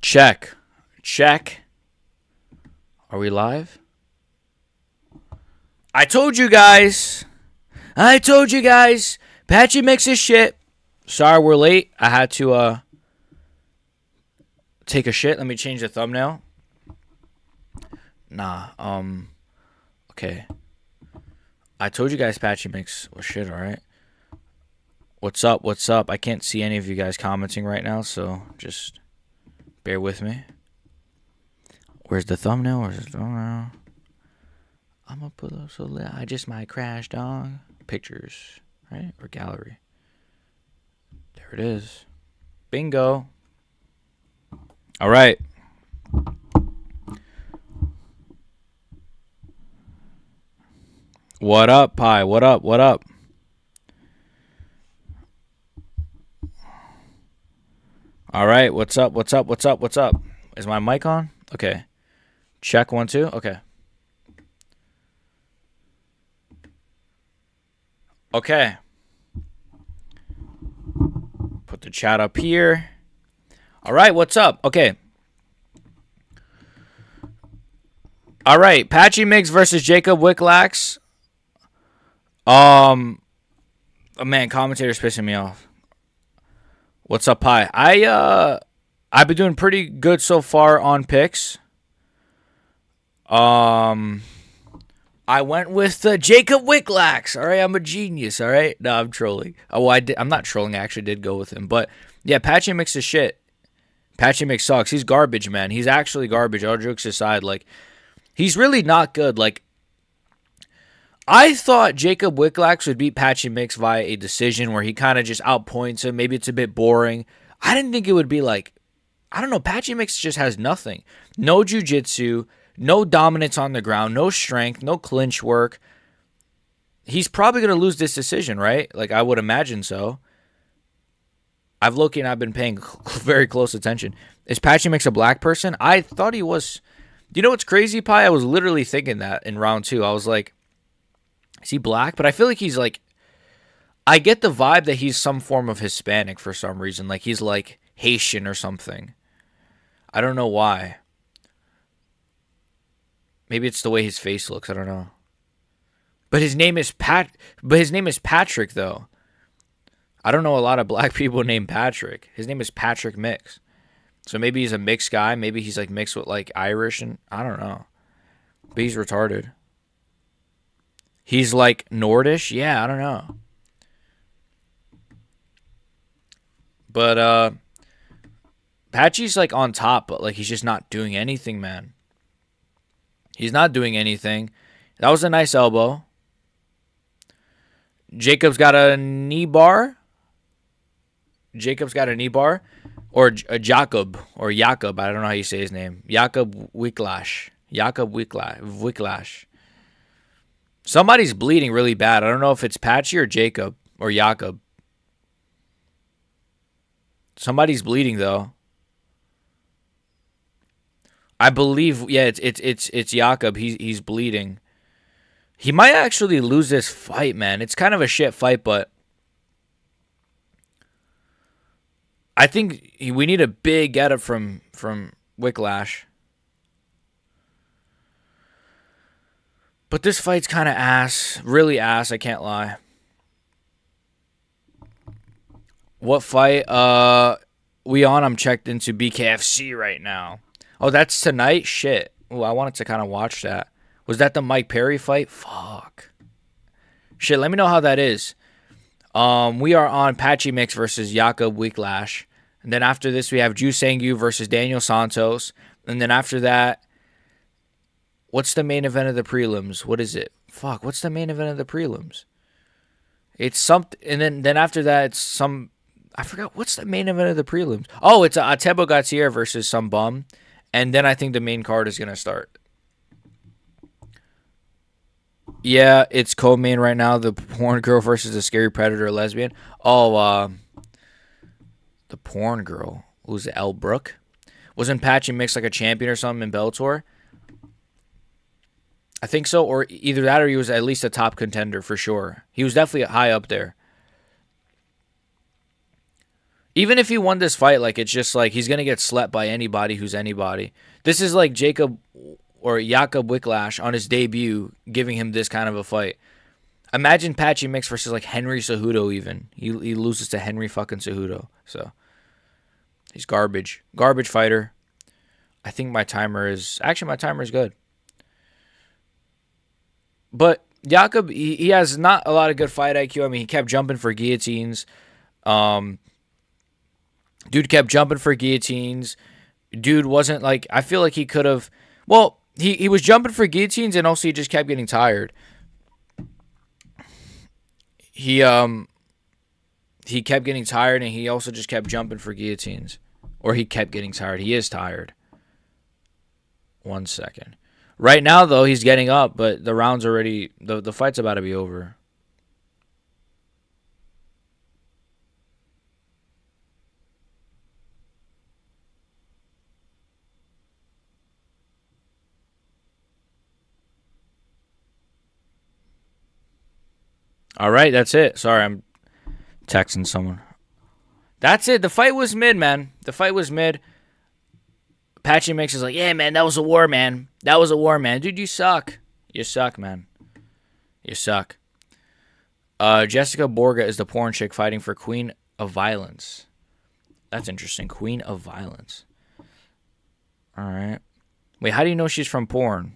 Check. Check. Are we live? I told you guys. I told you guys. Patchy mixes shit. Sorry we're late. I had to take a shit. Let me change the thumbnail. Okay. I told you guys Patchy mix was shit, alright? What's up? What's up? I can't see any of you guys commenting right now, so just bear with me. Where's the thumbnail? Where's the thumbnail? I'm gonna put up so I just might crash, dog. Pictures, right? Or gallery. There it is. Bingo. All right. What up, Pi? What up? What up? All right. What's up? What's up? What's up? What's up? Is my mic on? Okay. Check 1, 2. Okay. Okay. Put the chat up here. All right. What's up? Okay. All right. Patchy Mix versus Jacob Wicklax. Oh man, commentator's pissing me off. What's up, Pi? I've been doing pretty good so far on picks. I went with Jacob Wicklax. All right, I'm a genius. All right, no, I'm trolling. Oh, I'm not trolling. I actually did go with him, but yeah, Patchy Mix is shit. Patchy Mix sucks. He's garbage, man. He's actually garbage. All jokes aside, like he's really not good. Like I thought Jacob Wicklax would beat Patchy Mix via a decision where he kind of just outpoints him. Maybe it's a bit boring. I didn't think it would be like, I don't know. Patchy Mix just has nothing. No jiu-jitsu. No dominance on the ground, no strength, no clinch work. He's probably going to lose this decision, right? Like, I would imagine so. I've been paying very close attention. Is Patchy Mix a black person? I thought he was. You know what's crazy, Pi? I was literally thinking that in round 2. I was like, is he black? But I feel like he's like, I get the vibe that he's some form of Hispanic for some reason. Like, he's like Haitian or something. I don't know why. Maybe it's the way his face looks. I don't know. But his name is Patrick, though. I don't know a lot of black people named Patrick. His name is Patrick Mix. So maybe he's a mixed guy. Maybe he's like mixed with like Irish and I don't know. But he's retarded. He's like Nordish. Yeah, I don't know. But Patchy's like on top, but like he's just not doing anything, man. He's not doing anything. That was a nice elbow. Jacob's got a knee bar. Or Jacob. Or Jakob. I don't know how you say his name. Jacob Wicklash. Somebody's bleeding really bad. I don't know if it's Patchy or Jacob. Or Jakob. Somebody's bleeding, though. I believe, yeah, it's Jakob. He's bleeding. He might actually lose this fight, man. It's kind of a shit fight, but I think we need a big get up from Wicklash. But this fight's kind of ass, really ass. I can't lie. What fight? We on? I'm checked into BKFC right now. Oh, that's tonight? Shit. Oh, I wanted to kind of watch that. Was that the Mike Perry fight? Fuck. Shit, let me know how that is. We are on Patchy Mix versus Jakob Wicklash. And then after this, we have Ju Sangyu versus Daniel Santos. And then after that, what's the main event of the prelims? What is it? Fuck, what's the main event of the prelims? It's something. And then after that, it's some. I forgot. What's the main event of the prelims? Oh, it's Atebo Gautier versus some bum. And then I think the main card is going to start. Yeah, it's co-main right now. The porn girl versus the scary predator lesbian. Oh, the porn girl. Who's it? Elle Brooke? Wasn't Patchy Mix like a champion or something in Bellator? I think so. Or either that or he was at least a top contender for sure. He was definitely high up there. Even if he won this fight, like it's just like he's gonna get slept by anybody who's anybody. This is like Jacob or Jakob Wicklash on his debut, giving him this kind of a fight. Imagine Patchy Mix versus like Henry Cejudo. Even he loses to Henry fucking Cejudo. So he's garbage fighter. I think my timer is good. But Jakob, he has not a lot of good fight IQ. I mean, he kept jumping for guillotines. Dude kept jumping for guillotines. Dude wasn't like, I feel like he could have, well, he was jumping for guillotines and also he just kept getting tired. He kept getting tired and he also just kept jumping for guillotines. Or he kept getting tired. He is tired. 1 second. Right now, though, he's getting up, but the round's already, the fight's about to be over. All right, that's it. Sorry, I'm texting someone. That's it. The fight was mid, man. The fight was mid. Patchy Mix is like, yeah, man, that was a war, man. That was a war, man. Dude, you suck. You suck, man. You suck. Jessica Borga is the porn chick fighting for Queen of Violence. That's interesting. Queen of Violence. All right. Wait, how do you know she's from porn?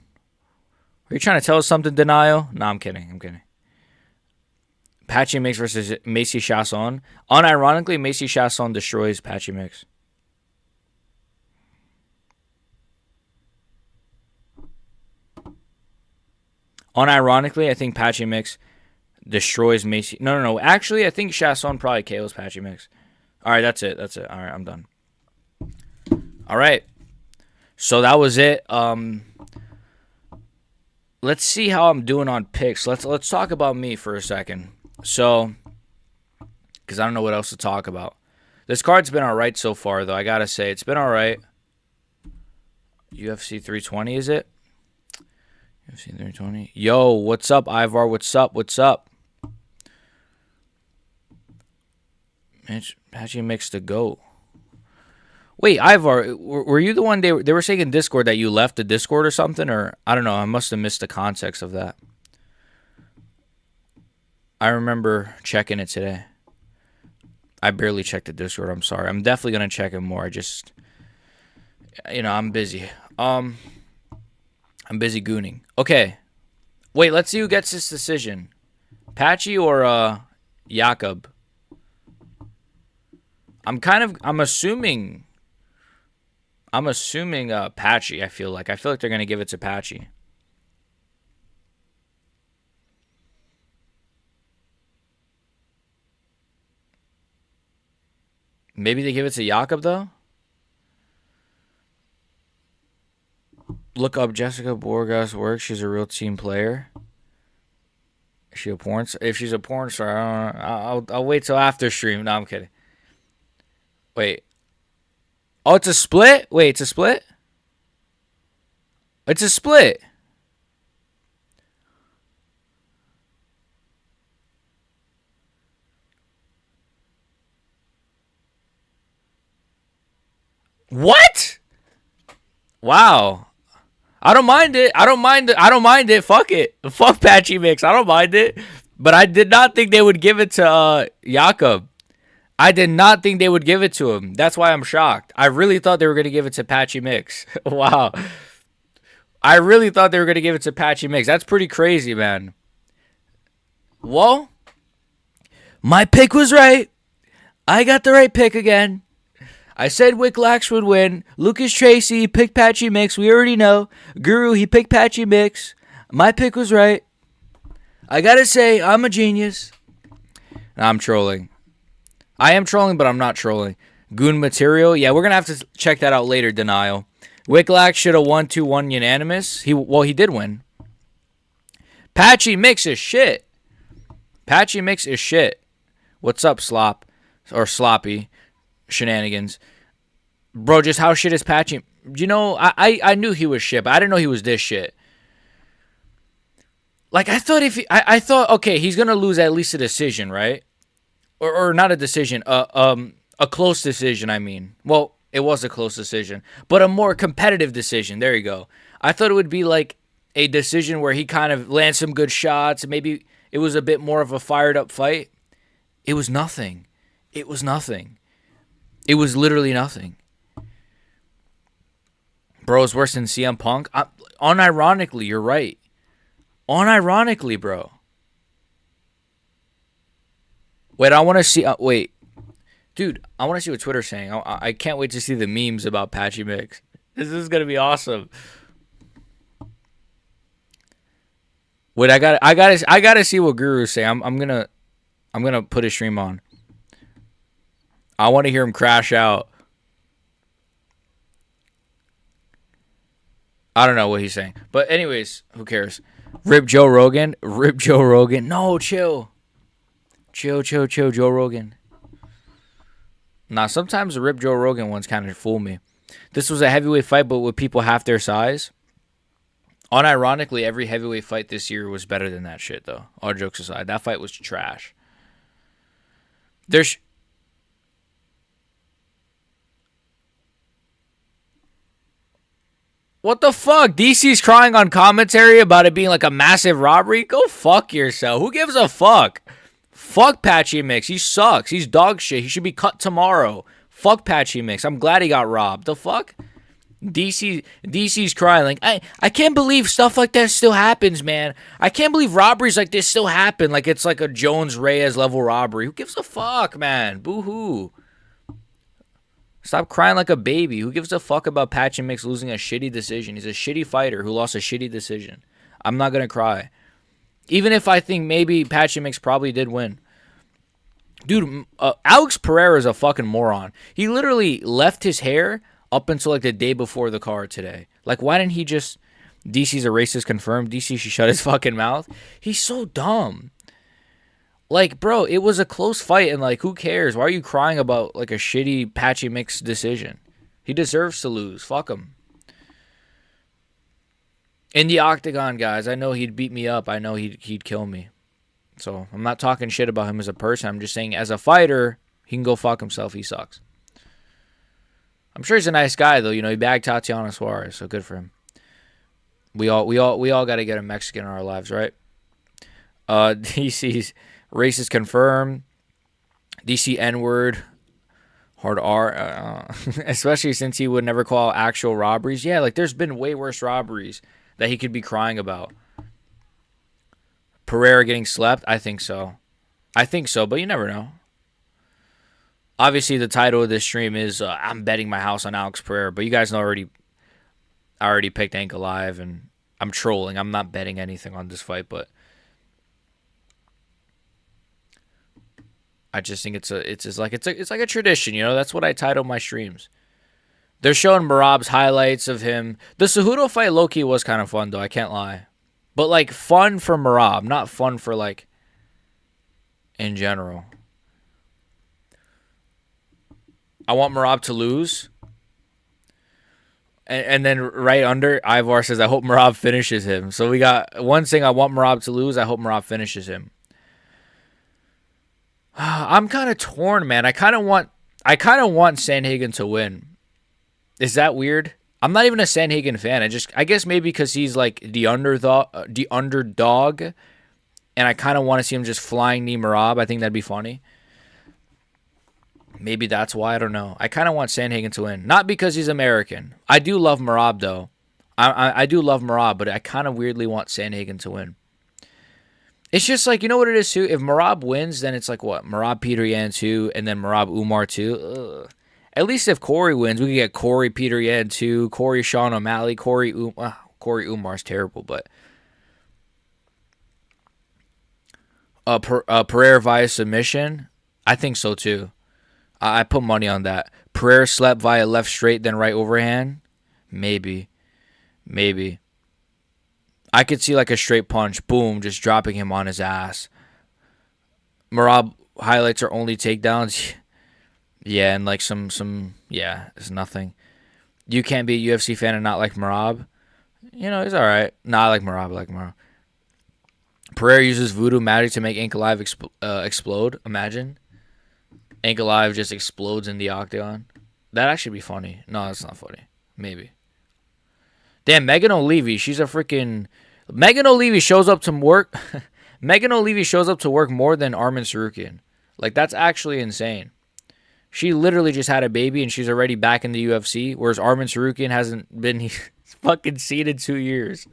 Are you trying to tell us something, Denial? No, I'm kidding. Patchy Mix versus Macy Chasson. Unironically, Macy Chasson destroys Patchy Mix. Unironically, I think Patchy Mix destroys Macy. No. Actually, I think Chasson probably KOs Patchy Mix. All right, that's it. All right, I'm done. All right. So that was it. Let's see how I'm doing on picks. Let's talk about me for a second. So, because I don't know what else to talk about. This card's been all right so far, though. I got to say, it's been all right. UFC 320, is it? UFC 320. Yo, what's up, Ivar? What's up? Patchy Mix to go. Wait, Ivar, were you the one they were saying in Discord that you left the Discord or something? Or, I don't know, I must have missed the context of that. I remember checking it today. I barely checked the Discord, I'm sorry. I'm definitely going to check it more. I just, I'm busy. I'm busy gooning. Okay. Wait, let's see who gets this decision. Patchy or Jakob? I'm assuming Patchy, I feel like they're going to give it to Patchy. Maybe they give it to Jakob, though? Look up Jessica Borga's work. She's a real team player. Is she a porn star? If she's a porn star, I don't know. I'll wait till after stream. No, I'm kidding. Wait. Oh, it's a split? Wait, it's a split? It's a split. What? Wow. I don't mind it. Fuck it. Fuck Patchy Mix. I don't mind it. But I did not think they would give it to Jakob. I did not think they would give it to him. That's why I'm shocked. I really thought they were going to give it to Patchy Mix. Wow. I really thought they were going to give it to Patchy Mix. That's pretty crazy, man. Well, my pick was right. I got the right pick again. I said Wicklax would win. Lucas Tracy picked Patchy Mix. We already know. Guru, he picked Patchy Mix. My pick was right. I gotta say, I'm a genius. I'm trolling. I am trolling, but I'm not trolling. Goon material. Yeah, we're gonna have to check that out later, Denial. Wicklax should have won 2-1 unanimous. He did win. Patchy Mix is shit. Patchy Mix is shit. What's up, Slop? Or Sloppy? Shenanigans. Bro, just how shit is Patchy? I knew he was shit, but I didn't know he was this shit. Like, I thought, okay, he's gonna lose at least a decision, right? Or not a decision, a A close decision, I mean. Well, it was a close decision, but a more competitive decision. There you go. I thought it would be like a decision where he kind of lands some good shots. Maybe it was a bit more of a fired up fight. It was nothing. It was nothing. It was literally nothing. Bro, it's worse than CM Punk. Unironically, you're right. Unironically, bro. Wait, I want to see. Wait. Dude, I want to see what Twitter's saying. I can't wait to see the memes about Patchy Mix. This is going to be awesome. Wait, I gotta see what Guru's saying. I'm gonna put his stream on. I want to hear him crash out. I don't know what he's saying. But anyways, who cares? Rip Joe Rogan. Rip Joe Rogan. No, chill. Chill, Joe Rogan. Nah, sometimes the Rip Joe Rogan ones kind of fool me. This was a heavyweight fight, but with people half their size. Unironically, every heavyweight fight this year was better than that shit, though. All jokes aside. That fight was trash. There's... What the fuck? DC's crying on commentary about it being like a massive robbery? Go fuck yourself. Who gives a fuck? Fuck Patchy Mix. He sucks. He's dog shit. He should be cut tomorrow. Fuck Patchy Mix. I'm glad he got robbed. The fuck? DC's crying like, I can't believe stuff like that still happens, man. I can't believe robberies like this still happen. Like it's like a Jones Reyes level robbery. Who gives a fuck, man? Boo-hoo. Stop crying like a baby. Who gives a fuck about Patchy Mix losing a shitty decision? He's a shitty fighter who lost a shitty decision. I'm not going to cry. Even if I think maybe Patchy Mix probably did win. Dude, Alex Pereira is a fucking moron. He literally left his hair up until like the day before the card today. Like, why didn't he just... DC's a racist confirmed. DC should shut his fucking mouth. He's so dumb. Like, bro, it was a close fight, and, like, who cares? Why are you crying about, like, a shitty Patchy Mix decision? He deserves to lose. Fuck him. In the octagon, guys, I know he'd beat me up. I know he'd kill me. So, I'm not talking shit about him as a person. I'm just saying, as a fighter, he can go fuck himself. He sucks. I'm sure he's a nice guy, though. You know, he bagged Tatiana Suarez, so good for him. We all got to get a Mexican in our lives, right? DC's... Racist confirmed. DC N-word. Hard R. Especially since he would never call actual robberies. Yeah, like there's been way worse robberies that he could be crying about. Pereira getting slept? I think so. But you never know. Obviously, the title of this stream is I'm betting my house on Alex Pereira. But you guys know I already picked Hank Alive, and I'm trolling. I'm not betting anything on this fight, but... I just think it's like a tradition, you know. That's what I title my streams. They're showing Merab's highlights of him. The Cejudo fight low-key was kind of fun though, I can't lie. But like fun for Merab, not fun for like in general. I want Merab to lose. And then right under, Ivar says, I hope Merab finishes him. So we got one thing, I want Merab to lose. I hope Merab finishes him. I'm kind of torn, man. I kind of want Sandhagen to win. Is that weird? I'm not even a Sandhagen fan. I guess maybe because he's like the underdog, and I kind of want to see him just flying knee Merab. I think that'd be funny. Maybe that's why. I don't know. I kind of want Sandhagen to win, not because he's American. I do love Merab though. I do love Merab, but I kind of weirdly want Sandhagen to win. It's just like, you know what it is too? If Merab wins, then it's like what? Merab Peter Yan 2 and then Merab Umar 2. Ugh. At least if Corey wins, we could get Corey Peter Yan 2, Corey Sean O'Malley, Corey Umar's terrible, but Pereira via submission? I think so too. I put money on that. Pereira slept via left straight, then right overhand? Maybe. I could see like a straight punch, boom, just dropping him on his ass. Merab highlights are only takedowns. Yeah, and like it's nothing. You can't be a UFC fan and not like Merab. You know, he's all right. Nah, I like Merab. Pereira uses voodoo magic to make Ink Alive explode. Imagine. Ankalaev just explodes in the octagon. That'd actually be funny. No, that's not funny. Maybe. Damn, Megan O'Leary, she's a freaking. Megan O'Leary shows up to work. Megan O'Leary shows up to work more than Armin Sarukian. Like, that's actually insane. She literally just had a baby and she's already back in the UFC, whereas Armin Sarukian hasn't been fucking seen in 2 years.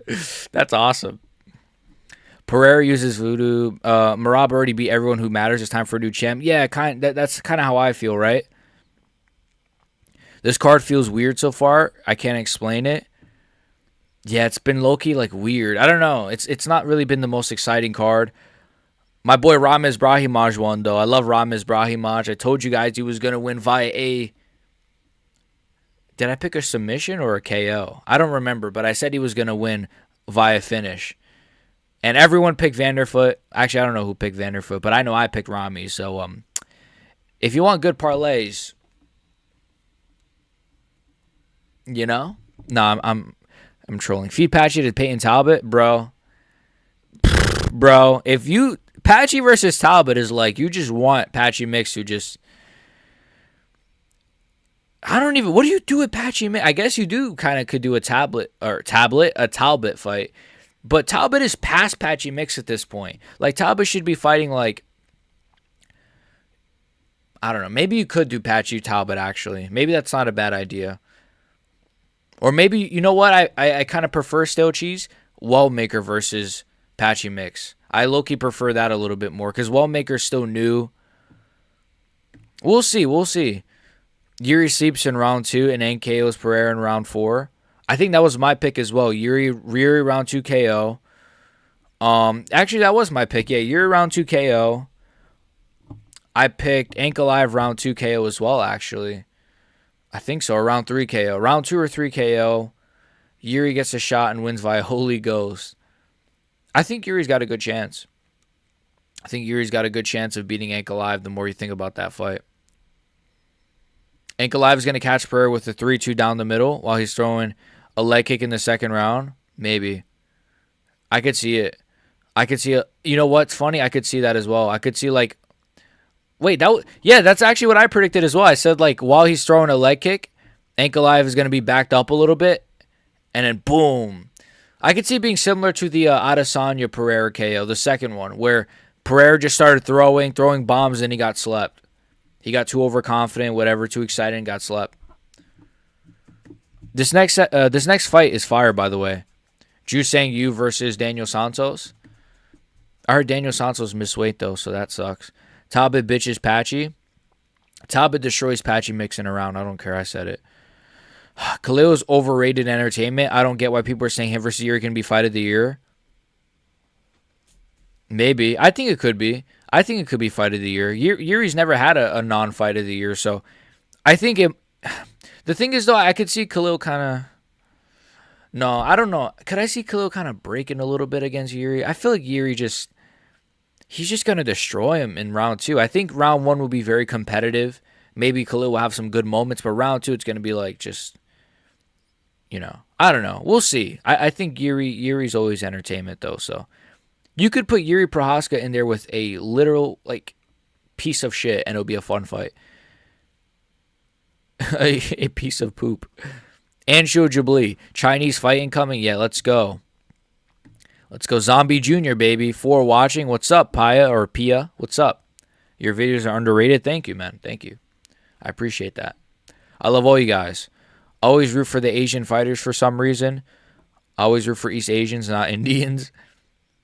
That's awesome. Pereira uses voodoo. Marab already beat everyone who matters. It's time for a new champ. Yeah, that's kind of how I feel, right? This card feels weird so far. I can't explain it. Yeah, it's been low-key like weird. I don't know. It's not really been the most exciting card. My boy Ramiz Brahimaj won, though. I love Ramiz Brahimaj. I told you guys he was going to win via a... Did I pick a submission or a KO? I don't remember, but I said he was going to win via finish. And everyone picked Vanderfoot. Actually, I don't know who picked Vanderfoot, but I know I picked Rami. So, if you want good parlays, you know? No, I'm trolling. Feed Patchy to Peyton Talbot, bro. Bro, if you... Patchy versus Talbot is like, you just want Patchy Mix to just... I don't even... What do you do with Patchy Mix? I guess you do kind of could do a Talbot fight. But Talbot is past Patchy Mix at this point. Like, Talbot should be fighting like... I don't know. Maybe you could do Patchy Talbot, actually. Maybe that's not a bad idea. Or maybe, you know what? I kind of prefer Stale Cheese. Wallmaker versus Patchy Mix. I low-key prefer that a little bit more because Wallmaker's still new. We'll see. Yuri sleeps in round 2 and NKO's Pereira in round 4. I think that was my pick as well. Yuri round 2 KO. Actually, that was my pick. Yeah, Yuri round 2 KO. I picked Ankalaev round 2 KO as well, actually. I think so, or round 3 KO. Round 2 or 3 KO. Yuri gets a shot and wins via Holy Ghost. I think Yuri's got a good chance. I think Yuri's got a good chance of beating Ankalaev the more you think about that fight. Ankalaev is going to catch Pereira with a 3-2 down the middle while he's throwing a leg kick in the second round. Maybe. I could see it. You know what's funny? I could see that as well. I could see like... Wait, that's actually what I predicted as well. I said like while he's throwing a leg kick, Ankalaev is going to be backed up a little bit. And then boom. I could see it being similar to the Adesanya Pereira KO, the second one, where Pereira just started throwing bombs, and he got slept. He got too overconfident, whatever, too excited, and got slept. This next fight is fire, by the way. Ju Sang Yu versus Daniel Santos. I heard Daniel Santos missed weight, though, so that sucks. Talbot bitches Patchy. Talbot destroys Patchy mixing around. I don't care. I said it. Khalil is overrated entertainment. I don't get why people are saying him versus Yuri can be fight of the year. Maybe. I think it could be. I think it could be fight of the year. Yuri's never had a non-fight of the year, so I think it... The thing is, though, I could see Khalil kind of... No, I don't know. Could I see Khalil kind of breaking a little bit against Yuri? I feel like Yuri just... He's just going to destroy him in round 2. I think round 1 will be very competitive. Maybe Khalil will have some good moments, but round 2, it's going to be like just... You know, I don't know. We'll see. I think Yuri's always entertainment, though, so... You could put Yuri Prohaska in there with a literal, like, piece of shit, and it'll be a fun fight. A piece of poop. Anshu Jabli. Chinese fight incoming? Yeah, let's go. Let's go. Zombie Jr., baby. For watching. What's up, Pia or Pia? What's up? Your videos are underrated. Thank you, man. Thank you. I appreciate that. I love all you guys. Always root for the Asian fighters for some reason. Always root for East Asians, not Indians.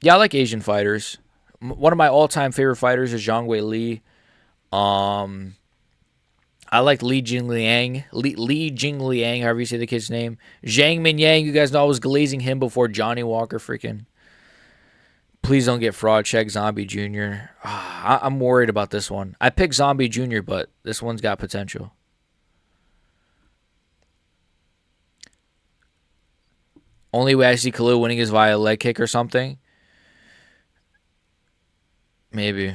Yeah, I like Asian fighters. One of my all-time favorite fighters is Zhang Wei Li. I like Li Jingliang. Li Jingliang, however you say the kid's name. Zhang Minyang, you guys know I was glazing him before Johnny Walker freaking. Please don't get fraud check Zombie Jr. I'm worried about this one. I picked Zombie Jr., but this one's got potential. Only way I see Khalil winning is via a leg kick or something. Maybe.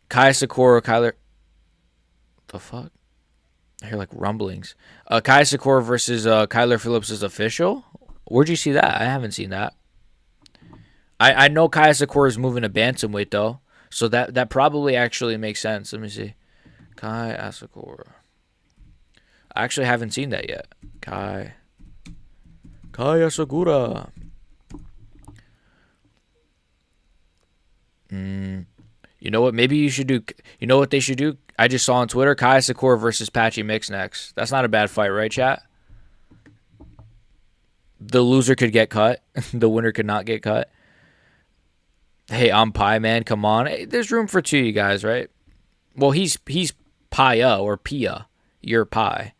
Kai Sakura, Kyler. The fuck? I hear like rumblings. Kai Sakura versus Kyler Phillips is official? Where'd you see that? I haven't seen that. I know Kai Sakura is moving to bantamweight though. So that probably actually makes sense. Let me see. Kai Asakura. I actually haven't seen that yet. Kai Asakura. You know what? Maybe you should do. You know what they should do? I just saw on Twitter: Kai Sakura versus Patchy Mix next. That's not a bad fight, right, chat? The loser could get cut. The winner could not get cut. Hey, I'm Pie Man. Come on, hey, there's room for two, you guys, right? Well, he's Pia or Pia. You're Pie.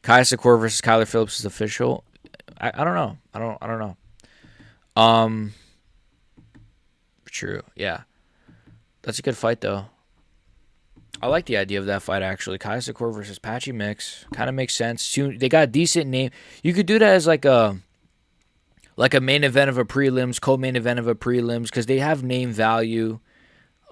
Kai Sakura versus Kyler Phillips is official. I don't know. I don't know. True. Yeah. That's a good fight though. I like the idea of that fight actually. Kai Sakura versus Patchy Mix kind of makes sense. They got a decent name. You could do that as like a main event of a prelims, co-main event of a prelims because they have name value.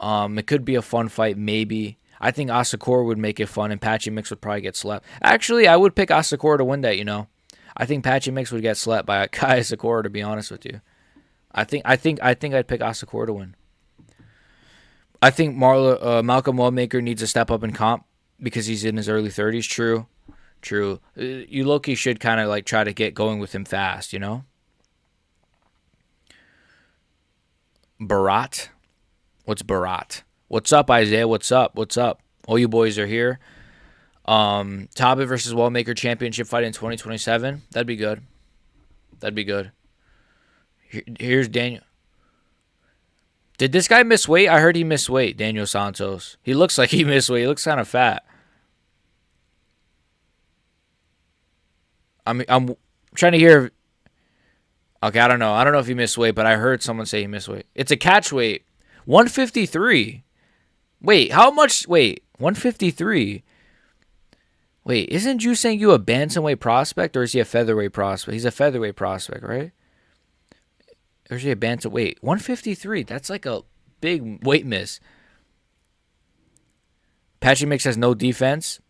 It could be a fun fight maybe. I think Asakura would make it fun and Patchy Mix would probably get slept. Actually, I would pick Asakura to win that, you know. I think Patchy Mix would get slept by Kai Asakura to be honest with you. I think I'd pick Asakura to win. I think Malcolm Wellmaker needs to step up in comp because he's in his early 30s. True. You low-key should kind of like try to get going with him fast, you know? Barat? What's Barat? What's up, Isaiah? What's up? All you boys are here. Taba versus Wellmaker championship fight in 2027. That'd be good. Here's Daniel. Did this guy miss weight? I heard he missed weight, Daniel Santos. He looks like he missed weight. He looks kind of fat. I'm trying to hear. Okay, I don't know. I don't know if he missed weight, but I heard someone say he missed weight. It's a catch weight. 153. Wait, how much? Wait, 153. Wait, isn't Ju saying you a bantamweight prospect or is he a featherweight prospect? He's a featherweight prospect, right? Or is he a bantamweight? 153. That's like a big weight miss. Patchy Mix has no defense.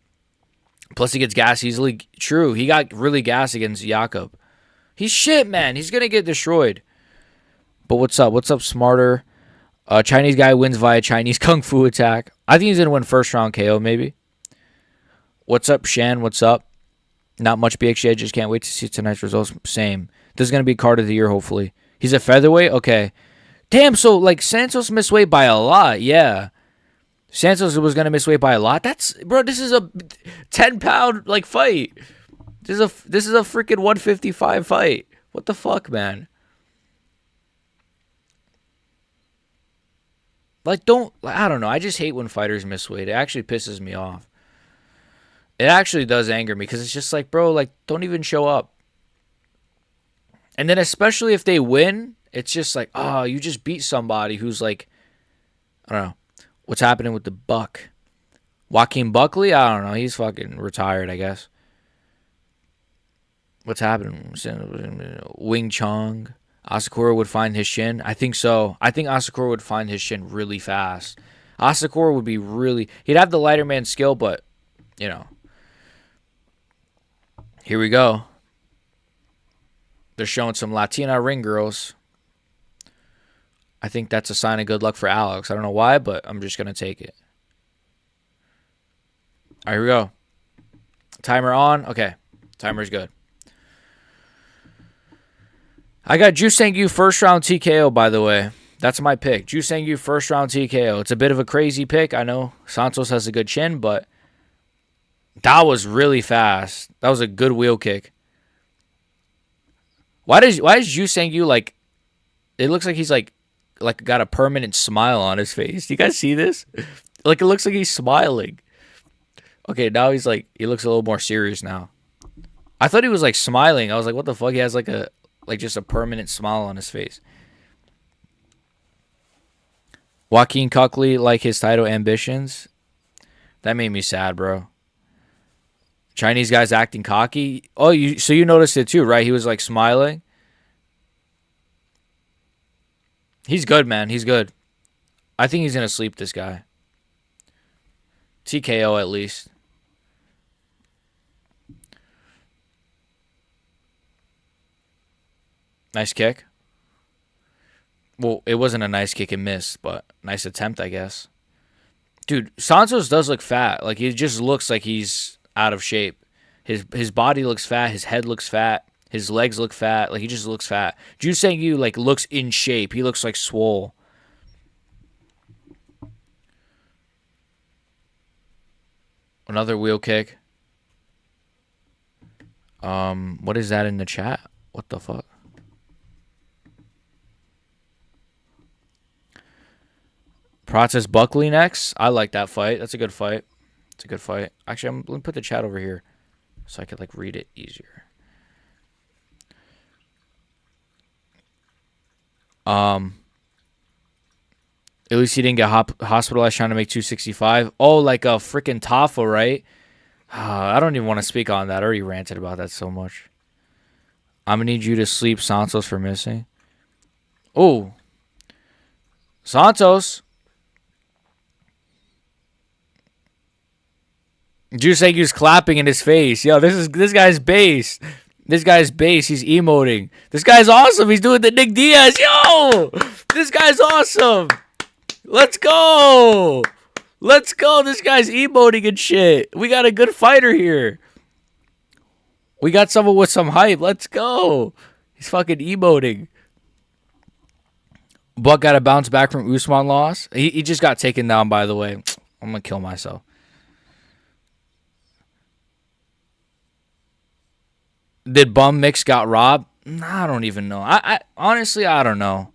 Plus he gets gas easily. True, he got really gas against Jakob. He's shit, man. He's going to get destroyed. But what's up? What's up, Smarter? Chinese guy wins via Chinese Kung Fu attack. I think he's going to win first round KO, maybe. What's up, Shan? What's up? Not much BXJ. I just can't wait to see tonight's results. Same. This is going to be card of the year, hopefully. He's a featherweight? Okay. Damn, so, like, Santos missed weight by a lot. Yeah. Santos was going to miss weight by a lot. Bro, this is a 10-pound, like, fight. This is a freaking 155 fight. What the fuck, man? Like, I don't know. I just hate when fighters miss weight. It actually pisses me off. It actually does anger me because it's just like, bro, like, don't even show up. And then especially if they win, it's just like, oh, you just beat somebody who's like, I don't know. What's happening with the Buck? Joaquin Buckley? I don't know. He's fucking retired, I guess. What's happening? Wing Chong. Asakura would find his shin. I think so. I think Asakura would find his shin really fast. Asakura would be really... He'd have the lighter man skill, but, you know. Here we go. They're showing some Latina ring girls. I think that's a sign of good luck for Alex. I don't know why, but I'm just going to take it. All right, here we go. Timer on. Okay. Timer's good. I got Ju Sang-Yu first round TKO, by the way. That's my pick. Ju Sang-Yu first round TKO. It's a bit of a crazy pick. I know Santos has a good chin, but that was really fast. That was a good wheel kick. Why is Ju Sang-Yu like? It looks like he's like got a permanent smile on his face. You guys see this? Like it looks like he's smiling. Okay, now he looks a little more serious now. I thought he was like smiling. I was like, what the fuck? He has like just a permanent smile on his face. Joaquin Buckley like his title ambitions. That made me sad, bro. Chinese guy's acting cocky. Oh, so you noticed it too, right? He was like smiling. He's good, man. He's good. I think he's gonna sleep this guy. TKO at least. Nice kick. Well, it wasn't a nice kick and miss, but nice attempt, I guess. Dude, Santos does look fat. Like, he just looks like he's out of shape. His body looks fat. His head looks fat. His legs look fat. Like, he just looks fat. Ju Sang Yu, like, looks in shape. He looks like swole. Another wheel kick. What is that in the chat? What the fuck? Process Buckley next. I like that fight. That's a good fight. It's a good fight. Actually, let me put the chat over here so I could like read it easier. At least he didn't get hospitalized trying to make 265. Oh, like a freaking Tafa, right? I don't even want to speak on that. I already ranted about that so much. I'm going to need you to sleep Santos for missing. Oh. Santos. Ju Sang Yu's clapping in his face. Yo, this guy's base. This guy's base. He's emoting. This guy's awesome. He's doing the Nick Diaz. Yo! This guy's awesome. Let's go. Let's go. This guy's emoting and shit. We got a good fighter here. We got someone with some hype. Let's go. He's fucking emoting. Buck got to bounce back from Usman loss. He just got taken down, by the way. I'm going to kill myself. Did Bum Mix got robbed? I don't even know. I honestly, I don't know.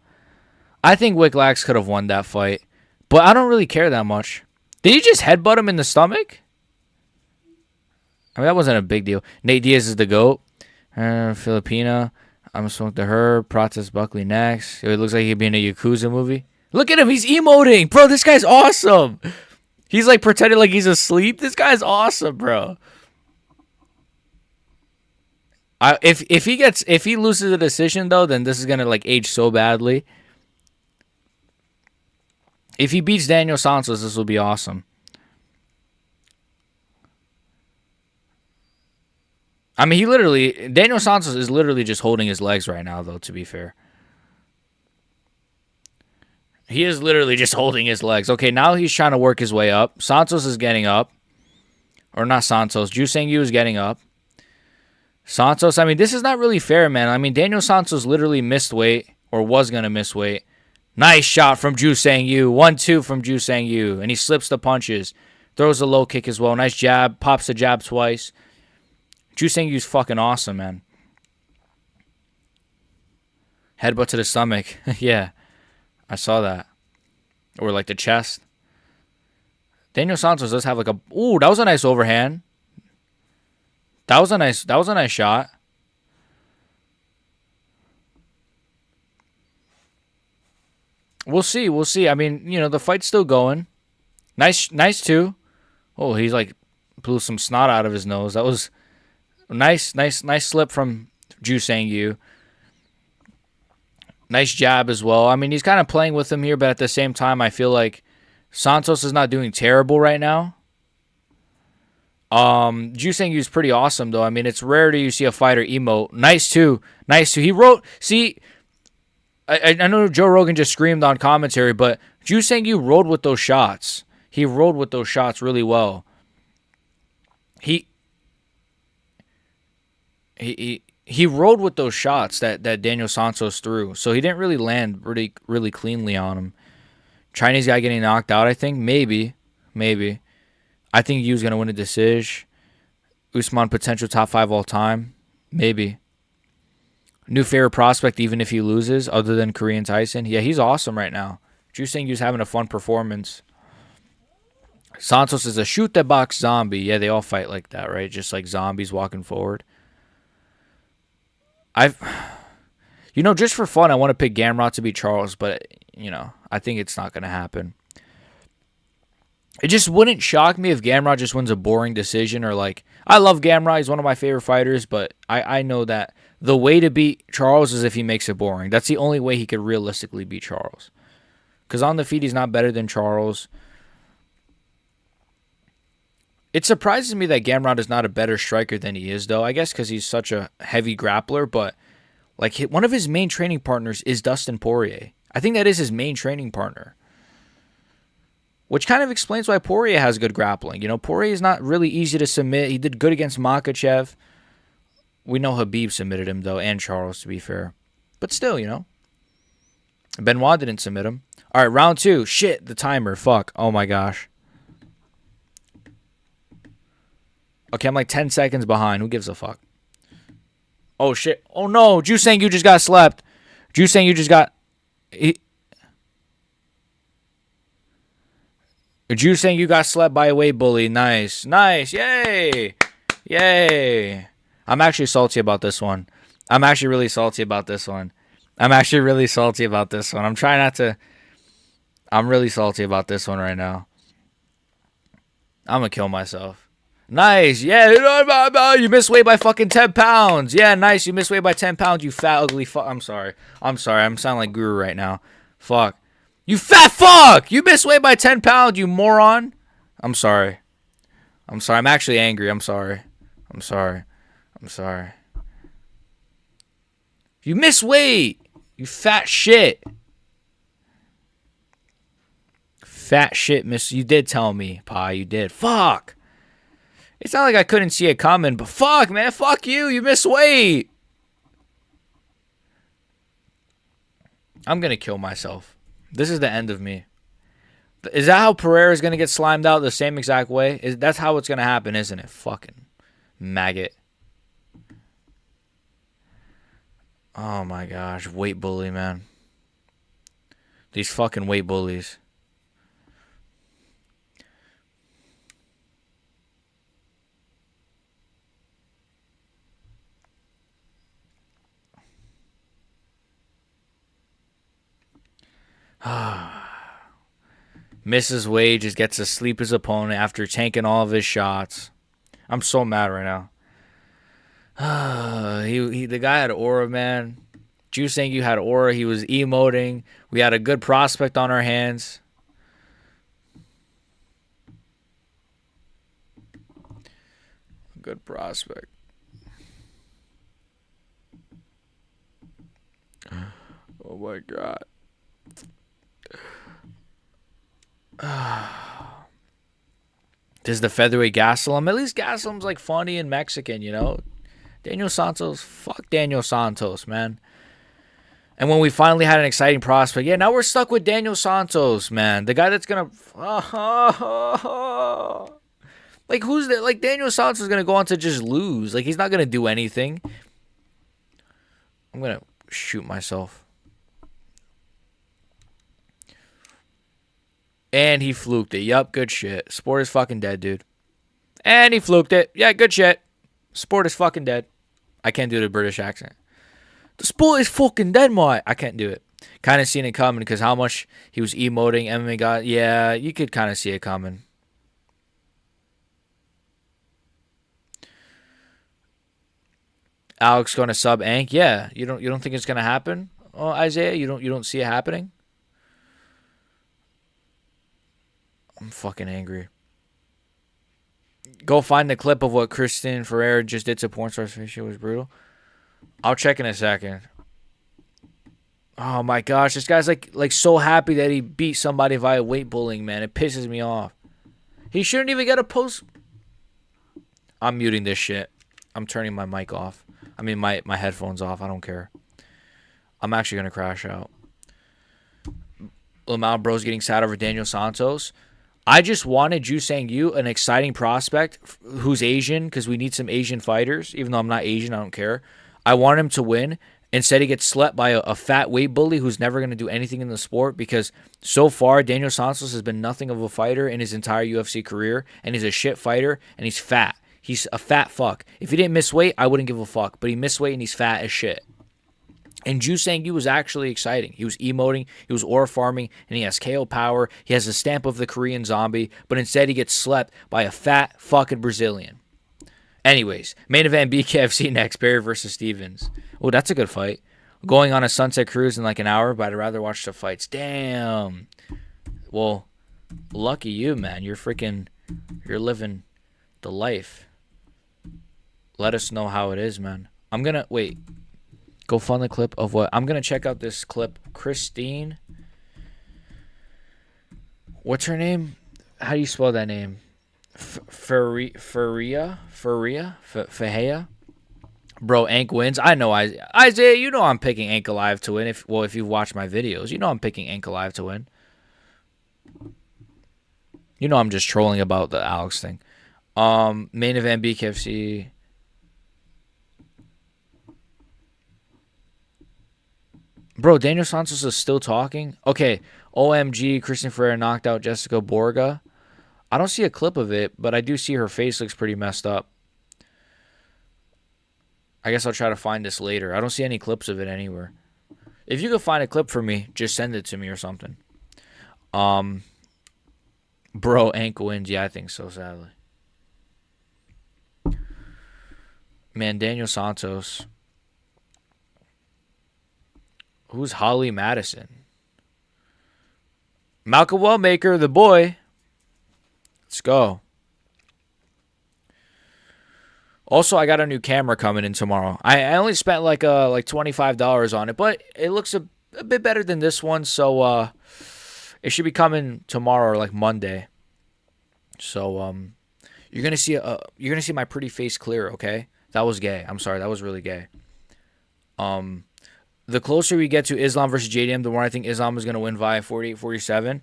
I think Wicklax could have won that fight. But I don't really care that much. Did he just headbutt him in the stomach? I mean, that wasn't a big deal. Nate Diaz is the GOAT. Filipina. I'm smoking to her. Process Buckley next. It looks like he'd be in a Yakuza movie. Look at him. He's emoting. Bro, this guy's awesome. He's like pretending like he's asleep. This guy's awesome, bro. If he loses a decision though, then this is gonna like age so badly. If he beats Daniel Santos, this will be awesome. I mean, Daniel Santos is literally just holding his legs right now, though, to be fair. He is literally just holding his legs. Okay, now he's trying to work his way up. Santos is getting up. Or not Santos. Ju Sang Yu is getting up. Santos, I mean, this is not really fair, man. I mean, Daniel Santos literally missed weight, or was going to miss weight. Nice shot from Ju Sang Yu. 1-2 from Ju Sang Yu. And he slips the punches. Throws a low kick as well. Nice jab. Pops the jab twice. Ju Sang Yu's fucking awesome, man. Headbutt to the stomach. Yeah. I saw that. Or like the chest. Daniel Santos does have like a... Ooh, that was a nice overhand. That was a nice shot. We'll see. I mean, you know, the fight's still going. Nice too. Oh, he's like blew some snot out of his nose. That was nice slip from Ju Sang Yu. Nice jab as well. I mean, he's kind of playing with him here, but at the same time, I feel like Santos is not doing terrible right now. Ju Sang Yu is pretty awesome though. I mean, it's rare to you see a fighter emote. Nice too. He wrote. See, I know Joe Rogan just screamed on commentary, but Ju Sang Yu rode with those shots. He rode with those shots really well. He rode with those shots that Daniel Santos threw. So he didn't really land really cleanly on him. Chinese guy getting knocked out, I think. Maybe. I think Yu's going to win a decision. Usman potential top 5 all time. Maybe. New favorite prospect even if he loses, other than Korean Tyson. Yeah, he's awesome right now. Ju Sang Yu's having a fun performance. Santos is a shoot the box zombie. Yeah, they all fight like that, right? Just like zombies walking forward. Just for fun, I want to pick Gamrot to beat Charles, but, I think it's not going to happen. It just wouldn't shock me if Gamrot just wins a boring decision or like, I love Gamrot. He's one of my favorite fighters, but I know that the way to beat Charles is if he makes it boring. That's the only way he could realistically beat Charles. Because on the feet, he's not better than Charles. It surprises me that Gamrot is not a better striker than he is, though. I guess because he's such a heavy grappler, but like one of his main training partners is Dustin Poirier. I think that is his main training partner. which kind of explains why Poirier has good grappling. You know, Poirier is not really easy to submit. He did good against Makhachev. We know Khabib submitted him, though, and Charles, to be fair. But still, you know. Benoit didn't submit him. All right, round 2. Shit, the timer. Fuck. Oh, my gosh. Okay, I'm like 10 seconds behind. Who gives a fuck? Oh, shit. Oh, no. Ju saying you just got slept. Ju saying you just got... Ju saying you got slept by a weight bully. Nice. Nice. Yay. Yay. I'm actually salty about this one. I'm actually really salty about this one. I'm really salty about this one. I'm trying not to... I'm really salty about this one right now. I'm going to kill myself. Nice. Yeah. You missed weight by fucking 10 pounds. Yeah, nice. You missed weight by 10 pounds, you fat, ugly fuck. I'm sorry. I'm sounding like Guru right now. Fuck. You fat fuck! You missed weight by 10 pounds, you moron. I'm sorry. I'm actually angry. I'm sorry. You missed weight. You fat shit. Fat shit, miss. You did tell me, Pa. You did. Fuck. It's not like I couldn't see it coming, but fuck, man. Fuck you. You missed weight. I'm going to kill myself. This is the end of me. Is that how Pereira is going to get slimed out the same exact way? That's how it's going to happen, isn't it? Fucking maggot. Oh my gosh. Weight bully, man. These fucking weight bullies. Mrs. Wade just gets to sleep his opponent after tanking all of his shots. I'm so mad right now. The guy had aura, man. Ju saying you had aura. He was emoting. We had a good prospect on our hands. Good prospect. Oh my god. This is the featherweight Gastelum. At least Gastelum's like funny and Mexican, you know. Daniel Santos, fuck Daniel Santos, man. And when we finally had an exciting prospect, yeah, now we're stuck with Daniel Santos, man. The guy that's gonna, like, who's that? Like, Daniel Santos is gonna go on to just lose. Like, he's not gonna do anything. I'm gonna shoot myself. And he fluked it. Yup, good shit. Sport is fucking dead, dude. And he fluked it. Yeah, good shit. Sport is fucking dead. I can't do the British accent. The sport is fucking dead, mate. I can't do it. Kind of seen it coming because how much he was emoting. MMA got, yeah, you could kind of see it coming. Alex going to sub Ank. Yeah, you don't think it's gonna happen, Isaiah? You don't see it happening? I'm fucking angry. Go find the clip of what Kristen Ferreira just did to porn stars. It was brutal. I'll check in a second. Oh my gosh, this guy's like so happy that he beat somebody via weight bullying, man. It pisses me off. He shouldn't even get a post. I'm muting this shit. I'm turning my mic off. I mean my headphones off. I don't care. I'm actually gonna crash out. Lamau Bro's getting sad over Daniel Santos. I just wanted Ju Sang Yu, an exciting prospect who's Asian, because we need some Asian fighters. Even though I'm not Asian, I don't care. I want him to win. Instead, he gets slept by a fat weight bully who's never going to do anything in the sport, because so far, Daniel Santos has been nothing of a fighter in his entire UFC career, and he's a shit fighter, and he's fat. He's a fat fuck. If he didn't miss weight, I wouldn't give a fuck, but he missed weight and he's fat as shit. And Ju Sang Yu was actually exciting. He was emoting, he was aura farming, and he has KO power. He has the stamp of the Korean zombie, but instead he gets slept by a fat fucking Brazilian. Anyways, main event BKFC next, Pereira versus Stevens. Oh, that's a good fight. Going on a sunset cruise in like an hour, but I'd rather watch the fights. Damn. Well, lucky you, man. You're living the life. Let us know how it is, man. I'm gonna, wait. Go find the clip of what? I'm going to check out this clip. Christine. What's her name? How do you spell that name? Ferreira? Bro, Ank wins. I know Isaiah, you know I'm picking Ank Alive to win. If you've watched my videos, you know I'm picking Ank Alive to win. You know I'm just trolling about the Alex thing. Main event BKFC. Bro, Daniel Santos is still talking? Okay. OMG, Christian Ferreira knocked out Jessica Borga. I don't see a clip of it, but I do see her face looks pretty messed up. I guess I'll try to find this later. I don't see any clips of it anywhere. If you could find a clip for me, just send it to me or something. Bro, Ank wins. Yeah, I think so, sadly. Man, Daniel Santos. Who's Holly Madison? Malcolm Wellmaker, the boy. Let's go. Also, I got a new camera coming in tomorrow. I only spent like $25 on it, but it looks a bit better than this one, so it should be coming tomorrow or like Monday. So you're gonna see my pretty face clear, okay? That was gay. I'm sorry, that was really gay. The closer we get to Islam versus JDM, the more I think Islam is gonna win via 48-47.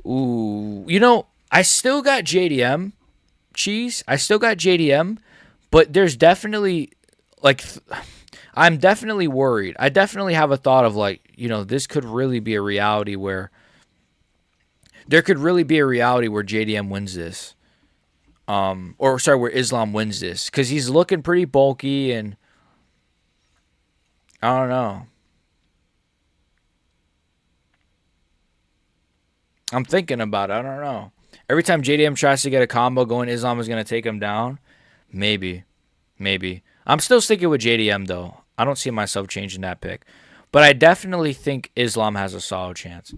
Ooh, you know, I still got JDM. Cheese. I still got JDM. But there's definitely, like, I'm definitely worried. I definitely have a thought of, like, you know, this could really be a reality where, there could really be a reality where JDM wins this. Where Islam wins this. Because he's looking pretty bulky and, I don't know. I'm thinking about it. I don't know. Every time JDM tries to get a combo going, Islam is going to take him down. Maybe. I'm still sticking with JDM, though. I don't see myself changing that pick. But I definitely think Islam has a solid chance.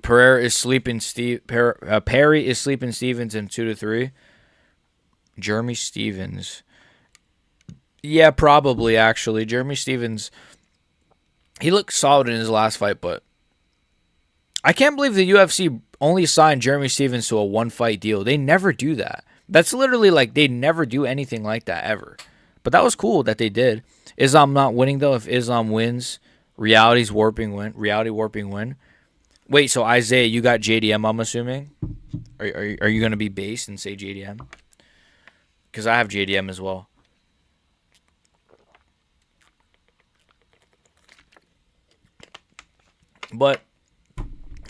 Pereira is sleeping Perry is sleeping Stevens in 2-3. Jeremy Stevens. Yeah, probably, actually. Jeremy Stevens, he looked solid in his last fight, but I can't believe the UFC only signed Jeremy Stevens to a one-fight deal. They never do that. That's literally like they never do anything like that ever. But that was cool that they did. Islam not winning, though. If Islam wins, reality warping win. Wait, so Isaiah, you got JDM, I'm assuming? Are you going to be based and say JDM? Because I have JDM as well. But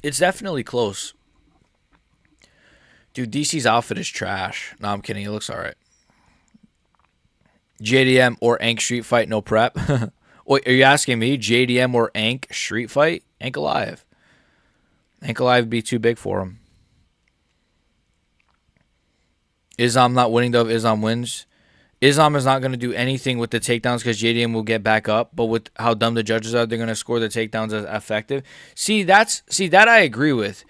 it's definitely close. Dude, DC's outfit is trash. No, I'm kidding. It looks all right. JDM or Ank street fight, no prep. Wait, are you asking me? JDM or Ank street fight? Ank Alive. Ank Alive would be too big for him. Islam not winning, though. If Islam wins, Islam is not going to do anything with the takedowns because JDM will get back up. But with how dumb the judges are, they're going to score the takedowns as effective. See, that I agree with.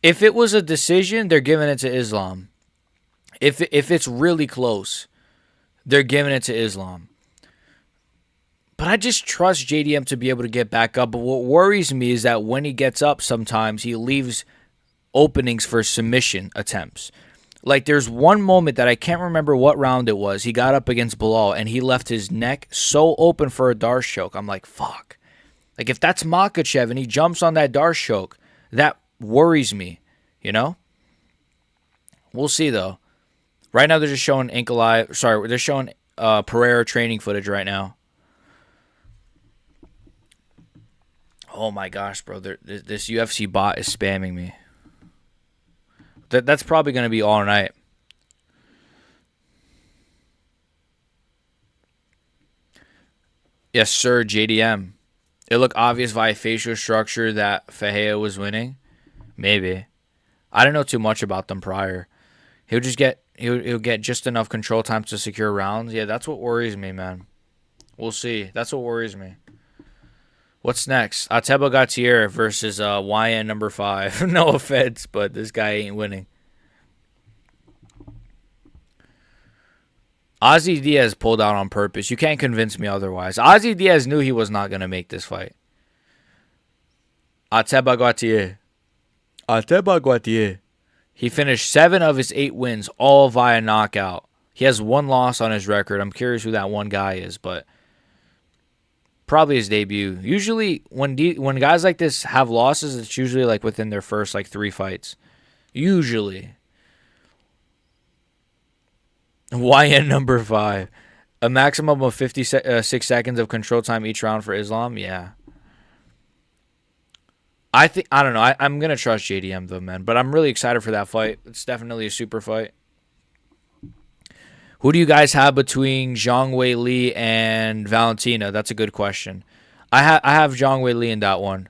If it was a decision, they're giving it to Islam. If it's really close, they're giving it to Islam. But I just trust JDM to be able to get back up. But what worries me is that when he gets up, sometimes he leaves openings for submission attempts. Like, there's one moment that I can't remember what round it was. He got up against Bilal, and he left his neck so open for a Darce choke. I'm like, fuck. Like, if that's Makhachev and he jumps on that Darce choke, that worries me, you know? We'll see, though. Right now, they're just showing they're showing Pereira training footage right now. Oh, my gosh, bro. This UFC bot is spamming me. That's probably going to be all night. Yes, sir, JDM. It looked obvious via facial structure that Fahea was winning. Maybe. I don't know too much about them prior. He'll get just enough control time to secure rounds. Yeah, that's what worries me, man. We'll see. That's what worries me. What's next? Ateba Gatier versus YN number 5. No offense, but this guy ain't winning. Ozzy Diaz pulled out on purpose. You can't convince me otherwise. Ozzy Diaz knew he was not going to make this fight. Ateba Gatier. Ateba Guatier. He finished 7 of his 8 wins, all via knockout. He has 1 loss on his record. I'm curious who that one guy is, but probably his debut. Usually, when guys like this have losses, it's usually like within their first like 3 fights. Usually. YN number 5. A maximum of 56 seconds of control time each round for Islam. Yeah. I don't know. I'm going to trust JDM though, man. But I'm really excited for that fight. It's definitely a super fight. Who do you guys have between Zhang Wei Li and Valentina? That's a good question. I have Zhang Wei Li in that one.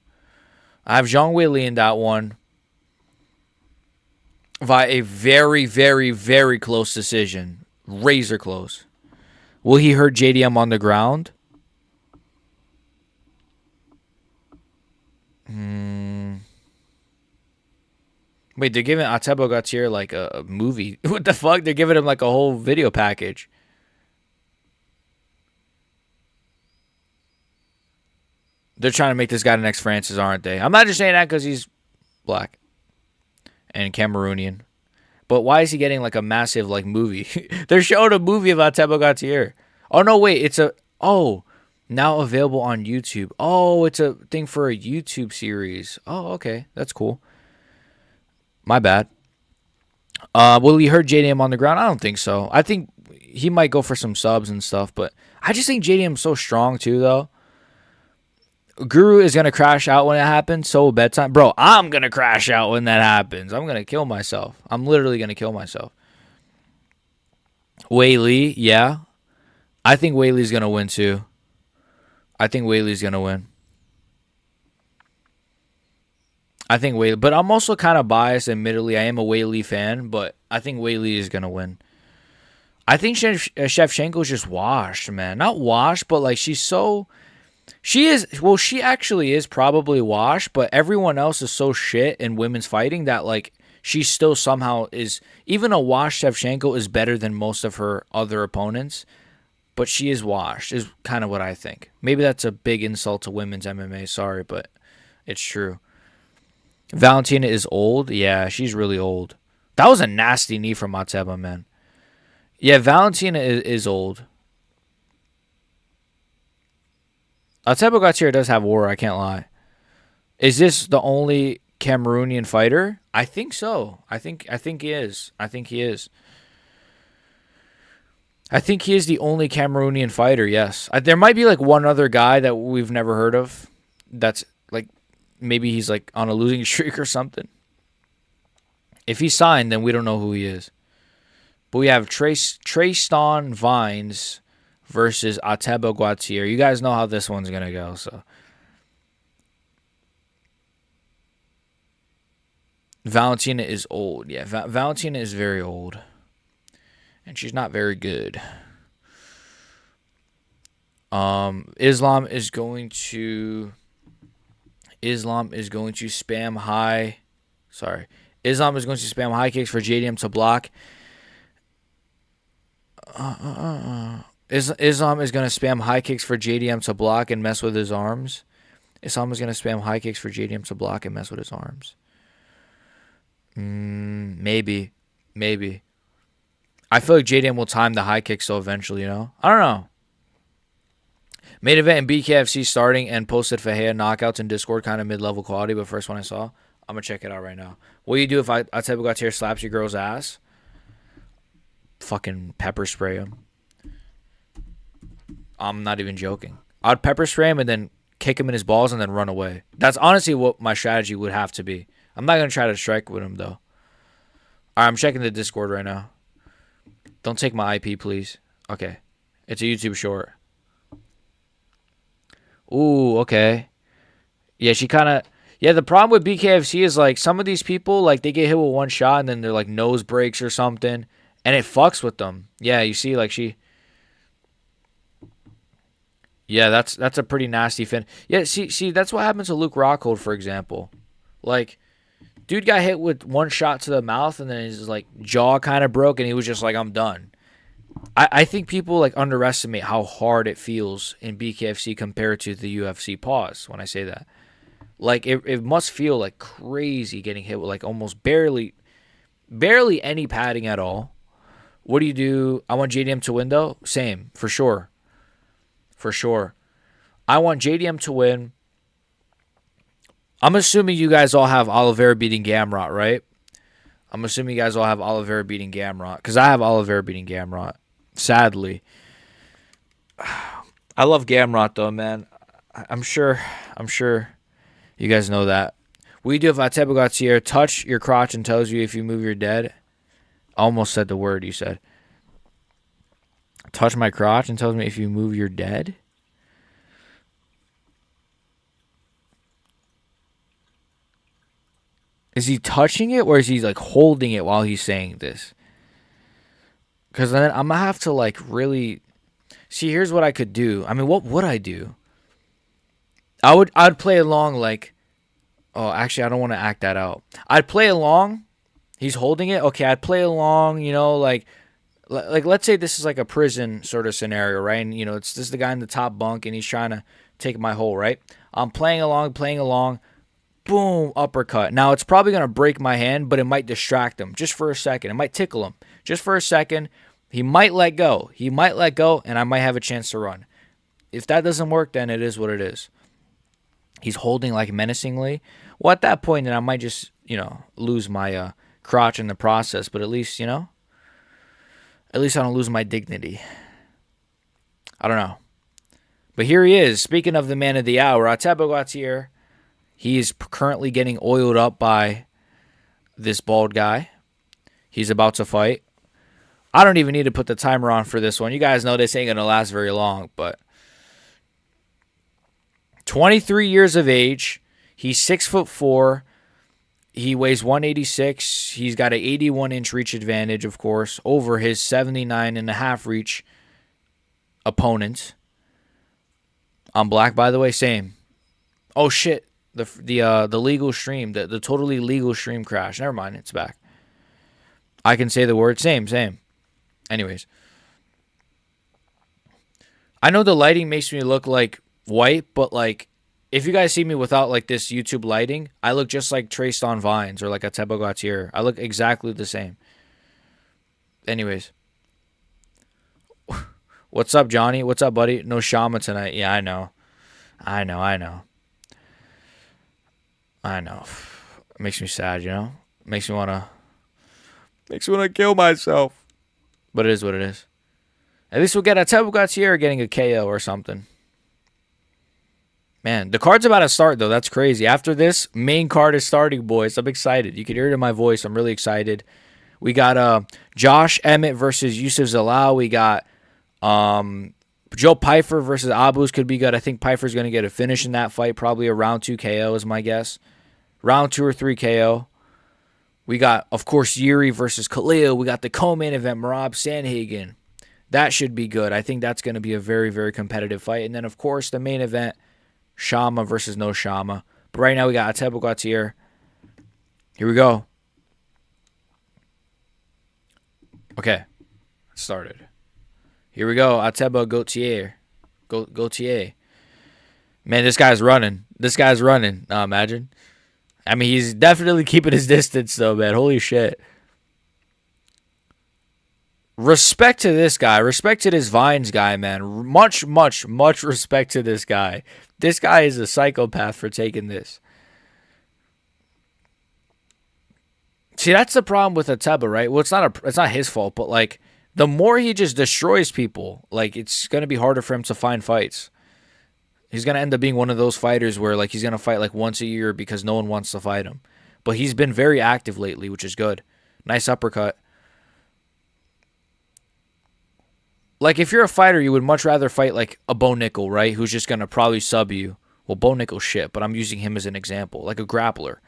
I have Zhang Wei Li in that one via a very, very, very close decision. Razor close. Will he hurt JDM on the ground? Wait, they're giving Atebo Gautier like a movie. What the fuck? They're giving him like a whole video package. They're trying to make this guy the next Francis, aren't they? I'm not just saying that because he's black and Cameroonian. But why is he getting like a massive like movie? They're showing a movie of Atebo Gautier. Oh, no, wait. It's a... Oh, now available on YouTube. Oh, it's a thing for a YouTube series. Oh, okay. That's cool. My bad. Will he hurt JDM on the ground? I don't think so. I think he might go for some subs and stuff, but I just think JDM's so strong too, though. Guru is going to crash out when it happens, so will bedtime. Bro, I'm going to crash out when that happens. I'm going to kill myself. I'm literally going to kill myself. Wei Li, yeah. I think Wei Li's going to win too. I think Wei Li's going to win. I think Wei Li, but I'm also kind of biased, admittedly. I am a Wei Li fan, but I think Wei Li is going to win. I think Shevchenko's just washed, man. Not washed, but like she's so... She is, well, she actually is probably washed, but everyone else is so shit in women's fighting that, like, she still somehow is, even a washed Shevchenko is better than most of her other opponents, but she is washed, is kind of what I think. Maybe that's a big insult to women's MMA, sorry, but it's true. Valentina is old? Yeah, she's really old. That was a nasty knee from Mateba, man. Yeah, Valentina is old. Atebo Gautier does have war, I can't lie. Is this the only Cameroonian fighter? I think so. I think he is. I think he is. I think he is the only Cameroonian fighter, yes. There might be like one other guy that we've never heard of. That's like, maybe he's like on a losing streak or something. If he's signed, then we don't know who he is. But we have Tristan Vines versus Atebo Gautier. You guys know how this one's going to go, so. Valentina is old. Yeah, Valentina is very old. And she's not very good. Islam is going to spam high. Sorry. Islam is going to spam high kicks for JDM to block. Islam is going to spam high kicks for JDM to block and mess with his arms. Islam is going to spam high kicks for JDM to block and mess with his arms. Maybe. I feel like JDM will time the high kicks so eventually, you know? I don't know. Main event in BKFC starting and posted Fahea knockouts in Discord, kind of mid-level quality, but first one I saw. I'm going to check it out right now. What do you do if Atebo Gautier slaps your girl's ass? Fucking pepper spray him. I'm not even joking. I'd pepper spray him and then kick him in his balls and then run away. That's honestly what my strategy would have to be. I'm not going to try to strike with him, though. All right, I'm checking the Discord right now. Don't take my IP, please. Okay. It's a YouTube short. Ooh, okay. Yeah, she kind of... Yeah, the problem with BKFC is, like, some of these people, like, they get hit with one shot and then their, like, nose breaks or something. And it fucks with them. Yeah, you see, like, she... Yeah, that's a pretty nasty fin. Yeah, see, that's what happens to Luke Rockhold, for example. Like, dude got hit with one shot to the mouth and then his, like, jaw kind of broke and he was just like, I'm done. I think people, like, underestimate how hard it feels in BKFC compared to the UFC. Pause when I say that. Like it must feel like crazy getting hit with like almost barely any padding at all. What do you do? I want JDM to win though. Same, for sure. For sure. I want JDM to win. I'm assuming you guys all have Oliveira beating Gamrot, right? I'm assuming you guys all have Oliveira beating Gamrot. Because I have Oliveira beating Gamrot. Sadly. I love Gamrot though, man. I'm sure you guys know that. We do if Ateba Gautier touch your crotch and tells you if you move you're dead. I almost said the word you said. Touch my crotch and tells me if you move you're dead. Is he touching it or is he like holding it while he's saying this? Because then I'm going to have to like really... See, here's what I could do. I mean, what would I do? I'd play along like... Oh, actually, I don't want to act that out. I'd play along. He's holding it. Okay, I'd play along, you know, like let's say this is like a prison sort of scenario, right? And, you know, this is the guy in the top bunk and he's trying to take my hole, right? I'm playing along. Boom, uppercut. Now, it's probably going to break my hand, but it might distract him just for a second. It might tickle him just for a second. He might let go. And I might have a chance to run. If that doesn't work, then it is what it is. He's holding like menacingly. Well, at that point, then I might just, you know, lose my crotch in the process. But at least, you know, at least I don't lose my dignity. I don't know. But here he is. Speaking of the man of the hour, Ateba Gautier. He is currently getting oiled up by this bald guy. He's about to fight. I don't even need to put the timer on for this one. You guys know this ain't going to last very long, but 23 years of age. He's 6'4". He weighs 186. He's got an 81-inch reach advantage, of course, over his 79.5 reach opponent. I'm black, by the way. Same. Oh, shit. The legal stream, the totally legal stream crash. Never mind, it's back. I can say the word same. Anyways, I know the lighting makes me look like white, but like if you guys see me without like this YouTube lighting, I look just like Traced on Vines or like Ateba Gautier. I look exactly the same. Anyways, what's up, Johnny? What's up, buddy? No Shama tonight. Yeah, I know. It makes me sad, you know? Makes me wanna kill myself. But it is what it is. At least we'll get Ateba Gautier getting a KO or something. Man, the card's about to start, though. That's crazy. After this, main card is starting, boys. I'm excited. You can hear it in my voice. I'm really excited. We got Josh Emmett versus Yusuf Zalal. We got Joe Pyfer versus Abus. Could be good. I think Pyfer's going to get a finish in that fight. Probably a round 2 KO is my guess. Round 2 or 3 KO. We got, of course, Yuri versus Khalil. We got the co-main event, Merab Sandhagen. That should be good. I think that's going to be a very, very competitive fight. And then, of course, the main event, Shama versus no Shama. But right now we got Ateba Gautier. Here we go. Okay. Started. Here we go. Ateba Gautier. Gautier. Man, this guy's running. Imagine. I mean, he's definitely keeping his distance, though, man. Holy shit. Respect to this guy. Respect to this Vines guy, man. Much respect to this guy. This guy is a psychopath for taking this. See, that's the problem with Ateba, right? Well, it's not his fault, but like the more he just destroys people, like it's gonna be harder for him to find fights. He's going to end up being one of those fighters where like he's going to fight like once a year because no one wants to fight him. But he's been very active lately, which is good. Nice uppercut. Like if you're a fighter, you would much rather fight like a Bo Nickel, right? Who's just going to probably sub you. Well, Bo Nickel shit, but I'm using him as an example. Like a grappler.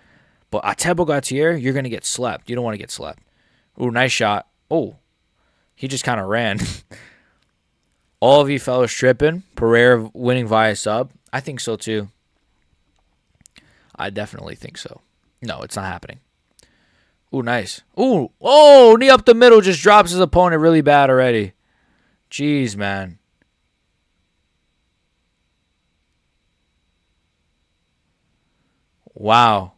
But Ateba Gautier, you're going to get slept. You don't want to get slept. Ooh, nice shot. Oh, he just kind of ran. All of you fellas tripping. Pereira winning via sub. I think so too. I definitely think so. No, it's not happening. Ooh, nice. Ooh, oh, knee up the middle just drops his opponent really bad already. Jeez, man. Wow.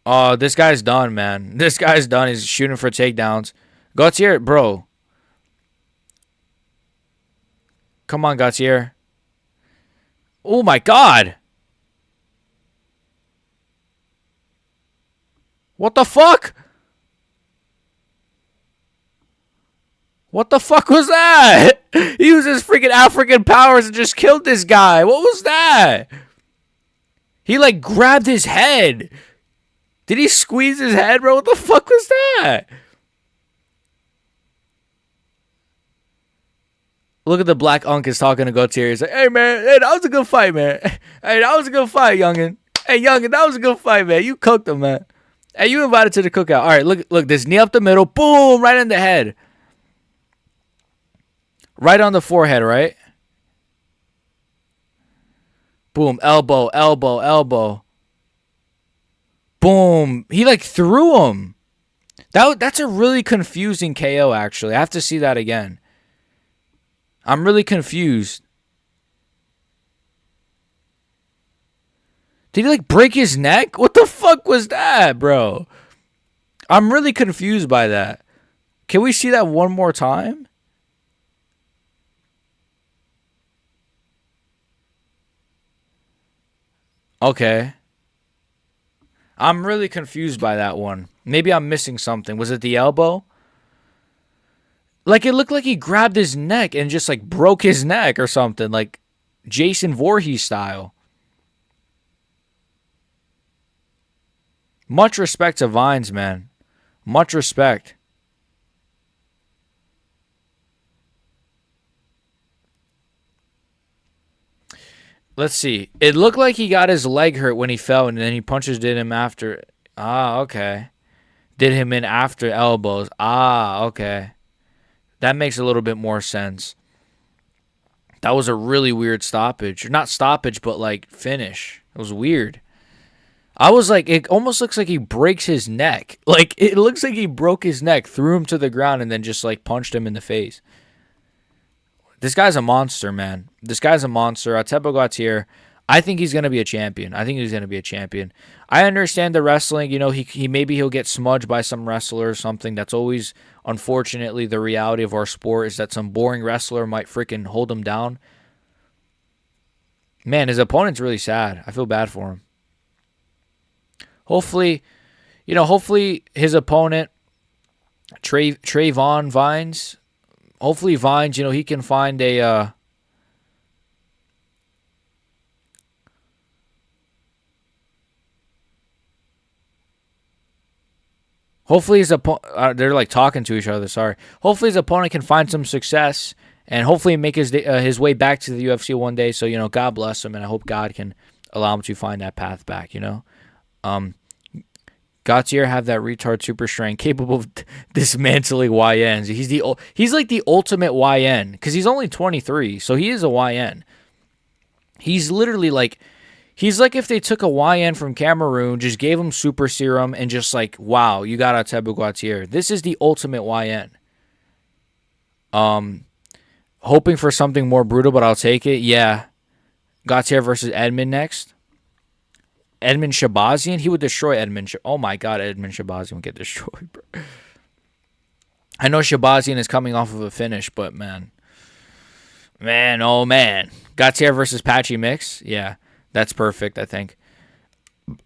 Oh, this guy's done, man. This guy's done. He's shooting for takedowns. Gautier, bro. Come on, Gautier. Oh, my God. What the fuck? What the fuck was that? He used his freaking African powers and just killed this guy. What was that? He like grabbed his head. Did he squeeze his head, bro? What the fuck was that? Look at the black Uncas talking to Gautier. He's like, hey, man, hey, that was a good fight, man. Hey, that was a good fight, youngin. Hey, youngin, that was a good fight, man. You cooked him, man. Hey, you invited to the cookout. All right, look, this knee up the middle. Boom, right in the head. Right on the forehead, right? Boom, elbow, elbow, elbow. Boom. He like threw him. That's a really confusing KO, actually. I have to see that again. I'm really confused. Did he like break his neck? What the fuck was that, bro? I'm really confused by that. Can we see that one more time? Okay. I'm really confused by that one. Maybe I'm missing something. Was it the elbow? Like, it looked like he grabbed his neck and just, like, broke his neck or something. Like, Jason Voorhees style. Much respect to Vines, man. Much respect. Let's see. It looked like he got his leg hurt when he fell, and then he did him after. Ah, okay. Did him in after elbows. Ah, okay. That makes a little bit more sense. That was a really weird stoppage. Not stoppage, but like finish. It was weird. I was like, it almost looks like he breaks his neck. Like, it looks like he broke his neck, threw him to the ground, and then just like punched him in the face. This guy's a monster, man. This guy's a monster. Atepa Gautier, I think he's going to be a champion. I understand the wrestling. You know, maybe he'll get smudged by some wrestler or something. That's always, unfortunately, the reality of our sport is that some boring wrestler might freaking hold him down. Man, his opponent's really sad. I feel bad for him. Hopefully his opponent, Trayvon Vines, hopefully Vines, he can find a hopefully his opponent, they're like talking to each other, sorry. Hopefully his opponent can find some success and hopefully make his way back to the UFC one day. So, God bless him, and I hope God can allow him to find that path back, Gautier have that retard super strength capable of dismantling YNs. He's like the ultimate YN because he's only 23, so he is a YN. He's literally like, he's like if they took a YN from Cameroon, just gave him super serum, and just like, wow, you got Atepa Gautier. This is the ultimate YN. Hoping for something more brutal, but I'll take it. Yeah, Gautier versus Edmund next. Edmund Shabazian, he would destroy Edmund. Oh my God, Edmund Shabazian would get destroyed, bro. I know Shabazian is coming off of a finish, but man, oh man. Gautier versus Patchy Mix, yeah, that's perfect, I think.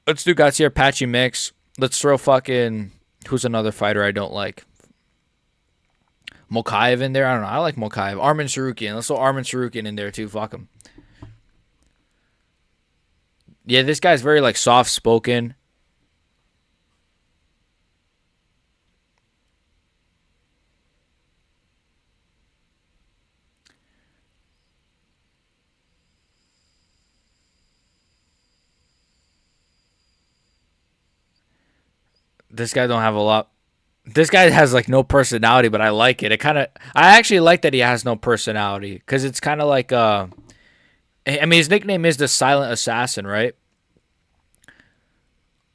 Let's do Gautier, Patchy Mix. Let's throw fucking, who's another fighter I don't like? Mokaev in there? I don't know. I like Mokaev. Armin Sarukian. Let's throw Armin Sarukian in there too. Fuck him. Yeah, this guy's very, like, soft-spoken. This guy don't have a lot. This guy has, like, no personality, but I like it. I actually like that he has no personality, because it's kind of like, I mean, his nickname is the Silent Assassin, right?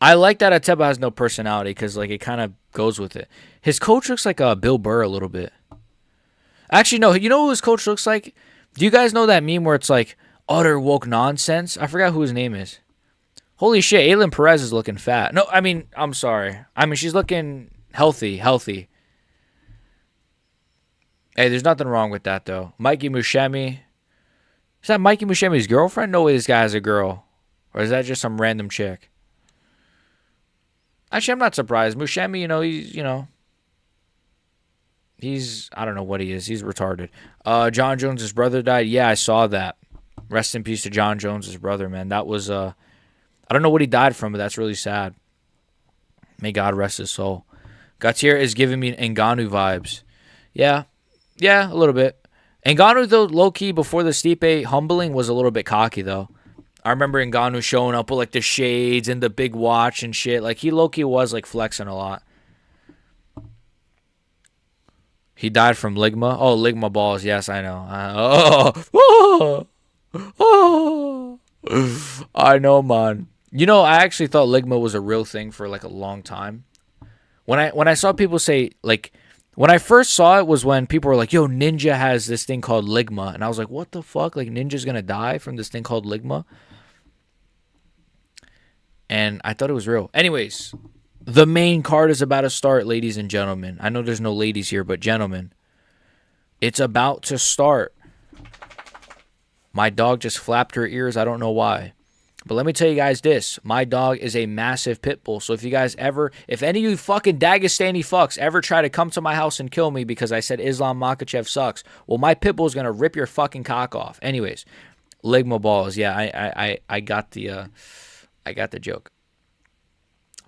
I like that Atepa has no personality because, like, it kind of goes with it. His coach looks like Bill Burr a little bit. Actually, no. You know who his coach looks like? Do you guys know that meme where it's like utter woke nonsense? I forgot who his name is. Holy shit, Aylin Perez is looking fat. No, I mean, I'm sorry. I mean, she's looking healthy. Hey, there's nothing wrong with that, though. Mikey Mushemi. Is that Mikey Mushemi's girlfriend? No way this guy has a girl. Or is that just some random chick? Actually, I'm not surprised. Mushemi, he's, I don't know what he is. He's retarded. John Jones' brother died. Yeah, I saw that. Rest in peace to John Jones' brother, man. That was, I don't know what he died from, but that's really sad. May God rest his soul. Gautier is giving me Ngannou vibes. Yeah, a little bit. Ngannou, though, low-key, before the Stipe humbling, was a little bit cocky, though. I remember Ngannou showing up with, like, the shades and the big watch and shit. Like, he low-key was, like, flexing a lot. He died from ligma. Oh, ligma balls. Yes, I know. I know, man. I actually thought ligma was a real thing for, like, a long time. When I saw people say, like... When I first saw it was when people were like, yo, Ninja has this thing called ligma. And I was like, what the fuck? Like, Ninja's going to die from this thing called ligma? And I thought it was real. Anyways, the main card is about to start, ladies and gentlemen. I know there's no ladies here, but gentlemen. It's about to start. My dog just flapped her ears. I don't know why. But let me tell you guys this. My dog is a massive pit bull. So if you guys if any of you fucking Dagestani fucks ever try to come to my house and kill me because I said Islam Makhachev sucks, well, my pit bull is going to rip your fucking cock off. Anyways, ligma balls. Yeah, I got the joke.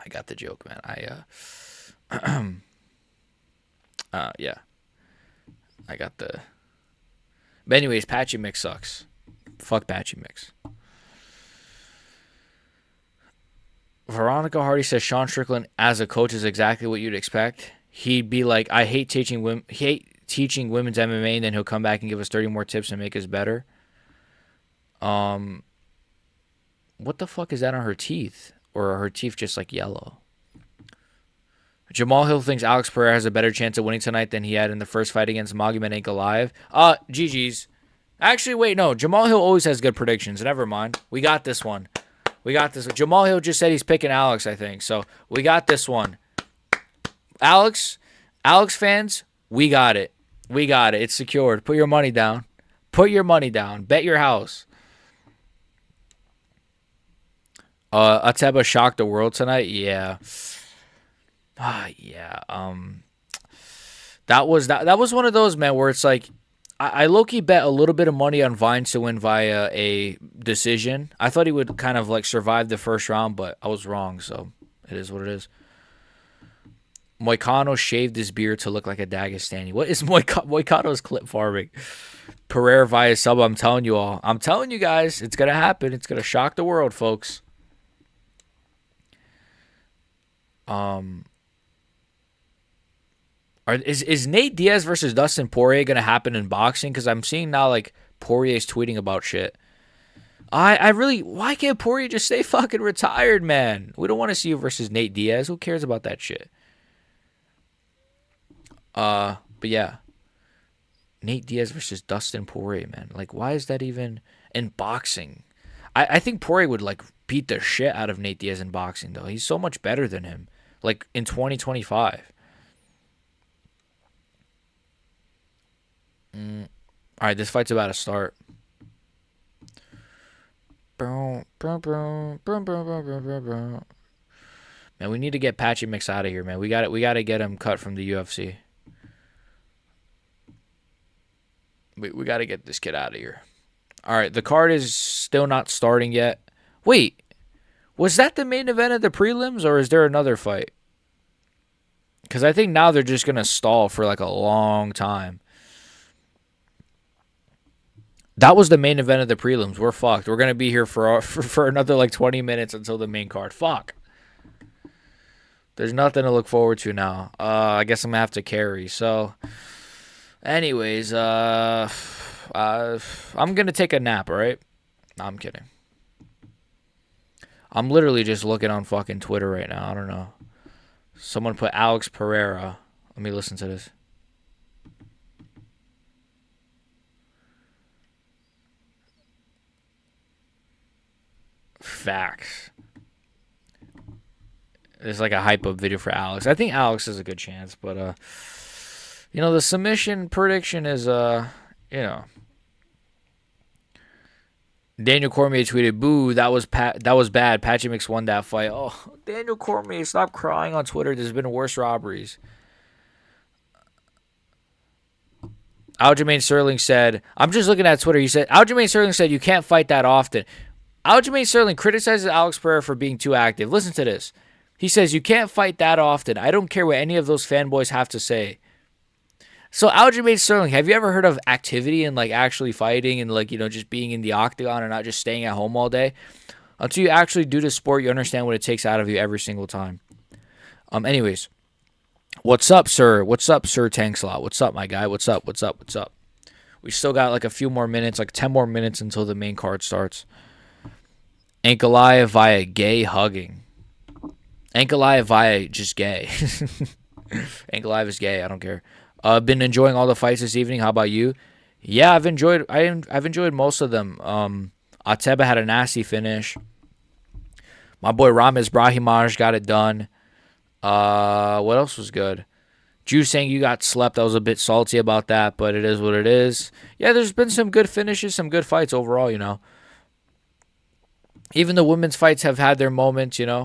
I got the joke, man. Yeah. I got the... But anyways, Patchy Mix sucks. Fuck Patchy Mix. Veronica Hardy says Sean Strickland as a coach is exactly what you'd expect. He'd be like, I hate teaching women's MMA, and then he'll come back and give us 30 more tips and make us better. What the fuck is that on her teeth? Or are her teeth just like yellow? Jamal Hill thinks Alex Pereira has a better chance of winning tonight than he had in the first fight against Magomed Ankalaev. GG's. Actually, wait, no. Jamal Hill always has good predictions. Never mind. We got this one. Jamal Hill just said he's picking Alex, I think. So we got this one. Alex fans, we got it. It's secured. Put your money down. Bet your house. Ateba shocked the world tonight. Yeah. Yeah. That was one of those, man, where it's like, I low-key bet a little bit of money on Vines to win via a decision. I thought he would kind of like survive the first round, but I was wrong, so it is what it is. Moicano shaved his beard to look like a Dagestani. What is Moicano's clip farming? Pereira via sub, I'm telling you all. I'm telling you guys, it's going to happen. It's going to shock the world, folks. Is Nate Diaz versus Dustin Poirier going to happen in boxing? Because I'm seeing now, like, Poirier's tweeting about shit. Why can't Poirier just stay fucking retired, man? We don't want to see you versus Nate Diaz. Who cares about that shit? But yeah. Nate Diaz versus Dustin Poirier, man. Like, why is that even in boxing? I think Poirier would, like, beat the shit out of Nate Diaz in boxing, though. He's so much better than him. Like, in 2025. All right, this fight's about to start. Man, we need to get Patchy Mix out of here, man. We got to get him cut from the UFC. We got to get this kid out of here. All right, the card is still not starting yet. Wait, was that the main event of the prelims, or is there another fight? Because I think now they're just going to stall for like a long time. That was the main event of the prelims. We're fucked. We're going to be here for another like 20 minutes until the main card. Fuck. There's nothing to look forward to now. I guess I'm going to have to carry. So, anyways, I'm going to take a nap, all right? No, I'm kidding. I'm literally just looking on fucking Twitter right now. I don't know. Someone put Alex Pereira. Let me listen to this. Facts. It's like a hype up video for Alex. I think Alex has a good chance, but the submission prediction is you know, Daniel Cormier tweeted, "Boo, that was bad. Patchy Mix won that fight." Oh, Daniel Cormier, stop crying on Twitter. There's been worse robberies. Aljamain Sterling said, I'm just looking at Twitter. He said, Aljamain Sterling said, you can't fight that often. Aljamain Sterling criticizes Alex Pereira for being too active. Listen to this. He says, you can't fight that often. I don't care what any of those fanboys have to say. So Aljamain Sterling, have you ever heard of activity and like actually fighting and like, just being in the octagon and not just staying at home all day? Until you actually do the sport, you understand what it takes out of you every single time. Anyways. What's up, sir? What's up, Sir Tankslot? What's up, my guy? What's up? What's up? What's up? We still got like a few more minutes, like 10 more minutes until the main card starts. Ankalaev via gay hugging. Ankalaev via just gay. Ankalaev is gay. I don't care. Been enjoying all the fights this evening. How about you? Yeah, I've enjoyed most of them. Ateba had a nasty finish. My boy Ramiz Brahimaj got it done. What else was good? Juice saying you got slept. I was a bit salty about that, but it is what it is. Yeah, there's been some good finishes, some good fights overall, Even the women's fights have had their moments, Did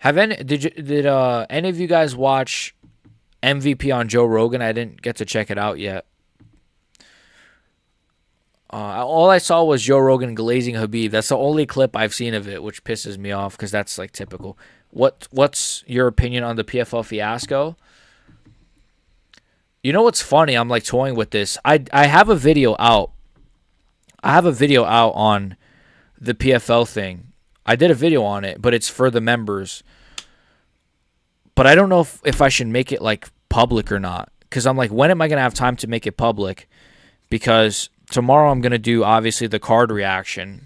any of you guys watch MVP on Joe Rogan? I didn't get to check it out yet. All I saw was Joe Rogan glazing Khabib. That's the only clip I've seen of it, which pisses me off because that's like typical. What's your opinion on the PFL fiasco? You know what's funny? I'm like toying with this. I have a video out. I have a video out on the PFL thing. I did a video on it, but it's for the members. But I don't know if I should make it like public or not. Because I'm like, when am I going to have time to make it public? Because tomorrow I'm going to do, obviously, the card reaction.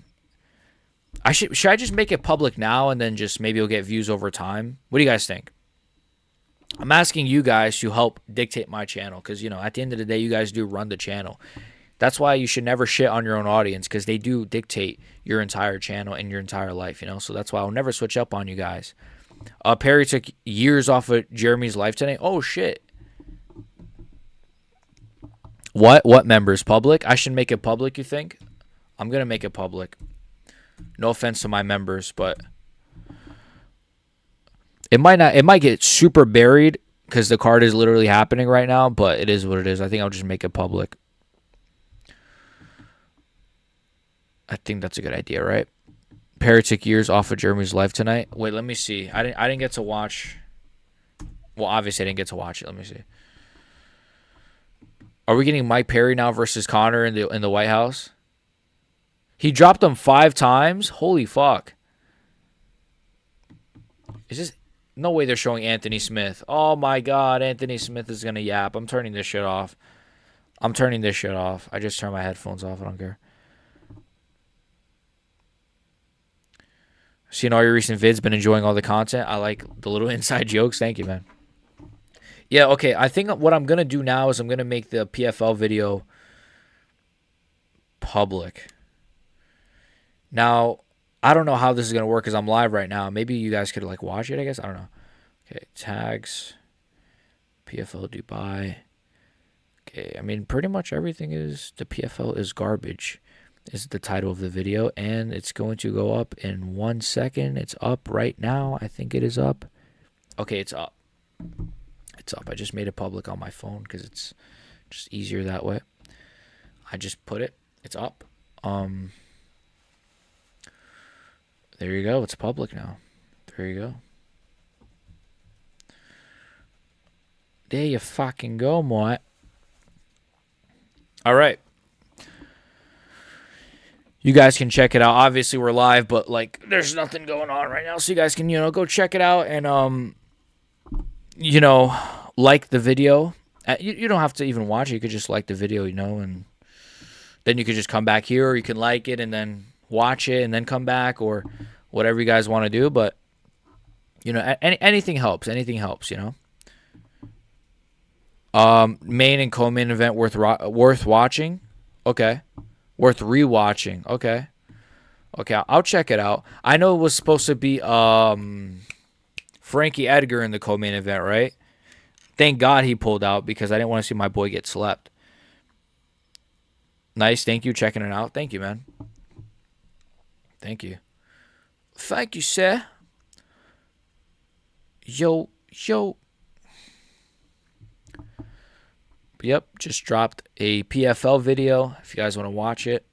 Should I just make it public now and then just maybe it'll get views over time? What do you guys think? I'm asking you guys to help dictate my channel because, at the end of the day, you guys do run the channel. That's why you should never shit on your own audience because they do dictate your entire channel and your entire life, So that's why I'll never switch up on you guys. Perry took years off of Jeremy's life today. Oh, shit. What members? Public? I should make it public, you think? I'm going to make it public. No offense to my members, but it might get super buried because the card is literally happening right now, but it is what it is. I think I'll just make it public. I think that's a good idea, right? Perry took years off of Jeremy's life tonight. Wait, let me see. I didn't get to watch. Well, obviously I didn't get to watch it. Let me see. Are we getting Mike Perry now versus Conor in the White House? He dropped him 5 times? Holy fuck. Is this... No way they're showing Anthony Smith. Oh my god, Anthony Smith is going to yap. I'm turning this shit off. I just turned my headphones off. I don't care. Seen all your recent vids. Been enjoying all the content. I like the little inside jokes. Thank you, man. Yeah, okay. I think what I'm going to do now is I'm going to make the PFL video public. Now, I don't know how this is going to work because I'm live right now. Maybe you guys could like watch it, I guess. I don't know. Okay, tags. PFL Dubai. Okay, I mean, pretty much everything is... The PFL is garbage is the title of the video. And it's going to go up in 1 second. It's up right now. I think it is up. Okay, it's up. It's up. I just made it public on my phone because it's just easier that way. I just put it. It's up. There you go. It's public now. There you go. There you fucking go, mate. All right. You guys can check it out. Obviously, we're live, but like, there's nothing going on right now, so you guys can, go check it out and like the video. You don't have to even watch it. You could just like the video, and then you could just come back here, or you can like it and then watch it and then come back, or whatever you guys want to do. But anything helps. Anything helps. Main and co-main event worth watching. Okay, worth rewatching. Okay, I'll check it out. I know it was supposed to be Frankie Edgar in the co-main event, right? Thank God he pulled out because I didn't want to see my boy get slept. Nice. Thank you. Checking it out. Thank you, man. Thank you. Thank you, sir. Yo. Yep. Just dropped a PFL video if you guys want to watch it.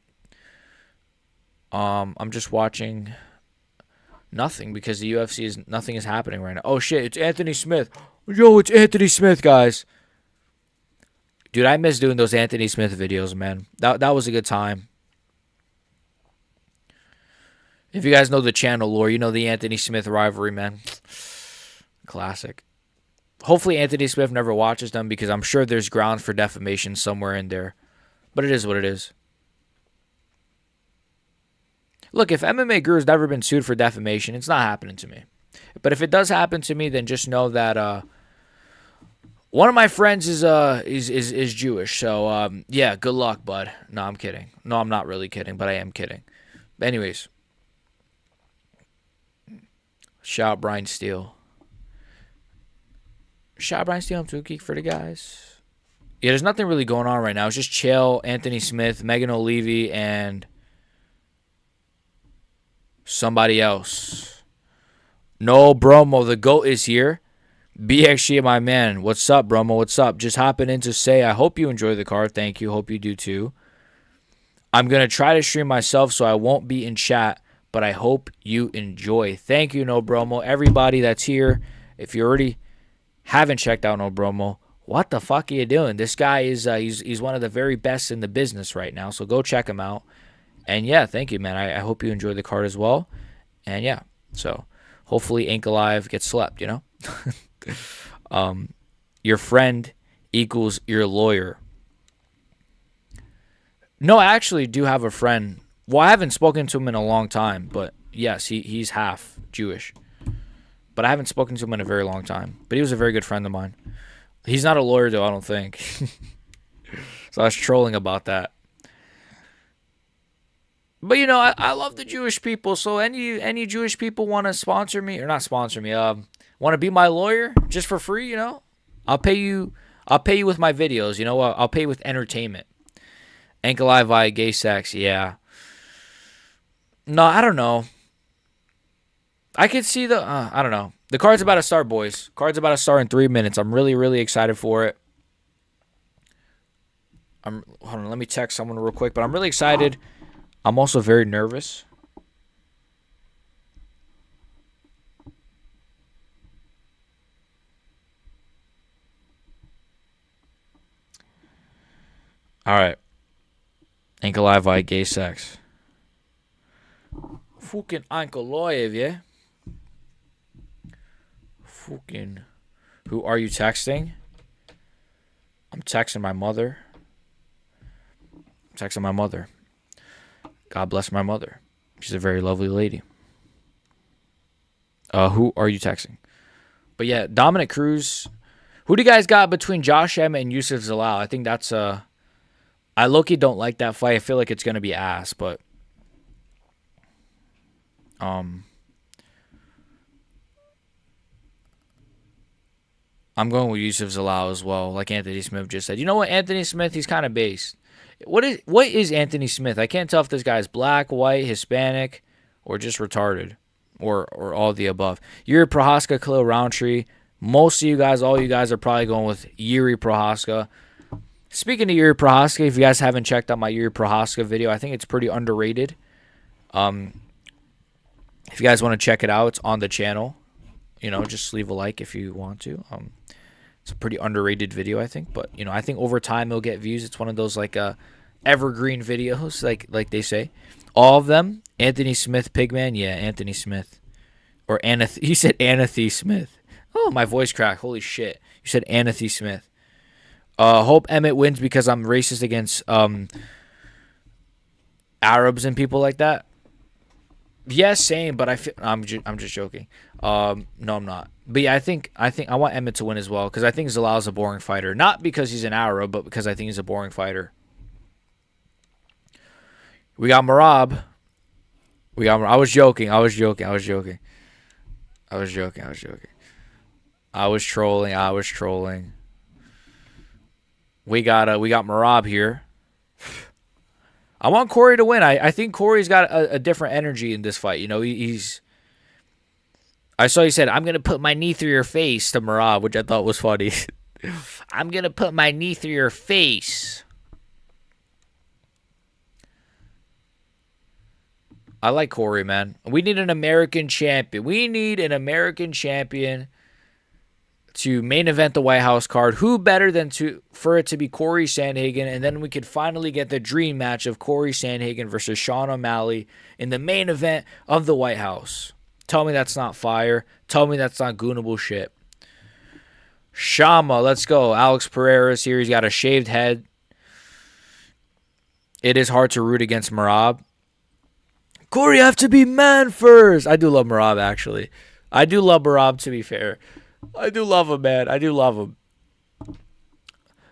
I'm just watching nothing because the UFC is nothing is happening right now. Oh shit, it's Anthony Smith. Yo, it's Anthony Smith, guys. Dude, I miss doing those Anthony Smith videos, man. That was a good time. If you guys know the channel lore, you know the Anthony Smith rivalry, man. Classic. Hopefully Anthony Smith never watches them because I'm sure there's grounds for defamation somewhere in there. But it is what it is. Look, if MMA Guru's never been sued for defamation, it's not happening to me. But if it does happen to me, then just know that one of my friends is Jewish. So yeah, good luck, bud. No, I'm kidding. No, I'm not really kidding, but I am kidding. But anyways, shout out Brian Steele. Shout out Brian Steele. I'm too geek for the guys. Yeah, there's nothing really going on right now. It's just Chael, Anthony Smith, Megan O'Leary, and somebody else. No, Bromo, the GOAT is here. BXG, my man. What's up, Bromo? What's up? Just hopping in to say I hope you enjoy the card. Thank you. Hope you do too. I'm going to try to stream myself so I won't be in chat, but I hope you enjoy. Thank you, No Bromo. Everybody that's here, if you already haven't checked out No Bromo, what the fuck are you doing? This guy is he's one of the very best in the business right now, so go check him out. And yeah, thank you, man. I hope you enjoy the card as well. And yeah, so hopefully Ain't Alive gets slept, you know? Your friend equals your lawyer. No, I actually do have a friend. Well, I haven't spoken to him in a long time, but yes, he's half Jewish. But I haven't spoken to him in a very long time. But he was a very good friend of mine. He's not a lawyer, though, I don't think. So I was trolling about that. But, you know, I love the Jewish people. So any Jewish people want to sponsor me, or not sponsor me, want to be my lawyer just for free, you know? I'll pay you with my videos, you know? I'll pay with entertainment. Ankle Live via gay sex, yeah. No, I don't know. I could see I don't know. The card's about to start, boys. Card's about to start in 3 minutes. I'm really, really excited for it. Hold on, let me text someone real quick. But I'm really excited. I'm also very nervous. All right. Ankle Live via gay sex. Fucking Ankle Live, yeah? Fucking. Who are you texting? I'm texting my mother. God bless my mother. She's a very lovely lady. Who are you texting? But yeah, Dominic Cruz. Who do you guys got between Josh Emmett and Yusuf Zalal? I think that's I low-key don't like that fight. I feel like it's gonna be ass, but I'm going with Yusuf Zalal as well, like Anthony Smith just said. You know what, Anthony Smith, he's kind of based. What is Anthony Smith? I can't tell if this guy's black, white, Hispanic, or just retarded, or all the above. Yuri Prohaska, Khalil Roundtree. Most of you guys, all you guys are probably going with Yuri Prohaska. Speaking of Yuri Prohaska, if you guys haven't checked out my Yuri Prohaska video, I think it's pretty underrated. If you guys want to check it out, it's on the channel. You know, just leave a like if you want to. It's a pretty underrated video, I think. But, you know, I think over time it'll get views. It's one of those, like, evergreen videos, like they say. All of them. Anthony Smith, Pigman. Yeah, Anthony Smith. Or you said Anathy Smith. Oh, my voice cracked. Holy shit. You said Anathy Smith. Hope Emmett wins because I'm racist against Arabs and people like that. Yes, same, but I'm just joking. No, I'm not. But yeah, I think I want Emmett to win as well because I think Zalal's a boring fighter. Not because he's an Arab, but because I think he's a boring fighter. We got Marab. I was joking. I was trolling. I was trolling. We got Marab here. I want Corey to win. I think Corey's got a different energy in this fight. You know, he's. I saw he said, "I'm gonna put my knee through your face" to Marab, which I thought was funny. I'm gonna put my knee through your face. I like Corey, man. We need an American champion. We need an American champion to main event the White House card. Who better than for it to be Corey Sandhagen, and then we could finally get the dream match of Corey Sandhagen versus Sean O'Malley in the main event of the White House. Tell me that's not fire. Tell me that's not goonable shit. Shama, let's go. Alex Pereira's here. He's got a shaved head. It is hard to root against Marab. Corey, you have to be man first. I do love Marab, actually. I do love Marab, to be fair. I do love him, man. I do love him.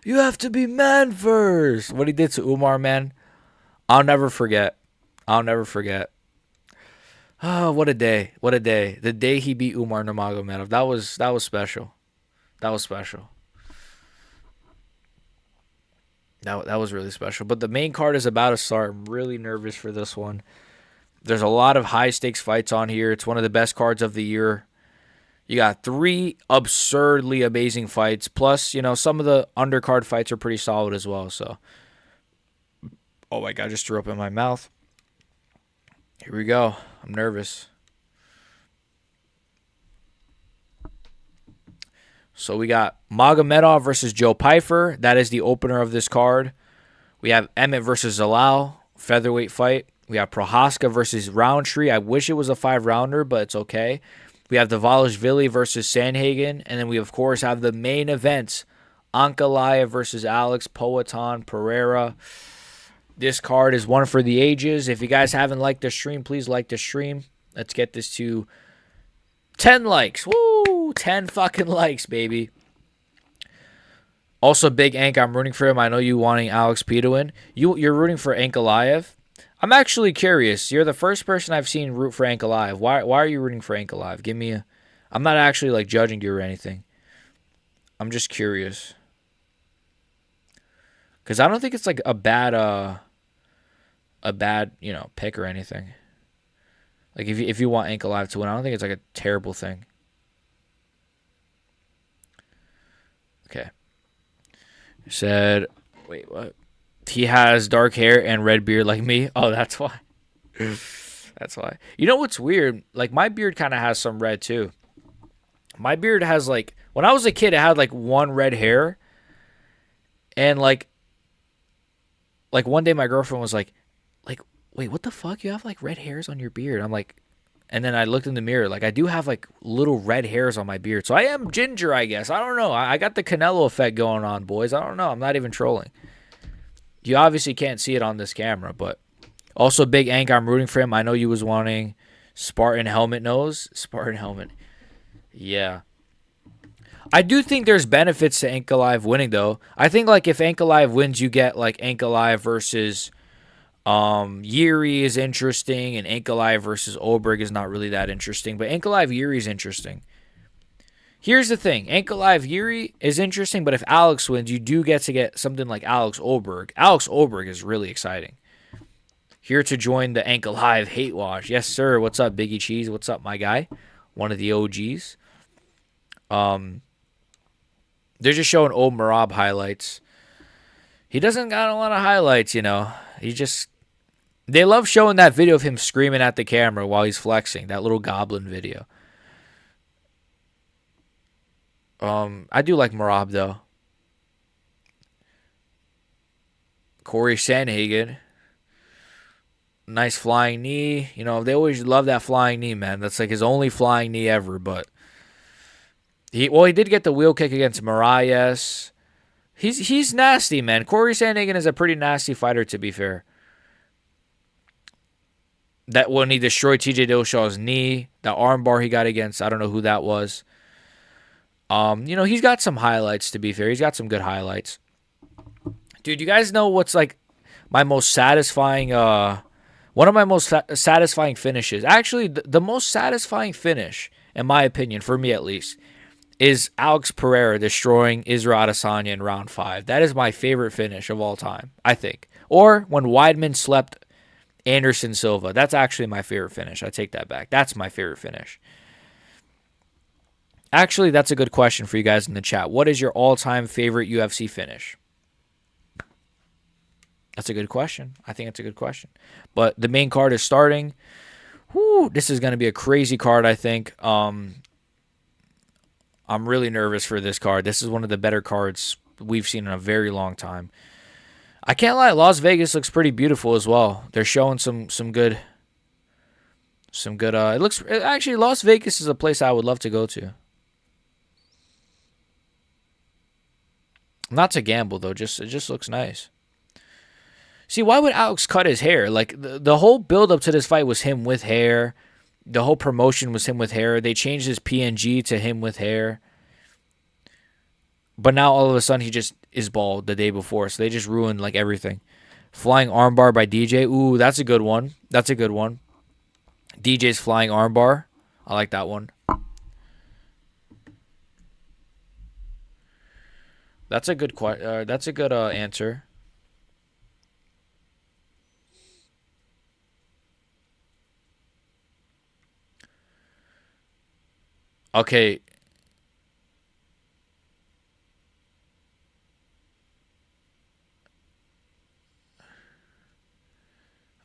You have to be man first. What he did to Umar, man. I'll never forget. I'll never forget. Oh, what a day. What a day. The day he beat Umar Nurmagomedov. That was special. That was special. That was really special. But the main card is about to start. I'm really nervous for this one. There's a lot of high-stakes fights on here. It's one of the best cards of the year. You got 3 absurdly amazing fights. Plus, you know, some of the undercard fights are pretty solid as well. So, oh my God, I just threw up in my mouth. Here we go. I'm nervous. So we got Magomedov versus Joe Pyfer. That is the opener of this card. We have Emmett versus Zalal, featherweight fight. We have Prohaska versus Roundtree. I wish it was a 5-rounder, but it's okay. We have the Valishvili versus Sandhagen. And then we, of course, have the main events. Ankalaev versus Alex, Poatan, Pereira. This card is one for the ages. If you guys haven't liked the stream, please like the stream. Let's get this to 10 likes. Woo! 10 fucking likes, baby. Also, Big Ank, I'm rooting for him. I know you wanting Alex P to win. You're rooting for Ankalaev. I'm actually curious. You're the first person I've seen root for Ankalaev. Why are you rooting for Ankalaev? Give me a... I'm not actually, like, judging you or anything. I'm just curious. Because I don't think it's, like, a bad, you know, pick or anything. Like, if you want Ankalaev to win, I don't think it's, like, a terrible thing. Okay. You said... Wait, what? He has dark hair and red beard like me. Oh, that's why. That's why. You know what's weird? Like, my beard kind of has some red, too. My beard has, like... When I was a kid, it had, like, one red hair. And, like, one day my girlfriend was like, wait, what the fuck? You have, like, red hairs on your beard. I'm like... And then I looked in the mirror. Like, I do have, like, little red hairs on my beard. So I am ginger, I guess. I don't know. I got the Canelo effect going on, boys. I don't know. I'm not even trolling. You obviously can't see it on this camera, but also Big Ank, I'm rooting for him. I know you was wanting Spartan helmet nose. Spartan helmet. Yeah. I do think there's benefits to Ankalaev winning, though. I think, like, if Ankalaev wins, you get, like, Ankalaev versus Yuri is interesting, and Ankalaev versus Oberg is not really that interesting, but Ankalaev Yuri is interesting. Here's the thing. Ankalaev Yuri is interesting, but if Alex wins, you do get to get something like Alex Oberg. Alex Oberg is really exciting. Here to join the Ankalaev hate wash. Yes, sir. What's up, Biggie Cheese? What's up, my guy? One of the OGs. They're just showing old Marab highlights. He doesn't got a lot of highlights, you know. They love showing that video of him screaming at the camera while he's flexing. That little goblin video. I do like Marab, though. Corey Sandhagen. Nice flying knee. You know, they always love that flying knee, man. That's like his only flying knee ever, but... He did get the wheel kick against Marias. He's nasty, man. Corey Sandhagen is a pretty nasty fighter, to be fair. That when he destroyed TJ Dillashaw's knee, the armbar he got against, I don't know who that was. You know, he's got some highlights, to be fair. He's got some good highlights. Dude, you guys know what's, like, my most satisfying, one of my most satisfying finishes. Actually, the most satisfying finish, in my opinion, for me at least, is Alex Pereira destroying Israel Adesanya in round 5. That is my favorite finish of all time, I think. Or when Weidman slept Anderson Silva. That's actually my favorite finish. I take that back. That's my favorite finish. Actually, that's a good question for you guys in the chat. What is your all-time favorite UFC finish? That's a good question. I think it's a good question. But the main card is starting. Whew, this is going to be a crazy card, I think. I'm really nervous for this card. This is one of the better cards we've seen in a very long time. I can't lie, Las Vegas looks pretty beautiful as well. They're showing some good it looks actually Las Vegas is a place I would love to go to. Not to gamble though, it just looks nice. See, why would Alex cut his hair? Like the whole build up to this fight was him with hair. The whole promotion was him with hair. They changed his PNG to him with hair. But now all of a sudden he just is bald the day before. So they just ruined like everything. Flying armbar by DJ. Ooh, that's a good one. That's a good one. DJ's flying armbar. I like that one. That's a good answer. Okay.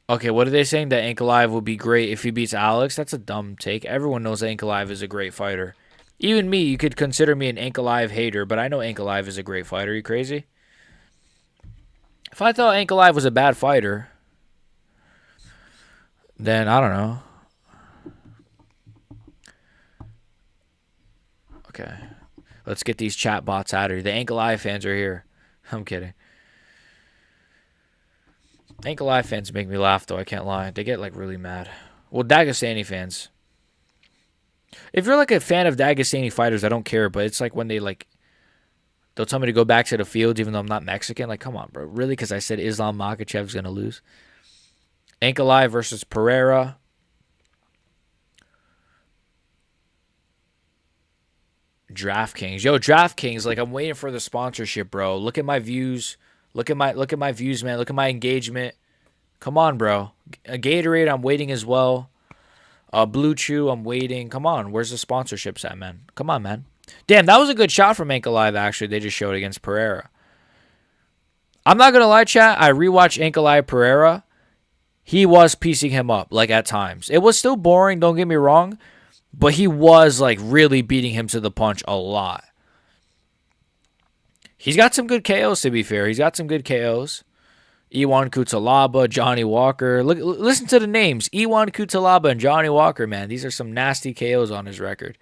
Okay, what are they saying? That Ankalaev will be great if he beats Alex? That's a dumb take. Everyone knows Ankalaev is a great fighter. Even me, you could consider me an Ankalaev hater, but I know Ankalaev is a great fighter. Are you crazy? If I thought Ankalaev was a bad fighter, then I don't know. Okay. Let's get these chat bots out of here. The Ankalaev fans are here. I'm kidding. Ankalaev fans make me laugh, though. I can't lie. They get, like, really mad. Well, Dagestani fans. If you're, like, a fan of Dagestani fighters, I don't care. But it's, like, when they, like, they'll tell me to go back to the field even though I'm not Mexican. Like, come on, bro. Really? Because I said Islam Makhachev's going to lose? Ankalaev versus Pereira. DraftKings. Yo, DraftKings, like, I'm waiting for the sponsorship, bro. Look at my views. Look at my views, man. Look at my engagement. Come on, bro. A Gatorade, I'm waiting as well. Blue Chew, I'm waiting. Come on, where's the sponsorships at, man? Come on, man. Damn, that was a good shot from Ankalaev, actually. They just showed against Pereira. I'm not gonna lie, chat. I rewatched Ankalaev Pereira. He was piecing him up, like, at times. It was still boring, don't get me wrong, but he was, like, really beating him to the punch a lot. He's got some good KOs, to be fair. He's got some good KOs. Iwan Kutalaba, Johnny Walker. Listen to the names. Iwan Kutalaba and Johnny Walker, man. These are some nasty KOs on his record.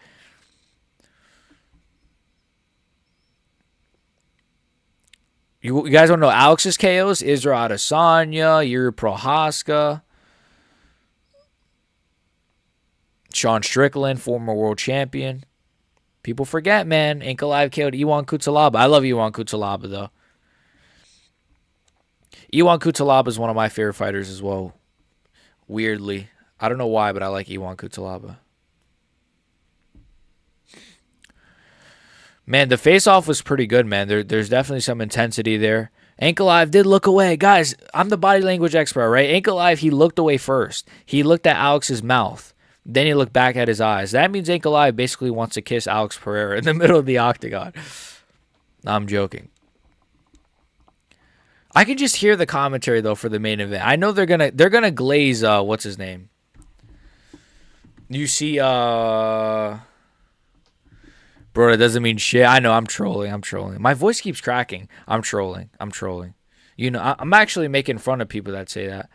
You guys want to know Alex's KOs? Israel Adesanya, Yuri Prohaska, Sean Strickland, former world champion. People forget, man. Ankalaev KO'd Iwan Kutalaba. I love Iwan Kutalaba, though. Iwan Kutalaba is one of my favorite fighters as well. Weirdly. I don't know why, but I like Iwan Kutalaba. Man, the face-off was pretty good, man. There's definitely some intensity there. Ankalaev did look away. Guys, I'm the body language expert, right? Ankalaev, he looked away first. He looked at Alex's mouth. Then he looked back at his eyes. That means Ankalaev basically wants to kiss Alex Pereira in the middle of the octagon. I'm joking. I can just hear the commentary though for the main event. I know they're gonna glaze what's his name? You see bro, that doesn't mean shit. I know I'm trolling. My voice keeps cracking. I'm trolling. You know, I'm actually making fun of people that say that.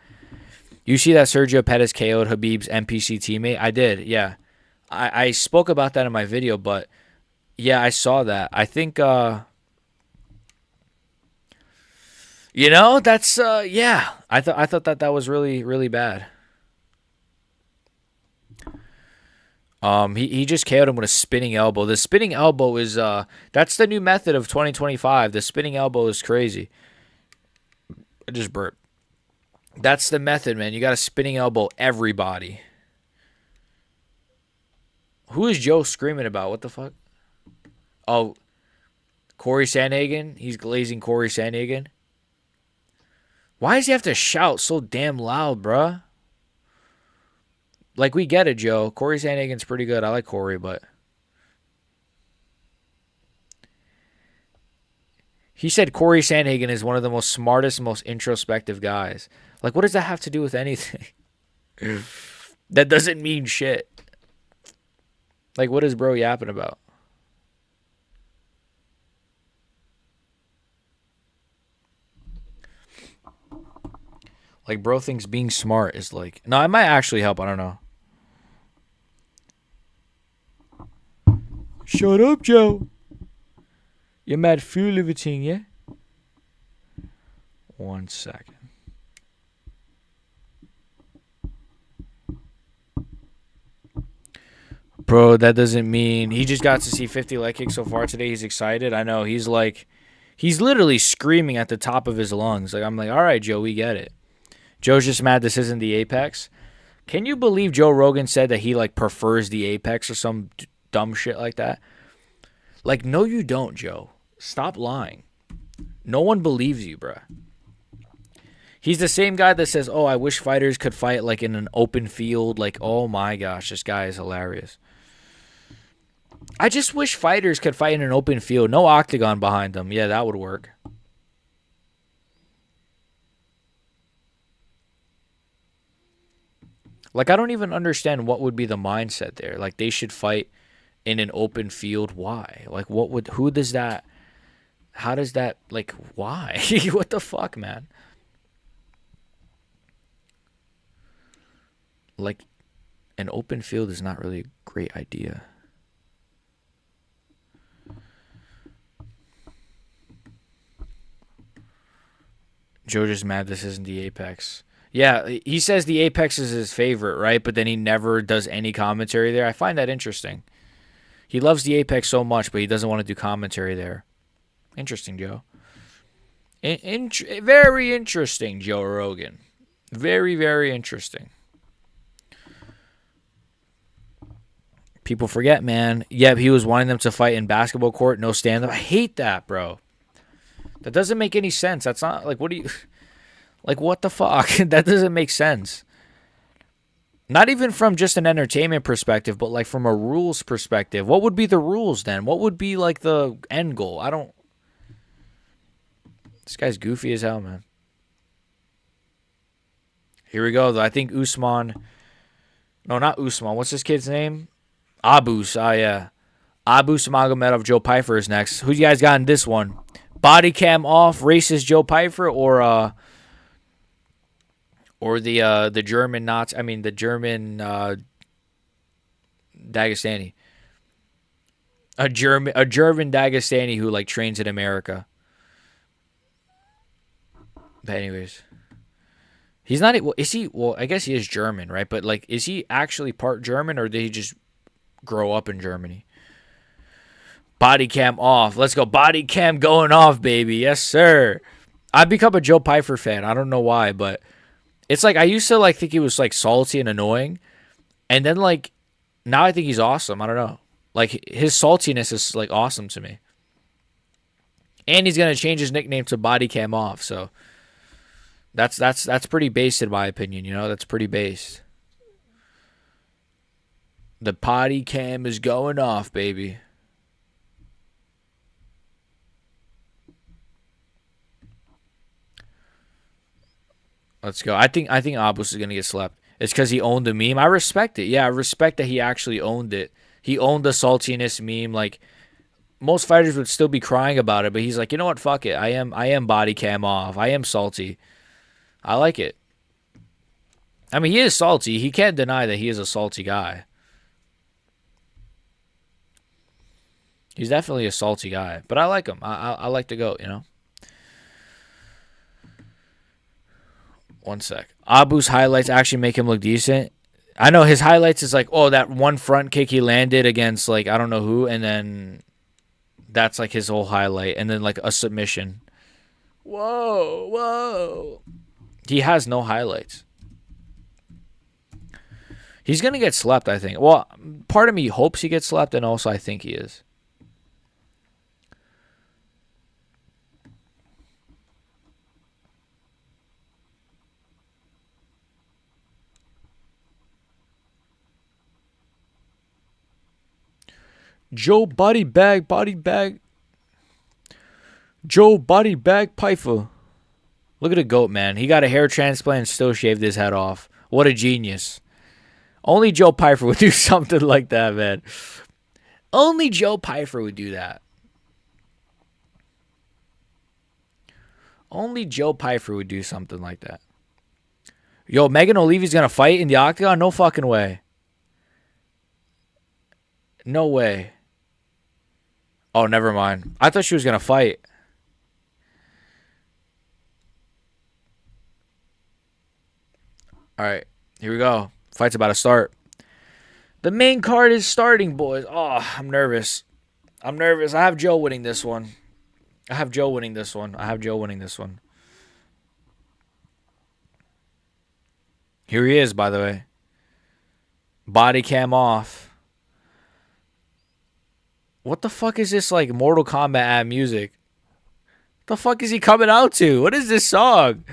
You see that Sergio Pettis KO'd Khabib's NPC teammate? I did, yeah. I spoke about that in my video, but yeah, I saw that. I think, you know, that's, yeah. I thought that was really, really bad. He just KO'd him with a spinning elbow. The spinning elbow is, that's the new method of 2025. The spinning elbow is crazy. I just burped. That's the method, man. You got a spinning elbow everybody. Who is Joe screaming about? What the fuck? Oh, Corey Sandhagen. He's glazing Corey Sandhagen. Why does he have to shout so damn loud, bruh? Like, we get it, Joe. Corey Sandhagen's pretty good. I like Corey, but... He said Corey Sandhagen is one of the most smartest, most introspective guys. Like, what does that have to do with anything? That doesn't mean shit. Like, what is bro yapping about? Like, bro thinks being smart is like... No, it might actually help. I don't know. Shut up, Joe. You're mad full of a thing, yeah? 1 second. Bro, that doesn't mean... He just got to see 50 leg kicks so far today. He's excited. I know. He's like... He's literally screaming at the top of his lungs. Like, I'm like, all right, Joe, we get it. Joe's just mad this isn't the Apex. Can you believe Joe Rogan said that he, like, prefers the Apex or some dumb shit like that? Like, no, you don't, Joe. Stop lying. No one believes you, bruh. He's the same guy that says, oh, I wish fighters could fight, like, in an open field. Like, oh, my gosh, this guy is hilarious. I just wish fighters could fight in an open field. No octagon behind them. Yeah, that would work. Like, I don't even understand what would be the mindset there. Like, they should fight in an open field. Why? Like, what would... Who does that... How does that, like, why? What the fuck, man? Like, an open field is not really a great idea. Joe just mad this isn't the Apex. Yeah, he says the Apex is his favorite, right? But then he never does any commentary there. I find that interesting. He loves the Apex so much, but he doesn't want to do commentary there. Interesting, Joe. Very interesting, Joe Rogan. Very, very interesting. People forget, man. Yeah, he was wanting them to fight in basketball court, no stand-up. I hate that, bro. That doesn't make any sense. That's not, like, what do you... Like, what the fuck? That doesn't make sense. Not even from just an entertainment perspective, but, like, from a rules perspective. What would be the rules, then? What would be, like, the end goal? I don't... This guy's goofy as hell, man. Here we go, though. I think Usman... No, not Usman. What's this kid's name? Abus. Ah, yeah. Abus Magomedov, Joe Pyfer is next. Who you guys got in this one? Body cam off, racist Joe Pyfer, or the German Nazi... I mean, the German Dagestani. A German Dagestani who, like, trains in America. But anyways, he's not... Well, is he... Well, I guess he is German, right? But, like, is he actually part German, or did he just grow up in Germany? Body cam off. Let's go. Body cam going off, baby. Yes, sir. I've become a Joe Pyfer fan. I don't know why, but it's like I used to, like, think he was, like, salty and annoying. And then, like, now I think he's awesome. I don't know. Like, his saltiness is, like, awesome to me. And he's going to change his nickname to Body Cam Off, so... That's pretty based in my opinion, you know? That's pretty based. The potty cam is going off, baby. Let's go. I think Abus is gonna get slept. It's because he owned the meme. I respect it. Yeah, I respect that he actually owned it. He owned the saltiness meme. Like, most fighters would still be crying about it, but he's like, you know what? Fuck it. I am body cam off. I am salty. I like it. I mean, he is salty. He can't deny that he is a salty guy. He's definitely a salty guy, but I like him. I like the GOAT, you know? 1 sec. Abu's highlights actually make him look decent. I know his highlights is like, oh, that one front kick he landed against, like, I don't know who, and then that's, like, his whole highlight, and then, like, a submission. Whoa. He has no highlights. He's going to get slept, I think. Well, part of me hopes he gets slept, and also I think he is. Joe body bag. Joe body bag Pfeiffer. Look at the goat, man. He got a hair transplant and still shaved his head off. What a genius. Only Joe Pfeiffer would do something like that, man. Only Joe Pfeiffer would do that. Only Joe Pfeiffer would do something like that. Yo, Megan O'Leary's going to fight in the octagon? No fucking way. No way. Oh, never mind. I thought she was going to fight. All right, here we go. Fight's about to start. The main card is starting, boys. Oh, I'm nervous. I have Joe winning this one. Here he is, by the way. Body cam off. What the fuck is this, like, Mortal Kombat ad music? What the fuck is he coming out to? What is this song?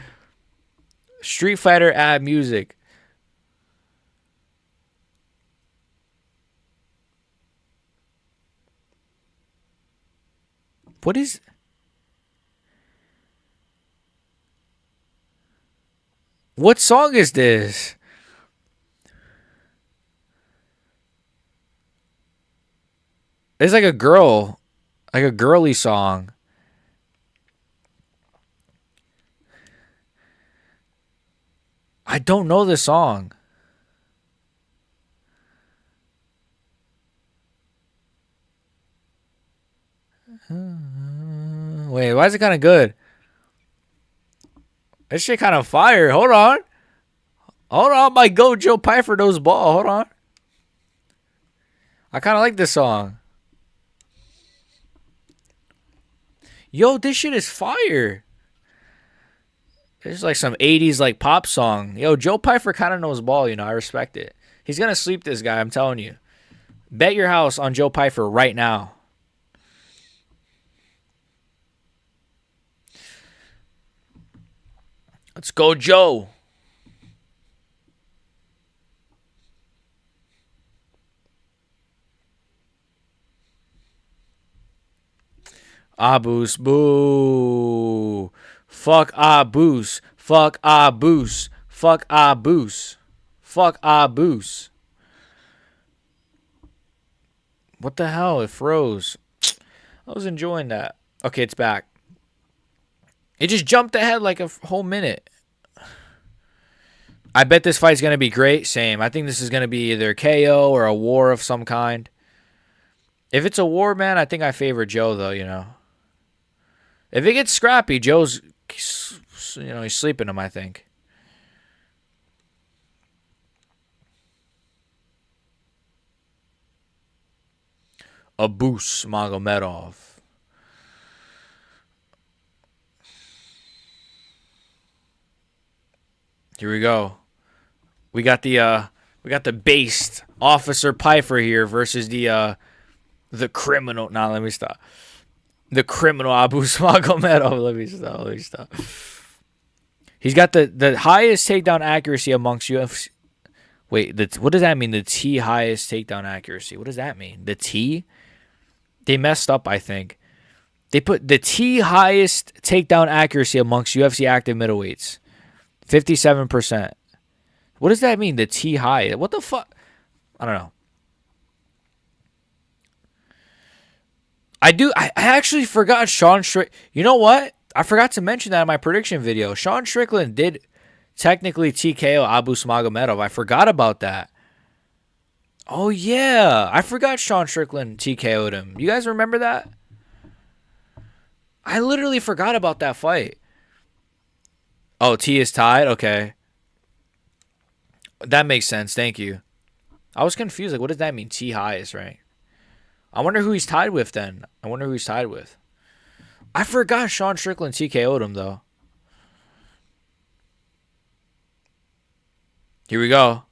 Street Fighter ad music. What is... What song is this? It's like a girl. Like a girly song. I don't know this song. Wait, why is it kind of good? This shit kind of fire. Hold on. My go Joe Pfeiffer knows ball. Hold on. I kind of like this song. Yo, this shit is fire. It's like some 80s like pop song. Yo, Joe Pfeiffer kind of knows ball, you know. I respect it. He's going to sleep this guy, I'm telling you. Bet your house on Joe Pfeiffer right now. Let's go, Joe. Abus, boo. Fuck Abus. Fuck Abus. Fuck Abus. Fuck Abus. What the hell? It froze. I was enjoying that. Okay, it's back. It just jumped ahead like a whole minute. I bet this fight's going to be great. Same. I think this is going to be either KO or a war of some kind. If it's a war, man, I think I favor Joe, though, you know. If it gets scrappy, Joe's, you know, he's sleeping him, I think. Abus Magomedov. Here we go. We got the based Officer Pfeiffer here versus the criminal. Nah, let me stop. The criminal Abus Magomedov. Let me stop. He's got the highest takedown accuracy amongst UFC. Wait, what does that mean? The T highest takedown accuracy. What does that mean? The T? They messed up, I think. They put the T highest takedown accuracy amongst UFC active middleweights. 57%. What does that mean? The T high? What the fuck? I don't know. I actually forgot Sean Strickland. You know what? I forgot to mention that in my prediction video. Sean Strickland did technically TKO Abus Magomedov. I forgot about that. Oh, yeah. I forgot Sean Strickland TKO'd him. You guys remember that? I literally forgot about that fight. Oh, T is tied? Okay. That makes sense. Thank you. I was confused. Like, what does that mean? T highest, right? I wonder who he's tied with then. I forgot Sean Strickland TKO'd him, though. Here we go.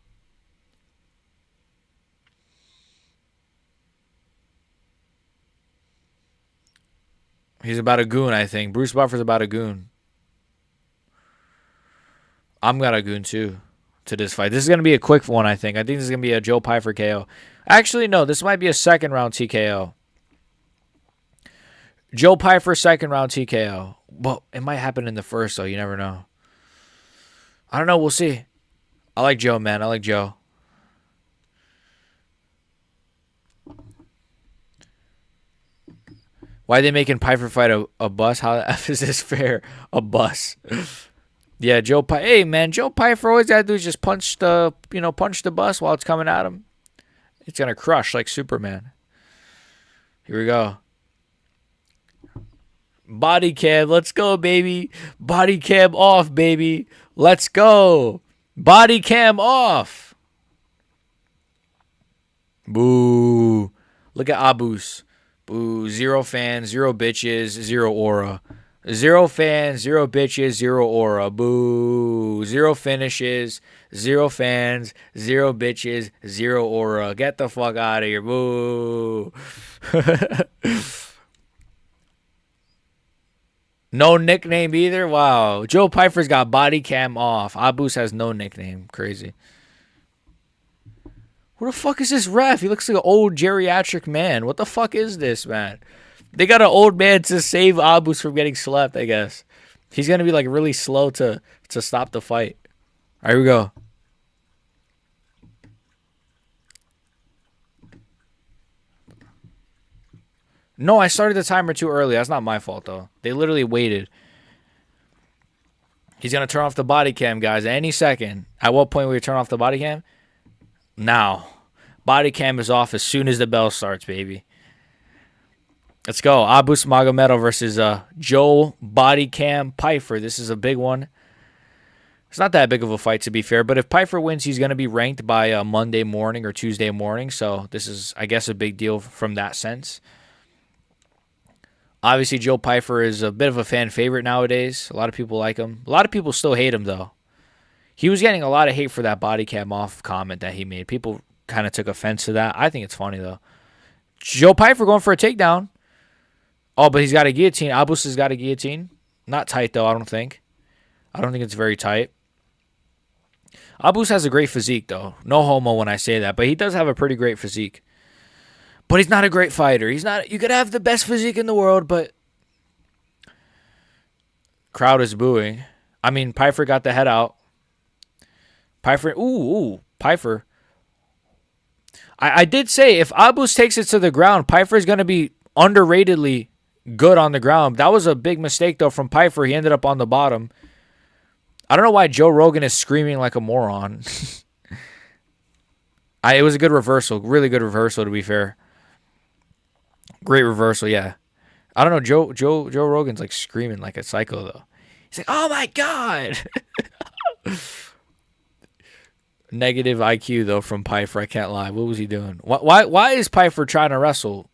He's about a goon, I think. Bruce Buffer's about a goon. I'm got a goon, too, to this fight. This is going to be a quick one, I think. I think this is going to be a Joe Pfeiffer KO. Actually, no. This might be a second round TKO. Joe Pyfer, second round TKO. Well, it might happen in the first, though. You never know. I don't know. We'll see. I like Joe, man. I like Joe. Why are they making Pyfer fight a bus? How the F is this fair? A bus. Yeah, Hey, man. Joe Pyfer, always got to do is just punch the bus while it's coming at him. It's going to crush like Superman. Here we go. Body cam. Let's go, baby. Body cam off, baby. Let's go. Body cam off. Boo. Look at Abus. Boo. 0 fans, 0 bitches, 0 aura. 0 fans, 0 bitches, 0 aura. Boo. 0 finishes, 0 fans, 0 bitches, 0 aura. Get the fuck out of here. Boo. No nickname either? Wow. Joe Pyfer's got body cam off. Abus has no nickname. Crazy. Who the fuck is this ref? He looks like an old geriatric man. What the fuck is this, man? They got an old man to save Abus from getting slept, I guess. He's going to be like really slow to stop the fight. All right, here we go. No, I started the timer too early. That's not my fault, though. They literally waited. He's going to turn off the body cam, guys, any second. At what point will we turn off the body cam? Now. Body cam is off as soon as the bell starts, baby. Let's go. Abus Magomedov versus Joe Body Cam Pyfer. This is a big one. It's not that big of a fight, to be fair. But if Pyfer wins, he's going to be ranked by Monday morning or Tuesday morning. So this is, I guess, a big deal from that sense. Obviously, Joe Pyfer is a bit of a fan favorite nowadays. A lot of people like him. A lot of people still hate him, though. He was getting a lot of hate for that body cam off comment that he made. People kind of took offense to that. I think it's funny, though. Joe Pyfer going for a takedown. Oh, but he's got a guillotine. Abus has got a guillotine. Not tight, though, I don't think. I don't think it's very tight. Abus has a great physique, though. No homo when I say that, but he does have a pretty great physique. But he's not a great fighter. He's not. You could have the best physique in the world, but crowd is booing. I mean, Pyfer got the head out. Pyfer. I did say if Abus takes it to the ground, Pyfer is going to be underratedly good on the ground. That was a big mistake, though, from Pyfer. He ended up on the bottom. I don't know why Joe Rogan is screaming like a moron. It was a good reversal. Really good reversal, to be fair. Great reversal, yeah. I don't know. Joe Rogan's like screaming like a psycho, though. He's like, oh, my God. Negative IQ, though, from Pyfer. I can't lie. What was he doing? Why is Pyfer trying to wrestle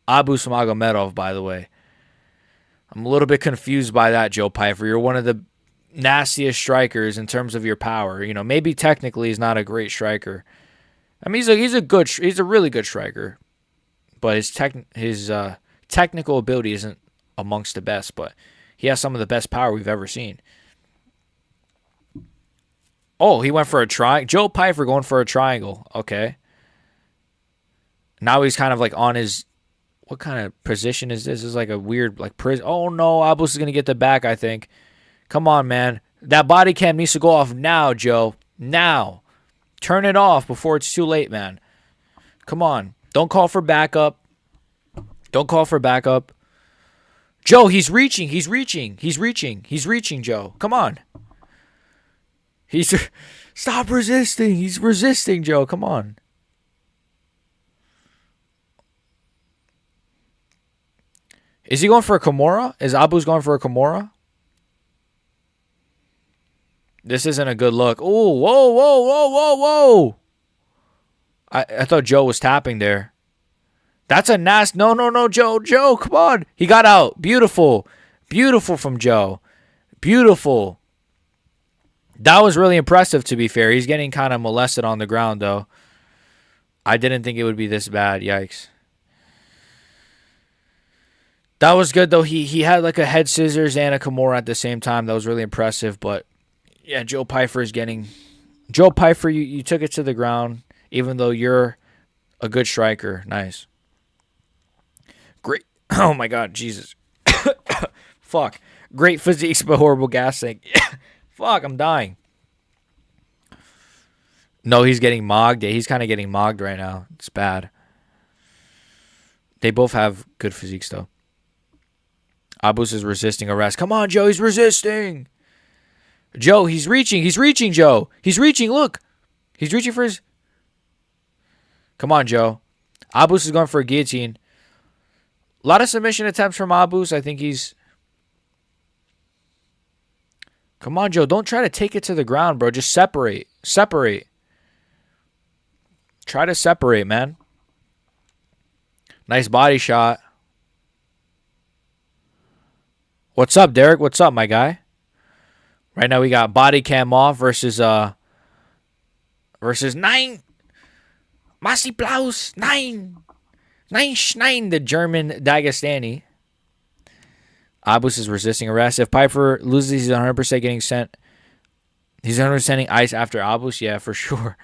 Abus Magomedov, by the way? I'm a little bit confused by that, Joe Pyfer. You're one of the nastiest strikers in terms of your power. You know, maybe technically he's not a great striker. I mean, he's a really good striker, but his technical ability isn't amongst the best. But he has some of the best power we've ever seen. Oh, he went for a triangle. Joe Pyfer going for a triangle. Okay. Now he's kind of like on his. What kind of position is this? This is like a weird like prison. Oh no, Abus is gonna get the back. I think. Come on, man. That body cam needs to go off now, Joe. Now. Turn it off before it's too late, man. Come on. Don't call for backup. Don't call for backup. Joe, he's reaching. He's reaching, Joe. Come on. Stop resisting. He's resisting, Joe. Come on. Is he going for a Kimura? Is Abus going for a Kimura? This isn't a good look. Oh, whoa. I thought Joe was tapping there. That's a nasty. No, Joe, come on. He got out. Beautiful from Joe. Beautiful. That was really impressive, to be fair. He's getting kind of molested on the ground, though. I didn't think it would be this bad. Yikes. That was good, though. He had like a head scissors and a Kimura at the same time. That was really impressive, but yeah, Joe Pyfer is getting... Joe Pyfer, you took it to the ground, even though you're A good striker. Nice. Great. Oh my God, Jesus. Fuck. Great physiques, but horrible gas tank. Fuck, I'm dying. No, he's getting mogged. Yeah, he's kind of getting mogged right now. It's bad. They both have good physiques, though. Abus is resisting arrest. Come on, Joe. He's resisting. Joe, he's reaching. He's reaching, Joe. He's reaching. Look. He's reaching for his... Come on, Joe. Abus is going for a guillotine. A lot of submission attempts from Abus. I think he's... Come on, Joe. Don't try to take it to the ground, bro. Just separate. Separate. Try to separate, man. Nice body shot. What's up, Derek? What's up, my guy? Right now we got body cam off versus 9. Masi Plaus 9. 9, the German Dagestani. Abus is resisting arrest. If Piper loses, he's 100% getting sent. He's 100% sending ice after Abus. Yeah, for sure.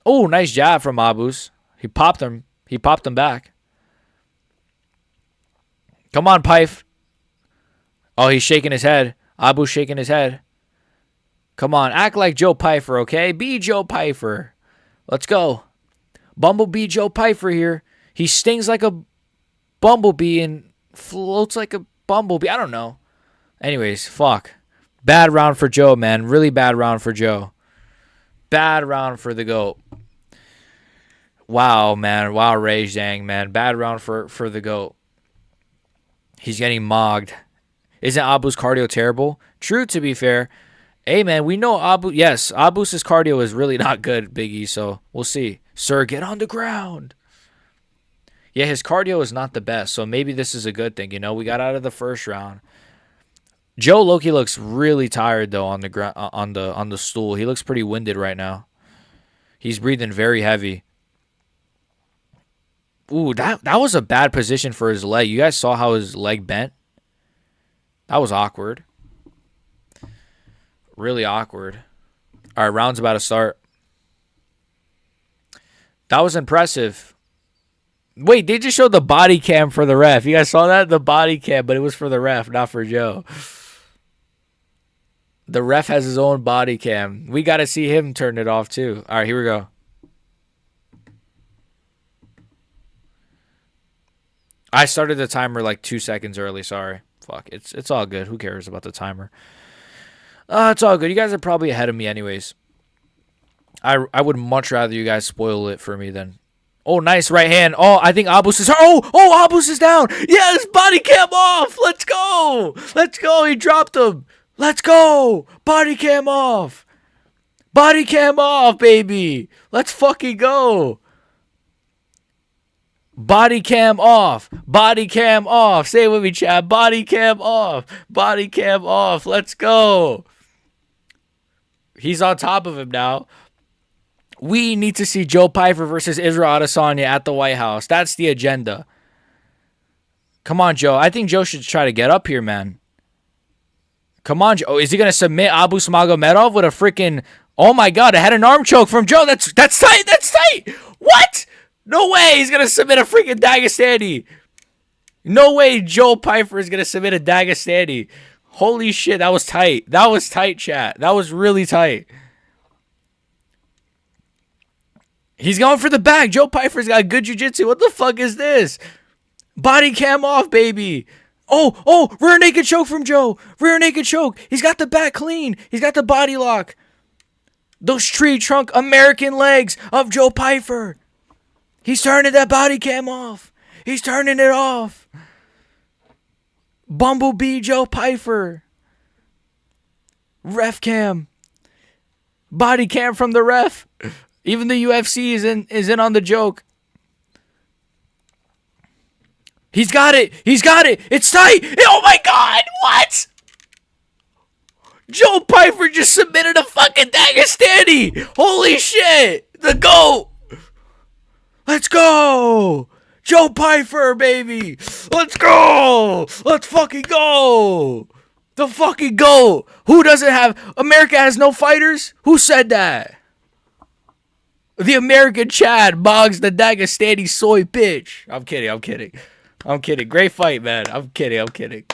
Oh, nice jab from Abus. He popped him. He popped him back. Come on, Pife. Oh, he's shaking his head. Abus shaking his head. Come on, act like Joe Pyfer, okay? Be Joe Pyfer. Let's go. Bumblebee Joe Pyfer here. He stings like a bumblebee and floats like a bumblebee. I don't know. Anyways, fuck. Bad round for Joe, man. Really bad round for Joe. Bad round for the GOAT. Wow, man. Wow, Ray Zhang, man. Bad round for the GOAT. He's getting mogged. Isn't Abus' cardio terrible? True, to be fair. Hey, man, we know Abus. Yes, Abus' cardio is really not good, Biggie, so we'll see. Sir, get on the ground. Yeah, his cardio is not the best, so maybe this is a good thing. You know, we got out of the first round. Joe Loki looks really tired, though, on the ground, on the stool. He looks pretty winded right now. He's breathing very heavy. Ooh, that was a bad position for his leg. You guys saw how his leg bent? That was awkward. Really awkward. All right, round's about to start. That was impressive. Wait, they just showed the body cam for the ref. You guys saw that? The body cam, but it was for the ref, not for Joe. The ref has his own body cam. We got to see him turn it off, too. All right, here we go. I started the timer like 2 seconds early. Sorry. Fuck. It's all good. Who cares about the timer? It's all good. You guys are probably ahead of me anyways. I would much rather you guys spoil it for me than... Oh, nice right hand. Oh, I think Abus is... Oh, Abus is down. Yes, body cam off. Let's go. Let's go. He dropped him. Let's go. Body cam off. Body cam off, baby. Let's fucking go. Body cam off. Body cam off. Say it with me, Chad. Body cam off. Body cam off. Let's go. He's on top of him now. We need to see Joe Pyfer versus Israel Adesanya at the White House. That's the agenda. Come on, Joe. I think Joe should try to get up here, man. Come on, Joe. Oh, is he going to submit Abus Magomedov with a freaking... Oh, my God. I had an arm choke from Joe. That's tight. That's tight. What? No way he's going to submit a freaking Dagestani. No way Joe Pyfer is going to submit a Dagestani. Holy shit, that was tight. That was tight, chat. That was really tight. He's going for the back. Joe Pyfer's got good jiu-jitsu. What the fuck is this? Body cam off, baby. Oh, rear naked choke from Joe. Rear naked choke. He's got the back clean. He's got the body lock. Those tree trunk American legs of Joe Pyfer. He's turning that body cam off. He's turning it off. Bumblebee Joe Pyfer. Ref cam. Body cam from the ref. Even the UFC is in on the joke. He's got it. He's got it. It's tight. Oh my God. What? Joe Pyfer just submitted a fucking Dagestani. Holy shit. The GOAT. Let's go. Joe Pyfer, baby. Let's go. Let's fucking go. The fucking GOAT. Who doesn't have... America has no fighters? Who said that? The American Chad Boggs the Dagestani soy bitch. I'm kidding. I'm kidding. I'm kidding. Great fight, man. I'm kidding. I'm kidding.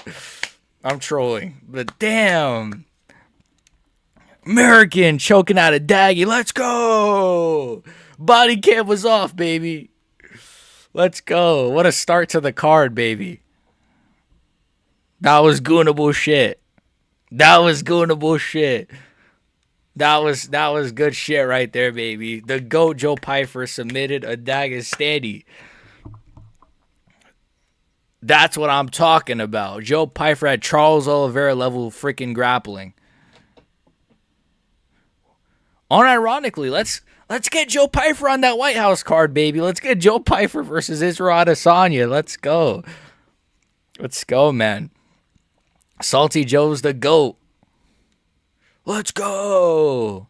I'm trolling. But damn. American choking out a Daggy. Let's go. Body cam was off, baby. Let's go. What a start to the card, baby. That was goonable shit. That was goonable shit. That was good shit right there, baby. The GOAT Joe Pyfer submitted a Dagestani. That's what I'm talking about. Joe Pyfer had Charles Oliveira level freaking grappling. Unironically, let's get Joe Pyfer on that White House card, baby. Let's get Joe Pyfer versus Israel Adesanya. Let's go. Let's go, man. Salty Joe's the GOAT. Let's go.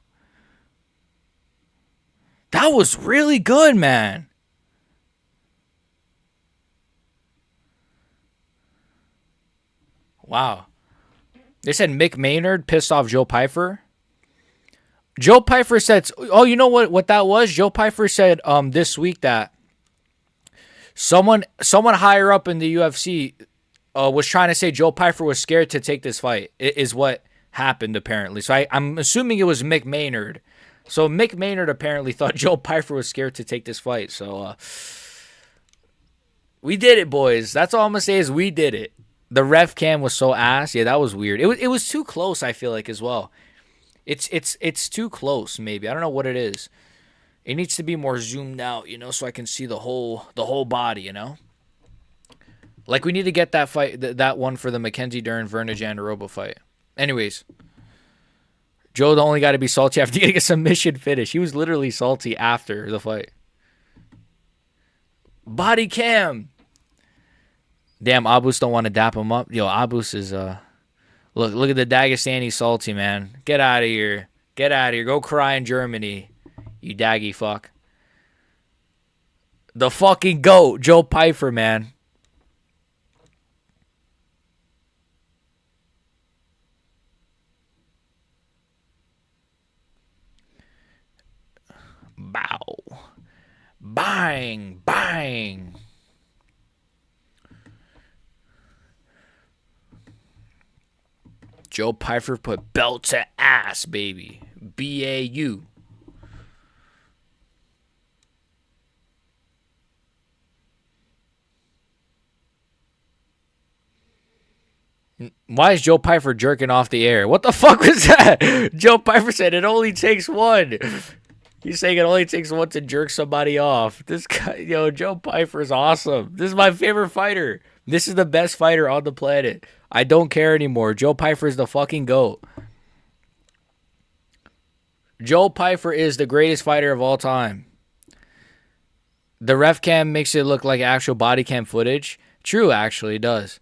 That was really good, man. Wow. They said Mick Maynard pissed off Joe Pyfer. Joe Pyfer said, oh, you know what that was? Joe Pyfer said this week that someone higher up in the UFC was trying to say Joe Pyfer was scared to take this fight, is what happened apparently. So I'm assuming it was Mick Maynard. So Mick Maynard apparently thought Joe Pyfer was scared to take this fight. So we did it, boys. That's all I'm going to say is we did it. The ref cam was so ass. Yeah, that was weird. It was too close, I feel like, as well. It's too close, maybe. I don't know what it is. It needs to be more zoomed out, so I can see the whole body, Like we need to get that fight, that one for the Mackenzie Dern Verna Jandaroba fight. Anyways, Joe the only got to be salty after getting a submission finish. He was literally salty after the fight. Body cam. Damn, Abus don't want to dap him up. Yo, Abus is look at the Dagestani salty, man. Get out of here. Get out of here. Go cry in Germany, you daggy fuck. The fucking GOAT, Joe Pyfer, man. Bow. Bang. Bang. Joe Pyfer put belt to ass, baby. B-A-U. Why is Joe Pyfer jerking off the air? What the fuck was that? Joe Pyfer said it only takes one. He's saying it only takes one to jerk somebody off. This guy, Joe Pyfer is awesome. This is my favorite fighter. This is the best fighter on the planet. I don't care anymore. Joe Pyfer is the fucking GOAT. Joe Pyfer is the greatest fighter of all time. The ref cam makes it look like actual body cam footage. True, actually, it does.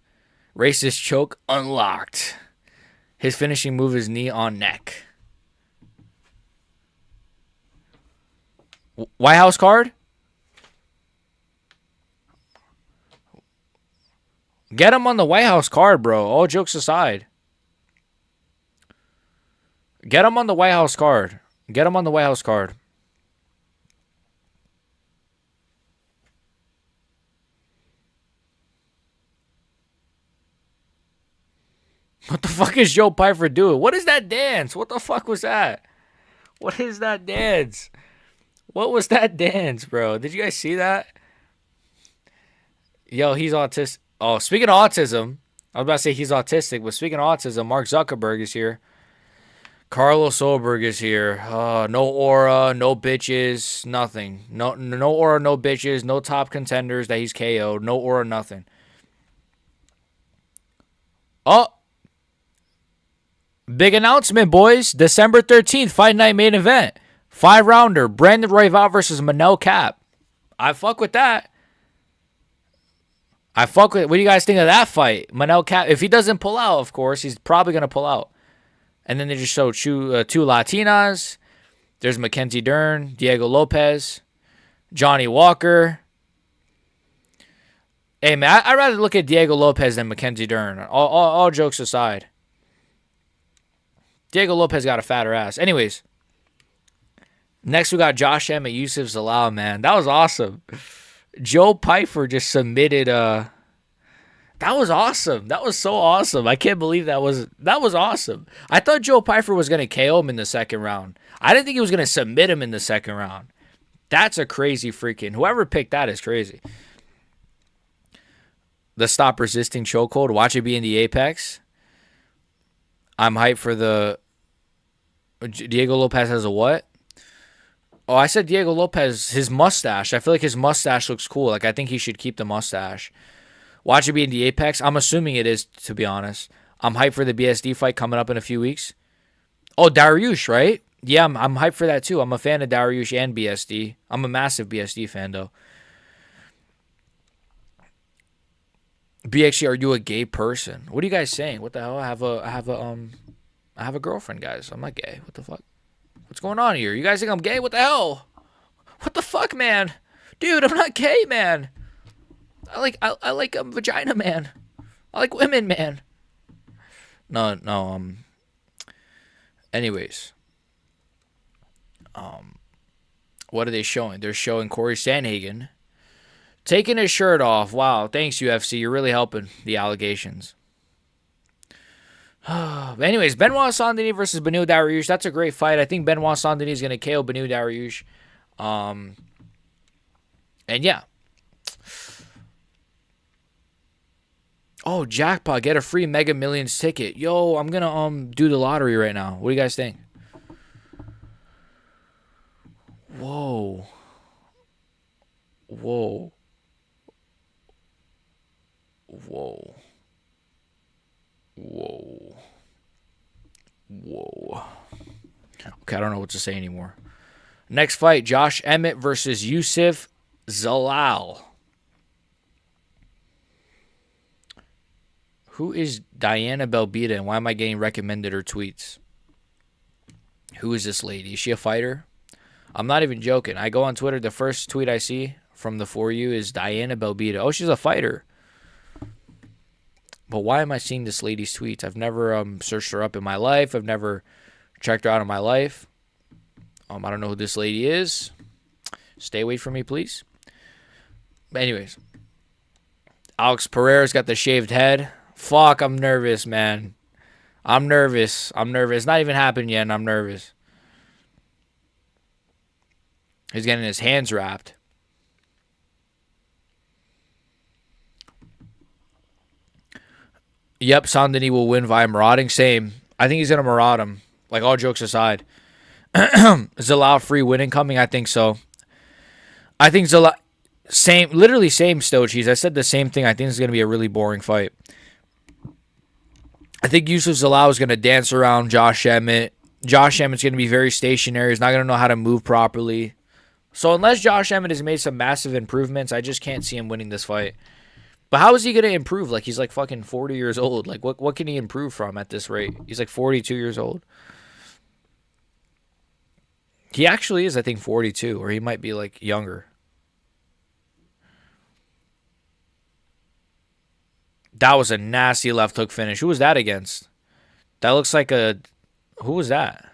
Racist choke unlocked. His finishing move is knee on neck. White House card? Get him on the White House card, bro. All jokes aside. Get him on the White House card. Get him on the White House card. What the fuck is Joe Pyfer doing? What is that dance? What the fuck was that? What is that dance? What was that dance, bro? Did you guys see that? Yo, he's autistic. Oh, speaking of autism, I was about to say he's autistic, but speaking of autism, Mark Zuckerberg is here. Carlos Solberg is here. No aura, no bitches, nothing. No aura, no bitches, no top contenders that he's KO'd. No aura, nothing. Oh. Big announcement, boys. December 13th, Fight Night main event. 5-rounder. Brandon Royval versus Manel Cap. I fuck with that. What do you guys think of that fight? Manel Cap, if he doesn't pull out, of course, he's probably going to pull out. And then they just show two Latinas. There's Mackenzie Dern, Diego Lopez, Johnny Walker. Hey, man, I'd rather look at Diego Lopez than Mackenzie Dern. All jokes aside. Diego Lopez got a fatter ass. Anyways, Next, we got Josh Emmett, Yusuf Zalal, man. That was awesome. Joe Pfeiffer just submitted that was awesome. That was so awesome. I can't believe that was awesome. I thought Joe Pfeiffer was gonna KO him in the second round. I didn't think he was gonna submit him in the second round. That's a crazy freaking. Whoever picked that is crazy. The stop resisting chokehold. Watch it be in the apex. I'm hyped for the. Diego Lopez has a what? Oh, I said Diego Lopez, his mustache. I feel like his mustache looks cool. Like, I think he should keep the mustache. Watch it be in the Apex. I'm assuming it is, to be honest. I'm hyped for the BSD fight coming up in a few weeks. Oh, Dariush, right? Yeah, I'm hyped for that, too. I'm a fan of Dariush and BSD. I'm a massive BSD fan, though. BXG, are you a gay person? What are you guys saying? What the hell? I have a girlfriend, guys. I'm not gay. What the fuck? What's going on here? You guys think I'm gay? What the hell? What the fuck, man? Dude, I'm not gay, man. I like vagina, man. I like women, man. No. Anyways. What are they showing? They're showing Corey Sandhagen taking his shirt off. Wow, thanks UFC. You're really helping the allegations. Anyways, Benoit Saint-Denis versus Beneil Dariush. That's a great fight. I think Benoit Saint-Denis is going to KO Beneil Dariush. And yeah. Oh, jackpot. Get a free Mega Millions ticket. Yo, I'm going to do the lottery right now. What do you guys think? Whoa. Whoa. Whoa. Whoa. Whoa. Okay, I don't know what to say anymore. Next fight, Josh Emmett versus Yusuf Zalal. Who is Diana Belbita and why am I getting recommended her tweets? Who is this lady? Is she a fighter? I'm not even joking. I go on Twitter, the first tweet I see from the For You is Diana Belbita. Oh, she's a fighter. But why am I seeing this lady's tweets? I've never searched her up in my life. I've never checked her out in my life. I don't know who this lady is. Stay away from me, please. But anyways. Alex Pereira's got the shaved head. Fuck, I'm nervous, man. I'm nervous. It's not even happened yet, and I'm nervous. He's getting his hands wrapped. Yep, Saint-Denis will win via marauding. Same. I think he's going to maraud him. Like, all jokes aside. Zalal free winning coming? I think so. I think Zalal... Literally same, Stochies. I said the same thing. I think it's going to be a really boring fight. I think Yusuf Zalal is going to dance around Josh Emmett. Josh Emmett's going to be very stationary. He's not going to know how to move properly. So unless Josh Emmett has made some massive improvements, I just can't see him winning this fight. But how is he going to improve? Like, he's like fucking 40 years old. Like, what can he improve from at this rate? He's like 42 years old. He actually is, I think, 42. Or he might be, like, younger. That was a nasty left hook finish. Who was that against? That looks like a... Who was that?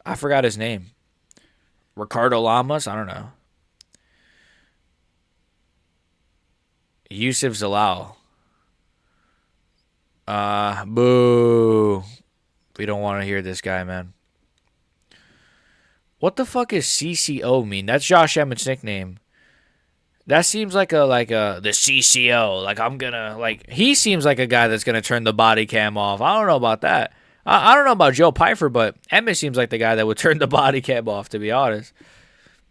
I forgot his name. Ricardo Lamas? I don't know. Yusuf Zalal. Boo. We don't want to hear this guy, man. What the fuck is CCO mean? That's Josh Emmett's nickname. That seems like the CCO. Like, I'm gonna, like, he seems like a guy that's gonna turn the body cam off. I don't know about that. I don't know about Joe Pfeiffer, but Emmett seems like the guy that would turn the body cam off, to be honest.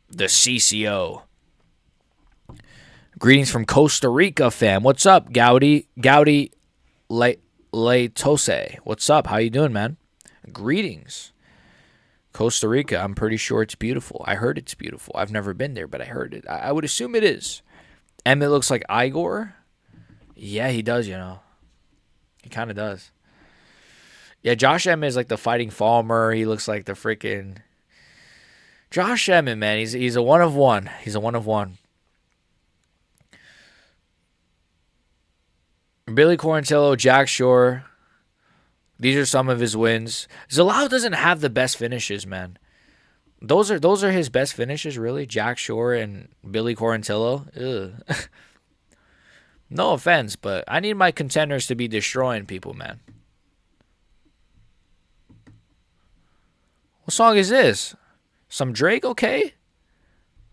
The CCO. Greetings from Costa Rica, fam. What's up, Gaudi Leitose? What's up? How you doing, man? Greetings. Costa Rica, I'm pretty sure it's beautiful. I heard it's beautiful. I've never been there, but I heard it. I would assume it is. Emmett looks like Igor. Yeah, he does, you know. He kind of does. Yeah, Josh Emmett is like the fighting Falmer. He looks like the freaking... Josh Emmett, man. He's a one of one. He's a one of one. Billy Quarantillo, Jack Shore. These are some of his wins. Zalal doesn't have the best finishes, man. Those are his best finishes, really. Jack Shore and Billy Quarantillo. Ugh. No offense, but I need my contenders to be destroying people, man. What song is this? Some Drake, okay?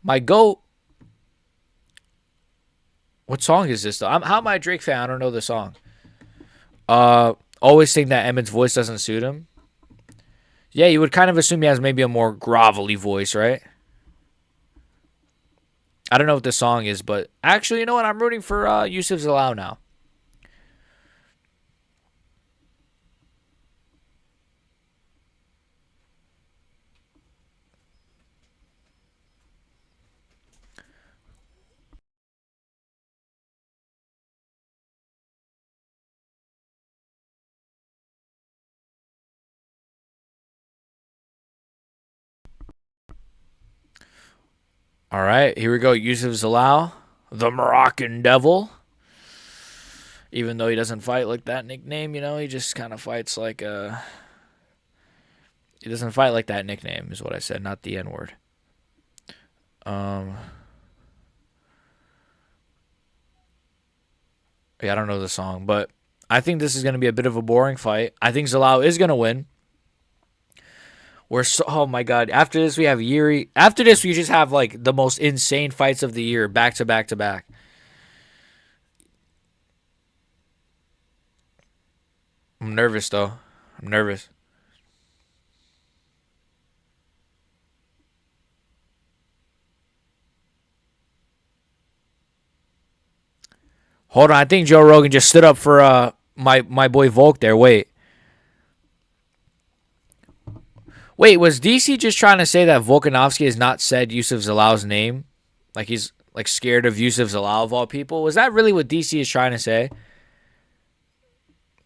My goat. What song is this though? How am I a Drake fan? I don't know the song. Always think that Emmett's voice doesn't suit him. Yeah, you would kind of assume he has maybe a more grovelly voice, right? I don't know what the song is, but actually, you know what? I'm rooting for Yusuf Zalal now. All right, here we go. Yusuf Zalal, the Moroccan Devil. Even though he doesn't fight like that nickname, he just kind of fights like a. He doesn't fight like that nickname, is what I said, not the N word. Um, yeah, I don't know the song, but I think this is going to be a bit of a boring fight. I think Zalal is going to win. Oh my god! After this, we have Yuri. After this, we just have like the most insane fights of the year, back to back to back. I'm nervous though. I'm nervous. Hold on, I think Joe Rogan just stood up for my boy Volk there. Wait, was DC just trying to say that Volkanovski has not said Yusuf Zalal's name? Like he's like scared of Yusuf Zalal of all people? Was that really what DC is trying to say?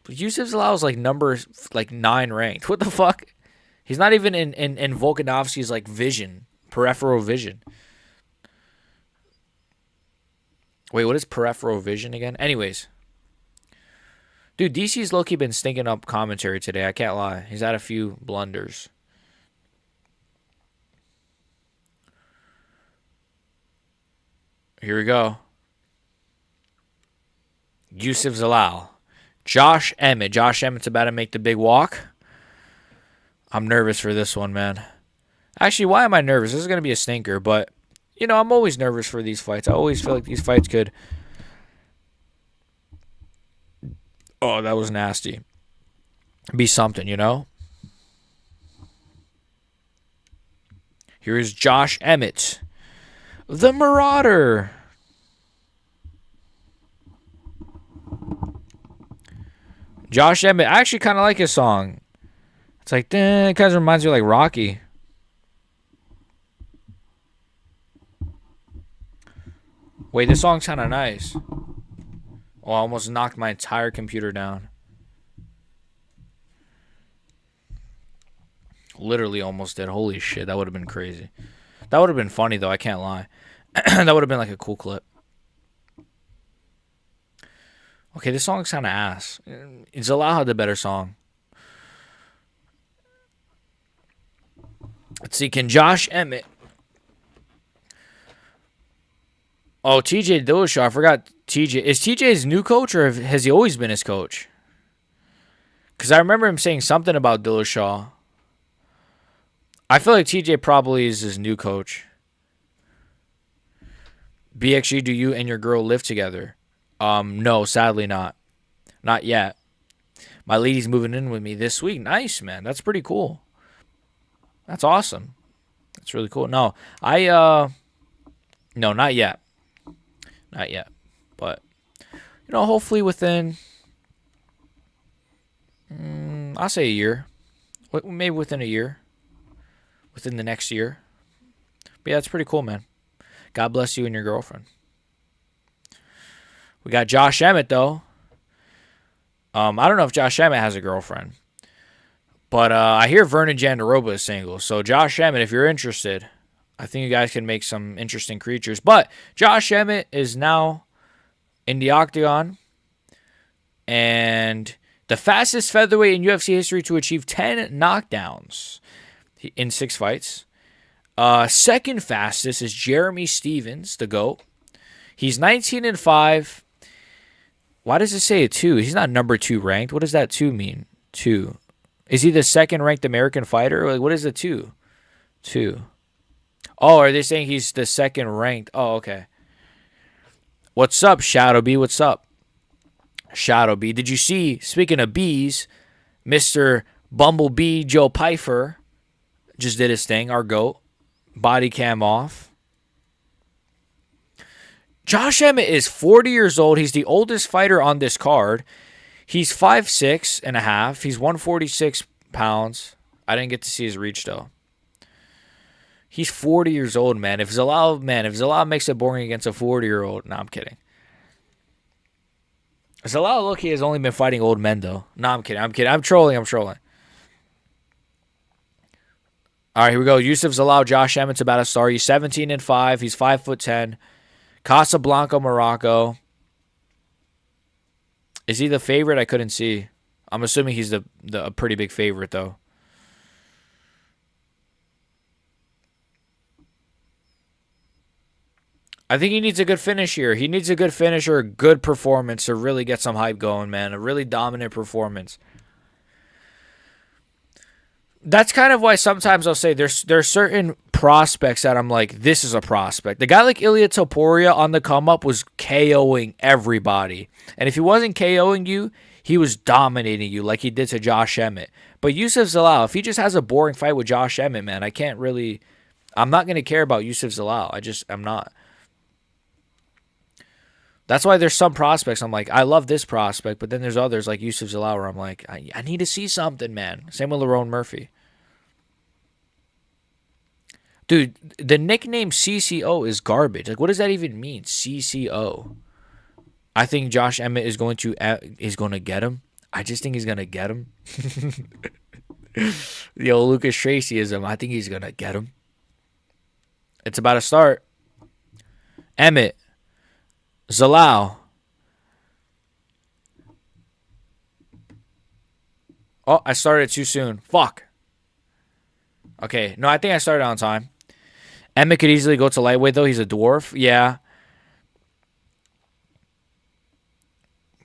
But Yusuf Zalal is like number like 9 ranked. What the fuck? He's not even in Volkanovski's like vision, peripheral vision. Wait, what is peripheral vision again? Anyways. Dude, DC's low-key been stinking up commentary today. I can't lie. He's had a few blunders. Here we go. Yusuf Zalal. Josh Emmett. Josh Emmett's about to make the big walk. I'm nervous for this one, man. Actually, why am I nervous? This is going to be a stinker, but, I'm always nervous for these fights. I always feel like these fights could... Oh, that was nasty. Be something, Here is Josh Emmett. The Marauder. Josh Emmett. I actually kind of like his song. It's like, it kind of reminds me of like Rocky. Wait, this song's kind of nice. Oh, I almost knocked my entire computer down. Literally almost did. Holy shit, that would have been crazy. That would have been funny, though. I can't lie. That would have been like a cool clip. Okay, this song's kind of ass. Zalal had the better song. Let's see. Can Josh Emmett... Oh, TJ Dillashaw. I forgot TJ. Is TJ his new coach or has he always been his coach? Because I remember him saying something about Dillashaw. I feel like TJ probably is his new coach. BXG, do you and your girl live together? No, sadly not. Not yet. My lady's moving in with me this week. Nice, man. That's pretty cool. That's awesome. That's really cool. No, no, not yet. Not yet. But, hopefully within, I'll say a year. Maybe within a year. Within the next year. But yeah, that's pretty cool, man. God bless you and your girlfriend. We got Josh Emmett, though. I don't know if Josh Emmett has a girlfriend. But I hear Vernon Jandaroba is single. So Josh Emmett, if you're interested, I think you guys can make some interesting creatures. But Josh Emmett is now in the octagon. And the fastest featherweight in UFC history to achieve 10 knockdowns in 6 fights. Second fastest is Jeremy Stevens, the GOAT. He's 19-5. Why does it say a 2? He's not number 2 ranked. What does that 2 mean? 2. Is he the second ranked American fighter? Like, what is the 2? 2. Oh, are they saying he's the second ranked? Oh, okay. What's up, Shadow B? What's up, Shadow B? Did you see, speaking of bees, Mr. Bumblebee Joe Pfeiffer just did his thing, our GOAT. Body cam off. Josh Emmett is 40 years old. He's the oldest fighter on this card. He's 5'6.5". He's 146 pounds. I didn't get to see his reach, though. He's 40 years old, man. If Zalal makes it boring against a 40-year-old. No, I'm kidding. Zalal, look, he has only been fighting old men, though. No, I'm kidding. I'm trolling. All right, here we go. Yusuf Zalal, Josh Emmett's about to start. He's 17-5. He's 5'10". Casablanca, Morocco. Is he the favorite? I couldn't see. I'm assuming he's a pretty big favorite, though. I think he needs a good finish here. He needs a good finish or a good performance to really get some hype going, man. A really dominant performance. That's kind of why sometimes I'll say there's certain prospects that I'm like, this is a prospect. The guy like Ilya Topuria on the come up was KOing everybody. And if he wasn't KOing you, he was dominating you like he did to Josh Emmett. But Yusuf Zalal, if he just has a boring fight with Josh Emmett, man, I'm not going to care about Yusuf Zalal. I'm not. That's why there's some prospects I'm like, I love this prospect, but then there's others like Yusuf Zalal where I'm like, I need to see something, man. Same with Lerone Murphy. Dude, the nickname CCO is garbage. Like, what does that even mean? CCO. I think Josh Emmett is going to get him. I just think he's going to get him. Yo, Lucas Tracyism. I think he's going to get him. It's about to start. Emmett. Zalal. Oh, I started too soon. Fuck. Okay, no, I think I started on time. Emmett could easily go to lightweight, though. He's a dwarf. Yeah.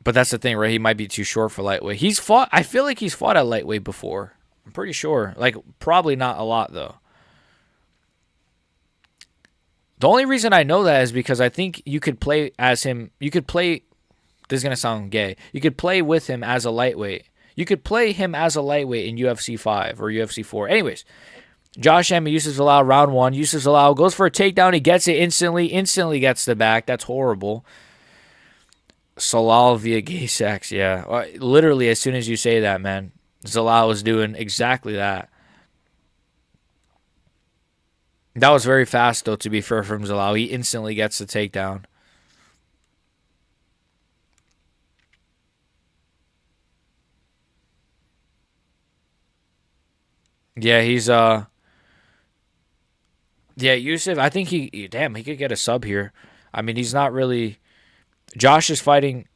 But that's the thing, right? He might be too short for lightweight. I feel like he's fought at lightweight before. I'm pretty sure. Like, probably not a lot, though. The only reason I know that is because I think you could play as him. You could play. This is going to sound gay. You could play with him as a lightweight. You could play him as a lightweight in UFC 5 or UFC 4. Anyways, Josh Emmett, Yusuf Zalal, round 1. Yusuf Zalal goes for a takedown. He gets it instantly gets the back. That's horrible. Zalal via gay sex, yeah. Literally, as soon as you say that, man, Zalal was doing exactly that. That was very fast, though, to be fair, from Zalal. He instantly gets the takedown. Yeah, he's, yeah, Yusuf, I think he could get a sub here. I mean, he's not really, Josh is fighting,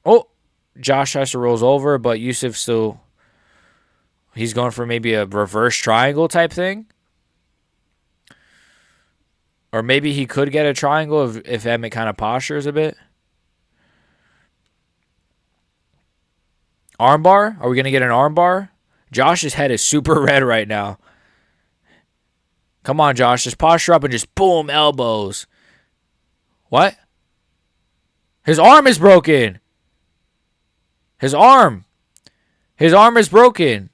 oh, Josh has to rolls over, but Yusuf still, he's going for maybe a reverse triangle type thing. Or maybe he could get a triangle if Emmett kind of postures a bit. Armbar? Are we going to get an armbar? Josh's head is super red right now. Come on, Josh. Just posture up and just boom, elbows. What? His arm is broken. His arm is broken.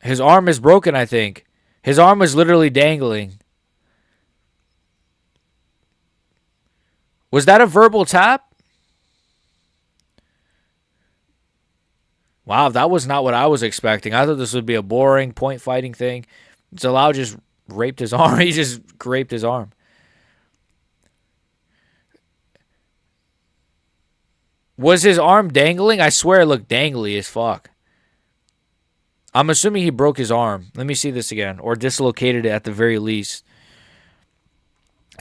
His arm is broken, I think. His arm was literally dangling. Was that a verbal tap? Wow, that was not what I was expecting. I thought this would be a boring point fighting thing. Zalal just raped his arm. He just raped his arm. Was his arm dangling? I swear it looked dangly as fuck. I'm assuming he broke his arm. Let me see this again. Or dislocated it at the very least.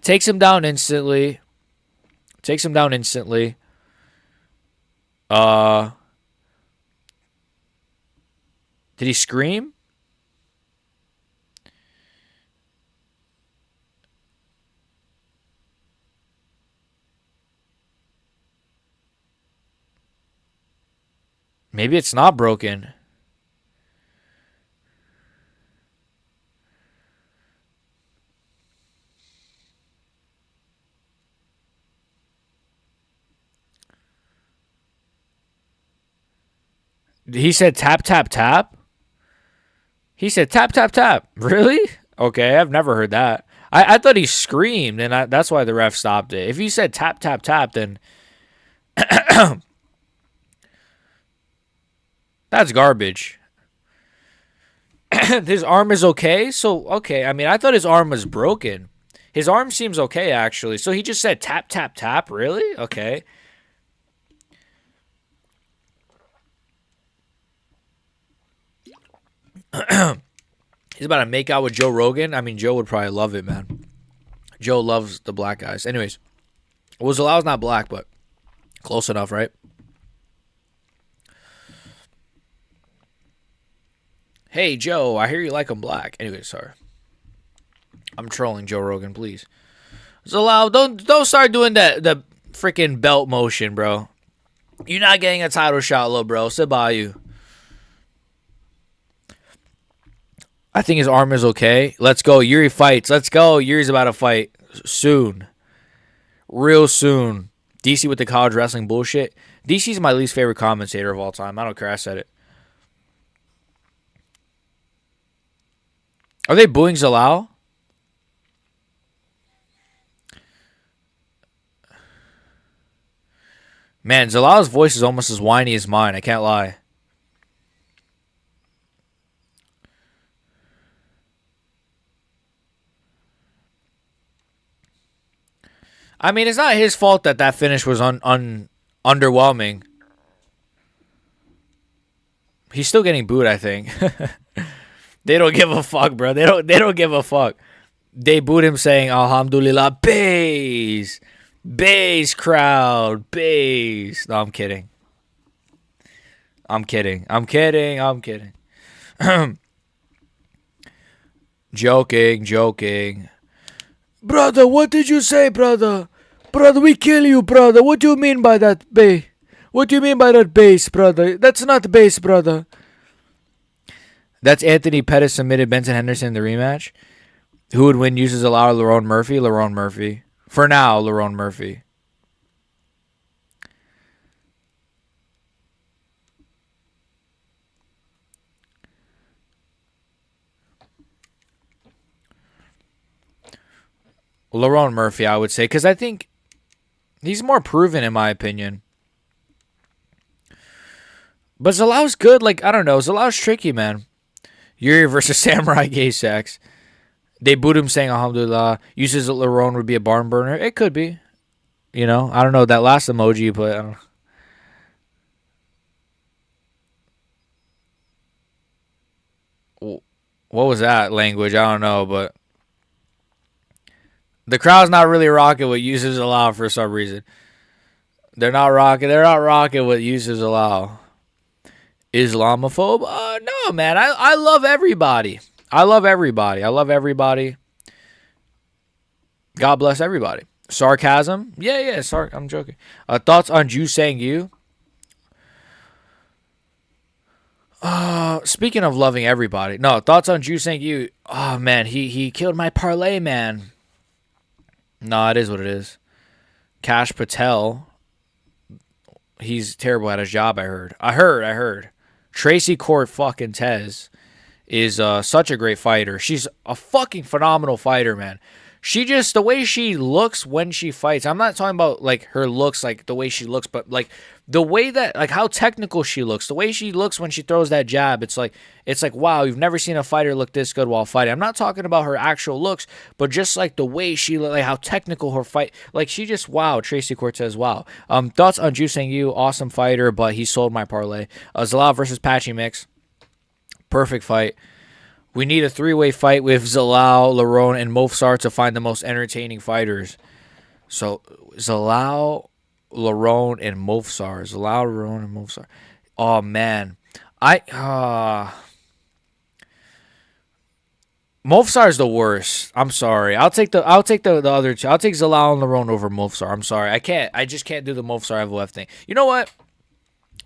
Takes him down instantly. Did he scream? Maybe it's not broken. He said tap, tap, tap? He said tap, tap, tap. Really? Okay, I've never heard that. I thought he screamed, and that's why the ref stopped it. If he said tap, tap, tap, then that's garbage. His arm is okay? So, okay. I mean, I thought his arm was broken. His arm seems okay, actually. So he just said tap, tap, tap? Really? Okay. He's about to make out with Joe Rogan. I mean, Joe would probably love it, man. Joe loves the black guys. Anyways, well, Zalal's not black, but close enough, right? Hey, Joe, I hear you like him black. Anyways, sorry. I'm trolling Joe Rogan, please. Zalal, don't start doing the freaking belt motion, bro. You're not getting a title shot, little bro. Sit by you. I think his arm is okay. Let's go. Yuri fights. Let's go. Yuri's about to fight soon. Real soon. DC with the college wrestling bullshit. DC's my least favorite commentator of all time. I don't care. I said it. Are they booing Zalal? Man, Zalal's voice is almost as whiny as mine. I can't lie. I mean, it's not his fault that finish was underwhelming. He's still getting booed, I think. They don't give a fuck, bro. They don't give a fuck. They booed him saying, Alhamdulillah, bass. Bass crowd. Bass. No, I'm kidding. I'm kidding. Joking. Brother, what did you say, brother? Brother, we kill you, brother. What do you mean by that, bass? What do you mean by that bass, brother? That's not bass, brother. That's Anthony Pettis submitted Benson Henderson in the rematch. Who would win? Uses allow Lerone Murphy? Lerone Murphy. For now, Lerone Murphy. Lerone Murphy, I would say, because I think he's more proven, in my opinion. But Zalal's good. Like, I don't know. Zalal's tricky, man. Yuri versus Samurai Gay Sex. They booed him saying, Alhamdulillah. Uses Lerone would be a barn burner. It could be. You know, I don't know. That last emoji you put, I don't know. What was that language? I don't know, but the crowd's not really rocking what uses allow for some reason. They're not rocking what uses allow. Islamophobe? No, man. I love everybody. I love everybody. God bless everybody. Sarcasm? Yeah. I'm joking. Thoughts on Ju saying you? Speaking of loving everybody. No, thoughts on Ju saying you. Oh, man. He killed my parlay, man. No, it is what it is. Cash Patel. He's terrible at his job, I heard. Tracy Court fucking Tez is such a great fighter. She's a fucking phenomenal fighter, man. She just, the way she looks when she fights, I'm not talking about like her looks, like the way she looks, but like the way that, like how technical she looks, the way she looks when she throws that jab, it's like wow, you've never seen a fighter look this good while fighting. I'm not talking about her actual looks, but just like the way she, like how technical her fight, like she just, wow. Tracy Cortez, wow. Thoughts on Ju Sang Yu? Awesome fighter, but he sold my parlay. Zalal versus Patchy Mix, perfect fight. We need a three-way fight with Zalal, Lerone, and Mofsar to find the most entertaining fighters. So, Zalal, Lerone, and Mofsar. Oh, man. Mofsar is the worst. I'm sorry. I'll take the other two. I'll take Zalal and Lerone over Mofsar. I'm sorry. I just can't do the Mofsar Evloev thing. You know what?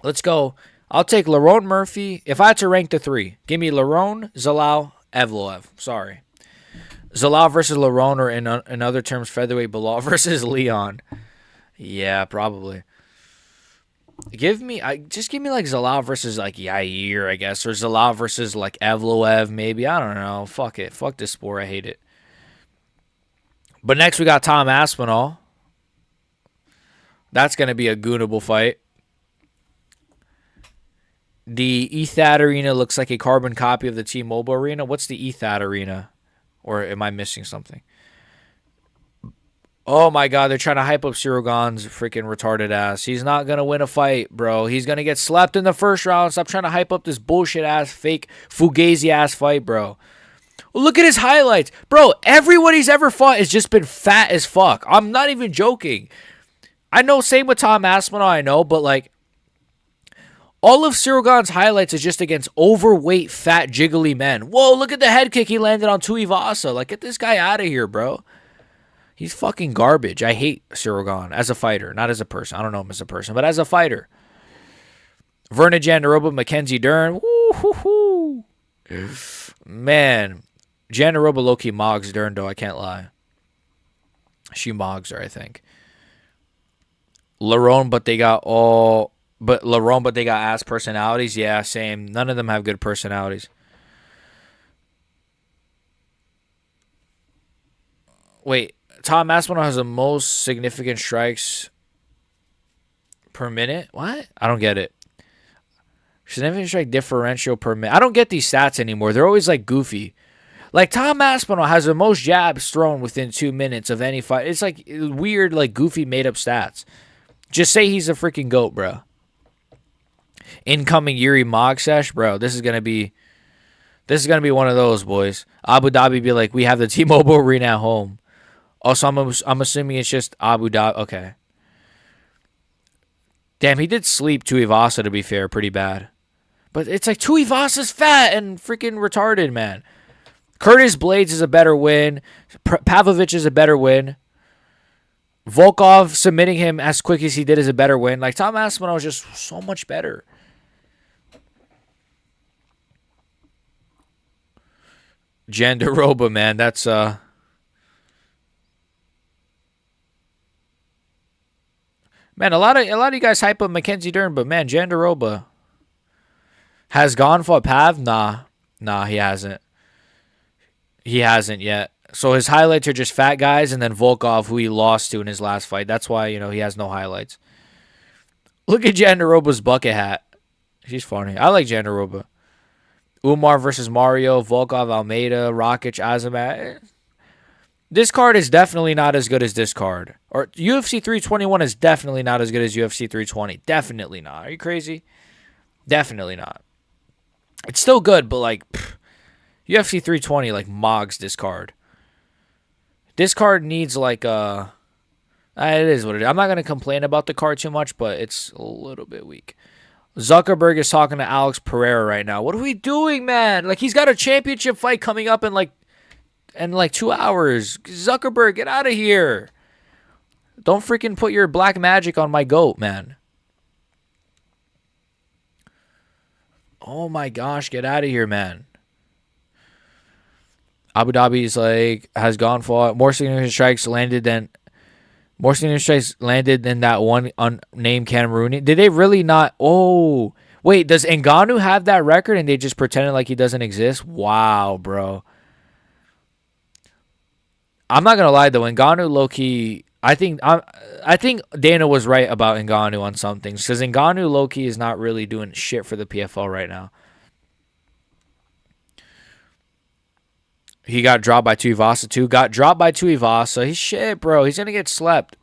Let's go. I'll take Lerone Murphy. If I had to rank the three, give me Lerone, Zalal, Evloev. Sorry. Zalal versus Lerone, or in other terms, featherweight Bilal versus Leon. Yeah, probably. Just give me like Zalal versus like Yair, I guess, or Zalal versus like Evloev, maybe. I don't know. Fuck it. Fuck this sport. I hate it. But next we got Tom Aspinall. That's gonna be a goonable fight. The ETHAT Arena looks like a carbon copy of the T-Mobile Arena. What's the ETHAT Arena? Or am I missing something? Oh my god, they're trying to hype up Sirogan's freaking retarded ass. He's not going to win a fight, bro. He's going to get slapped in the first round. Stop trying to hype up this bullshit ass, fake, fugazi ass fight, bro. Look at his highlights. Bro, everyone he's ever fought has just been fat as fuck. I'm not even joking. I know, same with Tom Aspinall, I know, but like, all of Sirogan's highlights is just against overweight, fat, jiggly men. Whoa, look at the head kick he landed on Tuivasa. Like, get this guy out of here, bro. He's fucking garbage. I hate Sirogan as a fighter, not as a person. I don't know him as a person, but as a fighter. Verna Jandaroba, Mackenzie Dern. Woo-hoo-hoo. Man, Jandaroba low-key mogs Dern, though. I can't lie. She mogs her, I think. Lerone, but they got ass personalities. Yeah, same. None of them have good personalities. Wait, Tom Aspinall has the most significant strikes per minute? What? I don't get it. Significant strike differential per minute. I don't get these stats anymore. They're always like goofy. Like Tom Aspinall has the most jabs thrown within 2 minutes of any fight. It's like weird, like goofy made up stats. Just say he's a freaking GOAT, bro. Incoming Yuri Mogsesh, bro. This is gonna be one of those, boys. Abu Dhabi be like, we have the T-Mobile Arena at home. Also, I'm assuming it's just Abu Dhabi. Okay. Damn, he did sleep Tuivasa, to be fair, pretty bad. But it's like Tuivasa's fat and freaking retarded, man. Curtis Blades is a better win. Pavlovich is a better win. Volkov submitting him as quick as he did is a better win. Like, Tom Aspinall was just so much better. Jandaroba, man, that's man, a lot of you guys hype up Mackenzie Dern, but man, Jandaroba has gone for Pav. Nah, he hasn't. He hasn't yet. So his highlights are just fat guys, and then Volkov, who he lost to in his last fight. That's why he has no highlights. Look at Jandaroba's bucket hat. She's funny. I like Jandaroba. Umar versus Mario, Volkov, Almeida, Rakic, Azamat. This card is definitely not as good as this card. Or UFC 321 is definitely not as good as UFC 320. Definitely not. Are you crazy? Definitely not. It's still good, but like UFC 320 like mogs this card. This card needs like it is what it is. I'm not going to complain about the card too much, but it's a little bit weak. Zuckerberg is talking to Alex Pereira right now. What are we doing, man? Like, he's got a championship fight coming up in like 2 hours. Zuckerberg, get out of here. Don't freaking put your black magic on my goat, man. Oh my gosh, get out of here, man. Abu Dhabi's like has gone for more significant strikes landed than that one unnamed Cameroonian. Did they really not? Oh, wait, does Ngannou have that record and they just pretended like he doesn't exist? Wow, bro. I'm not gonna lie though, Ngannou low key. I think Dana was right about Ngannou on some things because Ngannou low key is not really doing shit for the PFL right now. He got dropped by Tuivasa too. Got dropped by Tuivasa. He's shit, bro. He's gonna get slept.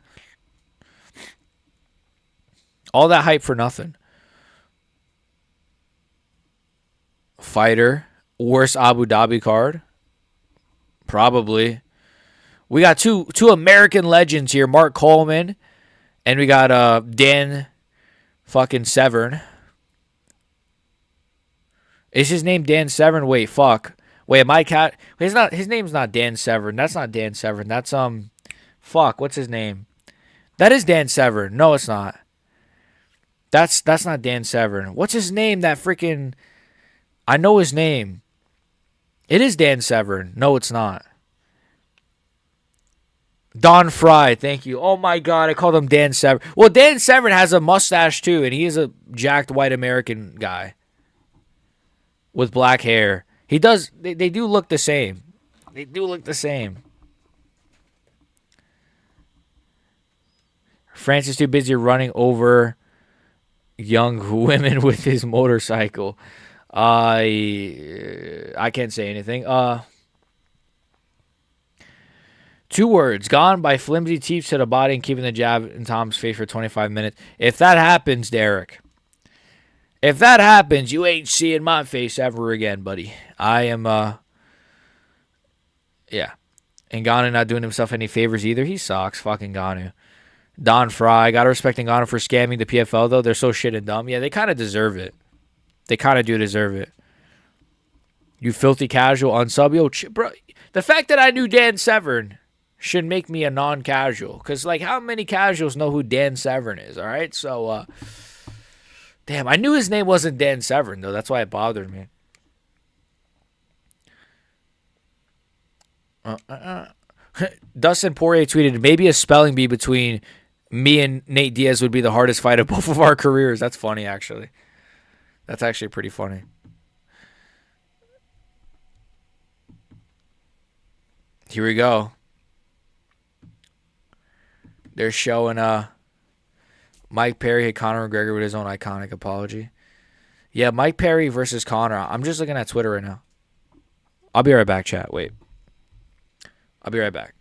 All that hype for nothing. Fighter, worst Abu Dhabi card. Probably. We got two American legends here, Mark Coleman, and we got Dan fucking Severn. Is his name Dan Severn? Wait, fuck. Wait, my cat. He's not. His name's not Dan Severn. That's not Dan Severn. That's fuck. What's his name? That is Dan Severn. No, it's not. That's not Dan Severn. What's his name? That freaking. I know his name. It is Dan Severn. No, it's not. Don Fry, thank you. Oh my God, I called him Dan Severn. Well, Dan Severn has a mustache too, and he is a jacked white American guy with black hair. He does. They do look the same. They do look the same. Francis too busy running over young women with his motorcycle. I can't say anything. 2 words. Gone by flimsy teeps to the body and keeping the jab in Tom's face for 25 minutes. If that happens, Derek. If that happens, you ain't seeing my face ever again, buddy. I am, yeah. And Ngannou not doing himself any favors either. He sucks. Fucking Ngannou. Don Fry. Gotta respect Ngannou for scamming the PFL, though. They're so shit and dumb. Yeah, they kind of deserve it. They kind of do deserve it. You filthy casual unsub. Yo, bro, the fact that I knew Dan Severn should make me a non-casual. Because, like, how many casuals know who Dan Severn is, all right? So, damn, I knew his name wasn't Dan Severn, though. That's why it bothered me. Dustin Poirier tweeted, maybe a spelling bee between me and Nate Diaz would be the hardest fight of both of our careers. That's funny, actually. That's actually pretty funny. Here we go. They're showing Mike Perry hit Conor McGregor with his own iconic apology. Yeah, Mike Perry versus Conor. I'm just looking at Twitter right now. I'll be right back, chat. Wait. I'll be right back.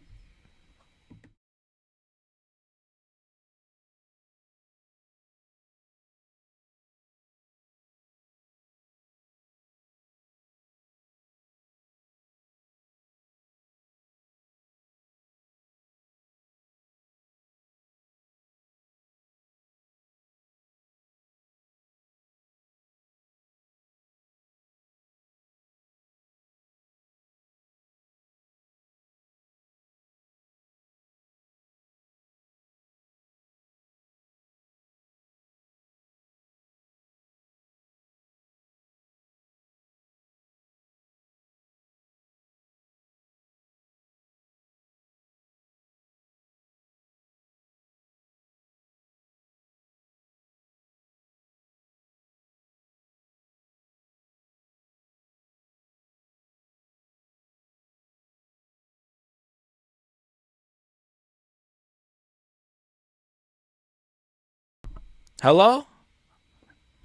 Hello?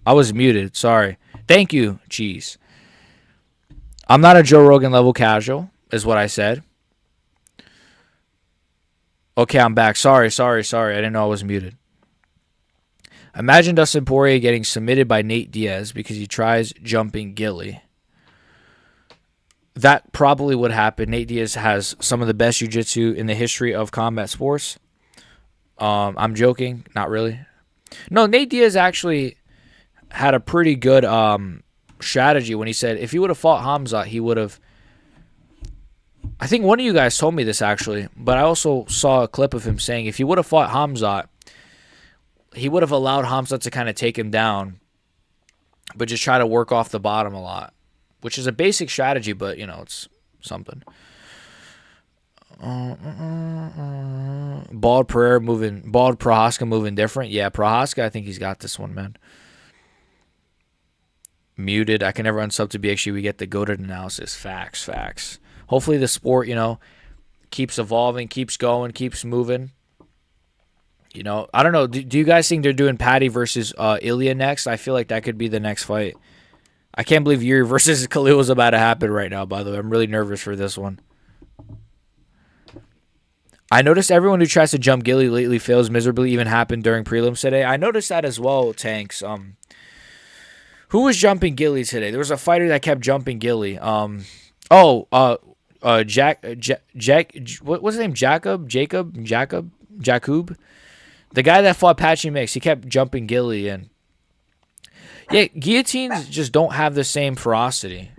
I was muted. Sorry. Thank you, Cheese. I'm not a Joe Rogan level casual, is what I said. Okay, I'm back. Sorry. I didn't know I was muted. Imagine Dustin Poirier getting submitted by Nate Diaz because he tries jumping Gilly. That probably would happen. Nate Diaz has some of the best jiu-jitsu in the history of combat sports. I'm joking. Not really. No, Nate Diaz actually had a pretty good strategy when he said if he would have fought Hamzat, he would have. I think one of you guys told me this actually, but I also saw a clip of him saying if he would have fought Hamzat, he would have allowed Hamzat to kind of take him down, but just try to work off the bottom a lot, which is a basic strategy, but, you know, it's something. Bald Pereira moving, Bald Prohaska moving different. Yeah, Prohaska, I think he's got this one, man. Muted. I can never unsub to BXG. We get the goated analysis. Facts. Hopefully the sport, you know, keeps evolving, keeps going, keeps moving. You know, I don't know. Do you guys think they're doing Patty versus Ilya next? I feel like that could be the next fight. I can't believe Yuri versus Khalil is about to happen right now, by the way. I'm really nervous for this one. I noticed everyone who tries to jump Gilly lately fails miserably, even happened during prelims today. I noticed that as well, Tanks. Who was jumping Gilly today? There was a fighter that kept jumping Gilly. Jack, what was his name? Jakub? The guy that fought Patchy Mix, he kept jumping Gilly, and yeah, guillotines just don't have the same ferocity.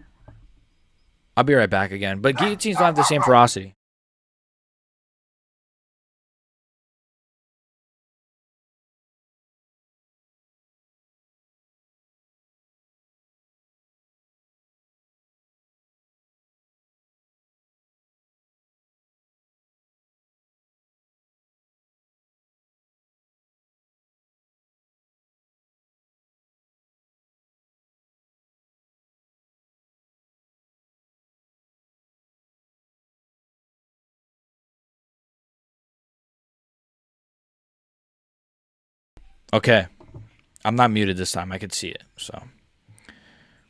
I'll be right back again. But guillotines don't have the same ferocity. Okay. I'm not muted this time. I could see it. So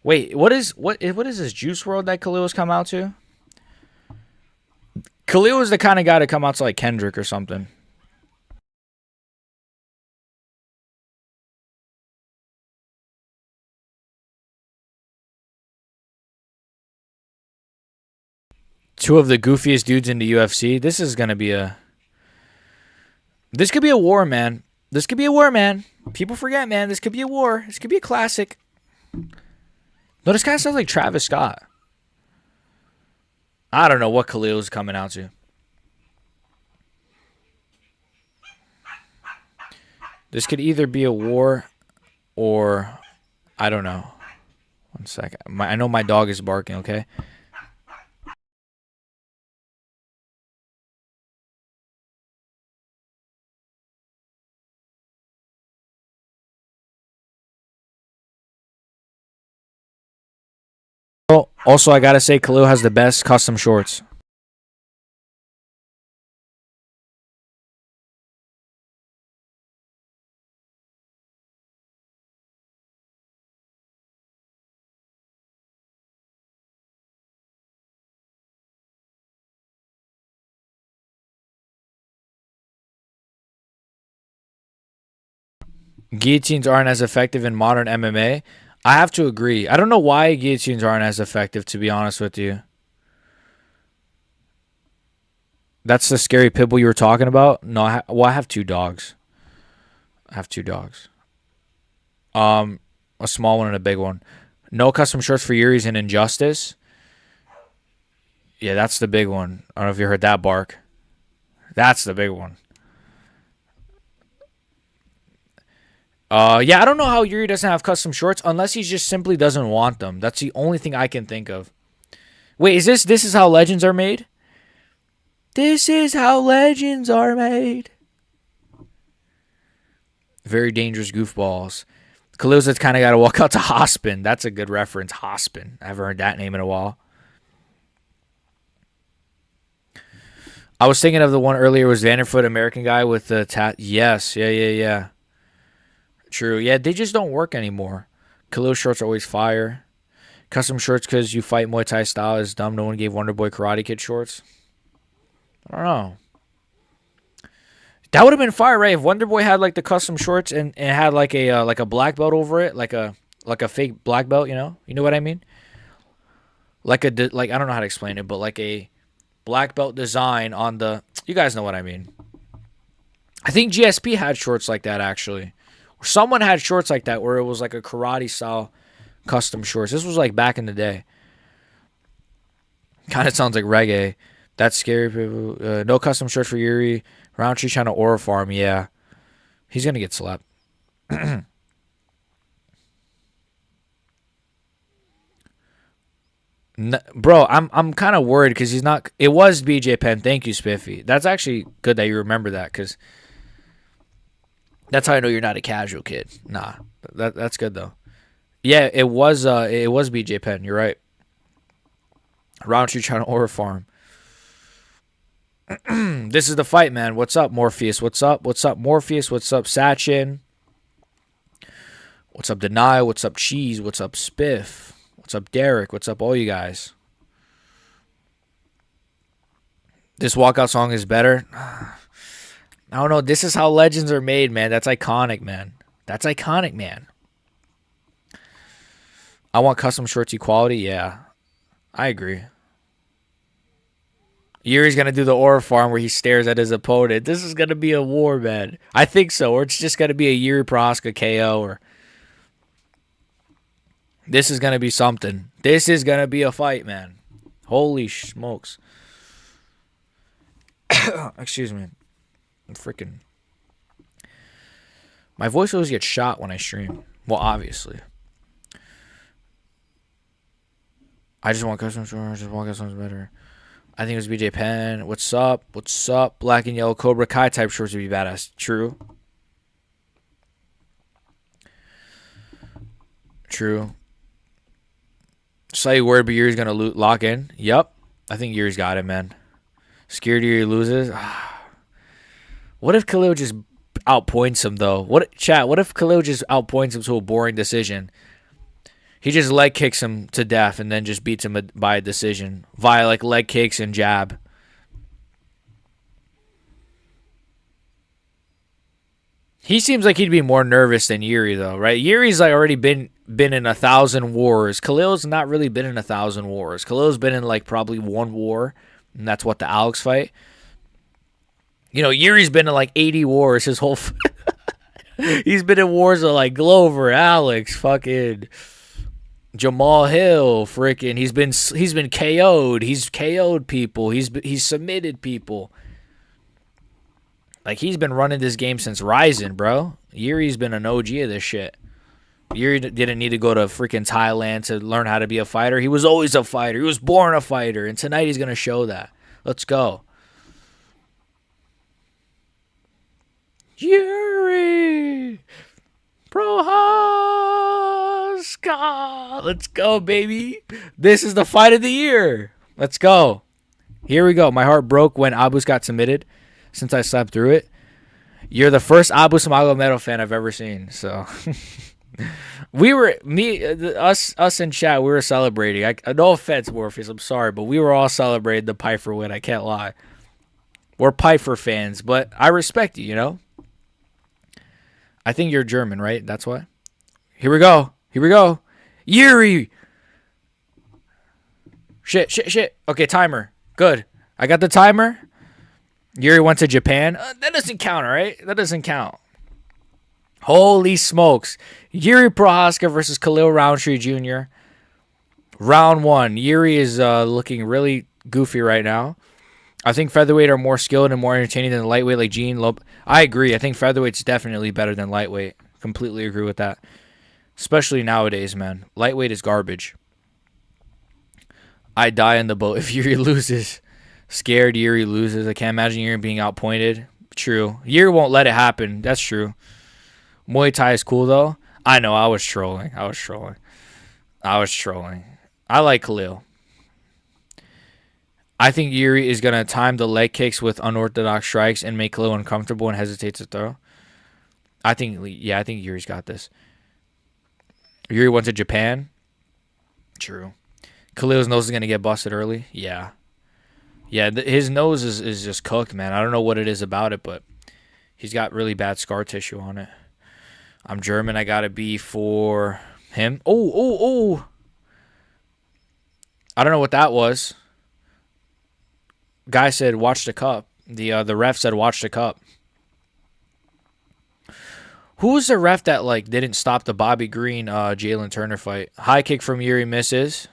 wait, what is this Juice World that Khalil's come out to? Khalil is the kind of guy to come out to like Kendrick or something. Two of the goofiest dudes in the UFC. This could be a war, man. This could be a war, man. People forget, man. This could be a war. This could be a classic. No, this kind of sounds like Travis Scott. I don't know what Khalil's coming out to. This could either be a war or I don't know. One second. I know my dog is barking, okay? Oh, also, I gotta say, Khalil has the best custom shorts. Guillotines aren't as effective in modern MMA. I have to agree. I don't know why guillotines aren't as effective, to be honest with you. That's the scary pit bull you were talking about? No, I have two dogs. I have two dogs. A small one and a big one. No custom shorts for Yuri's and Injustice. Yeah, that's the big one. I don't know if you heard that bark. That's the big one. Yeah, I don't know how Yuri doesn't have custom shorts unless he just simply doesn't want them. That's the only thing I can think of. Wait, this is how legends are made? This is how legends are made. Very dangerous goofballs. Khalil's kind of got to walk out to Hospin. That's a good reference. Hospin. I haven't heard that name in a while. I was thinking of the one earlier was Vanderfoot, American guy with the tat. Yes, yeah. True. Yeah, they just don't work anymore. Khalil shorts are always fire. Custom shorts because you fight Muay Thai style is dumb. No one gave Wonder Boy Karate Kid shorts. I don't know. That would have been fire, right? If Wonder Boy had like the custom shorts and had like a black belt over it, like a fake black belt, you know what I mean? Like I don't know how to explain it, but like a black belt design on the. You guys know what I mean. I think GSP had shorts like that actually. Or someone had shorts like that where it was like a karate style custom shorts. This was like back in the day. Kind of sounds like reggae. That's scary. People. No custom shorts for Yuri. Roundtree trying to aura farm. Yeah, he's gonna get slapped. Bro, I'm kind of worried because he's not. It was BJ Penn. Thank you, Spiffy. That's actually good that you remember that because that's how I know you're not a casual kid. Nah, that's good though. Yeah, it was BJ Penn. You're right. Roundtree trying to aura farm. This is the fight, man. What's up, Morpheus? What's up? What's up, Morpheus? What's up, Sachin? What's up, Deny? What's up, Cheese? What's up, Spiff? What's up, Derek? What's up, all you guys? This walkout song is better. I don't know. This is how legends are made, man. That's iconic, man. That's iconic, man. I want custom shorts equality. Yeah, I agree. Yuri's going to do the aura farm where he stares at his opponent. This is going to be a war, man. I think so. Or it's just going to be a Yuri Proska KO. Or this is going to be something. This is going to be a fight, man. Holy smokes. Excuse me. I'm freaking. My voice always gets shot when I stream. Well, obviously. I just want custom shorts. Just want custom better. I think it was BJ Penn. What's up? What's up? Black and yellow Cobra Kai type shorts would be badass. True. True. Slightly worried, but Yuri's going to lock in. Yep. I think Yuri's got it, man. Scared Yuri loses. What if Khalil just outpoints him, though? What if Khalil just outpoints him to a boring decision? He just leg kicks him to death and then just beats him by a decision via like leg kicks and jab. He seems like he'd be more nervous than Yuri, though, right? Yuri's like already been in 1,000 wars. Khalil's not really been in 1,000 wars. Khalil's been in like probably one war, and that's what, the Alex fight. You know, Yuri's been in like 80 wars his whole. He's been in wars with like Glover, Alex, fucking Jamal Hill, freaking. He's been KO'd. He's KO'd people. He's submitted people. Like, he's been running this game since Ryzen, bro. Yuri's been an OG of this shit. Yuri didn't need to go to freaking Thailand to learn how to be a fighter. He was always a fighter. He was born a fighter. And tonight he's going to show that. Let's go. Yuri Prohaska. Let's go, baby. This is the fight of the year. Let's go. Here we go. My heart broke when Abus got submitted. Since I slept through it, you're the first Abu Magomedov fan I've ever seen. So us in chat, we were celebrating. No offense, Morpheus, I'm sorry, but we were all celebrating the Piper win. I can't lie. We're Piper fans, but I respect you. You know. I think you're German, right? That's why. Here we go. Yuri. Shit. Okay, timer. Good. I got the timer. Yuri went to Japan. That doesn't count, all right? That doesn't count. Holy smokes. Yuri Prohaska versus Khalil Roundtree Jr. Round 1. Yuri is looking really goofy right now. I think featherweight are more skilled and more entertaining than lightweight like Gene Lope. I agree. I think featherweight's definitely better than lightweight. Completely agree with that. Especially nowadays, man. Lightweight is garbage. I die in the boat if Yuri loses. Scared Yuri loses. I can't imagine Yuri being outpointed. True. Yuri won't let it happen. That's true. Muay Thai is cool, though. I know. I was trolling. I like Khalil. I think Yuri is going to time the leg kicks with unorthodox strikes and make Khalil uncomfortable and hesitate to throw. I think Yuri's got this. Yuri went to Japan. True. Khalil's nose is going to get busted early. Yeah. Yeah, his nose is just cooked, man. I don't know what it is about it, but he's got really bad scar tissue on it. I'm German. I got to be for him. Oh. I don't know what that was. Guy said, watch the cup. The ref said, watch the cup. Who was the ref that didn't stop the Bobby Green Jalen Turner fight? High kick from Yuri misses.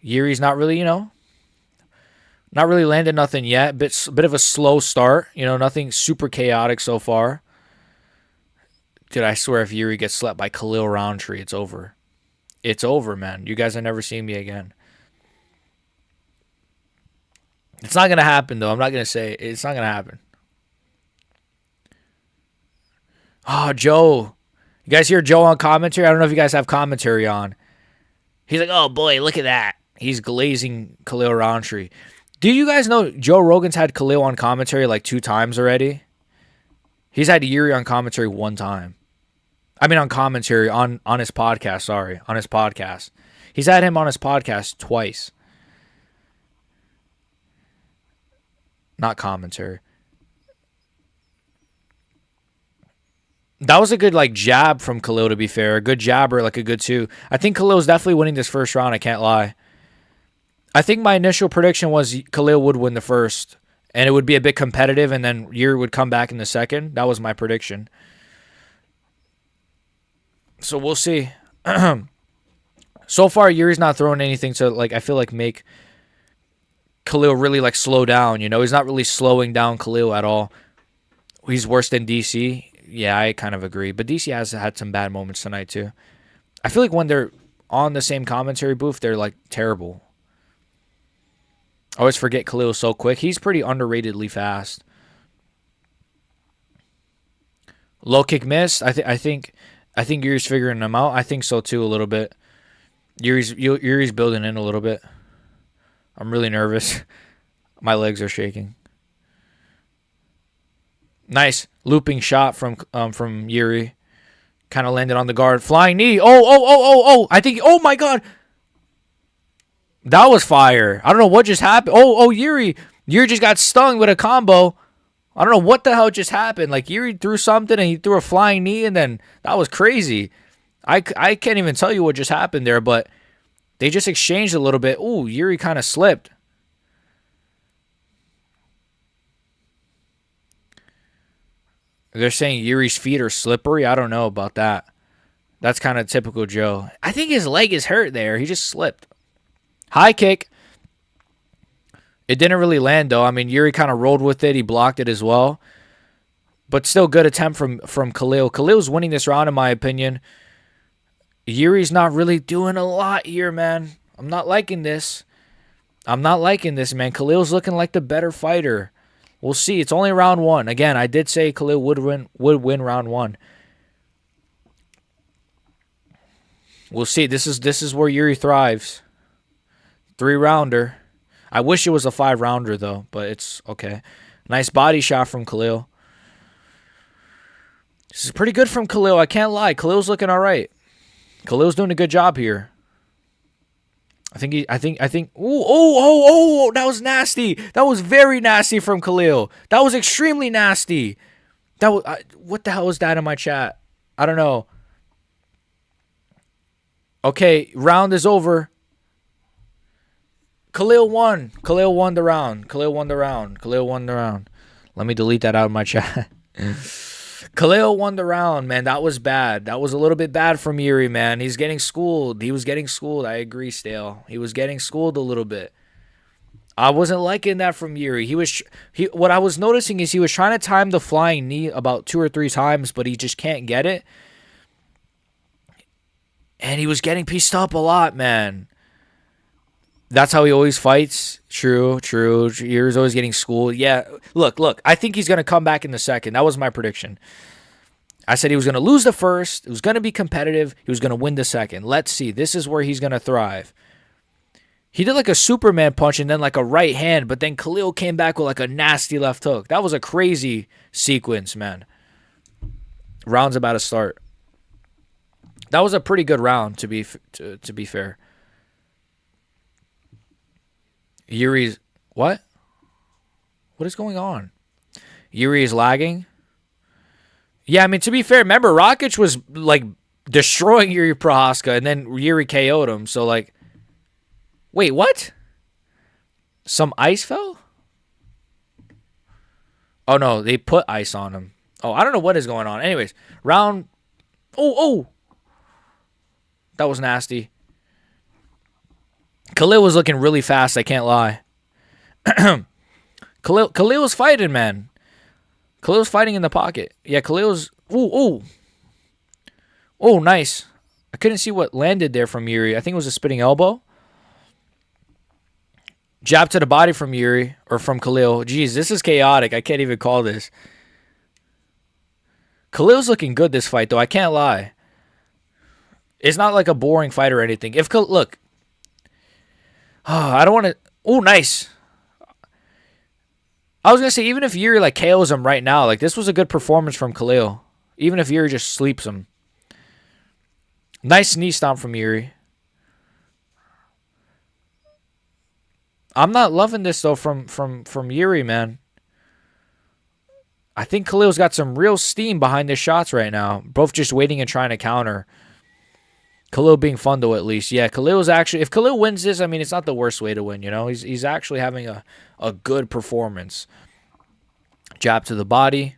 Yuri's not really, not really landed nothing yet. Bit of a slow start. Nothing super chaotic so far. Dude, I swear if Yuri gets slept by Khalil Roundtree, it's over. It's over, man. You guys are never seeing me again. It's not going to happen, though. I'm not going to say it. It's not going to happen. Oh, Joe. You guys hear Joe on commentary? I don't know if you guys have commentary on. He's like, oh, boy, look at that. He's glazing Khalil Roundtree. Do you guys know Joe Rogan's had Khalil on commentary 2 times already? He's had Yuri on commentary 1 time. I mean on commentary, on his podcast, sorry. On his podcast. He's had him on his podcast twice. Not commentary. That was a good jab from Khalil, to be fair. A good jabber, a good 2. I think Khalil's definitely winning this first round, I can't lie. I think my initial prediction was Khalil would win the first. And it would be a bit competitive, and then Yuri would come back in the second. That was my prediction. So we'll see. So far, Yuri's not throwing anything to, like, I feel like make Khalil really, like, slow down, you know? He's not really slowing down Khalil at all. He's worse than DC. Yeah, I kind of agree. But DC has had some bad moments tonight, too. I feel like when they're on the same commentary booth, they're, like, terrible. I always forget Khalil so quick. He's pretty underratedly fast. Low kick missed. I think Yuri's figuring them out. I think so, too, a little bit. Yuri's building in a little bit. I'm really nervous. My legs are shaking. Nice looping shot from Yuri. Kind of landed on the guard. Flying knee. Oh. I think, oh my God. That was fire. I don't know what just happened. Oh, Yuri. Yuri just got stung with a combo. I don't know what the hell just happened. Like, Yuri threw something and he threw a flying knee, and then that was crazy. I can't even tell you what just happened there, but they just exchanged a little bit. Ooh, Yuri kind of slipped. They're saying Yuri's feet are slippery. I don't know about that. That's kind of typical Joe. I think his leg is hurt there. He just slipped. High kick. It didn't really land, though. I mean, Yuri kind of rolled with it. He blocked it as well. But still good attempt from Khalil. Khalil's winning this round, in my opinion. Yuri's not really doing a lot here, man. I'm not liking this. Man. Khalil's looking like the better fighter. We'll see. It's only round one. Again, I did say Khalil would win round one. We'll see. This is where Yuri thrives. 3-rounder. I wish it was a 5-rounder, though, but it's okay. Nice body shot from Khalil. This is pretty good from Khalil. I can't lie. Khalil's looking all right. Khalil's doing a good job here. I think. Oh, that was nasty. That was very nasty from Khalil. That was extremely nasty. That was, what the hell was that in my chat? I don't know. Okay, round is over. Khalil won. Khalil won the round. Let me delete that out of my chat. Khalil won the round, man. That was bad. That was a little bit bad from Yuri, man. He's getting schooled. He was getting schooled. I agree, Stale. He was getting schooled a little bit. I wasn't liking that from Yuri. What I was noticing is he was trying to time the flying knee about 2 or 3 times, but he just can't get it. And he was getting pieced up a lot, man. That's how he always fights. True. Yuri's always getting schooled. Yeah, look. I think he's going to come back in the second. That was my prediction. I said he was going to lose the first. It was going to be competitive. He was going to win the second. Let's see. This is where he's going to thrive. He did like a Superman punch and then like a right hand, but then Khalil came back with like a nasty left hook. That was a crazy sequence, man. Round's about to start. That was a pretty good round, to be fair. Yuri's... What? What is going on? Yuri is lagging? Yeah, I mean, to be fair, remember, Rakic was, like, destroying Yuri Prohaska, and then Yuri KO'd him, so, like... Wait, what? Some ice fell? Oh, no, they put ice on him. Oh, I don't know what is going on. Anyways, round... Oh! That was nasty. Khalil was looking really fast, I can't lie. Khalil was fighting, man. Khalil was fighting in the pocket. Yeah, Khalil was... Ooh. Oh, nice. I couldn't see what landed there from Yuri. I think it was a spinning elbow. Jab to the body from Yuri, or from Khalil. Jeez, this is chaotic. I can't even call this. Khalil's looking good this fight, though. I can't lie. It's not like a boring fight or anything. Look. I don't want to... Oh, nice. I was going to say, even if Yuri, like, KOs him right now, like, this was a good performance from Khalil. Even if Yuri just sleeps him. Nice knee stomp from Yuri. I'm not loving this, though, from Yuri, man. I think Khalil's got some real steam behind his shots right now. Both just waiting and trying to counter. Khalil being fun, though, at least. Yeah, Khalil's actually... If Khalil wins this, I mean, it's not the worst way to win, you know? He's actually having a good performance. Jab to the body.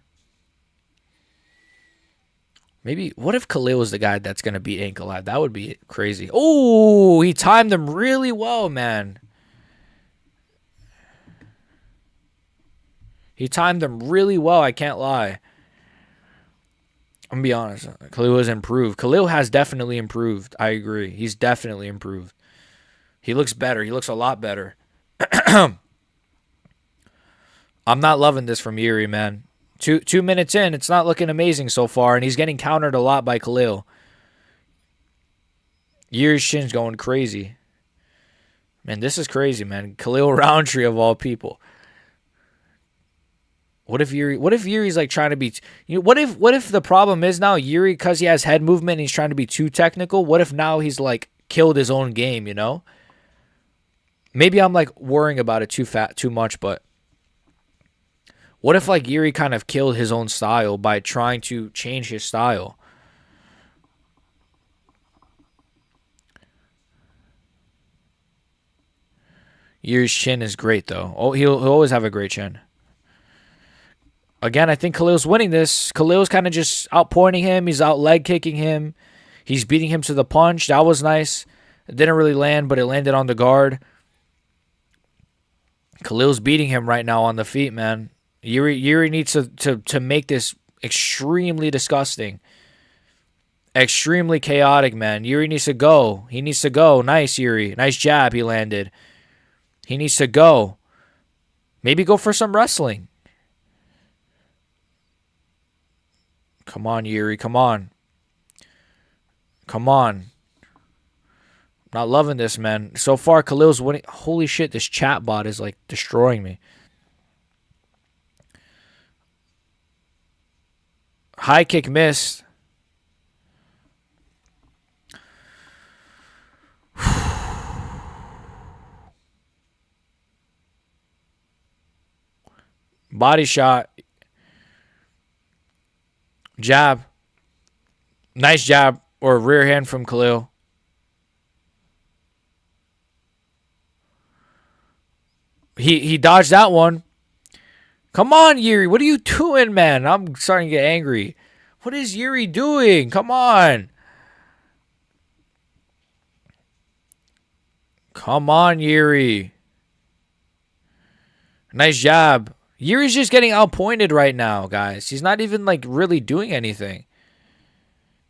Maybe, what if Khalil is the guy that's going to beat Ankalaev? That would be crazy. Oh, he timed them really well, man. He timed them really well, I can't lie. I'm going to be honest. Khalil has improved. Khalil has definitely improved. I agree. He's definitely improved. He looks better. He looks a lot better. I'm not loving this from Yuri, man. Two minutes in, it's not looking amazing so far, and he's getting countered a lot by Khalil. Yuri's shin's going crazy. Man, this is crazy, man. Khalil Roundtree of all people. What if Yuri's like trying to be, what if the problem is now Yuri, because he has head movement and he's trying to be too technical, what if now he's like killed his own game, you know? Maybe I'm like worrying about it too much, but what if like Yuri kind of killed his own style by trying to change his style? Yuri's chin is great though. Oh, he'll always have a great chin. Again, I think Khalil's winning this. Khalil's kind of just outpointing him. He's out leg kicking him. He's beating him to the punch. That was nice. It didn't really land, but it landed on the guard. Khalil's beating him right now on the feet, man. Yuri needs to make this extremely disgusting. Extremely chaotic, man. Yuri needs to go. He needs to go. Nice, Yuri. Nice jab he landed. He needs to go. Maybe go for some wrestling. Come on, Yuri. Come on. Come on. Not loving this, man. So far, Khalil's winning. Holy shit, this chat bot is like destroying me. High kick missed. Body shot. Jab. Nice jab or rear hand from Khalil. He dodged that one. Come on, Yuri. What are you doing, man? I'm starting to get angry. What is Yuri doing? Come on. Come on, Yuri. Nice jab. Yuri's just getting outpointed right now, guys. He's not even, like, really doing anything.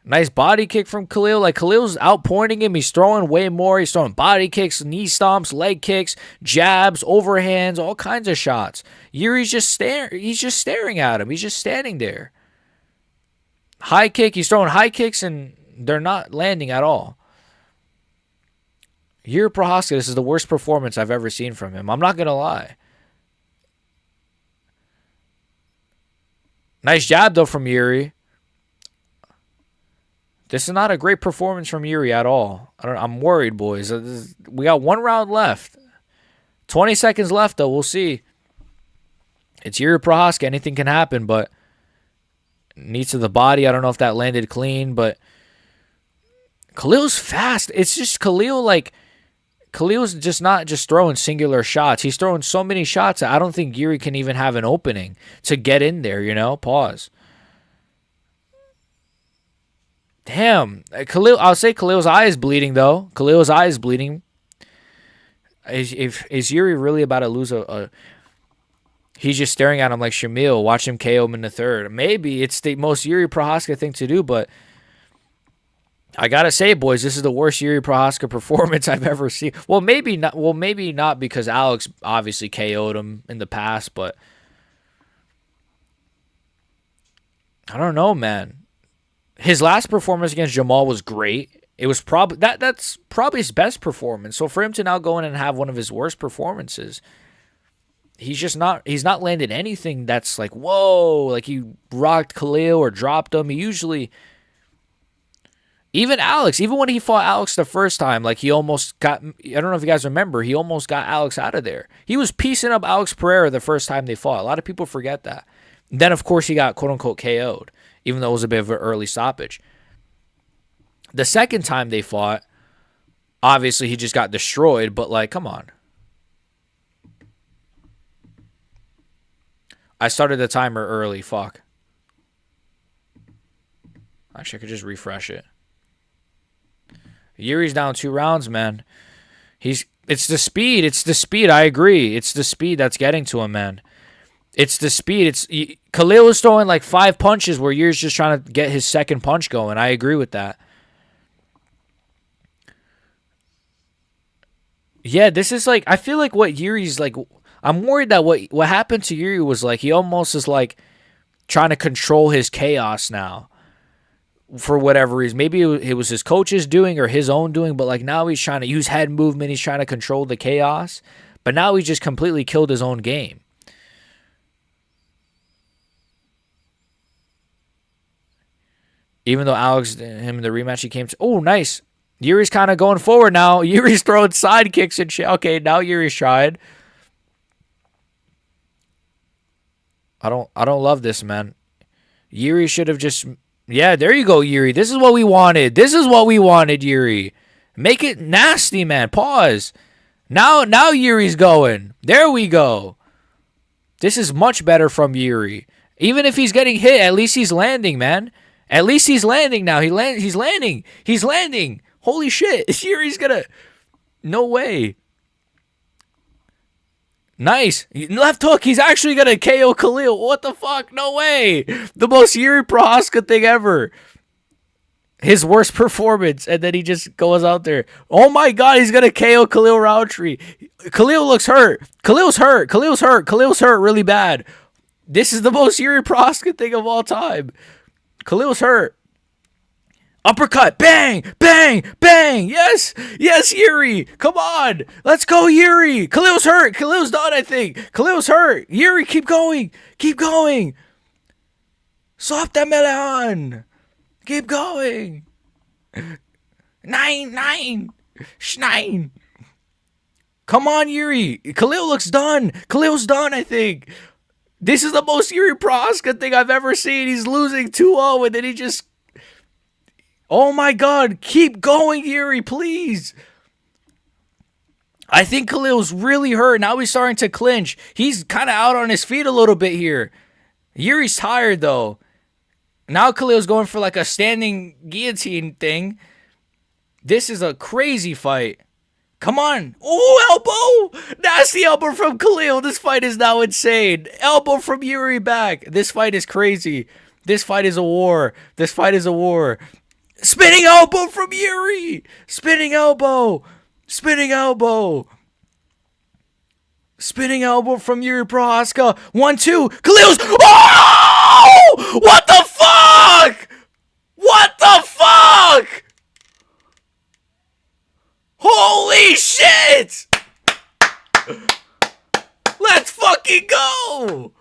Nice body kick from Khalil. Like, Khalil's outpointing him. He's throwing way more. He's throwing body kicks, knee stomps, leg kicks, jabs, overhands, all kinds of shots. Yuri's just staring. He's just staring at him. He's just standing there. High kick. He's throwing high kicks, and they're not landing at all. Yuri Prohaska, this is the worst performance I've ever seen from him. I'm not going to lie. Nice jab, though, from Yuri. This is not a great performance from Yuri at all. I'm worried, boys. We got 1 round left. 20 seconds left, though. We'll see. It's Yuri Prohaska. Anything can happen, but knees to the body. I don't know if that landed clean, but Khalil's fast. It's just Khalil's just not just throwing singular shots. He's throwing so many shots that I don't think Yuri can even have an opening to get in there, you know? Pause. Damn. I'll say Khalil's eye is bleeding, though. Khalil's eye is bleeding. Is Yuri really about to lose he's just staring at him like Shamil. Watch him KO him in the third. Maybe it's the most Yuri Prohaska thing to do, but I gotta say, boys, this is the worst Yuri Prohaska performance I've ever seen. Well, maybe not. Well, maybe not because Alex obviously KO'd him in the past, but I don't know, man. His last performance against Jamal was great. It was probably that's probably his best performance. So for him to now go in and have one of his worst performances, he's not landed anything that's like, whoa, like he rocked Khalil or dropped him. He usually, even when he fought Alex the first time, like he almost got, I don't know if you guys remember, he almost got Alex out of there. He was piecing up Alex Pereira the first time they fought. A lot of people forget that. Then, of course, he got quote-unquote KO'd, even though it was a bit of an early stoppage. The second time they fought, obviously he just got destroyed, but like, come on. I started the timer early, fuck. Actually, I could just refresh it. Yuri's down 2 rounds, man. It's the speed. It's the speed. I agree. It's the speed that's getting to him, man. It's the speed. Khalil is throwing like 5 punches where Yuri's just trying to get his second punch going. I agree with that. Yeah, this is like, I feel like what Yuri's like, I'm worried that what happened to Yuri was like he almost is like trying to control his chaos now for whatever reason. Maybe it was his coach's doing or his own doing, but like now he's trying to use head movement. He's trying to control the chaos, but now he just completely killed his own game. Even though Alex, him in the rematch, he came to, oh, nice. Yuri's kind of going forward now. Yuri's throwing side kicks and shit. Okay, now Yuri's trying. I don't love this, man. Yuri should have just, yeah, there you go, Yuri. This is what we wanted. This is what we wanted, Yuri. Make it nasty, man. Pause. Now Yuri's going. There we go. This is much better from Yuri. Even if he's getting hit, at least he's landing, man. At least he's landing now. He's landing. He's landing. Holy shit. Yuri's gonna, no way. Nice. Left hook. He's actually going to KO Khalil. What the fuck? No way. The most Yuri Prohaska thing ever. His worst performance. And then he just goes out there. Oh my God. He's going to KO Khalil Roundtree. Khalil looks hurt. Khalil's hurt. Khalil's hurt. Khalil's hurt really bad. This is the most Yuri Prohaska thing of all time. Khalil's hurt. Uppercut. Bang. Bang. Bang. Yes. Yes, Yuri. Come on. Let's go, Yuri. Khalil's hurt. Khalil's done, I think. Khalil's hurt. Yuri, keep going. Keep going. Soft melon. Keep going. 9. Come on, Yuri. Khalil looks done. Khalil's done, I think. This is the most Yuri Prohaska thing I've ever seen. He's losing 2-0, and then he just... Oh my God, keep going, Yuri, please. I think Khalil's really hurt. Now he's starting to clinch. He's kind of out on his feet a little bit here. Yuri's tired, though. Now Khalil's going for like a standing guillotine thing. This is a crazy fight. Come on. Oh, elbow. Nasty elbow from Khalil. This fight is now insane. Elbow from Yuri back. This fight is crazy. This fight is a war. This fight is a war. Spinning elbow from Yuri. Spinning elbow. Spinning elbow. Spinning elbow from Yuri Prohaska. 1-2. Khalil's. Oh! What the fuck? What the fuck? Holy shit! Let's fucking go!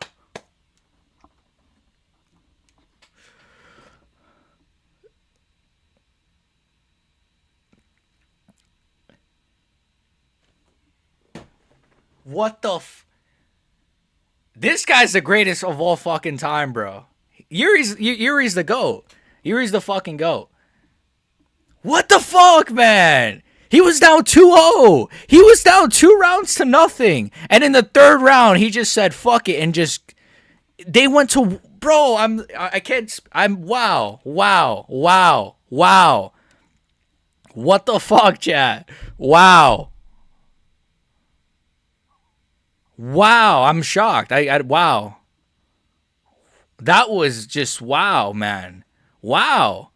What the This guy's the greatest of all fucking time, bro. Yuri's the GOAT. Yuri's the fucking GOAT. What the fuck, man? He was down 2-0. He was down 2 rounds to nothing. And in the 3rd round, he just said, fuck it. And just, they went to, bro, wow. What the fuck, chat? Wow, I'm shocked. Wow. That was just wow, man. Wow.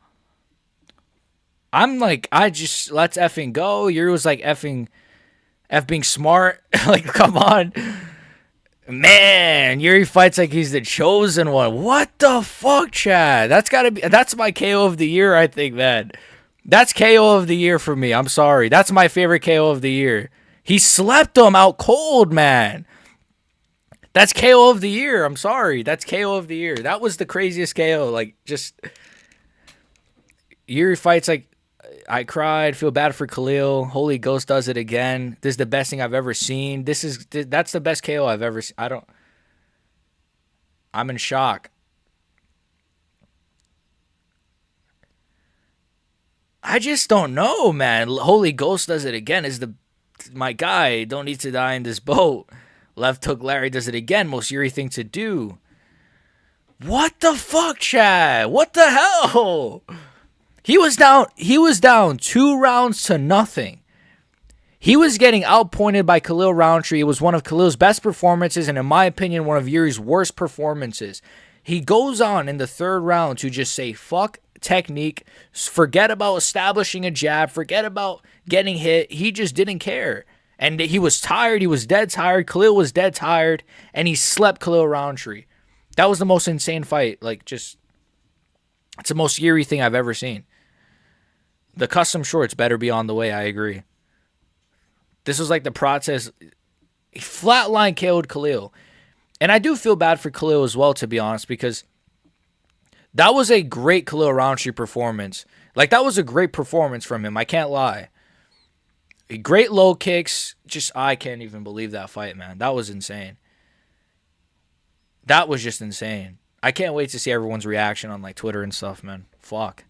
I'm like, let's effing go. Yuri was like being smart. Like, come on. Man, Yuri fights like he's the chosen one. What the fuck, Chad? That's my KO of the year, I think, man. That's KO of the year for me. I'm sorry. That's my favorite KO of the year. He slept him out cold, man. That's KO of the year. I'm sorry. That's KO of the year. That was the craziest KO. Like, just... Yuri fights like... I cried. Feel bad for Khalil. Holy Ghost does it again. This is the best thing I've ever seen. That's the best KO I've ever seen. I'm in shock. I just don't know, man. Holy Ghost does it again. My guy. Don't need to die in this boat. Left hook Larry does it again. Most Yuri thing to do. What the fuck, Chad? What the hell? He was down 2 rounds to nothing. He was getting outpointed by Khalil Roundtree. It was one of Khalil's best performances, and in my opinion, one of Yuri's worst performances. He goes on in the third round to just say, fuck technique, forget about establishing a jab, forget about getting hit. He just didn't care. And he was tired. He was dead tired. Khalil was dead tired, and he slept Khalil Roundtree. That was the most insane fight. Like, just, it's the most Yuri thing I've ever seen. The custom shorts better be on the way, I agree. This was like the process. He flatline KO'd Khalil. And I do feel bad for Khalil as well, to be honest, because that was a great Khalil Roundtree performance. Like, that was a great performance from him. I can't lie. Great low kicks. Just, I can't even believe that fight, man. That was insane. That was just insane. I can't wait to see everyone's reaction on, like, Twitter and stuff, man. Fuck.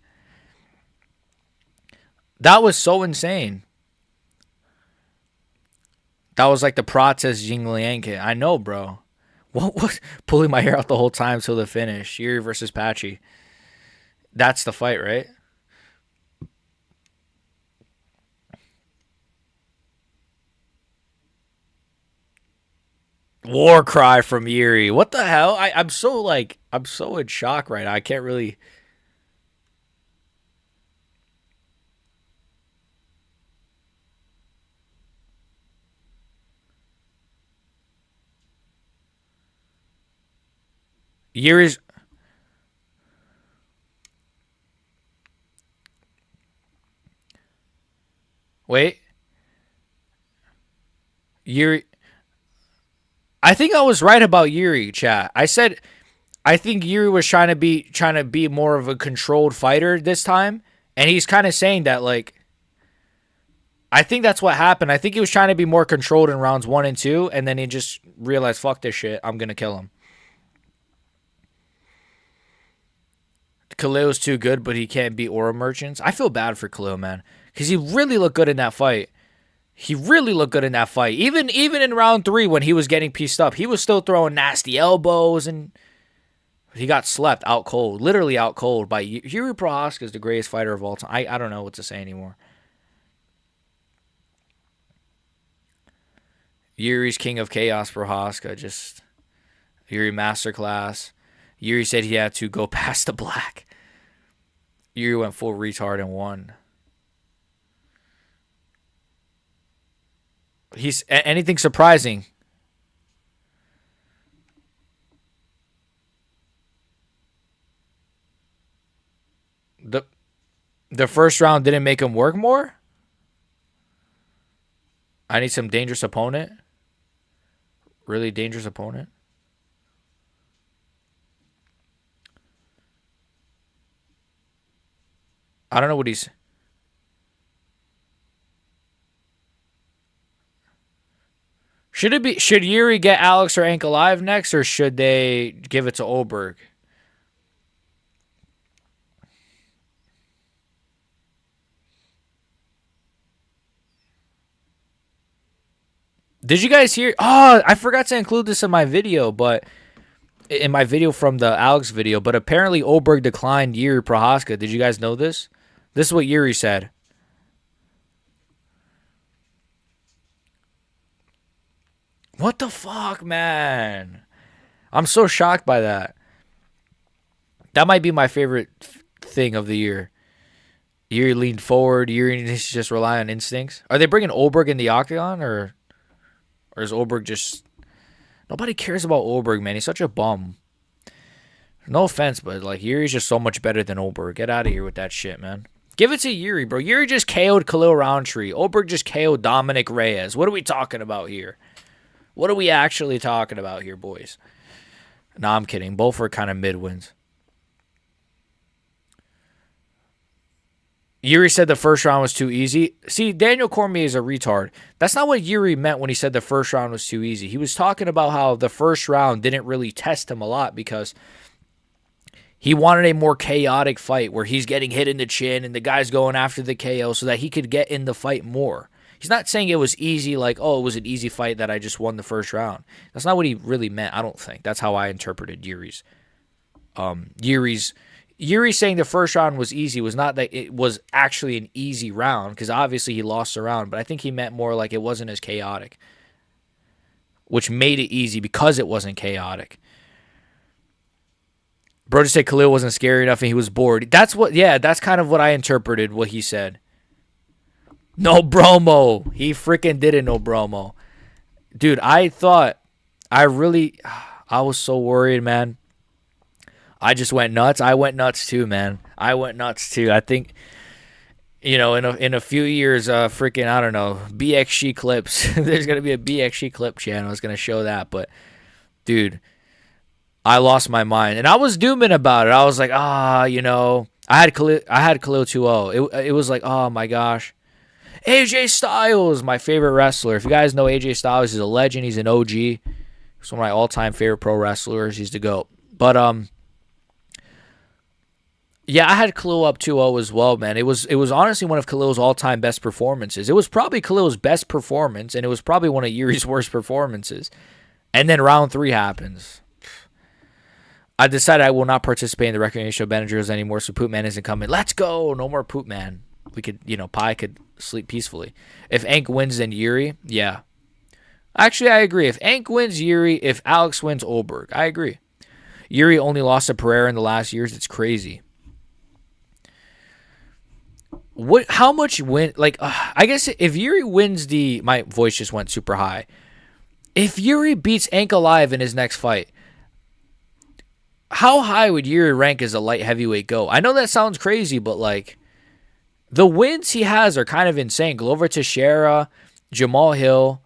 That was so insane. That was like the process Jing Liang hit. I know, bro. What was pulling my hair out the whole time till the finish? Yuri versus Patchy. That's the fight, right? War cry from Yuri. What the hell? I'm so in shock right now. I can't really. Yuri's. Wait. Yuri. I think I was right about Yuri, chat. I said I think Yuri was trying to be more of a controlled fighter this time, and he's kind of saying that, like, I think that's what happened. I think he was trying to be more controlled in rounds 1 and 2, and then he just realized, fuck this shit, I'm gonna kill him. Khalil's too good, but he can't beat Aura Merchants. I feel bad for Khalil, man, because he really looked good in that fight. He really looked good in that fight. Even in round 3 when he was getting pieced up, he was still throwing nasty elbows, and he got slept out cold. Literally out cold by Yuri Prohaska is the greatest fighter of all time. I don't know what to say anymore. Yuri's King of Chaos Prohaska. Just Yuri Masterclass. Yuri said he had to go past the black. Yuri went full retard and won. He's anything surprising? The first round didn't make him work more? I need some dangerous opponent. Really dangerous opponent. I don't know what he's. Should Yuri get Alex or Ankalaev next, or should they give it to Oberg? Did you guys hear? Oh, I forgot to include this in my video, but in my video from the Alex video, but apparently Oberg declined Yuri Prohaska. Did you guys know this? This is what Yuri said. What the fuck, man? I'm so shocked by that. That might be my favorite thing of the year. Yuri leaned forward. Yuri needs to just rely on instincts. Are they bringing Oberg in the octagon, or is Oberg just... Nobody cares about Oberg, man. He's such a bum. No offense, but like Yuri's just so much better than Oberg. Get out of here with that shit, man. Give it to Yuri, bro. Yuri just KO'd Khalil Roundtree. Oberg just KO'd Dominic Reyes. What are we talking about here? What are we actually talking about here, boys? Nah, I'm kidding. Both were kind of mid-wins. Yuri said the first round was too easy. See, Daniel Cormier is a retard. That's not what Yuri meant when he said the first round was too easy. He was talking about how the first round didn't really test him a lot because he wanted a more chaotic fight where he's getting hit in the chin and the guy's going after the KO so that he could get in the fight more. He's not saying it was easy, like, oh, it was an easy fight that I just won the first round. That's not what he really meant, I don't think. That's how I interpreted Yuri's. Yuri's Yuri saying the first round was easy was not that it was actually an easy round, because obviously he lost the round, but I think he meant more like it wasn't as chaotic, which made it easy because it wasn't chaotic. Bro just said Khalil wasn't scary enough and he was bored. That's kind of what I interpreted what he said. No bromo. He freaking didn't no bromo. Dude, I was so worried, man. I just went nuts. I went nuts too, man. I went nuts too. I think, in a few years, freaking, I don't know, BXG clips. There's going to be a BXG clip channel. It's going to show that. But, dude, I lost my mind. And I was dooming about it. I was like, I had Khalil 2-0. It was like, oh, my gosh. AJ Styles, my favorite wrestler. If you guys know AJ Styles, he's a legend. He's an OG. He's one of my all-time favorite pro wrestlers. He's the GOAT. But, yeah, I had Khalil up 2-0 as well, man. It was honestly one of Khalil's all-time best performances. It was probably Khalil's best performance, and it was probably one of Yuri's worst performances. And then round 3 happens. I decided I will not participate in the recreational banner drills anymore, so Poop Man isn't coming. Let's go! No more Poop Man. We could, Pi could sleep peacefully. If Ank wins, then Yuri, yeah. Actually, I agree. If Ank wins, Yuri. If Alex wins, Olberg. I agree. Yuri only lost to Pereira in the last years. It's crazy. How much win? I guess if Yuri wins my voice just went super high. If Yuri beats Ank alive in his next fight, how high would Yuri rank as a light heavyweight go? I know that sounds crazy, but the wins he has are kind of insane. Glover Teixeira, Jamal Hill,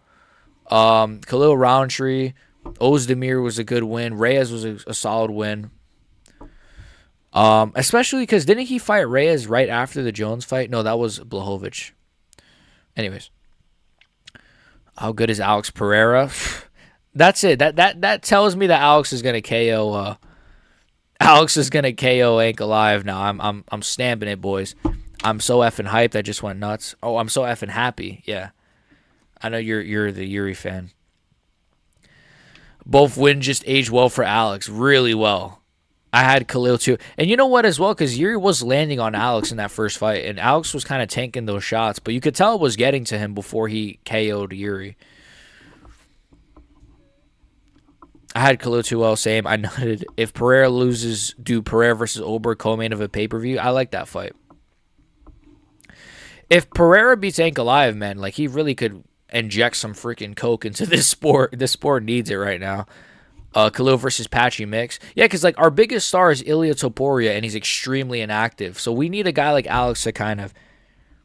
Khalil Roundtree, Ozdemir was a good win. Reyes was a solid win. Especially because didn't he fight Reyes right after the Jones fight? No, that was Blachowicz. Anyways, how good is Alex Pereira? That's it. That tells me that Alex is gonna KO. Alex is gonna KO Ank alive now. I'm stamping it, boys. I'm so effing hyped. I just went nuts. Oh, I'm so effing happy. Yeah, I know you're the Yuri fan. Both wins just aged well for Alex, really well. I had Khalil too. And you know what as well, because Yuri was landing on Alex in that first fight, and Alex was kind of tanking those shots, but you could tell it was getting to him before he KO'd Yuri. I had Khalil 2-0, same. I noted if Pereira loses, do Pereira versus Olberg co-main of a pay-per-view. I like that fight. If Pereira beats Ank alive, man, he really could inject some freaking coke into this sport. This sport needs it right now. Khalil versus Patchy Mix. Yeah, because our biggest star is Ilya Topuria, and he's extremely inactive. So we need a guy like Alex to kind of...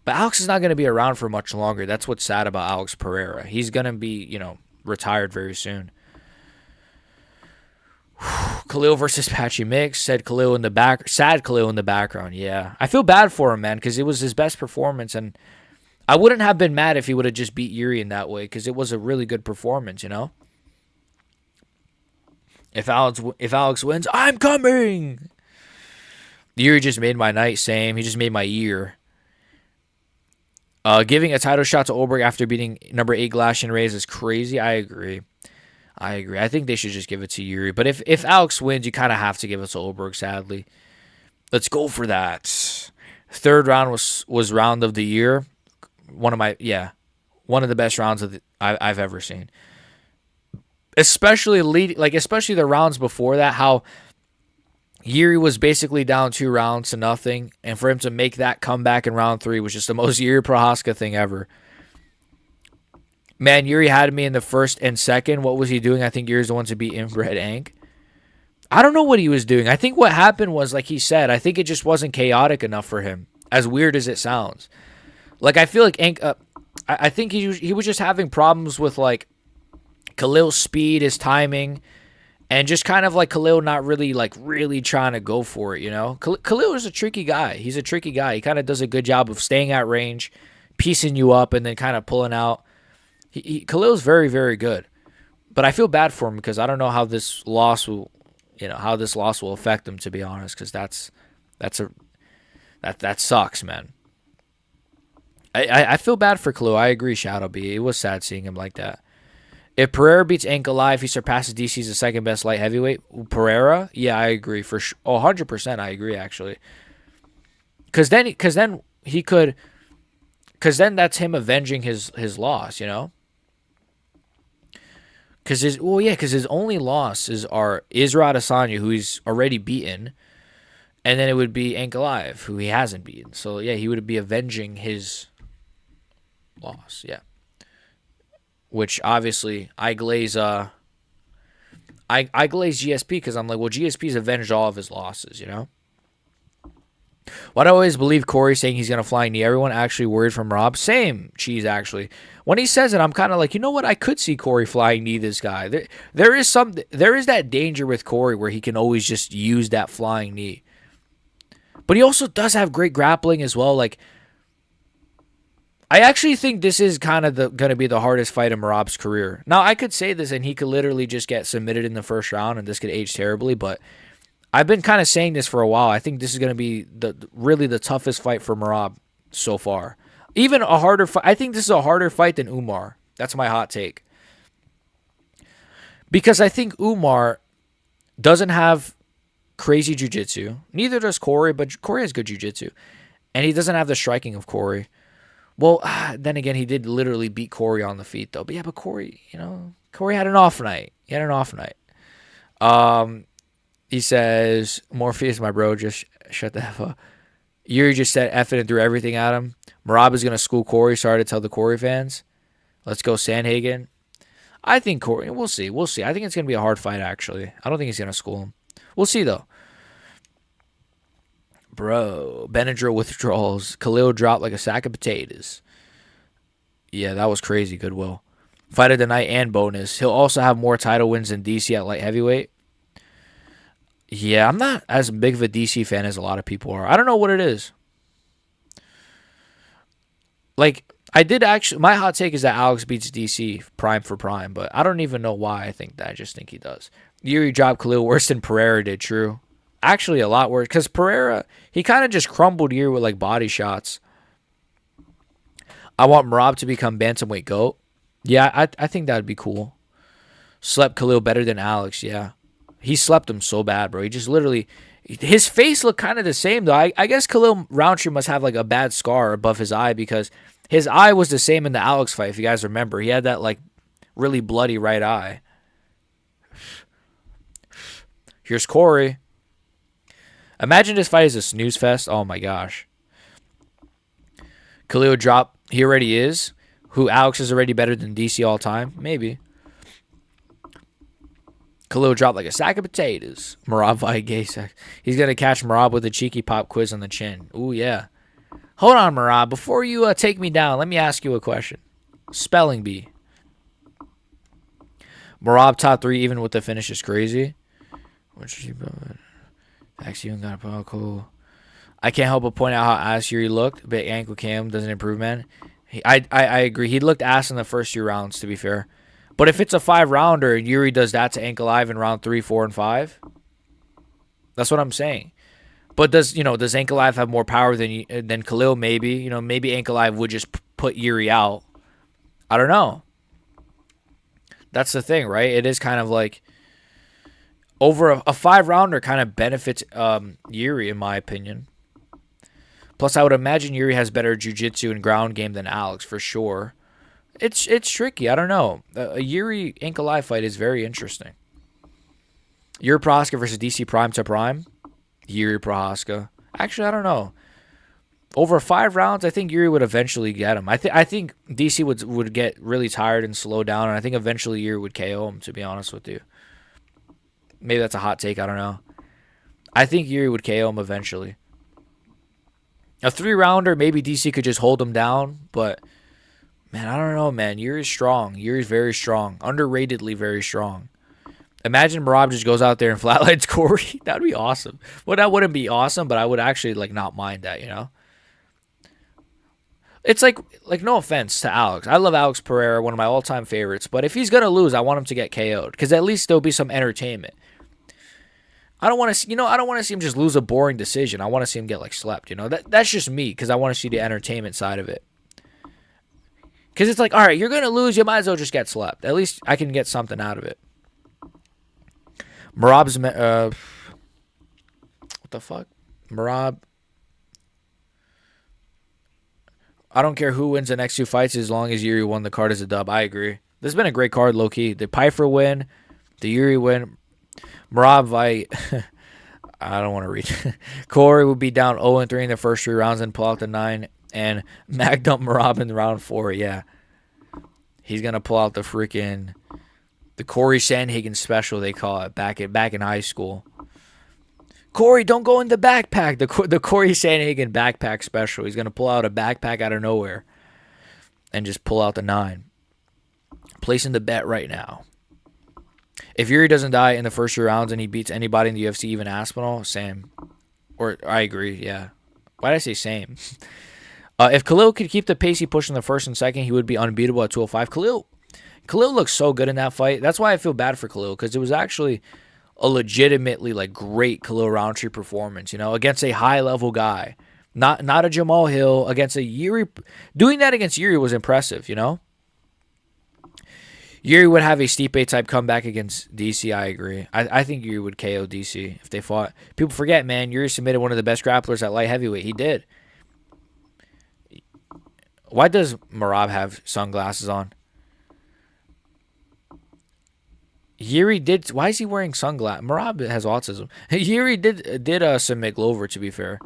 But Alex is not going to be around for much longer. That's what's sad about Alex Pereira. He's going to be, retired very soon. Khalil versus Patchy Mix. Sad Khalil in the background. Yeah. I feel bad for him, man, because it was his best performance, and I wouldn't have been mad if he would have just beat Yuri in that way, because it was a really good performance, If Alex wins, I'm coming. Yuri just made my night. Same. He just made my year. Giving a title shot to Olberg after beating number 8 Glacian Reyes is crazy. I agree. I think they should just give it to Yuri. But if Alex wins, you kind of have to give it to Olberg, sadly. Let's go for that. Third round was round of the year. One of the best rounds I've ever seen. Especially the rounds before that, how Yuri was basically down 2 rounds to nothing, and for him to make that comeback in round 3 was just the most Yuri Prohaska thing ever. Man, Yuri had me in the first and second. What was he doing? I think Yuri's the one to beat Inbred Ank. I don't know what he was doing. I think what happened was, like he said, I think it just wasn't chaotic enough for him, as weird as it sounds. I feel like Ank, I think he was just having problems with, Khalil's speed, his timing, and just kind of Khalil not really really trying to go for it, Khalil is a tricky guy. He's a tricky guy. He kind of does a good job of staying at range, piecing you up, and then kind of pulling out. Khalil's very, very good. But I feel bad for him because I don't know how this loss will affect him, to be honest, because that sucks, man. I feel bad for Khalil. I agree, Shadow B. It was sad seeing him like that. If Pereira beats Ankalaev, he surpasses DC's the second best light heavyweight. Pereira, yeah, I agree for sure. 100%, I agree actually. Because then he could, because then that's him avenging his loss, you know. Because his only losses are Israel Adesanya, who he's already beaten, and then it would be Ankalaev, who he hasn't beaten. So yeah, he would be avenging his loss. Yeah, which obviously I glaze GSP because I'm like, well, GSP's avenged all of his losses, you know. Why do I always believe Corey saying he's gonna flying knee everyone? Actually worried from Rob. Same cheese actually. When he says it, I'm kind of like, you know what? I could see Corey flying knee this guy. There is that danger with Corey where he can always just use that flying knee. But he also does have great grappling as well. Like, I actually think this is kind of going to be the hardest fight in Merab's career. Now, I could say this and he could literally just get submitted in the first round and this could age terribly, but I've been kind of saying this for a while. I think this is going to be really the toughest fight for Merab so far. Even a harder fight. I think this is a harder fight than Umar. That's my hot take. Because I think Umar doesn't have crazy jiu-jitsu. Neither does Corey, but Corey has good jiu-jitsu. And he doesn't have the striking of Corey. Well, then again, he did literally beat Corey on the feet, though. But yeah, but Corey, Corey had an off night. He had an off night. He says, Morpheus, my bro, just shut the F up. Yuri just said F it and threw everything at him. Merab is going to school Corey. Sorry to tell the Corey fans. Let's go Sandhagen. I think Corey, we'll see. We'll see. I think it's going to be a hard fight, actually. I don't think he's going to school him. We'll see, though. Bro, Benadryl withdrawals. Khalil dropped like a sack of potatoes. Yeah, that was crazy, Goodwill. Fight of the night and bonus. He'll also have more title wins than DC at light heavyweight. Yeah, I'm not as big of a DC fan as a lot of people are. I don't know what it is. Like, I did actually... My hot take is that Alex beats DC prime for prime, but I don't even know why I think that. I just think he does. Yuri dropped Khalil worse than Pereira did, true. Actually, a lot worse. Because Pereira, he kind of just crumbled Yuri with, like, body shots. I want Merab to become bantamweight GOAT. Yeah, I think that would be cool. Slept Khalil better than Alex, yeah. He slept him so bad, bro. He just literally... His face looked kind of the same, though. I guess Khalil Roundtree must have, like, a bad scar above his eye because his eye was the same in the Alex fight, if you guys remember. He had that, like, really bloody right eye. Here's Corey. Imagine this fight is a snooze fest. Oh, my gosh. Khalil drop. He already is. Who Alex is already better than DC all time? Maybe. Khalil dropped like a sack of potatoes. Merab via gay sex. He's going to catch Merab with a cheeky pop quiz on the chin. Ooh, yeah. Hold on, Merab. Before you take me down, let me ask you a question. Spelling bee. Merab top 3 even with the finish is crazy. Actually, even got a cool. I can't help but point out how ass Yuri looked. But ankle cam doesn't improve, man. I agree. He looked ass in the first 2 rounds, to be fair. But if it's a 5-rounder and Yuri does that to Ankalaev in round 3, 4, and 5, that's what I'm saying. But does Ankalaev have more power than Khalil? Maybe maybe Ankalaev would just put Yuri out. I don't know. That's the thing, right? It is kind of like over a 5-rounder kind of benefits Yuri, in my opinion. Plus, I would imagine Yuri has better jiu-jitsu and ground game than Alex for sure. It's tricky. I don't know. A Yuri Ankalaev fight is very interesting. Yuri Prohaska versus DC prime to prime. Yuri Prohaska. Actually, I don't know. Over 5 rounds, I think Yuri would eventually get him. I think DC would get really tired and slow down, and I think eventually Yuri would KO him, to be honest with you. Maybe that's a hot take. I don't know. I think Yuri would KO him eventually. A 3-rounder, maybe DC could just hold him down, but... Man, I don't know, man. Yuri's strong. Yuri's very strong. Underratedly very strong. Imagine Merab just goes out there and flatlines Corey. That would be awesome. Well, that wouldn't be awesome, but I would actually not mind that, It's like no offense to Alex. I love Alex Pereira, one of my all-time favorites. But if he's going to lose, I want him to get KO'd. Because at least there'll be some entertainment. I don't want to, I don't want to see him just lose a boring decision. I want to see him get slept, That's just me because I want to see the entertainment side of it. Because it's like, all right, you're going to lose. You might as well just get slept. At least I can get something out of it. Merab's, what the fuck? Merab. I don't care who wins the next 2 fights as long as Yuri won the card as a dub. I agree. This has been a great card, low-key. The Pyfer win, the Yuri win. Merab fight. I don't want to read. Corey would be down 0-3 in the first 3 rounds and pull out the 9. And Mag dump Merab in round 4. Yeah. He's going to pull out the Corey Sandhagen special, they call it, back in high school. Corey, don't go in the backpack. The Corey Sandhagen backpack special. He's going to pull out a backpack out of nowhere and just pull out the 9. Placing the bet right now. If Yuri doesn't die in the first 3 rounds and he beats anybody in the UFC, even Aspinall, same. Or I agree, yeah. Why did I say same? If Khalil could keep the pace he pushed in the first and second, he would be unbeatable at 205. Khalil looks so good in that fight. That's why I feel bad for Khalil, because it was actually a legitimately like great Khalil Roundtree performance, against a high-level guy. Not a Jamal Hill, against a Yuri. Doing that against Yuri was impressive, Yuri would have a Stipe-type comeback against DC, I agree. I think Yuri would KO DC if they fought. People forget, man, Yuri submitted one of the best grapplers at light heavyweight. He did. Why does Merab have sunglasses on? Yuri did. Why is he wearing sunglasses? Merab has autism. Yuri did submit Glover, to be fair.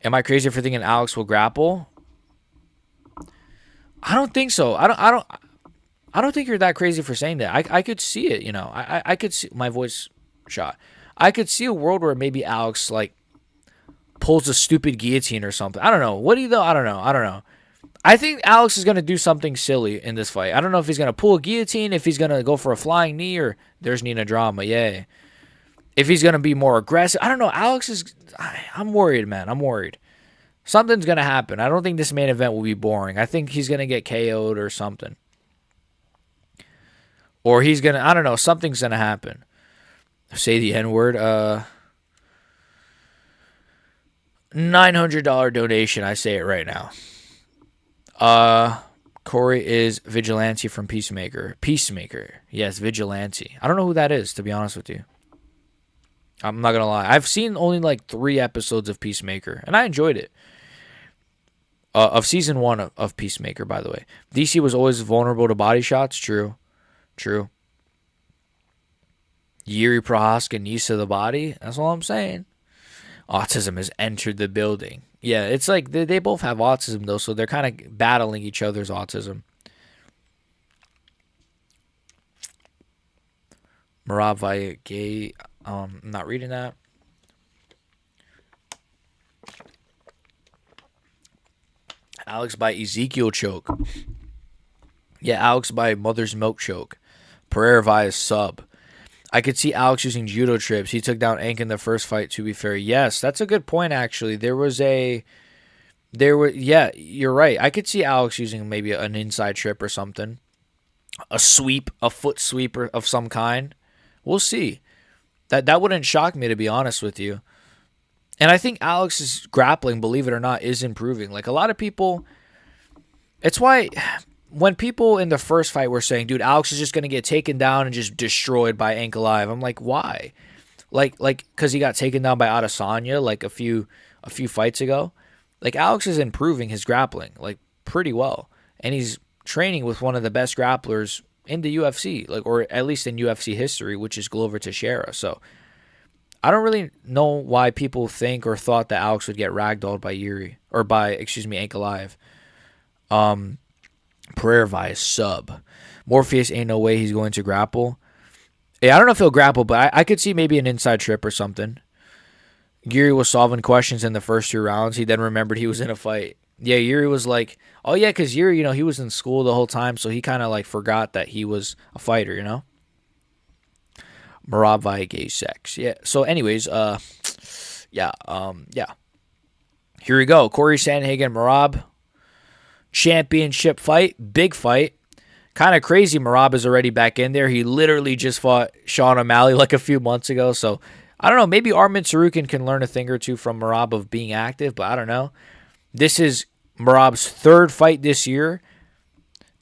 Am I crazy for thinking Alex will grapple? I don't think so. I don't think you're that crazy for saying that. I could see it, I could see my voice shot. I could see a world where maybe Alex like pulls a stupid guillotine or something. I don't know. What do you though? I don't know. I think Alex is going to do something silly in this fight. I don't know if he's going to pull a guillotine, if he's going to go for a flying knee, or there's Nina drama. Yay. If he's going to be more aggressive. I don't know. I'm worried, man. I'm worried. Something's going to happen. I don't think this main event will be boring. I think he's going to get KO'd or something. Or he's going to, I don't know, something's going to happen. Say the N-word. $900 donation. I say it right now. Corey is Vigilante from Peacemaker. Yes, Vigilante. I don't know who that is, to be honest with you. I'm not going to lie. I've seen only like 3 episodes of Peacemaker, and I enjoyed it. Of season 1 of Peacemaker, by the way. DC was always vulnerable to body shots. True. Yuri Prohaska knees to the body. That's all I'm saying. Autism has entered the building. Yeah, it's like they both have autism, though, so they're kind of battling each other's autism. Merab via gay. I'm not reading that. Alex by Ezekiel choke. Yeah, Alex by mother's milk choke. Pereira via sub. I could see Alex using judo trips. He took down Ank in the first fight, to be fair. Yes, that's a good point, actually. Yeah, you're right. I could see Alex using maybe an inside trip or something. A sweep, a foot sweeper of some kind. We'll see. That wouldn't shock me, to be honest with you. And I think Alex's grappling, believe it or not, is improving. Like, a lot of people, it's why when people in the first fight were saying, dude, Alex is just going to get taken down and just destroyed by Ank Alive. I'm like, why? Like, because he got taken down by Adesanya like a few fights ago. Like, Alex is improving his grappling, like, pretty well. And he's training with one of the best grapplers in the UFC, like, or at least in UFC history, which is Glover Teixeira. So, I don't really know why people think or thought that Alex would get ragdolled by Yuri, or by, Ank Alive. Pereira via sub. Morpheus ain't no way he's going to grapple. Yeah, I don't know if he'll grapple, but I could see maybe an inside trip or something. Yuri was solving questions in the first 2 rounds. He then remembered he was in a fight. Yeah, Yuri was like, oh yeah, because Yuri, he was in school the whole time, so he kind of like forgot that he was a fighter, Merab via gay sex. Yeah. So anyways, yeah. Here we go. Corey Sandhagen, Merab. Championship fight. Big fight. Kind of crazy Merab is already back in there. He literally just fought Sean O'Malley like a few months ago. So, I don't know. Maybe Armin Sarukin can learn a thing or two from Merab of being active, but I don't know. This is Merab's third fight this year,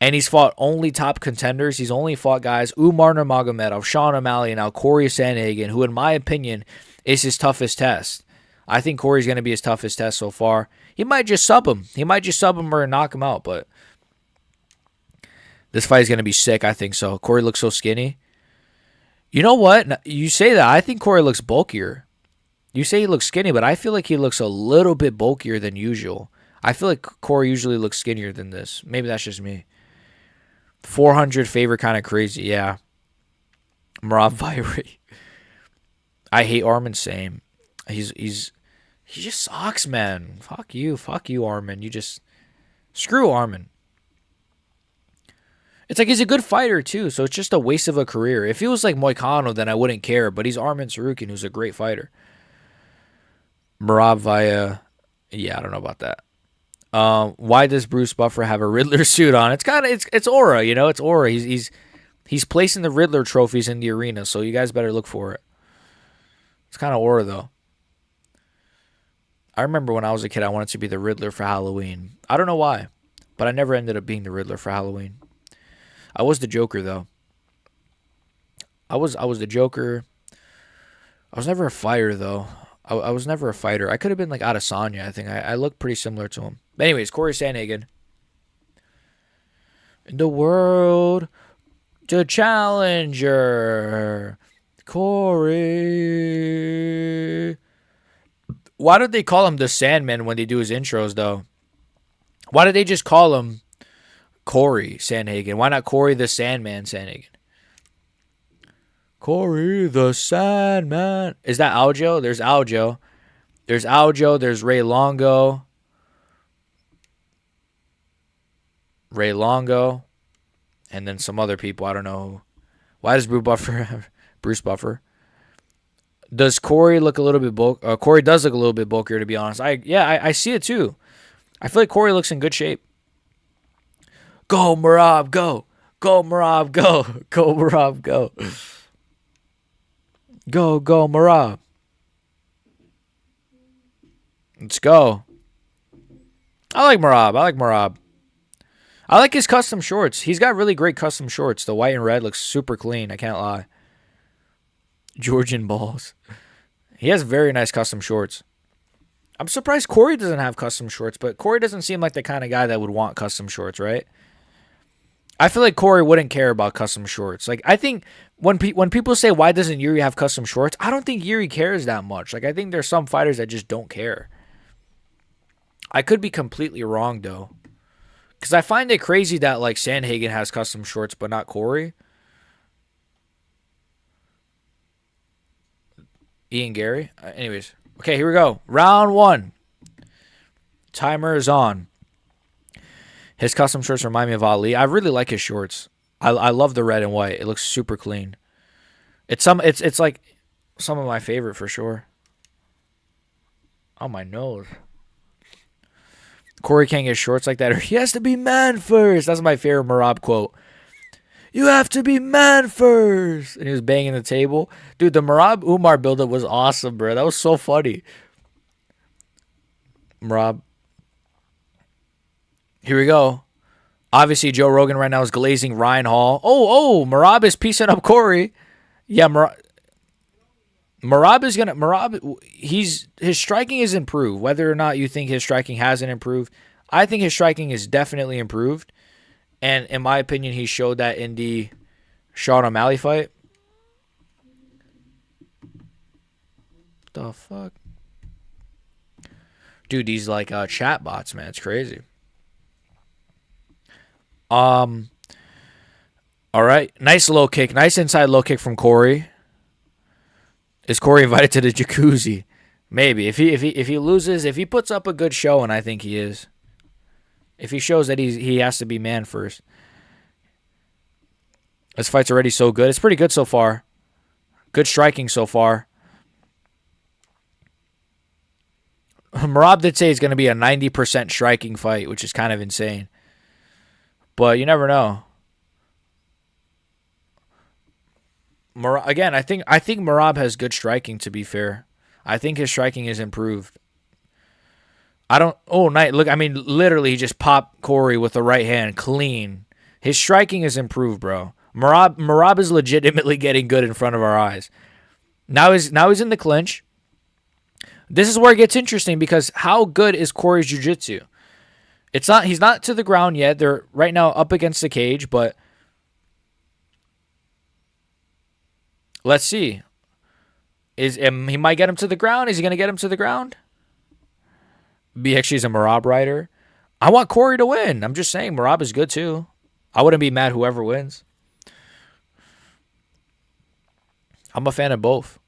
and he's fought only top contenders. He's only fought guys Umar Nurmagomedov, Sean O'Malley, and now Corey Sandhagen, who, in my opinion, is his toughest test. I think Corey's going to be his toughest test so far. He might just sub him. He might just sub him or knock him out, but this fight is going to be sick, I think so. Corey looks so skinny. You know what? You say that. I think Corey looks bulkier. You say he looks skinny, but I feel like he looks a little bit bulkier than usual. I feel like Corey usually looks skinnier than this. Maybe that's just me. 400 favorite, kind of crazy. Yeah. Merab Fiery. I hate Arman Same. He just sucks, man. Fuck you, Arman. You just screw Arman. It's like he's a good fighter too, so it's just a waste of a career. If he was like Moicano, then I wouldn't care. But he's Arman Sarukian, who's a great fighter. Merab via, yeah, I don't know about that. Why does Bruce Buffer have a Riddler suit on? It's aura, you know. It's aura. He's placing the Riddler trophies in the arena, so you guys better look for it. It's kind of aura though. I remember when I was a kid, I wanted to be the Riddler for Halloween. I don't know why, but I never ended up being the Riddler for Halloween. I was the Joker though. I was the Joker. I was never a fighter though. I was never a fighter. I could have been like Adesanya. I think I look pretty similar to him. But anyways, Corey Sandhagen. In the world, the challenger, Corey. Why did they call him the Sandman when they do his intros though? Why did they just call him Corey Sandhagen? Why not Corey the Sandman Sandhagen? Corey the Sandman. Is that Aljo? There's Aljo. There's Aljo. There's Ray Longo. Ray Longo. And then some other people. I don't know. Why does Bruce Buffer? Does Corey look a little bit bulk? Corey does look a little bit bulkier, to be honest. I see it too. I feel like Corey looks in good shape. Go, Merab, go. Go, Merab, go. Go, Merab, go. Go, Merab. Let's go. I like Merab. I like his custom shorts. He's got really great custom shorts. The white and red looks super clean. I can't lie. Georgian balls. He has very nice custom shorts. I'm surprised Corey doesn't have custom shorts, but Corey doesn't seem like the kind of guy that would want custom shorts, right? I feel like Corey wouldn't care about custom shorts. Like, I think when people say, why doesn't Yuri have custom shorts? I don't think Yuri cares that much. Like, I think there's some fighters that just don't care. I could be completely wrong, though. Because I find it crazy that, like, Sandhagen has custom shorts, but not Corey. Ian Gary. Anyways. Okay, here we go. Round 1. Timer is on. His custom shorts remind me of Ali. I really like his shorts. I love the red and white. It looks super clean. It's like some of my favorite for sure. Oh, my nose. Corey can't get shorts like that. Or he has to be man first. That's my favorite Merab quote. You have to be man first. And he was banging the table. Dude, the Merab Umar buildup was awesome, bro. That was so funny. Merab. Here we go. Obviously, Joe Rogan right now is glazing Ryan Hall. Oh, Merab is piecing up Corey. Yeah, Merab is gonna. His striking is improved. Whether or not you think his striking hasn't improved, I think his striking is definitely improved. And in my opinion, he showed that in the Sean O'Malley fight. The fuck, dude? These like chat bots, man. It's crazy. All right, nice low kick, nice inside low kick from Corey. Is Corey invited to the jacuzzi? Maybe if he loses, if he puts up a good show, and I think he is. If he shows that he has to be man first. This fight's already so good. It's pretty good so far. Good striking so far. Merab did say it's going to be a 90% striking fight, which is kind of insane. But you never know. Again, I think Merab has good striking, to be fair. I think his striking is improved. I don't. Oh, night. Look, I mean, literally, he just popped Corey with the right hand, clean. His striking is improved, bro. Marab is legitimately getting good in front of our eyes. Now he's in the clinch. This is where it gets interesting because how good is Corey's jiu-jitsu? It's not. He's not to the ground yet. They're right now up against the cage, but let's see. He might get him to the ground? Is he gonna get him to the ground? BXG is a Marab rider. I want Corey to win. I'm just saying Marab is good too. I wouldn't be mad whoever wins. I'm a fan of both.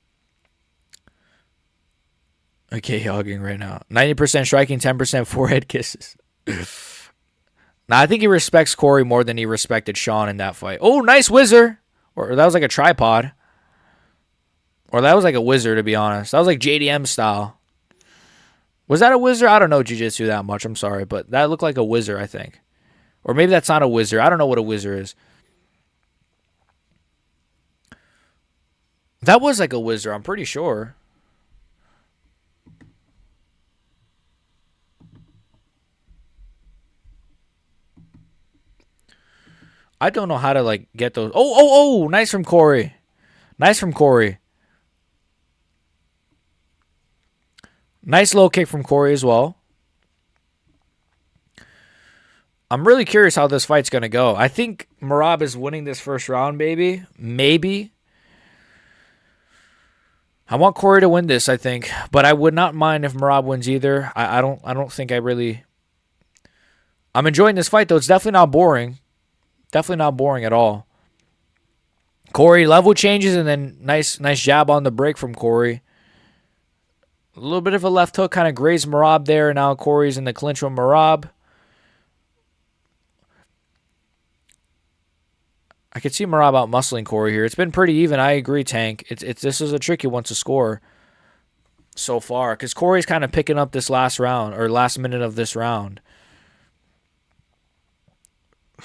Okay, hugging right now. 90% striking, 10% forehead kisses. Now, I think he respects Corey more than he respected Sean in that fight. Oh, nice whizzer. Or that was like a tripod. Or that was like a whizzer, to be honest. That was like JDM style. Was that a whizzer? I don't know jiu-jitsu that much. I'm sorry. But that looked like a whizzer, I think. Or maybe that's not a whizzer. I don't know what a whizzer is. That was like a whizzer, I'm pretty sure. I don't know how to like get those. Oh, nice from Corey. Nice from Corey. Nice low kick from Corey as well. I'm really curious how this fight's going to go. I think Marab is winning this first round, baby. Maybe. I want Corey to win this, I think. But I would not mind if Marab wins either. I don't think I really... I'm enjoying this fight, though. It's definitely not boring. Definitely not boring at all. Corey level changes and then nice jab on the break from Corey. A little bit of a left hook kind of grazed Marab there. Now Corey's in the clinch with Marab. I could see Marab out muscling Corey here. It's been pretty even. I agree, Tank. This is a tricky one to score so far because Corey's kind of picking up this last round or last minute of this round.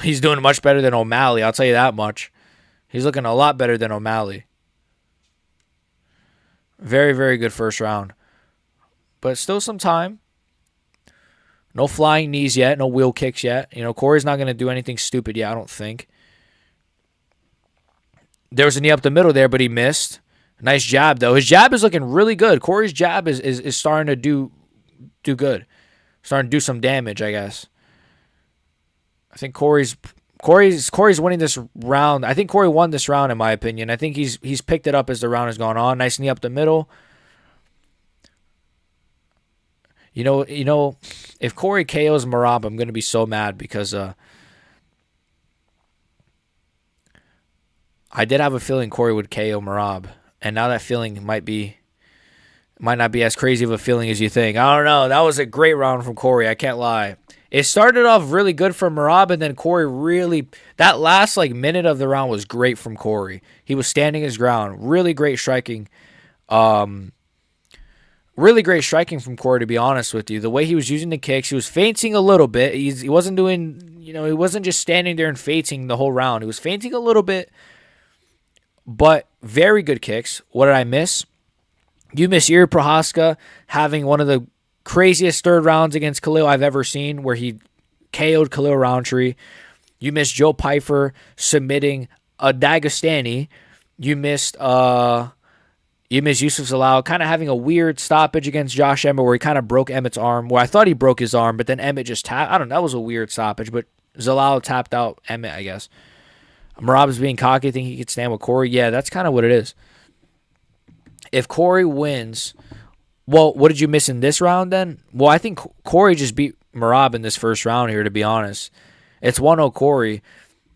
He's doing much better than O'Malley. I'll tell you that much. He's looking a lot better than O'Malley. Very, very good first round. But still some time. No flying knees yet. No wheel kicks yet. You know, Corey's not going to do anything stupid yet, I don't think. There was a knee up the middle there, but he missed. Nice jab, though. His jab is looking really good. Corey's jab is starting to do good. Starting to do some damage, I guess. I think Corey's winning this round. I think Corey won this round, in my opinion. I think he's picked it up as the round has gone on. Nice knee up the middle. You know, if Corey KOs Marab, I'm going to be so mad because I did have a feeling Corey would KO Marab, and now that feeling might not be as crazy of a feeling as you think. I don't know. That was a great round from Corey. I can't lie. It started off really good for Marab, and then Corey really... That last minute of the round was great from Corey. He was standing his ground. Really great striking. Really great striking from Corey, to be honest with you. The way he was using the kicks, he was feinting a little bit. He wasn't doing... he wasn't just standing there and feinting the whole round. He was feinting a little bit, but very good kicks. What did I miss? You miss Iri Prohaska having one of the craziest third rounds against Khalil I've ever seen, where he KO'd Khalil Roundtree. You missed Joe Pyfer submitting a Dagestani. You missed Yusuf Zalal kind of having a weird stoppage against Josh Emmett, where he kind of broke Emmett's arm. Well, I thought he broke his arm, but then Emmett just tapped. I don't know. That was a weird stoppage, but Zalal tapped out Emmett, I guess. Marab's being cocky, think he could stand with Corey. Yeah, that's kind of what it is. If Corey wins... Well, what did you miss in this round then? Well, I think Corey just beat Marab in this first round here, to be honest. It's 1-0 Corey.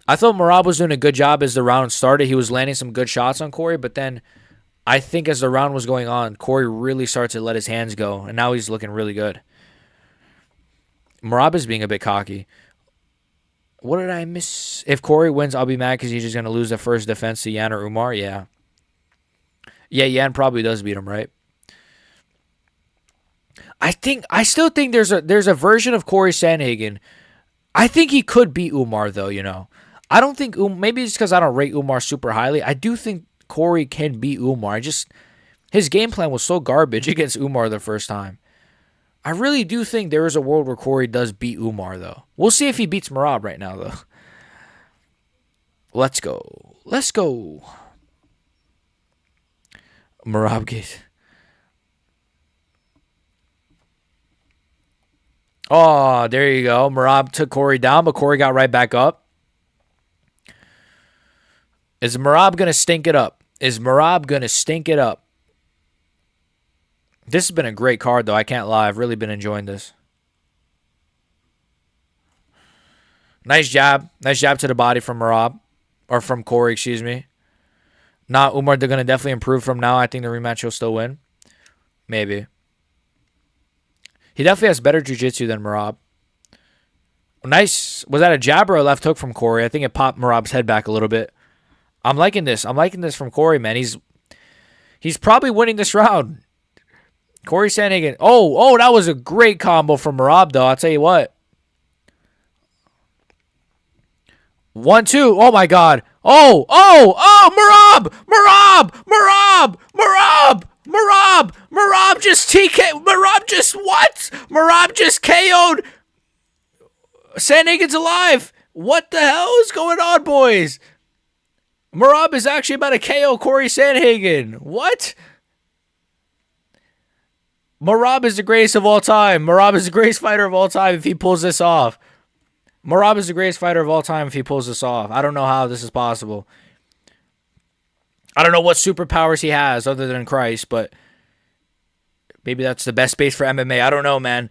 I thought Marab was doing a good job as the round started. He was landing some good shots on Corey, but then I think as the round was going on, Corey really started to let his hands go, and now he's looking really good. Marab is being a bit cocky. What did I miss? If Corey wins, I'll be mad because he's just going to lose the first defense to Yan or Umar. Yeah. Yeah, Yan probably does beat him, right? I still think there's a version of Corey Sandhagen. I think he could beat Umar, though, I don't think maybe it's because I don't rate Umar super highly. I do think Corey can beat Umar. His game plan was so garbage against Umar the first time. I really do think there is a world where Corey does beat Umar, though. We'll see if he beats Merab right now, though. Let's go. Let's go. Merab gate. Oh, there you go. Merab took Corey down, but Corey got right back up. Is Merab going to stink it up? Is Merab going to stink it up? This has been a great card, though. I can't lie. I've really been enjoying this. Nice jab. Nice jab to the body from Merab. Or from Corey, excuse me. Not Umar, they're going to definitely improve from now. I think the rematch will still win. Maybe. He definitely has better jiu-jitsu than Merab. Nice. Was that a jab or a left hook from Corey? I think it popped Merab's head back a little bit. I'm liking this. I'm liking this from Corey, man. He's probably winning this round. Corey Sandhagen. Oh, that was a great combo from Merab, though. I'll tell you what. 1-2. Oh, my God. Oh, Merab just TK. Merab just what? Merab just KO'd. Sandhagen's alive. What the hell is going on, boys? Merab is actually about to KO Corey Sandhagen. What? Merab is the greatest of all time. Merab is the greatest fighter of all time if he pulls this off. Merab is the greatest fighter of all time if he pulls this off. I don't know how this is possible. I don't know what superpowers he has other than Christ, but maybe that's the best base for MMA. I don't know, man.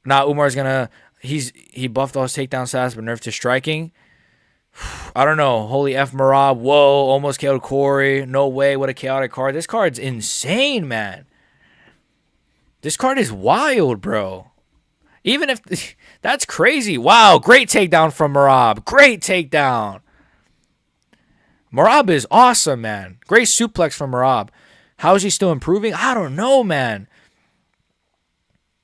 Umar's gonna... He buffed all his takedown stats, but nerfed his striking. I don't know. Holy F Merab. Whoa, almost KO'd Corey. No way. What a chaotic card. This card's insane, man. This card is wild, bro. Even if... That's crazy. Wow, great takedown from Merab. Great takedown. Merab is awesome, man. Great suplex from Merab. How is he still improving? I don't know, man.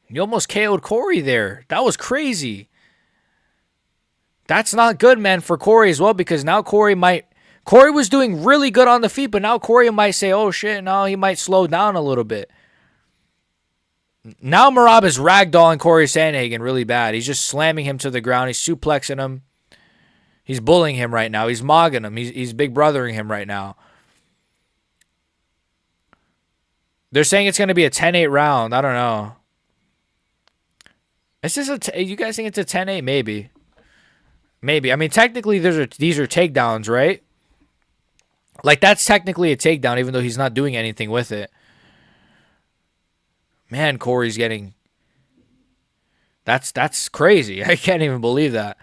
You almost KO'd Corey there. That was crazy. That's not good, man, for Corey as well, because now Corey was doing really good on the feet, but now Corey might say, oh, shit, now he might slow down a little bit. Now Merab is ragdolling Corey Sandhagen really bad. He's just slamming him to the ground. He's suplexing him. He's bullying him right now. He's mogging him. He's big brothering him right now. They're saying it's going to be a 10-8 round. I don't know. Is this you guys think it's a 10-8? Maybe. Maybe. I mean, technically, these are takedowns, right? Like, that's technically a takedown, even though he's not doing anything with it. Man, Corey's getting... That's crazy. I can't even believe that.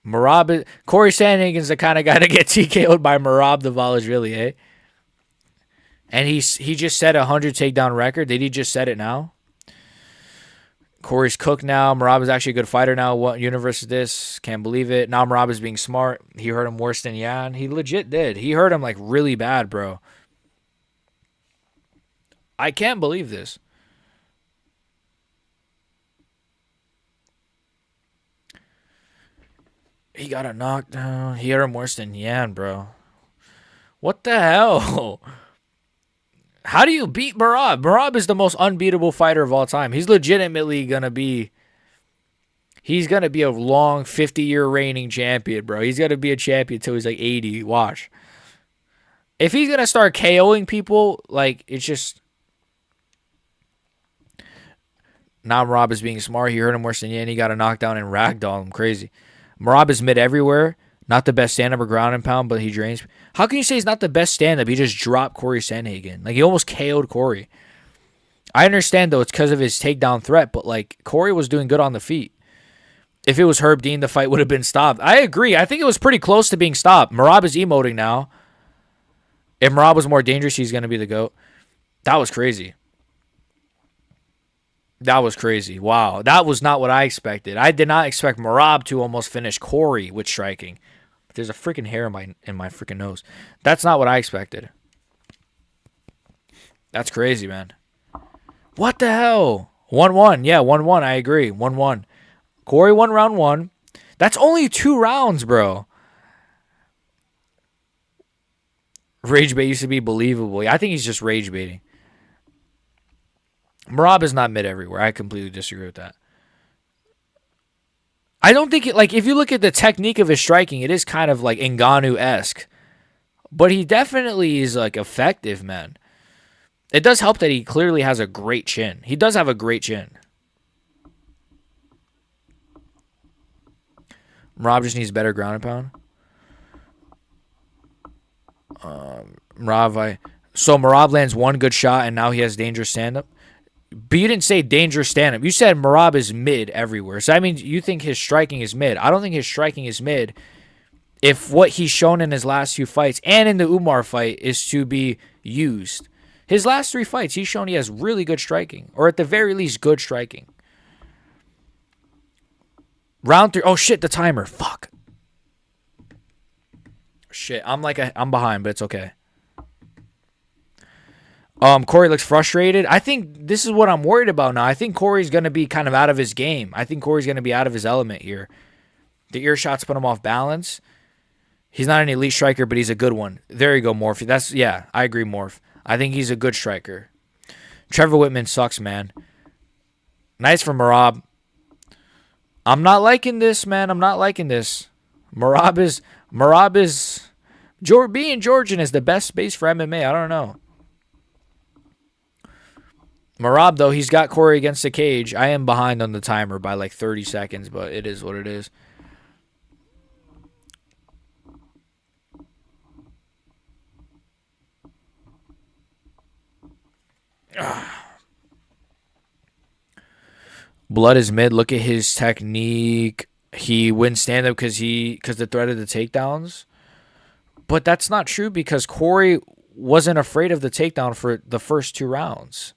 Corey Sandhagen's the kind of guy to get TKO'd by Merab Dvalishvili, eh? And he just set a 100 takedown record. Did he just set it now? Corey's cooked now. Merab is actually a good fighter now. What universe is this? Can't believe it. Now Merab is being smart. He hurt him worse than Yan. He legit did. He hurt him like really bad, bro. I can't believe this. He got a knockdown. He hurt him worse than Yan, bro. What the hell? How do you beat Merab? Merab is the most unbeatable fighter of all time. He's legitimately going to be... He's going to be a long 50-year reigning champion, bro. He's going to be a champion until he's like 80. Watch. If he's going to start KOing people, like, it's just... Now Merab is being smart. He hurt him worse than Yan. He got a knockdown and ragdoll him. Crazy. Merab is mid everywhere. Not the best stand-up or ground and pound, but he drains. How can you say he's not the best stand-up? He just dropped Corey Sandhagen. Like, he almost KO'd Corey. I understand, though, it's because of his takedown threat, but, like, Corey was doing good on the feet. If it was Herb Dean, the fight would have been stopped. I agree. I think it was pretty close to being stopped. Merab is emoting now. If Merab was more dangerous, he's going to be the GOAT. That was crazy. That was crazy. Wow. That was not what I expected. I did not expect Merab to almost finish Corey with striking. There's a freaking hair in my freaking nose. That's not what I expected. That's crazy, man. What the hell? 1-1. Yeah, 1-1. I agree. 1-1. Corey won round 1. That's only 2 rounds, bro. Rage bait used to be believable. I think he's just rage baiting. Marab is not mid everywhere. I completely disagree with that. I don't think like if you look at the technique of his striking, it is kind of like Ngannou-esque. But he definitely is like effective, man. It does help that he clearly has a great chin. He does have a great chin. Rob just needs better ground and pound. Marab lands one good shot and now he has dangerous stand up. But you didn't say dangerous stand up. You said Marab is mid everywhere. So I mean, you think his striking is mid. I don't think his striking is mid. If what he's shown in his last few fights and in the Umar fight is to be used. His last 3 fights, he's shown he has really good striking. Or at the very least, good striking. Round 3. Oh, shit, the timer. Fuck. Shit, I'm behind, but it's okay. Corey looks frustrated. I think this is what I'm worried about now. I think Corey's going to be kind of out of his game. I think Corey's going to be out of his element here. The ear shots put him off balance. He's not an elite striker, but he's a good one. There you go, Morph. Yeah, I agree, Morph. I think he's a good striker. Trevor Whitman sucks, man. Nice for Marab. I'm not liking this, man. I'm not liking this. Marab is being Georgian is the best space for MMA. I don't know. Marab, though, he's got Corey against the cage. I am behind on the timer by like 30 seconds, but it is what it is. Blood is mid. Look at his technique. He wins stand-up because the threat of the takedowns. But that's not true because Corey wasn't afraid of the takedown for the first 2 rounds.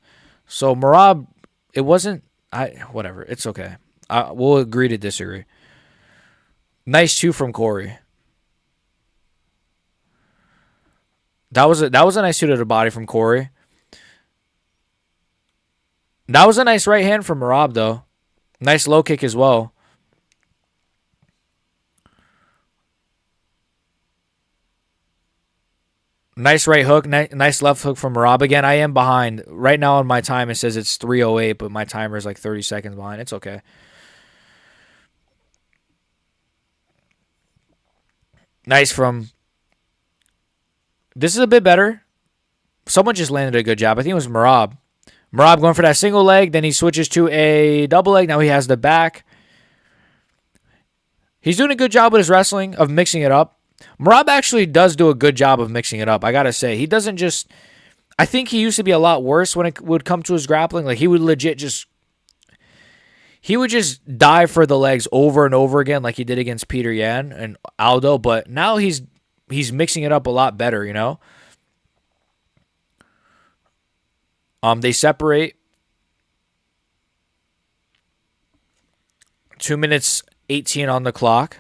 So Marab, it wasn't. Whatever. It's okay. We'll agree to disagree. Nice 2 from Corey. That was a nice 2 to the body from Corey. That was a nice right hand from Marab, though. Nice low kick as well. Nice right hook. Nice left hook from Marab. Again, I am behind. Right now on my time, it says it's 3:08, but my timer is like 30 seconds behind. It's okay. Nice from... This is a bit better. Someone just landed a good jab. I think it was Marab. Marab going for that single leg. Then he switches to a double leg. Now he has the back. He's doing a good job with his wrestling of mixing it up. Marab actually does do a good job of mixing it up. I got to say. He doesn't just... I think he used to be a lot worse when it would come to his grappling. Like he would legit just... He would just dive for the legs over and over again like he did against Peter Yan and Aldo. But now he's mixing it up a lot better, you know? They separate. 2 minutes 18 on the clock.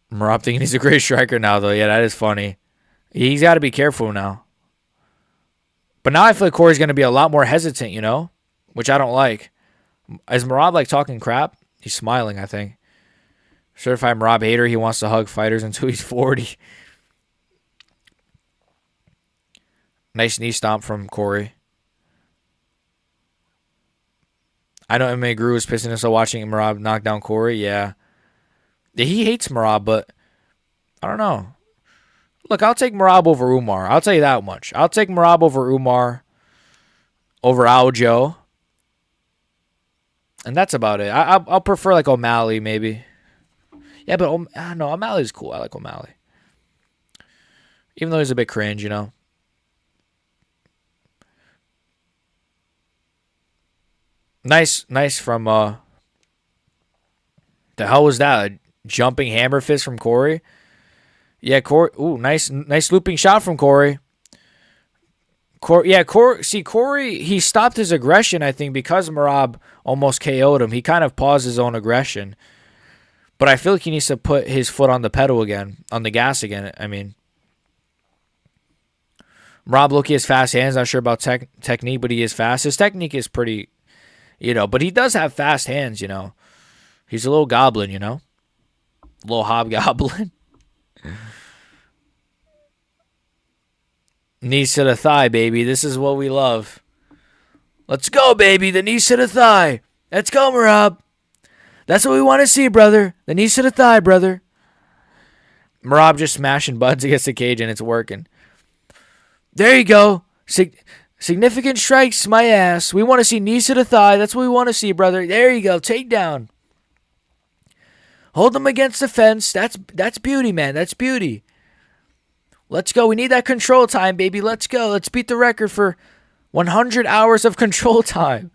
Marab thinking he's a great striker now, though. Yeah, that is funny. He's got to be careful now. But now I feel like Corey's going to be a lot more hesitant, you know? Which I don't like. Is Marab like talking crap? He's smiling, I think. Certified Marab hater. He wants to hug fighters until he's 40. Nice knee stomp from Corey. I know MMA Guru was pissing himself watching Marab knock down Corey. Yeah. He hates Marab, but I don't know. Look, I'll take Marab over Umar. I'll tell you that much. I'll take Marab over Umar, over Aljo. And that's about it. I'll prefer like O'Malley maybe. Yeah, but no, O'Malley's cool. I like O'Malley. Even though he's a bit cringe, you know. Nice from the hell was that? A jumping hammer fist from Corey? Yeah, Corey. Ooh, nice looping shot from Corey. Corey, he stopped his aggression, I think, because Marab almost KO'd him. He kind of paused his own aggression. But I feel like he needs to put his foot on the pedal again, on the gas again, I mean. Marab, look, he has fast hands. Not sure about technique, but he is fast. His technique is pretty, you know, but he does have fast hands, you know. He's a little goblin, you know. A little hobgoblin. Knees to the thigh, baby. This is what we love. Let's go, baby. The knees to the thigh. Let's go, Marab. That's what we want to see, brother. The knees to the thigh, brother. Marab just smashing buttons against the cage, and it's working. There you go. Significant strikes, my ass. We want to see knees to the thigh. That's what we want to see, brother. There you go. Takedown. Hold them against the fence. That's beauty, man. That's beauty. Let's go. We need that control time, baby. Let's go. Let's beat the record for 100 hours of control time.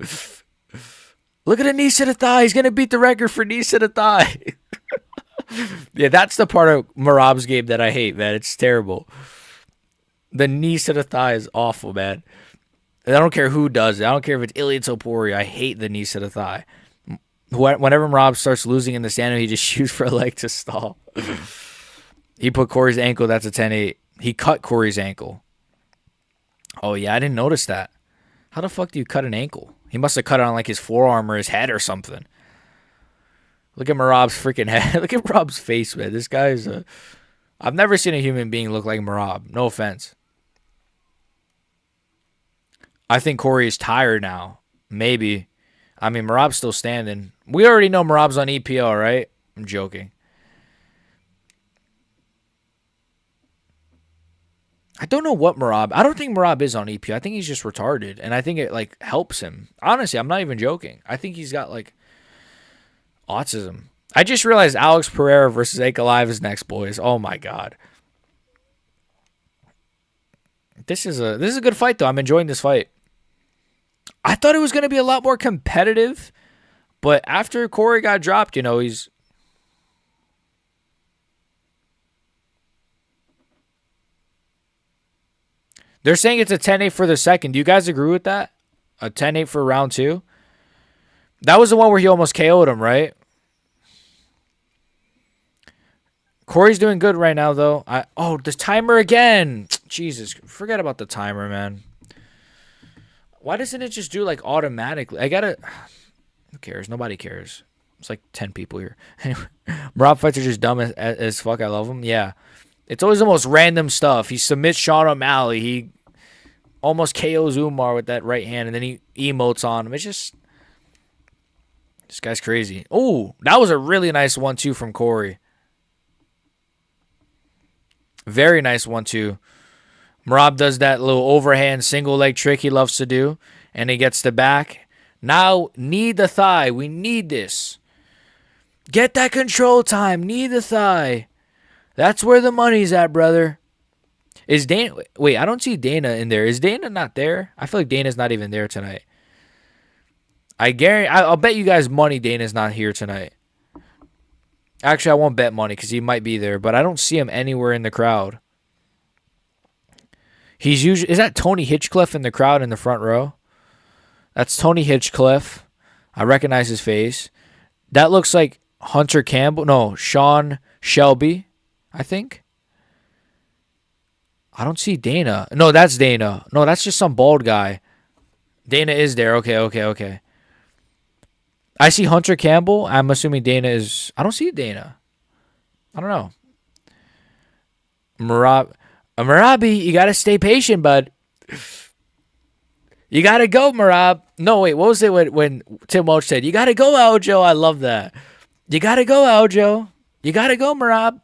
Look at the knees to the thigh. He's going to beat the record for knees to the thigh. Yeah, that's the part of Marab's game that I hate, man. It's terrible. The knees to the thigh is awful, man. And I don't care who does it. I don't care if it's Ilia Topuria. I hate the knees to the thigh. Whenever Marab starts losing in the stand, he just shoots for a leg to stall. He put Corey's ankle. That's a 10-8. He cut Corey's ankle. Oh, yeah, I didn't notice that. How the fuck do you cut an ankle? He must have cut it on like his forearm or his head or something. Look at Marab's freaking head. Look at Marab's face, man. This guy is a... I've never seen a human being look like Marab. No offense. I think Corey is tired now. Maybe. I mean, Marab's still standing. We already know Marab's on EPO, right? I'm joking. I don't know what Marab... I don't think Marab is on EPO. I think he's just retarded. And I think it, like, helps him. Honestly, I'm not even joking. I think he's got, like, autism. I just realized Alex Pereira versus Ankalaev is next, boys. Oh, my God. This is a good fight, though. I'm enjoying this fight. I thought it was going to be a lot more competitive, but after Corey got dropped, you know, he's... They're saying it's a 10-8 for the second. Do you guys agree with that? A 10-8 for round 2? That was the one where he almost KO'd him, right? Corey's doing good right now, though. Oh, the timer again. Jesus, forget about the timer, man. Why doesn't it just do, like, automatically? Who cares? Nobody cares. It's like 10 people here. Anyway, Marab fights are just dumb as fuck. I love them. Yeah. It's always the most random stuff. He submits Sean O'Malley. He almost KOs Umar with that right hand, and then he emotes on him. It's just... This guy's crazy. Oh, that was a really nice 1-2 from Corey. Very nice 1-2. Marab does that little overhand single leg trick he loves to do, and he gets the back. Now, need the thigh. We need this. Get that control time. Need the thigh. That's where the money's at, brother. Is Dana... Wait, I don't see Dana in there. Is Dana not there? I feel like Dana's not even there tonight. I guarantee... I'll bet you guys money Dana's not here tonight. Actually, I won't bet money because he might be there, but I don't see him anywhere in the crowd. He's usually... Is that Tony Hitchcliffe in the crowd in the front row? That's Tony Hitchcliffe. I recognize his face. That looks like Hunter Campbell. No, Sean Shelby, I think. I don't see Dana. No, that's Dana. No, that's just some bald guy. Dana is there. Okay. I see Hunter Campbell. I'm assuming Dana is... I don't see Dana. I don't know. Marabi, you got to stay patient, bud. You got to go, Marab. No, wait, what was it when Tim Welch said, you got to go, Aljo? I love that. You got to go, Aljo. You got to go, Marab.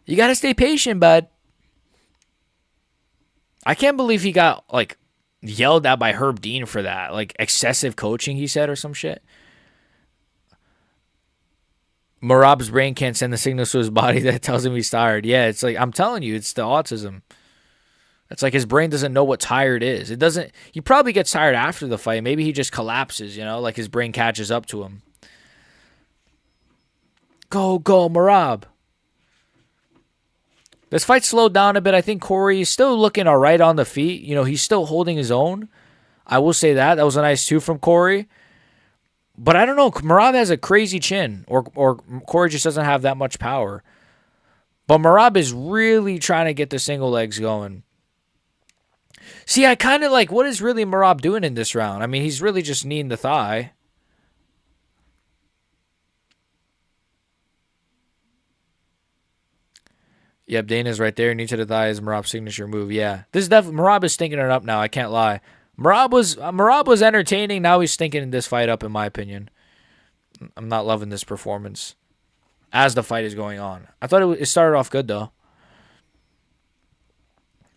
You got to stay patient, bud. I can't believe he got, like, yelled at by Herb Dean for that. Like, excessive coaching, he said, or some shit. Marab's brain can't send the signals to his body that tells him he's tired. Yeah, it's like, I'm telling you, it's the autism. It's like his brain doesn't know what tired is. It doesn't... He probably gets tired after the fight. Maybe he just collapses, you know? Like his brain catches up to him. Go, Marab. This fight slowed down a bit. I think Corey is still looking all right on the feet. You know, he's still holding his own. I will say that. That was a nice 2 from Corey. But I don't know. Marab has a crazy chin. Or Corey just doesn't have that much power. But Marab is really trying to get the single legs going. See, I kind of like, what is really Marab doing in this round? I mean, he's really just kneeing the thigh. Yep, Dana's right there. Knee to the thigh is Marab's signature move. Yeah, this is definitely Marab is stinking it up now. I can't lie. Marab was entertaining. Now he's stinking this fight up, in my opinion. I'm not loving this performance as the fight is going on. I thought it started off good though.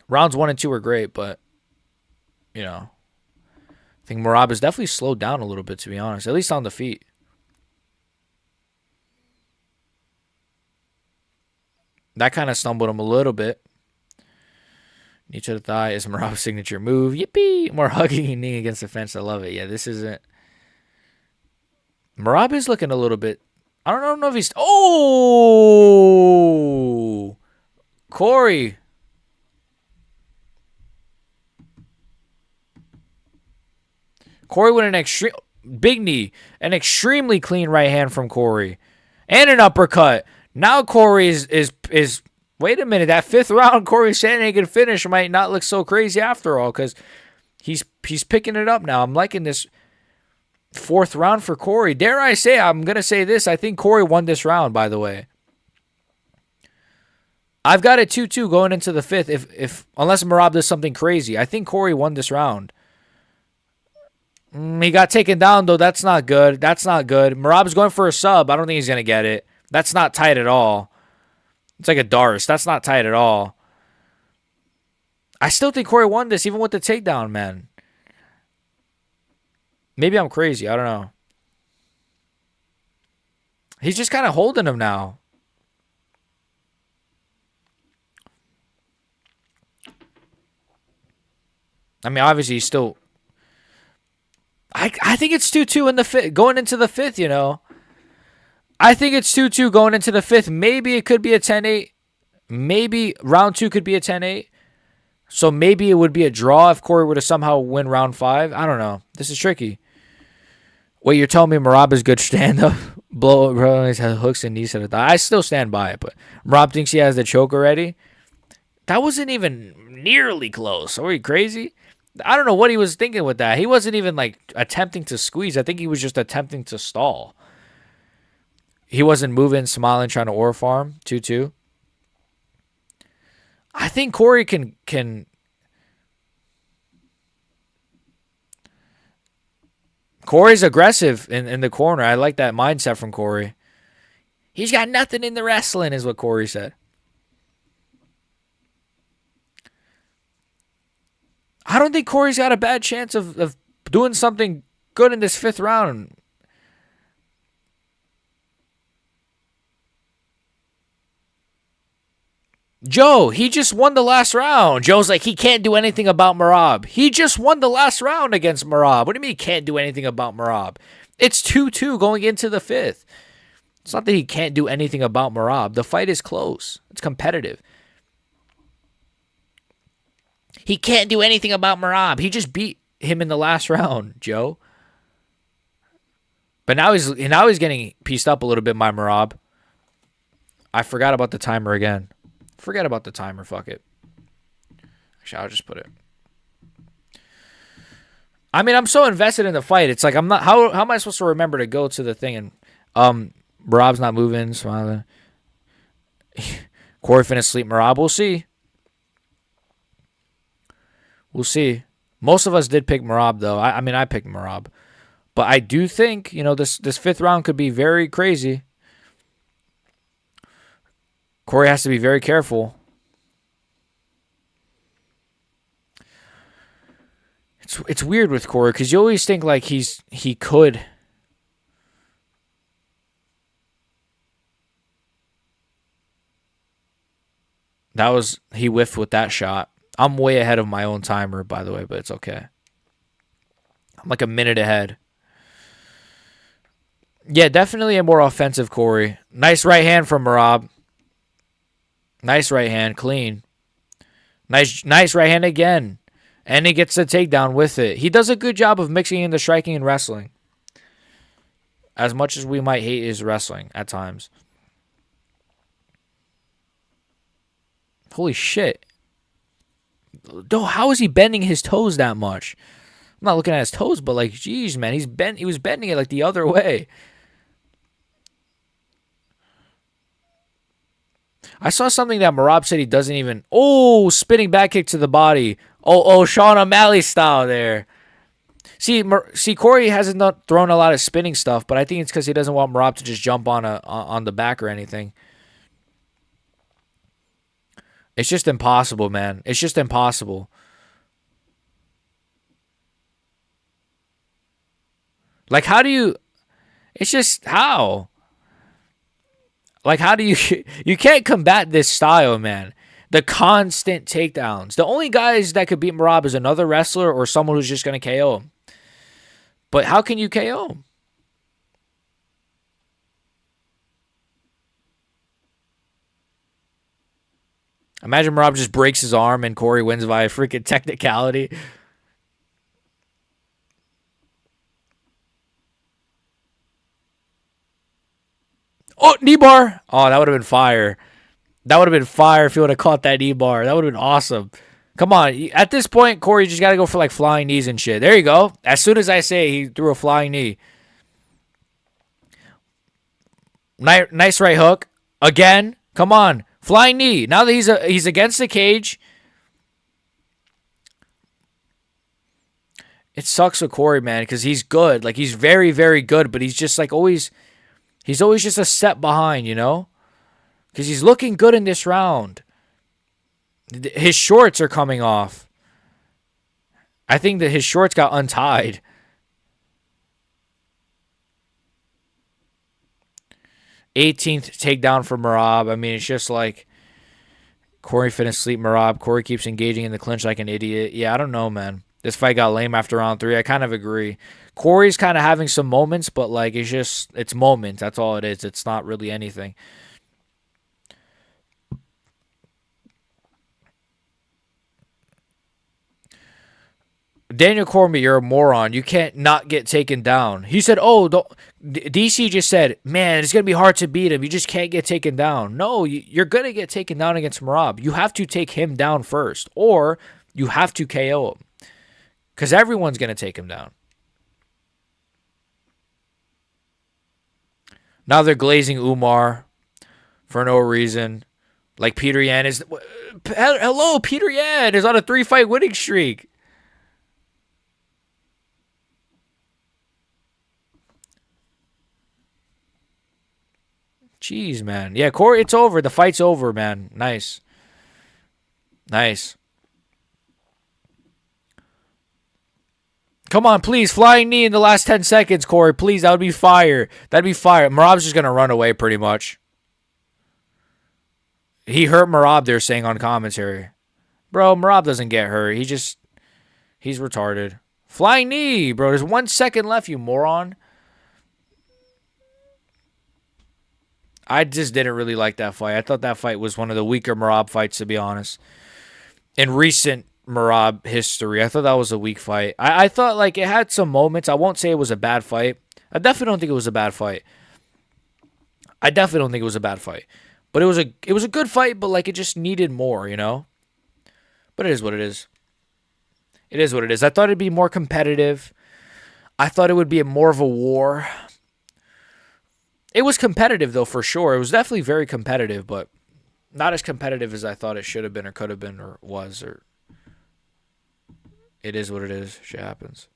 Rounds 1 and 2 were great, but I think Marab has definitely slowed down a little bit, to be honest. At least on the feet. That kind of stumbled him a little bit. Knee to the thigh is Marab's signature move. Yippee! More hugging and kneeing against the fence. I love it. Yeah, this isn't. Marab is looking a little bit. I don't know if he's. Oh! Corey. Corey with an extreme. Big knee. An extremely clean right hand from Corey. And an uppercut. Now Corey is wait a minute, that 5th round Corey Sandhagen finish might not look so crazy after all, because he's picking it up now. I'm liking this 4th round for Corey. Dare I say, I'm going to say this, I think Corey won this round, by the way. I've got it 2-2 going into the 5th, if unless Marab does something crazy. I think Corey won this round. He got taken down, though. That's not good. Marab's going for a sub. I don't think he's going to get it. That's not tight at all. It's like a Darce. That's not tight at all. I still think Corey won this, even with the takedown, man. Maybe I'm crazy. I don't know. He's just kind of holding him now. I mean, obviously, he's still... I think it's 2-2 in the 5th, going into the 5th, I think it's 2-2 going into the 5th. Maybe it could be a 10-8. Maybe round 2 could be a 10-8. So maybe it would be a draw if Corey were to somehow win round 5. I don't know. This is tricky. Wait, you're telling me Marab is good stand-up? Bro, he's had hooks and knees to the thigh. I still stand by it, but Marab thinks he has the choke already. That wasn't even nearly close. Are you crazy? I don't know what he was thinking with that. He wasn't even attempting to squeeze. I think he was just attempting to stall. He wasn't moving, smiling, trying to aura farm. 2-2. I think Corey can. Corey's aggressive in the corner. I like that mindset from Corey. He's got nothing in the wrestling, is what Corey said. I don't think Corey's got a bad chance of doing something good in this 5th round. Joe, he just won the last round. Joe's like, he can't do anything about Marab. He just won the last round against Marab. What do you mean he can't do anything about Marab? It's 2-2 going into the 5th. It's not that he can't do anything about Marab. The fight is close. It's competitive. He can't do anything about Marab. He just beat him in the last round, Joe. But now he's getting pieced up a little bit by Marab. I forgot about the timer again. Forget about the timer. Fuck it. Actually, I'll just put it. I mean, I'm so invested in the fight. It's like I'm not. How am I supposed to remember to go to the thing and Marab's not moving. Smiling. Corey finna sleep. Marab. We'll see. We'll see. Most of us did pick Marab, though. I mean, I picked Marab. But I do think, this 5th round could be very crazy. Corey has to be very careful. It's weird with Corey because you always think like he could. He whiffed with that shot. I'm way ahead of my own timer, by the way, but it's okay. I'm like a minute ahead. Yeah, definitely a more offensive Corey. Nice right hand from Marab. Nice right hand, clean. Nice right hand again. And he gets the takedown with it. He does a good job of mixing in the striking and wrestling. As much as we might hate his wrestling at times. Holy shit. Though, how is he bending his toes that much? I'm not looking at his toes, but like, geez, man, he was bending it like the other way. I saw something that Marab said he doesn't even. Oh, spinning back kick to the body. Oh, Sean O'Malley style there. See, Corey hasn't thrown a lot of spinning stuff, but I think it's because he doesn't want Marab to just jump on the back or anything. It's just impossible, man. It's just impossible. Like, how do you? It's just how. Like, how do you? You can't combat this style, man. The constant takedowns. The only guys that could beat Marab is another wrestler or someone who's just gonna KO him. But how can you KO him? Imagine Marab just breaks his arm and Corey wins via freaking technicality. Oh, knee bar. Oh, that would have been fire. That would have been fire if he would have caught that knee bar. That would have been awesome. Come on. At this point, Corey, you just got to go for like flying knees and shit. There you go. As soon as I say he threw a flying knee. Nice right hook. Again. Come on. Flying knee. Now that he's against the cage. It sucks with Corey, man, because he's good. Like, he's very, very good, but he's just like always. He's always just a step behind, you know? Because he's looking good in this round. His shorts are coming off. I think that his shorts got untied. 18th takedown for Marab. I mean, it's just like Corey finished sleep Marab. Corey keeps engaging in the clinch like an idiot. Yeah, I don't know, man. This fight got lame after round 3. I kind of agree. Corey's kind of having some moments, but like it's moments. That's all it is. It's not really anything. Daniel Cormier, you're a moron. You can't not get taken down. He said, DC just said, man, it's going to be hard to beat him. You just can't get taken down. No, you're going to get taken down against Marab. You have to take him down first, or you have to KO him. Because everyone's going to take him down. Now they're glazing Umar for no reason. Like Peter Yan is... Hello, Peter Yan is on a 3-fight winning streak. Jeez, man. Yeah, Corey, it's over. The fight's over, man. Nice. Nice. Come on, please. Flying knee in the last 10 seconds, Corey. Please, that would be fire. That'd be fire. Marab's just going to run away pretty much. He hurt Marab, they're saying on commentary. Bro, Marab doesn't get hurt. He's retarded. Flying knee, bro. There's 1 second left, you moron. I just didn't really like that fight. I thought that fight was one of the weaker Marab fights, to be honest. In recent Marab history, I thought that was a weak fight. I thought like it had some moments. I won't say it was a bad fight. I definitely don't think it was a bad fight. But it was a good fight, but like it just needed more, you know? But it is what it is. It is what it is. I thought it'd be more competitive. I thought it would be more of a war. It was competitive, though, for sure. It was definitely very competitive, but not as competitive as I thought it should have been or could have been or was. Or it is what it is. Shit happens.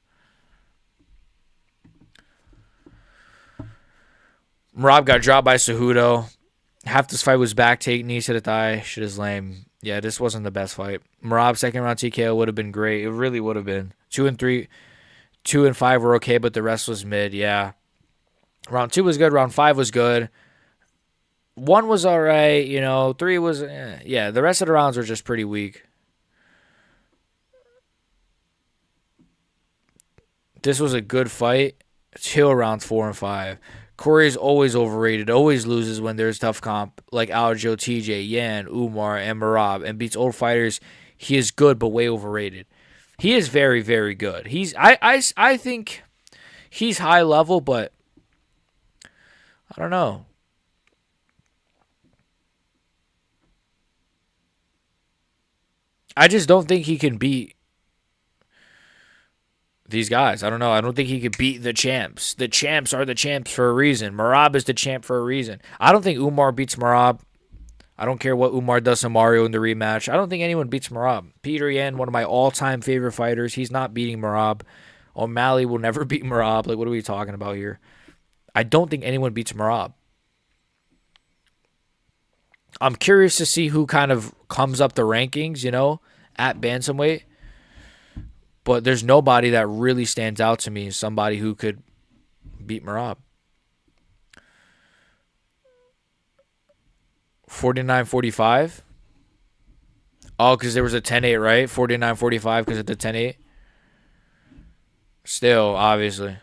Marab got dropped by Cejudo. Half this fight was back, take knees to the thigh. Shit is lame. Yeah, this wasn't the best fight. Marab second round TKO would have been great. It really would have been. 2 and 3, 2 and 5 were okay, but the rest was mid. Yeah. Round 2 was good. Round 5 was good. 1 was all right. 3 was... Yeah, the rest of the rounds were just pretty weak. This was a good fight. Chill rounds 4 and 5. Corey's always overrated. Always loses when there's tough comp. Like Aljo, TJ, Yan, Umar, and Marab. And beats old fighters. He is good, but way overrated. He is very, very good. I think he's high level, but... I don't know. I just don't think he can beat these guys. I don't know. I don't think he could beat the champs. The champs are the champs for a reason. Marab is the champ for a reason. I don't think Umar beats Marab. I don't care what Umar does to Mario in the rematch. I don't think anyone beats Merab. Peter Yan, one of my all-time favorite fighters. He's not beating Merab. O'Malley will never beat Merab. Like, what are we talking about here? I don't think anyone beats Merab. I'm curious to see who kind of comes up the rankings, at bantamweight. But there's nobody that really stands out to me as somebody who could beat Merab. 49-45. Oh, because there was a 10-8, right? 49-45 because of the 10-8. Still, obviously.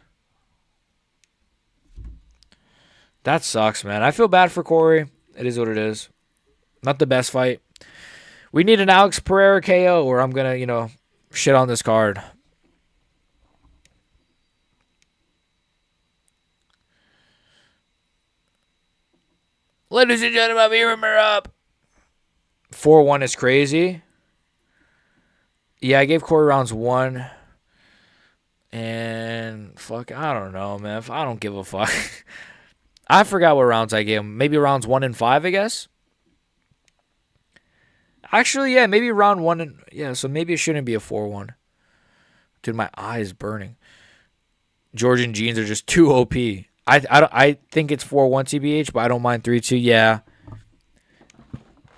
That sucks, man. I feel bad for Corey. It is what it is. Not the best fight. We need an Alex Pereira KO or I'm going to, shit on this card. Ladies and gentlemen, I'm here with Merab. 4-1 is crazy. Yeah, I gave Corey rounds 1. And fuck, I don't know, man. I don't give a fuck. I forgot what rounds I gave him. Maybe rounds 1 and 5, I guess. Actually, yeah, maybe round 1 and so maybe it shouldn't be a 4-1. Dude, my eye is burning. Georgian jeans are just too OP. I think it's 4-1 TBH, but I don't mind 3-2. Yeah.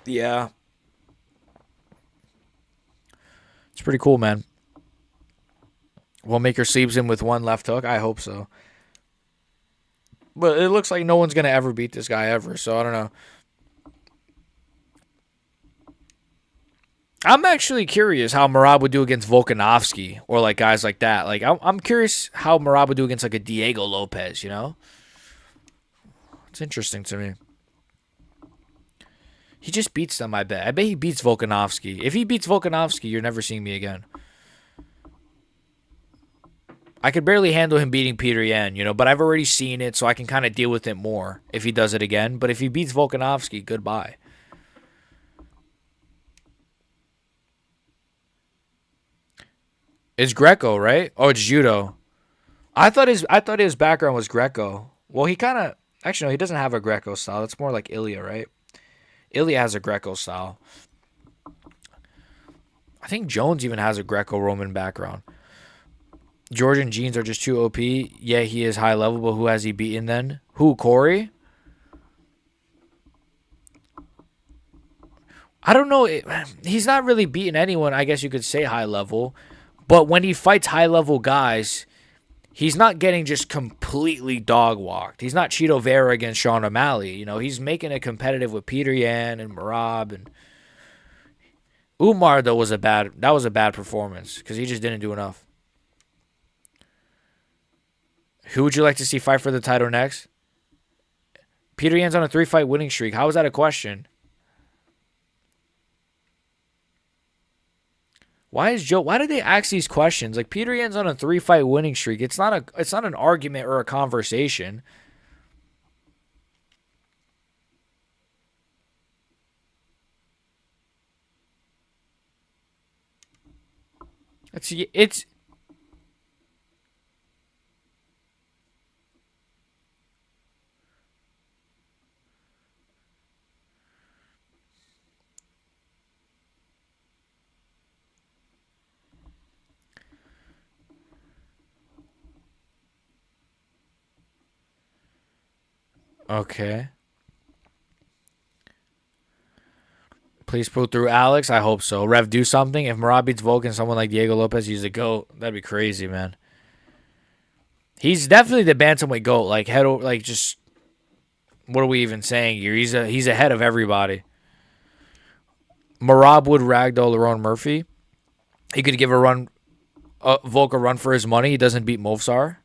Yeah. It's pretty cool, man. Maker sleeps him with 1 left hook. I hope so. But it looks like no one's going to ever beat this guy ever, so I don't know. I'm actually curious how Merab would do against Volkanovski or like guys like that. Like I'm curious how Merab would do against like a Diego Lopez, It's interesting to me. He just beats them, I bet. I bet he beats Volkanovski. If he beats Volkanovski, you're never seeing me again. I could barely handle him beating Peter Yan, but I've already seen it, so I can kind of deal with it more if he does it again. But if he beats Volkanovski, goodbye. It's Greco, right? Oh, it's judo. I thought his background was Greco. Well, he kind of actually no, he doesn't have a Greco style. It's more like Ilya, right? Ilya has a Greco style. I think Jones even has a Greco-Roman background. Georgian jeans are just too OP. Yeah, he is high level, but who has he beaten then? Who, Corey? I don't know. He's not really beaten anyone, I guess you could say high level. But when he fights high-level guys, he's not getting just completely dog-walked. He's not Chito Vera against Sean O'Malley. He's making it competitive with Peter Yan and Merab. And Umar, though, was a bad performance because he just didn't do enough. Who would you like to see fight for the title next? Peter Yan's on a 3-fight winning streak. How is that a question? Why did they ask these questions? Like Peter Yan's on a 3-fight winning streak. It's not an argument or a conversation. It's okay. Please pull through Alex. I hope so. Rev, do something. If Merab beats Volkan, someone like Diego Lopez, he's a GOAT. That'd be crazy, man. He's definitely the bantamweight GOAT. Like just what are we even saying here? He's ahead of everybody. Merab would ragdoll Lerone Murphy. He could give Volk a run for his money. He doesn't beat Movsar.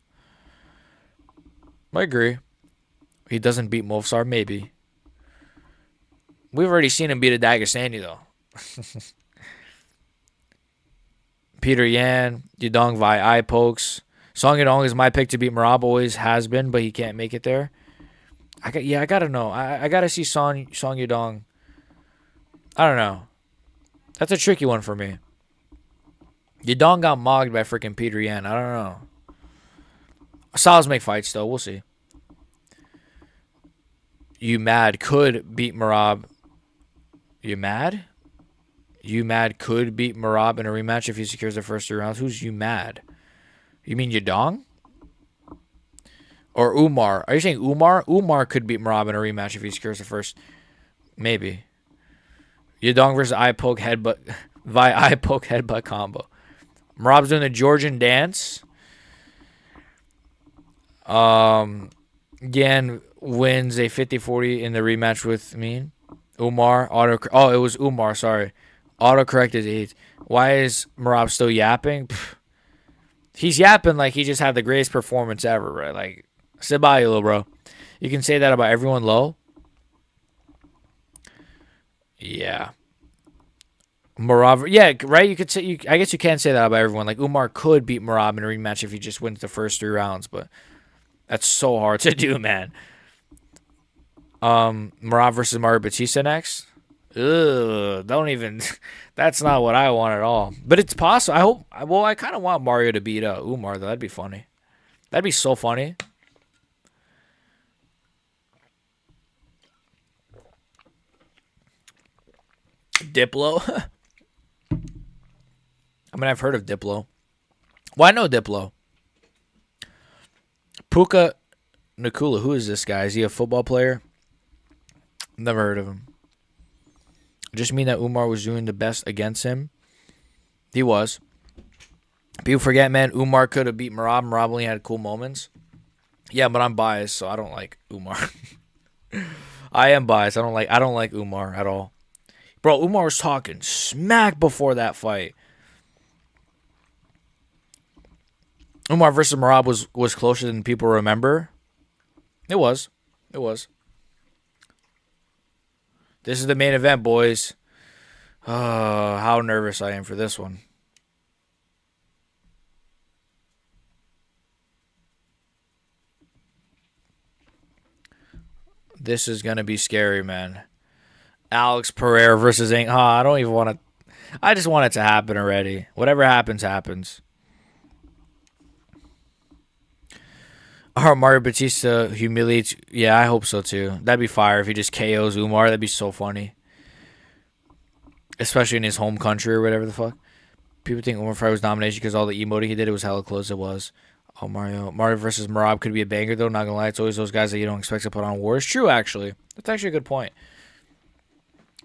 I agree. He doesn't beat Movsar, maybe. We've already seen him beat a Dagestani, though. Peter Yan, Yudong Vi eye pokes. Song Yudong is my pick to beat Merab, always has been, but he can't make it there. I gotta know. I gotta see Song Yudong. I don't know. That's a tricky one for me. Yudong got mogged by freaking Peter Yan. I don't know. Styles make fights, though. We'll see. You Mad could beat Merab. You mad? You mad could beat Marab in a rematch if he secures the first 3 rounds. Who's you mad? You mean Yadong? Or Umar? Are you saying Umar? Umar could beat Marab in a rematch if he secures the first. Maybe. Yadong versus eye poke headbutt via eye poke headbutt combo. Marab's doing the Georgian dance. Yan wins a 50-40 in the rematch with me. Umar it was Umar. Sorry, autocorrect is 8. Why is Marab still yapping? Pfft. He's yapping like he just had the greatest performance ever, right? Like, sit by you, little bro. You can say that about everyone low. Yeah. Marab, yeah, right. You could say. I guess you can't say that about everyone. Like Umar could beat Marab in a rematch if he just wins the first 3 rounds, but that's so hard to do, man. Marab versus Mario Batista next. Ugh, don't even. That's not what I want at all. But it's possible. I hope. Well, I kind of want Mario to beat Umar though. That'd be funny. That'd be so funny. Diplo. I mean, I've heard of Diplo. Well, I know Diplo. Puka Nakula. Who is this guy? Is he a football player? Never heard of him. Just mean that Umar was doing the best against him. He was. People forget, man, Umar could have beat Marab. Marab only had cool moments. Yeah, but I'm biased, so I don't like Umar. I am biased. I don't like Umar at all. Bro, Umar was talking smack before that fight. Umar versus Marab was closer than people remember. It was. This is the main event, boys. How nervous I am for this one. This is going to be scary, man. Alex Pereira versus Ink. I don't even want to. I just want it to happen already. Whatever happens, happens. Mario Batista humiliates. Yeah, I hope so too. That'd be fire if he just KOs Umar. That'd be so funny. Especially in his home country or whatever the fuck. People think Umar Fry was nominated because all the emoting he did, it was hella close. It was. Oh, Mario versus Marab could be a banger, though. Not gonna lie. It's always those guys that you don't expect to put on wars. True, actually. That's actually a good point.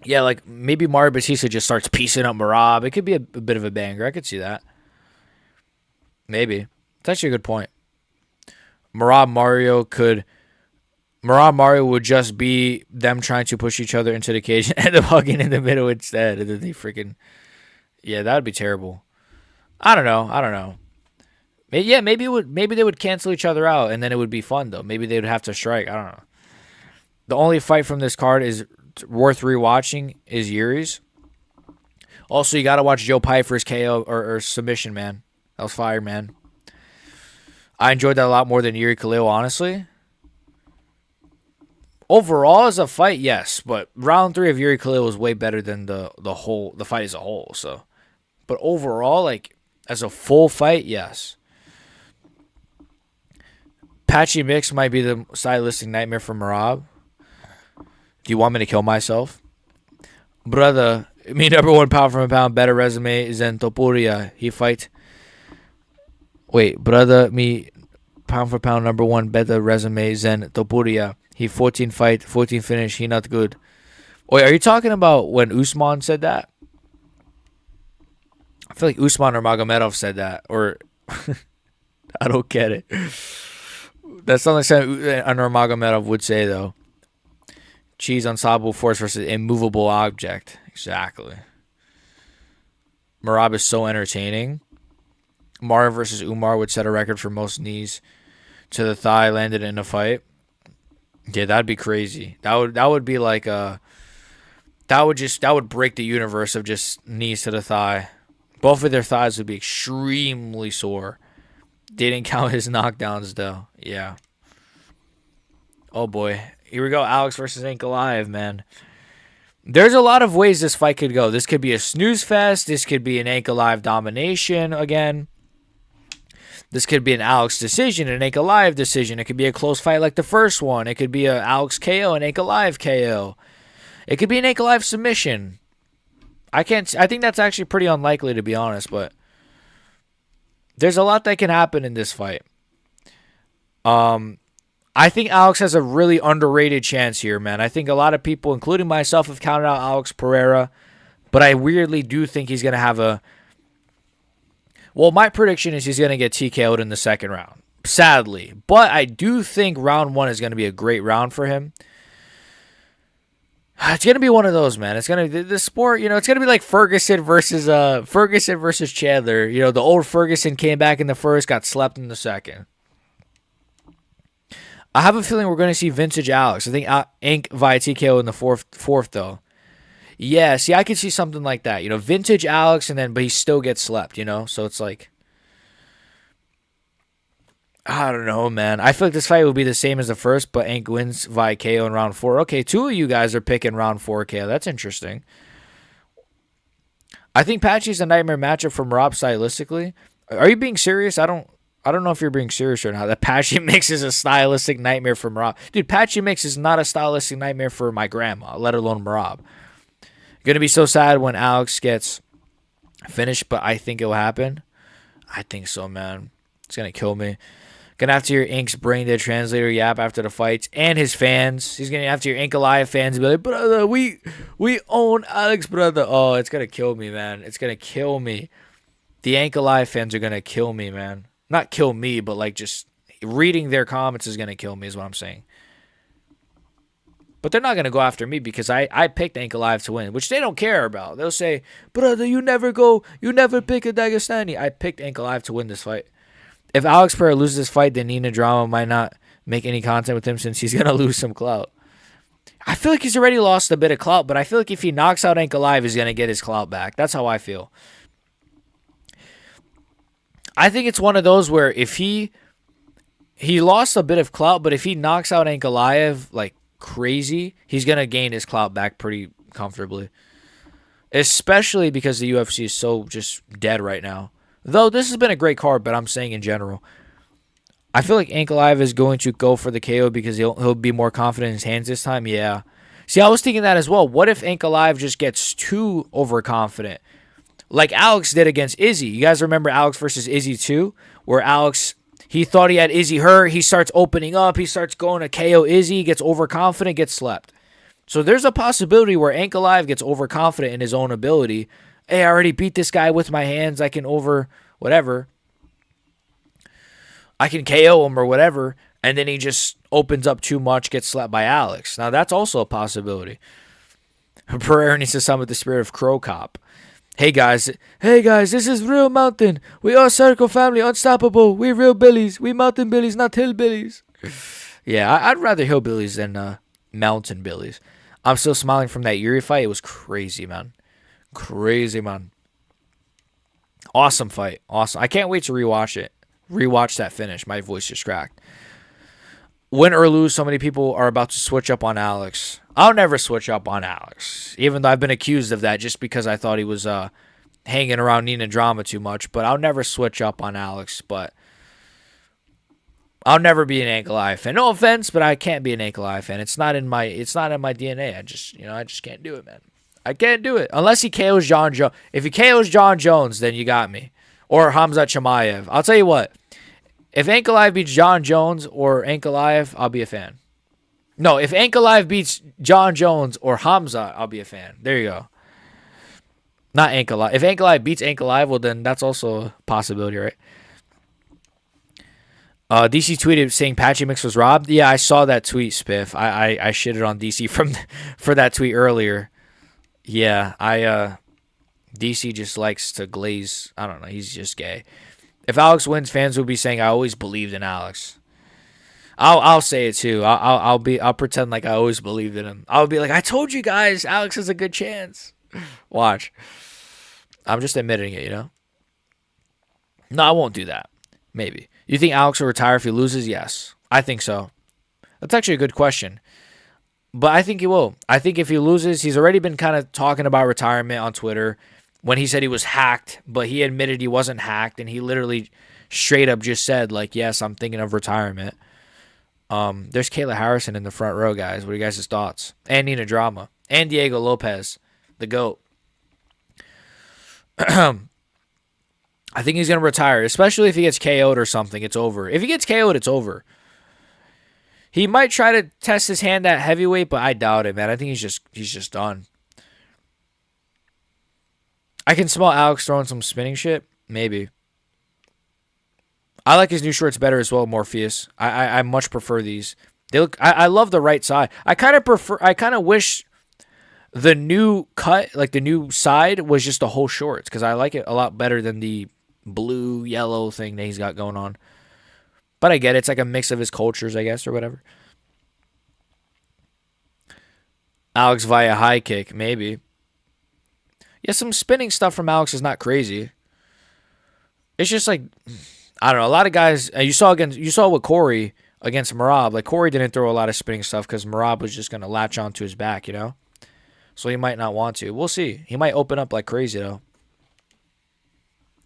Yeah, like maybe Mario Batista just starts piecing up Marab. It could be a bit of a banger. I could see that. Maybe. It's actually a good point. Marab Mario would just be them trying to push each other into the cage and end up hugging in the middle instead. And then they freaking... Yeah, that would be terrible. I don't know. Maybe they would cancel each other out, and then it would be fun though. Maybe they would have to strike. I don't know. The only fight from this card is worth rewatching is Yuri's. Also, you gotta watch Joe Pyfer's KO or submission, man. That was fire, man. I enjoyed that a lot more than Yuri Khalil, honestly. Overall, as a fight, yes, but round 3 of Yuri Khalil was way better than the fight as a whole. So, but overall, like as a full fight, yes. Patchy Mix might be the stylistic nightmare for Marab. Do you want me to kill myself? Brother, me number 1 pound for pound, better resume than Topuria. He fight. Wait, brother, me pound for pound number 1 better resume than Topuria. He 14 fight, 14 finish. He not good. Wait, are you talking about when Usman said that? I feel like Usman or Magomedov said that. Or I don't get it. That's something Nurmagomedov would say, though. Cheese unstoppable force versus immovable object. Exactly. Marab is so entertaining. Mario versus Umar would set a record for most knees to the thigh landed in a fight. Yeah, that'd be crazy. That would be like that would break the universe of just knees to the thigh. Both of their thighs would be extremely sore. They didn't count his knockdowns though. Yeah. Oh boy. Here we go. Alex versus Ink Alive, man. There's a lot of ways this fight could go. This could be a snooze fest. This could be an Ink Alive domination again. This could be an Alex decision, an Ink Alive decision. It could be a close fight like the first one. It could be a Alex KO, an Ink Alive KO. It could be an Ankalaev submission. I think that's actually pretty unlikely, to be honest, but there's a lot that can happen in this fight. I think Alex has a really underrated chance here, man. I think a lot of people, including myself, have counted out Alex Pereira, but I weirdly do think he's going to have a... Well, my prediction is he's going to get TKO'd in the second round, sadly. But I do think round 1 is going to be a great round for him. It's going to be one of those, man. It's going to be the sport, it's going to be like Ferguson versus Chandler. The old Ferguson came back in the first, got slept in the second. I have a feeling we're going to see vintage Alex. I think Inc. via TKO in the fourth though. Yeah, see, I could see something like that. Vintage Alex, but he still gets slept, So it's like, I don't know, man. I feel like this fight will be the same as the first, but Inc. wins via KO in round 4. Okay, 2 of you guys are picking round 4 KO. That's interesting. I think Patchy's a nightmare matchup from Rob stylistically. Are you being serious? I don't know if you're being serious or not. That Patchy Mix is a stylistic nightmare for Marab. Dude, Patchy Mix is not a stylistic nightmare for my grandma, let alone Marab. Gonna be so sad when Alex gets finished, but I think it'll happen. I think so, man. It's gonna kill me. Gonna have to hear Ink's brain dead translator yap after the fights and his fans. He's gonna have to hear Ankalaev fans be like, brother, we own Alex, brother. Oh, it's gonna kill me, man. It's gonna kill me. The Ankalaev fans are gonna kill me, man. Not kill me, but like just reading their comments is going to kill me is what I'm saying. But they're not going to go after me because I picked Ankalaev to win, which they don't care about. They'll say, brother, you never pick a Dagestani. I picked Ankalaev to win this fight. If Alex Pereira loses this fight, then Nina Drama might not make any content with him since he's going to lose some clout. I feel like he's already lost a bit of clout, but I feel like if he knocks out Ankalaev, he's going to get his clout back. That's how I feel. I think it's one of those where if he lost a bit of clout, but if he knocks out Ankalaev like crazy, he's going to gain his clout back pretty comfortably. Especially because the UFC is so just dead right now. Though this has been a great card, but I'm saying in general. I feel like Ankalaev is going to go for the KO because he'll be more confident in his hands this time. Yeah. See, I was thinking that as well. What if Ankalaev just gets too overconfident? Like Alex did against Izzy. You guys remember Alex versus Izzy too? Where Alex, he thought he had Izzy hurt. He starts opening up. He starts going to KO Izzy. Gets overconfident. Gets slept. So there's a possibility where Ankalaev gets overconfident in his own ability. Hey, I already beat this guy with my hands. I can whatever. I can KO him or whatever. And then he just opens up too much, gets slapped by Alex. Now that's also a possibility. Pereira needs to summon the spirit of Crow Cop. Hey guys, this is Real Mountain. We are Circle Family, unstoppable. We real billies. We mountain billies, not hillbillies. Yeah, I'd rather hillbillies than mountain billies. I'm still smiling from that Yuri fight. It was crazy, man. Crazy, man. Awesome fight. Awesome. I can't wait to rewatch it. Rewatch that finish. My voice just cracked. Win or lose, so many people are about to switch up on Alex. I'll never switch up on Alex, even though I've been accused of that just because I thought he was hanging around Nina Drama too much. But I'll never switch up on Alex. But I'll never be an Ankalaev fan. No offense, but I can't be an Ankalaev fan. It's not in my DNA. I just can't do it, man. I can't do it unless he KOs John Jones. If he KOs John Jones, then you got me, or Hamzat Chimaev. I'll tell you what. If Ankalaev beats John Jones or Ankalaev, I'll be a fan. No, if Ankalaev beats John Jones or Hamza, I'll be a fan. There you go. Not Ankalaev. If Ankalaev beats Ankalaev, well, then that's also a possibility, right? DC tweeted saying Patchy Mix was robbed. Yeah, I saw that tweet, Spiff. I shitted on DC for that tweet earlier. Yeah, DC just likes to glaze. I don't know. He's just gay. If Alex wins, fans will be saying, "I always believed in Alex." I'll say it too. I'll pretend like I always believed in him. I'll be like, "I told you guys, Alex has a good chance." Watch. I'm just admitting it, No, I won't do that. Maybe. You think Alex will retire if he loses? Yes, I think so. That's actually a good question. But I think he will. I think if he loses, he's already been kind of talking about retirement on Twitter. When he said he was hacked, but he admitted he wasn't hacked, and he literally straight up just said, like, yes, I'm thinking of retirement. There's Kayla Harrison in the front row, guys. What are you guys' thoughts? And Nina Drama. And Diego Lopez, the GOAT. I think he's going to retire, especially if he gets KO'd or something. It's over. If he gets KO'd, it's over. He might try to test his hand at heavyweight, but I doubt it, man. I think he's just done. I can smell Alex throwing some spinning shit. Maybe. I like his new shorts better as well, Morpheus. I much prefer these. They look. I love the right side. I kind of wish the new cut, like the new side, was just the whole shorts because I like it a lot better than the blue yellow thing that he's got going on. But I get it. It's like a mix of his cultures, I guess, or whatever. Alex via high kick, maybe. Yeah, some spinning stuff from Alex is not crazy. It's just like, I don't know. A lot of guys, you saw with Corey against Merab. Like, Corey didn't throw a lot of spinning stuff because Merab was just going to latch onto his back, you know? So he might not want to. We'll see. He might open up like crazy, though.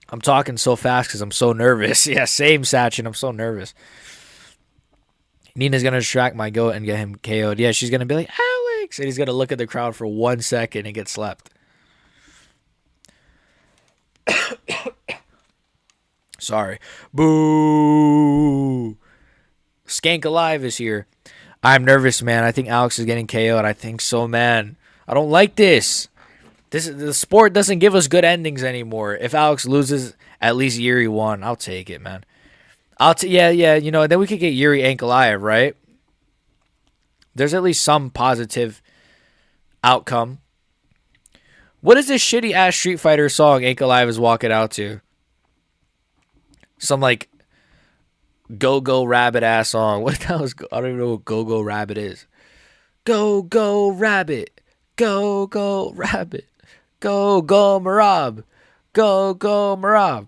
I'm talking so fast because I'm so nervous. Yeah, same, Sachin. I'm so nervous. Nina's going to distract my goat and get him KO'd. Yeah, she's going to be like, Alex! And he's going to look at the crowd for 1 second and get slapped. Sorry. Boo! Skank Alive is here. I'm nervous, man. I think Alex is getting KO'd. I think so, man. I don't like this. The sport doesn't give us good endings anymore. If Alex loses, at least Yuri won. I'll take it, man. Yeah, you know, then we could get Yuri Ankalaev, right? There's at least some positive outcome. What is this shitty ass Street Fighter song Ankalaev is walking out to? Some like Go Rabbit ass song. What the hell is? I don't even know what Go Rabbit is. Go Rabbit. Go Rabbit. Go Merab. Go Merab.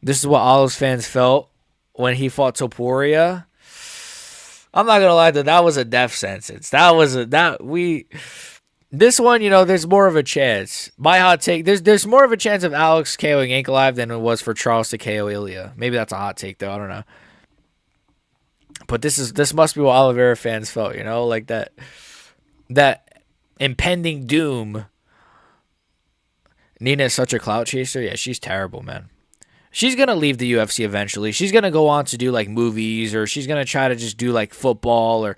This is what all those fans felt when he fought Topuria. I'm not gonna lie, that was a death sentence. This one, you know, there's more of a chance. My hot take, there's more of a chance of Alex KOing Ankalaev than it was for Charles to KO Ilya. Maybe that's a hot take though, I don't know. But this must be what Oliveira fans felt, you know, like that impending doom. Nina is such a clout chaser. Yeah, she's terrible, man. She's going to leave the UFC eventually. She's going to go on to do like movies, or she's going to try to just do like football, or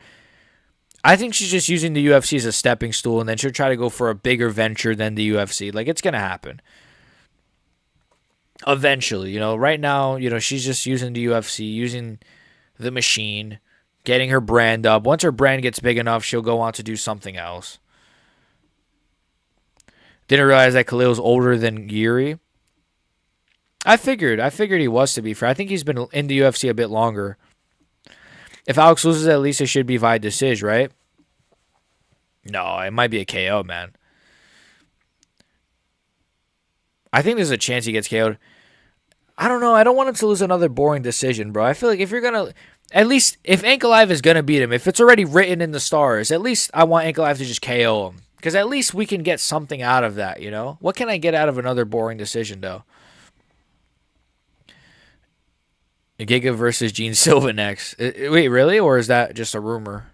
I think she's just using the UFC as a stepping stool, and then she'll try to go for a bigger venture than the UFC. Like, it's going to happen. Eventually, you know, right now, you know, she's just using the UFC, using the machine, getting her brand up. Once her brand gets big enough, she'll go on to do something else. Didn't realize that Khalil's older than Yuri. I figured he was, to be fair. I think he's been in the UFC a bit longer. If Alex loses, at least it should be via decision, right? No, it might be a KO, man. I think there's a chance he gets KO'd. I don't know. I don't want him to lose another boring decision, bro. I feel like if you're going to... At least, if Ankalaev is going to beat him, if it's already written in the stars, at least I want Ankalaev to just KO him. Because at least we can get something out of that, you know? What can I get out of another boring decision, though? Giga versus Gene Silva next. Wait, really? Or is that just a rumor?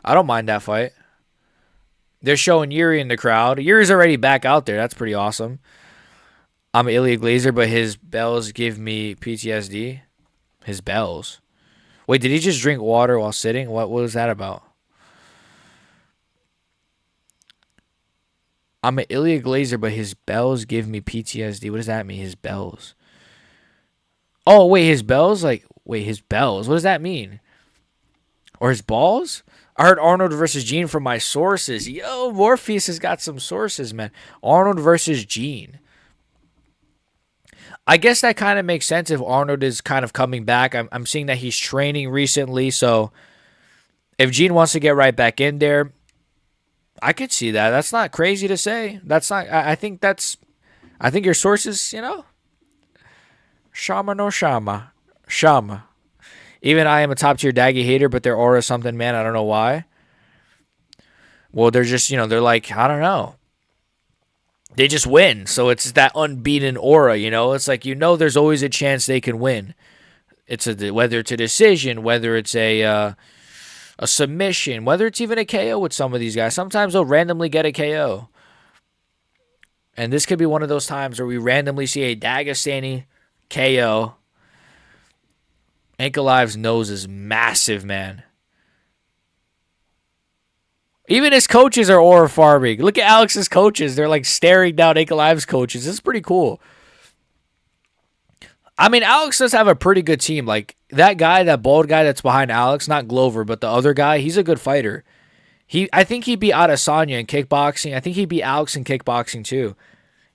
I don't mind that fight. They're showing Yuri in the crowd. Yuri's already back out there. That's pretty awesome. I'm Ilya Glazer, but his bells give me PTSD. His bells. Wait, did he just drink water while sitting? What was that about? I'm an Ilya Glazer, but his bells give me PTSD. What does that mean, his bells? Oh, wait, his bells? Like, wait, his bells. What does that mean? Or his balls? I heard Arnold versus Gene from my sources. Yo, Morpheus has got some sources, man. Arnold versus Gene. I guess that kind of makes sense if Arnold is kind of coming back. I'm seeing that he's training recently, so if Gene wants to get right back in there, I could see that. That's not crazy to say. That's not. I think your sources, you know, Shama no Shama, Shama. Even I am a top tier Daggy hater, but their aura is something, man. I don't know why. Well, they're just, you know, they're like, I don't know. They just win, so it's that unbeaten aura, you know. It's like, you know, there's always a chance they can win. It's whether it's a decision, whether it's a a submission, whether it's even a KO with some of these guys. Sometimes they'll randomly get a KO. And this could be one of those times where we randomly see a Dagestani KO. Ankalaev's nose is massive, man. Even his coaches are aura farming. Look at Alex's coaches. They're like staring down Ankalaev's coaches. This is pretty cool. I mean, Alex does have a pretty good team. Like, that guy, that bald guy that's behind Alex, not Glover, but the other guy, he's a good fighter. I think he beat Adesanya in kickboxing. I think he beat Alex in kickboxing, too.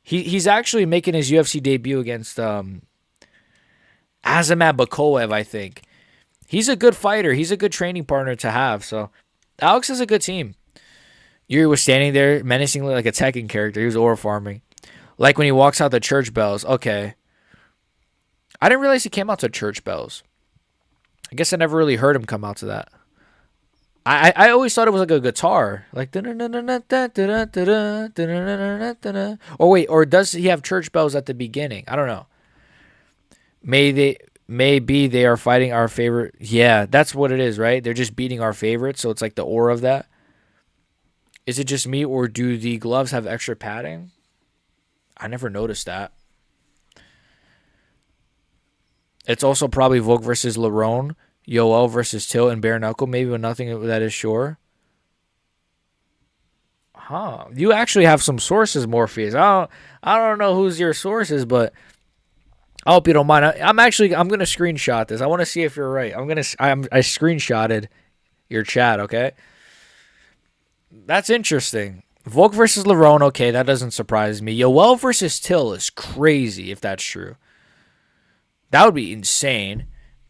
He's actually making his UFC debut against Azamat Bakoev, I think. He's a good fighter. He's a good training partner to have. So, Alex is a good team. Yuri was standing there menacingly like a Tekken character. He was aura farming. Like when he walks out the church bells. Okay. I didn't realize he came out to church bells. I guess I never really heard him come out to that. I always thought it was like a guitar. Like, or wait, or does he have church bells at the beginning? I don't know. Maybe they are fighting our favorite. Yeah, that's what it is, right? They're just beating our favorite, so it's like the aura of that. Is it just me, or do the gloves have extra padding? I never noticed that. It's also probably Volk versus Lerone, Yoel versus Till, and Bare Knuckle, maybe with nothing that is sure. Huh. You actually have some sources, Morpheus. I don't know who's your sources, but I hope you don't mind. I'm going to screenshot this. I want to see if you're right. I screenshotted your chat, okay? That's interesting. Volk versus Lerone, okay, that doesn't surprise me. Yoel versus Till is crazy if that's true. That would be insane.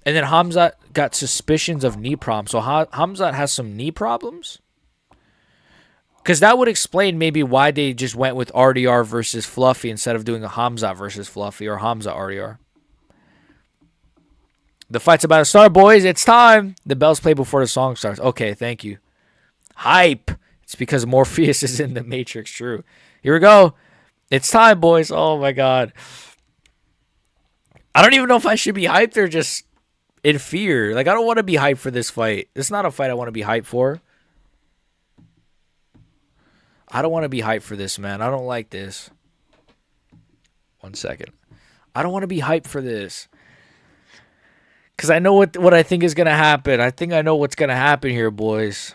And then Hamzat got suspicions of knee problems. So Hamzat has some knee problems? Because that would explain maybe why they just went with RDR versus Fluffy instead of doing a Hamzat versus Fluffy or Hamzat RDR. The fight's about to start, boys. It's time. The bells play before the song starts. Okay, thank you. Hype. It's because Morpheus is in the Matrix. True. Here we go. It's time, boys. Oh, my God. I don't even know if I should be hyped or just in fear. Like, I don't want to be hyped for this fight. It's not a fight I want to be hyped for. I don't want to be hyped for this, man. I don't like this. 1 second. I don't want to be hyped for this. Because I know what I think is going to happen. I think I know what's going to happen here, boys.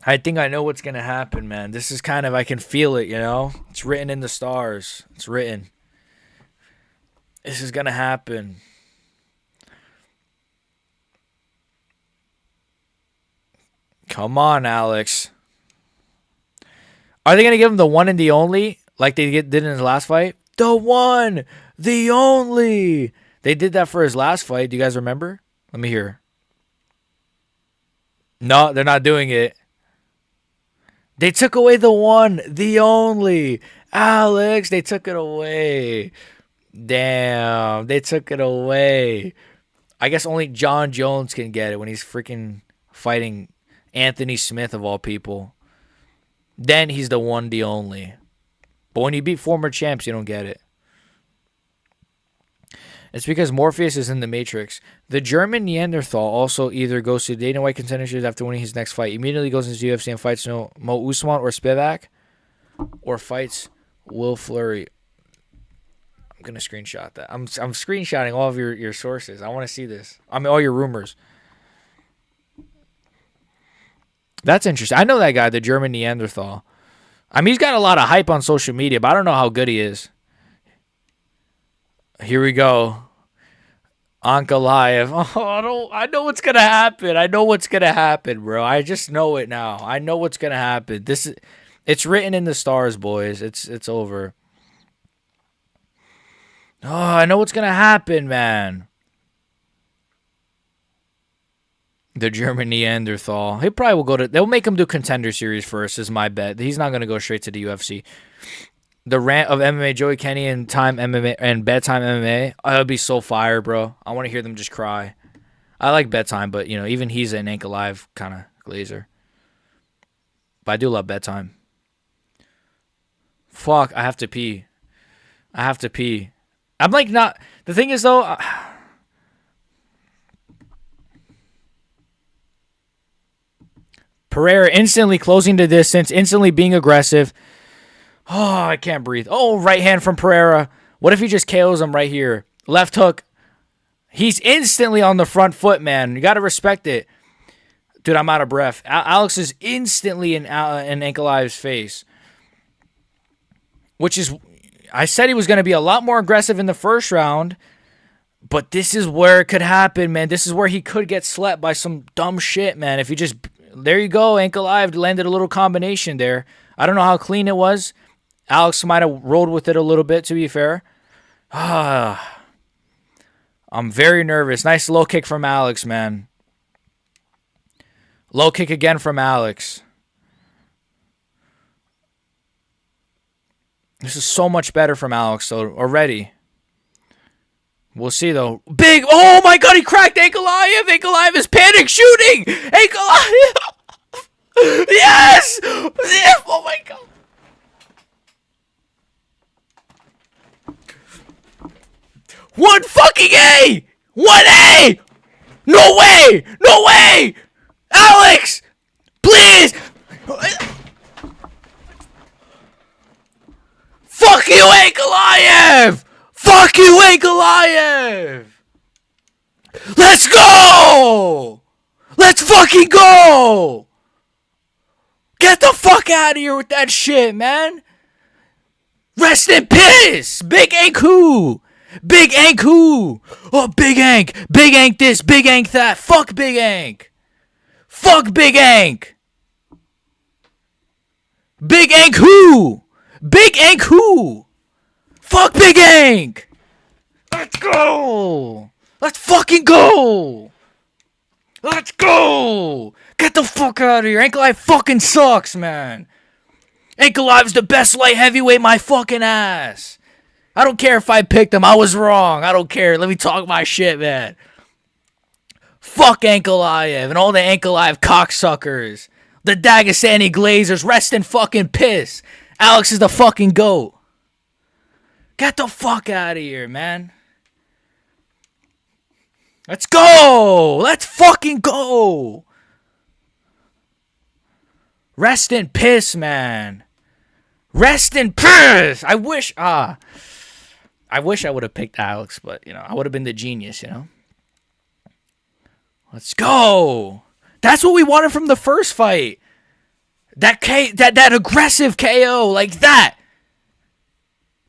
I think I know what's going to happen, man. This is kind of, I can feel it, you know? It's written in the stars. It's written. This is going to happen. Come on, Alex. Are they going to give him the one and the only like they did in his last fight? The one, the only. They did that for his last fight. Do you guys remember? Let me hear. No, they're not doing it. They took away the one, the only. Alex, they took it away. Damn, they took it away. I guess only John Jones can get it when he's freaking fighting Anthony Smith of all people. Then he's the one, the only. But when you beat former champs, you don't get it. It's because Morpheus is in the Matrix. The German Neanderthal also either goes to Dana White Contender Series after winning his next fight, immediately goes into UFC and fights Mo Usman or Spivak, or fights Will Fleury. I'm going to screenshot that. I'm screenshotting all of your sources. I want to see this. I mean, all your rumors. That's interesting. I know that guy, the German Neanderthal. I mean, he's got a lot of hype on social media, but I don't know how good he is. Here we go. Ankalaev. Oh, I know what's going to happen. I know what's going to happen, bro. I just know it now. I know what's going to happen. It's written in the stars, boys. It's over. Oh, I know what's going to happen, man. The German Neanderthal. He probably will go to... They'll make him do Contender Series first, is my bet. He's not going to go straight to the UFC. The rant of MMA, Joey Kenny and Time MMA and Bedtime MMA. Oh, that would be so fire, bro. I want to hear them just cry. I like Bedtime, but, you know, even he's an Ankalaev kind of glazer. But I do love Bedtime. Fuck, I have to pee. I'm like not... The thing is, though... Pereira instantly closing the distance, instantly being aggressive. Oh, I can't breathe. Oh, right hand from Pereira. What if he just KOs him right here? Left hook. He's instantly on the front foot, man. You got to respect it. Dude, I'm out of breath. Alex is instantly in Ankalaev's face. Which is, I said he was going to be a lot more aggressive in the first round. But this is where it could happen, man. This is where he could get slept by some dumb shit, man. If he just, there you go. Ankalaev landed a little combination there. I don't know how clean it was. Alex might have rolled with it a little bit, to be fair. I'm very nervous. Nice low kick from Alex, man. Low kick again from Alex. This is so much better from Alex, though, already. We'll see, though. Big. Oh, my God. He cracked Ankalaev. Ankalaev is panic shooting. Ankalaev. Yes. Oh, my God. One fucking A. 1A. No way. No way. Alex. Please. Fuck you, Ankalaev. Fuck you, Ankalaev! Let's go! Let's fucking go! Get the fuck out of here with that shit, man! Rest in piss! Big Ank who? Big Ank who? Oh, Big Ank! Big Ank this, Big Ank that! Fuck Big Ank! Fuck Big Ank! Big Ank who? Big Ank who? Fuck Big Ank! Let's go! Let's fucking go! Let's go! Get the fuck out of here. Ankalaev fucking sucks, man. Ankalaev's the best light heavyweight, my fucking ass. I don't care if I picked him. I was wrong. I don't care. Let me talk my shit, man. Fuck Ankalaev and all the Ankalaev cocksuckers. The Dagestani Glazers. Rest in fucking piss. Alex is the fucking GOAT. Get the fuck out of here, man. Let's go. Let's fucking go. Rest in piss, man. Rest in piss. I wish I would have picked Alex, but, I would have been the genius, Let's go. That's what we wanted from the first fight. That aggressive KO like that.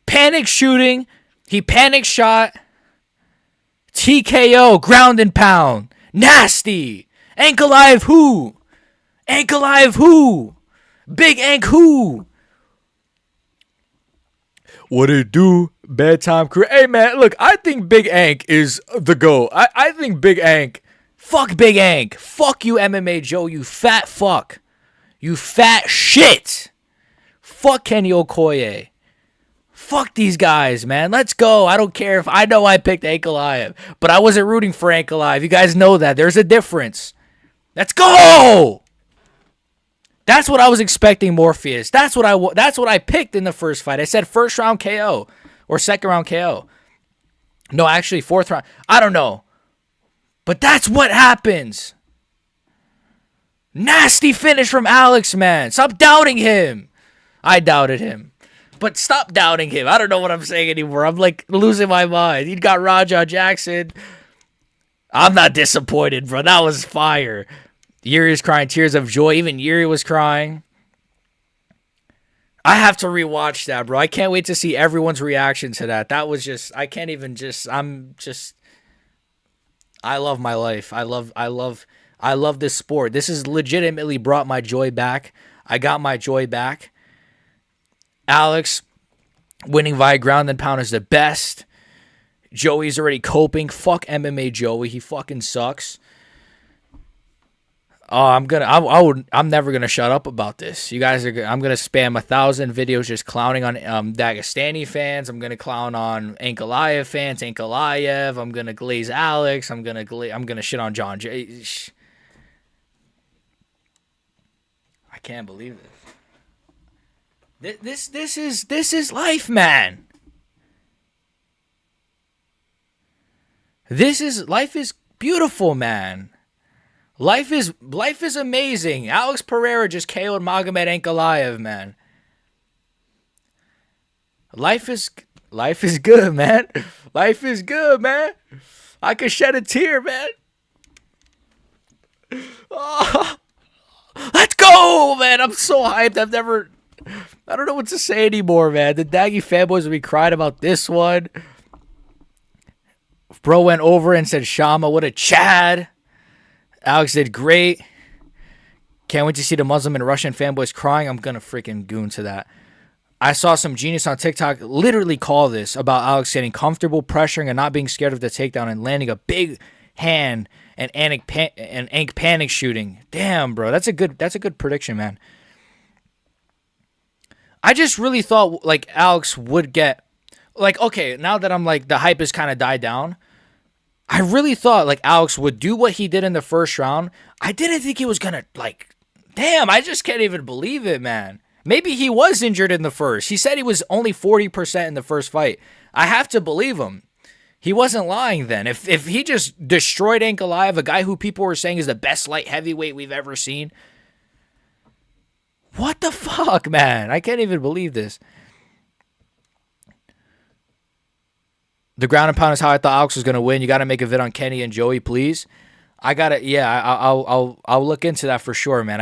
Panic shooting. He panic shot. TKO. Ground and pound. Nasty. Ankalaev who? Ankalaev who? Big Ank who? What it do? Bedtime crew. Hey, man, look, I think Big Ank is the GOAT. I think Big Ank. Fuck Big Ank. Fuck you, MMA Joe, you fat fuck. You fat shit. Fuck Kenny Okoye. Fuck these guys, man. Let's go. I don't care if I know I picked Ankalaev, but I wasn't rooting for Ankalaev. You guys know that. There's a difference. Let's go. That's what I was expecting, Morpheus. That's what I picked in the first fight. I said first round KO or second round KO. No, actually fourth round. I don't know. But that's what happens. Nasty finish from Alex, man. Stop doubting him. I doubted him. But stop doubting him. I don't know what I'm saying anymore. I'm like losing my mind. He got Raja Jackson. I'm not disappointed, bro. That was fire. Yuri's crying tears of joy. Even Yuri was crying. I have to rewatch that, bro. I can't wait to see everyone's reaction to that. That was just, I can't even just, I love my life. I love this sport. This has legitimately brought my joy back. I got my joy back. Alex winning via ground and pound is the best. Joey's already coping. Fuck MMA Joey. He fucking sucks. Oh, I'm never gonna shut up about this. You guys are. I'm gonna spam 1,000 videos just clowning on Dagestani fans. I'm gonna clown on Ankalaev fans. Ankalaev. I'm gonna glaze Alex. I'm gonna shit on John J. I can't believe this. This is life, man. Life is beautiful, man. Life is amazing. Alex Pereira just KO'd Magomed Ankalaev, man. Life is life is good, man. Life is good, man. I could shed a tear, man. Oh, let's go, man. I'm so hyped. I don't know what to say anymore, man. The Daggy fanboys will be crying about this one. Bro went over and said, Shama, what a Chad. Alex did great. Can't wait to see the Muslim and Russian fanboys crying. I'm going to freaking goon to that. I saw some genius on TikTok literally call this about Alex getting comfortable, pressuring, and not being scared of the takedown and landing a big hand and Ank panic shooting. Damn, bro. That's a good prediction, man. I just really thought like Alex would get like, okay, now that I'm like the hype has kind of died down, I really thought like Alex would do what he did in the first round. I didn't think he was gonna like, damn, I just can't even believe it, man. Maybe he was injured in the first. He said he was only 40% in the first fight. I have to believe him. He wasn't lying then. If he just destroyed Ankalaev, a guy who people were saying is the best light heavyweight we've ever seen. What the fuck, man? I can't even believe this. The ground and pound is how I thought Alex was gonna win. You got to make a vid on Kenny and Joey, please. I gotta, yeah, I'll look into that for sure, man.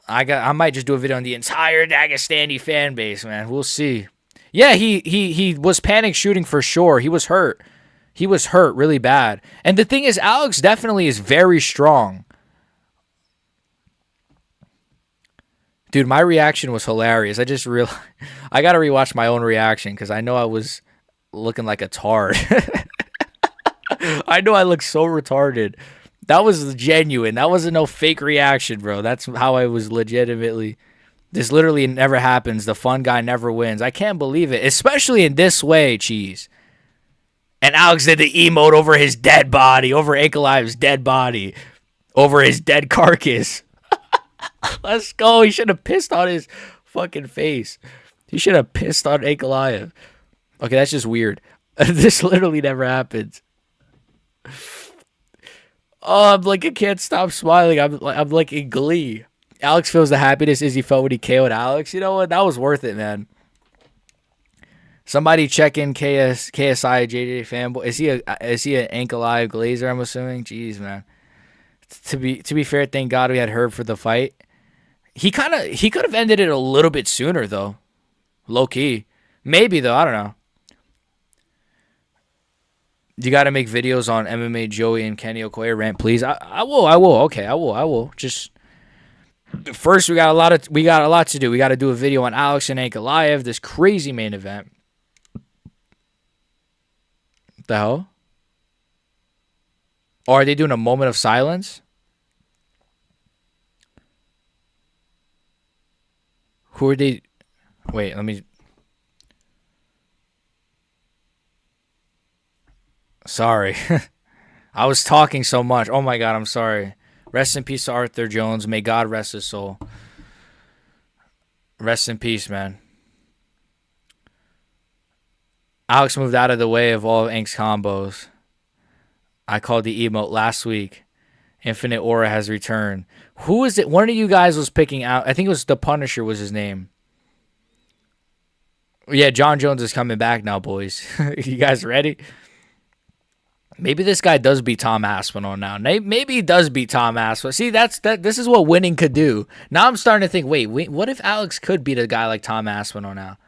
I might just do a video on the entire Dagestani fan base, man. We'll see. Yeah, he was panic shooting for sure. He was hurt. He was hurt really bad. And the thing is, Alex definitely is very strong. Dude, my reaction was hilarious. I just realized I got to rewatch my own reaction because I know I was looking like a tard. I know I look so retarded. That was genuine. That wasn't no fake reaction, bro. That's how I was legitimately. This literally never happens. The fun guy never wins. I can't believe it, especially in this way, Cheese. And Alex did the emote over his dead body, over Ankalaev's dead body, over his dead carcass. Let's go. He should have pissed on his fucking face. He should have pissed on Ankalaev. Okay, that's just weird. This literally never happens. Oh, I'm like, I can't stop smiling. I'm like in glee. Alex feels the happiness Izzy felt when he KO'd Alex. You know what? That was worth it, man. Somebody check in KSI JJ fanboy. Is he an Ankalaev Glazer? I'm assuming. Jeez, man. To be fair, thank God we had Herb for the fight. He could have ended it a little bit sooner though, low key. Maybe though, I don't know. You got to make videos on MMA Joey and Kenny Okoye rant, please. I will. Okay, I will. Just first, we got a lot to do. We got to do a video on Alex and Ankalaev, this crazy main event. What the hell? Or are they doing a moment of silence? Who are they? Wait, let me. Sorry. I was talking so much. Oh my God, I'm sorry. Rest in peace to Arthur Jones. May God rest his soul. Rest in peace, man. Alex moved out of the way of all of Ank's combos. I called the emote last week. Infinite Aura has returned. Who is it? One of you guys was picking out. I think it was The Punisher was his name. Yeah, John Jones is coming back now, boys. You guys ready? Maybe this guy does beat Tom Aspinall now. Maybe he does beat Tom Aspinall. See, this is what winning could do. Now I'm starting to think, wait, what if Alex could beat a guy like Tom Aspinall now?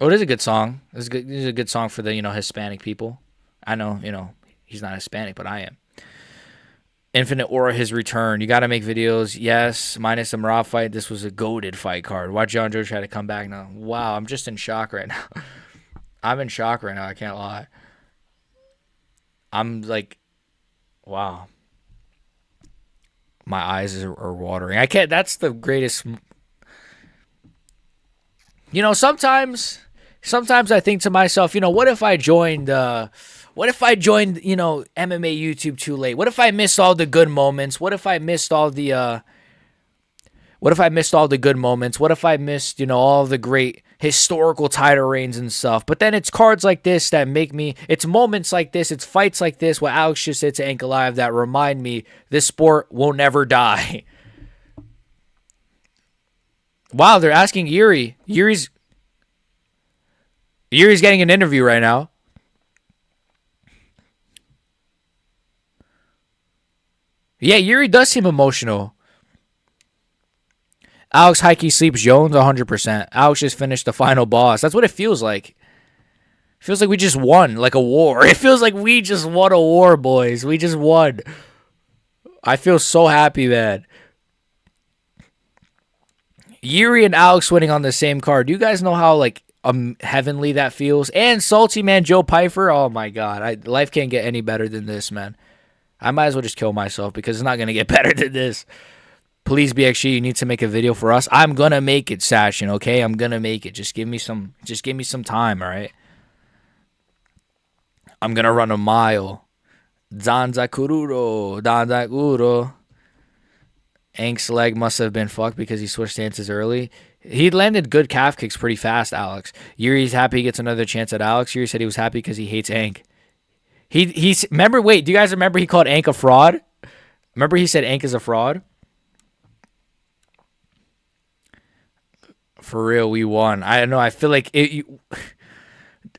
Oh, it is a good song. This is a good song for the, Hispanic people. I know, he's not Hispanic, but I am. Infinite Aura, his return. You got to make videos. Yes, minus the Marab fight. This was a goated fight card. Watch John Joe try to come back now. Wow, I'm just in shock right now. I'm in shock right now. I can't lie. I'm like, wow. My eyes are watering. I can't. That's the greatest. Sometimes I think to myself, what if I joined, MMA YouTube too late? What if I missed all the good moments? What if I missed all the good moments? What if I missed, all the great historical title reigns and stuff. But then it's cards like this that make me, it's moments like this, it's fights like this, what Alex just said to Ankalaev that remind me this sport will never die. Wow, they're asking Yuri. Yuri's getting an interview right now. Yeah, Yuri does seem emotional. Alex Heike sleeps Jones 100%. Alex just finished the final boss. That's what it feels like. It feels like we just won, like a war. It feels like we just won a war, boys. We just won. I feel so happy, man. Yuri and Alex winning on the same card. Do you guys know how like heavenly that feels? And salty man Joe Pyfer. Oh my god, life can't get any better than this, man. I might as well just kill myself because it's not gonna get better than this. Please, BXG, you need to make a video for us. I'm gonna make it, Sashin. Okay, I'm gonna make it. Just give me some time. All right. I'm gonna run a mile. Danzakuro. Ank's leg must have been fucked because he switched stances early. He landed good calf kicks pretty fast, Alex. Yuri's happy he gets another chance at Alex. Yuri said he was happy because he hates Ank. He's remember, wait, do you guys remember he called Ank a fraud? Remember he said Ank is a fraud? For real, we won. I don't know, I feel like it.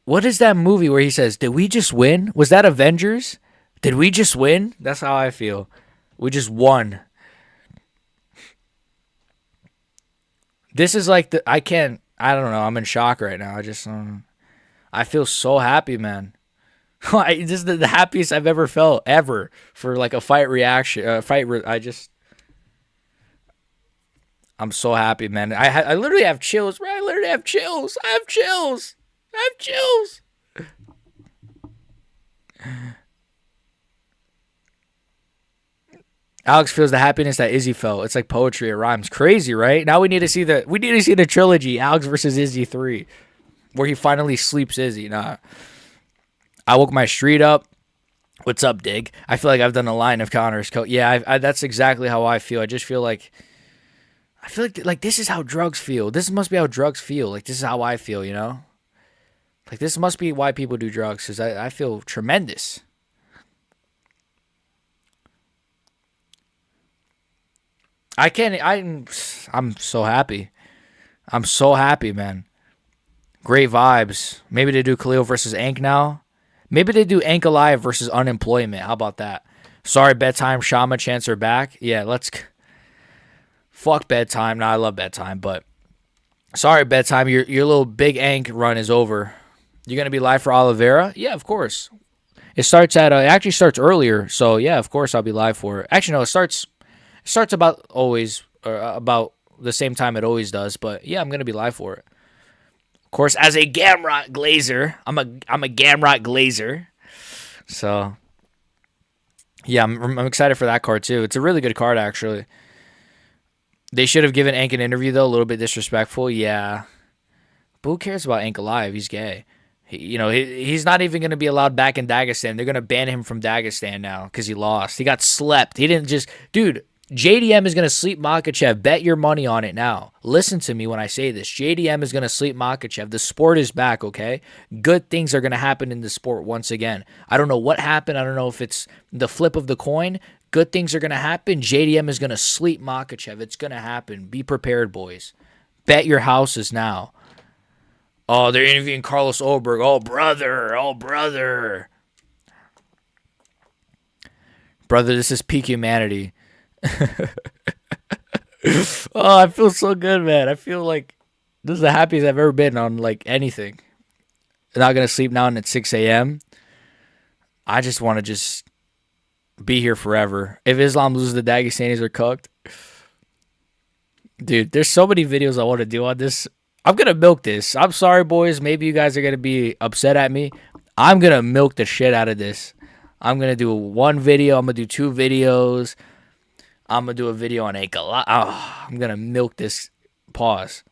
What is that movie where he says, did we just win? Was that Avengers? Did we just win? That's how I feel. We just won. This is like I don't know. I'm in shock right now. I feel so happy, man. This is the happiest I've ever felt, ever, for like a fight reaction. I'm so happy, man. I literally have chills, bro. I literally have chills. I have chills. Alex feels the happiness that Izzy felt. It's like poetry. It rhymes. Crazy, right? Now we need to see the trilogy, Alex versus Izzy 3, where he finally sleeps Izzy. Nah. I woke my street up. What's up, Dig? I feel like I've done a line of counters. Yeah, that's exactly how I feel. I just feel like this is how drugs feel. This must be how drugs feel. Like this is how I feel, you know? Like this must be why people do drugs, because I feel tremendous. I'm so happy. I'm so happy, man. Great vibes. Maybe they do Khalil versus Ank now. Maybe they do Ankalaev versus unemployment. How about that? Sorry, bedtime. Shama chants are back. Yeah, let's. Fuck bedtime. No, I love bedtime, but sorry, bedtime. Your little big Ank run is over. You're gonna be live for Oliveira? Yeah, of course. It starts at. It actually starts earlier, so yeah, of course I'll be live for it. Actually, no, it starts about about the same time it always does. But yeah, I'm gonna be live for it. Of course, as a Gamrot Glazer, I'm a Gamrot Glazer. So yeah, I'm excited for that card too. It's a really good card actually. They should have given Ank an interview though. A little bit disrespectful. Yeah, but who cares about Ankalaev? He's gay. He's not even going to be allowed back in Dagestan. They're going to ban him from Dagestan now because he lost. He got slept. He didn't just... Dude, JDM is going to sleep Makhachev. Bet your money on it now. Listen to me when I say this. JDM is going to sleep Makhachev. The sport is back, okay? Good things are going to happen in the sport once again. I don't know what happened. I don't know if it's the flip of the coin. Good things are going to happen. JDM is going to sleep Makhachev. It's going to happen. Be prepared, boys. Bet your houses now. Oh, they're interviewing Carlos Oberg. Oh, brother. Oh, brother. Brother, this is peak humanity. Oh, I feel so good, man. I feel like this is the happiest I've ever been on, like, anything. I'm not going to sleep now at 6 a.m. I just want to just be here forever. If Islam loses, the Dagestanis are cooked. Dude, there's so many videos I want to do on this. I'm going to milk this. I'm sorry, boys. Maybe you guys are going to be upset at me. I'm going to milk the shit out of this. I'm going to do one video. I'm going to do 2 videos. I'm going to do a video on Ankalaev. Oh, I'm going to milk this. Pause.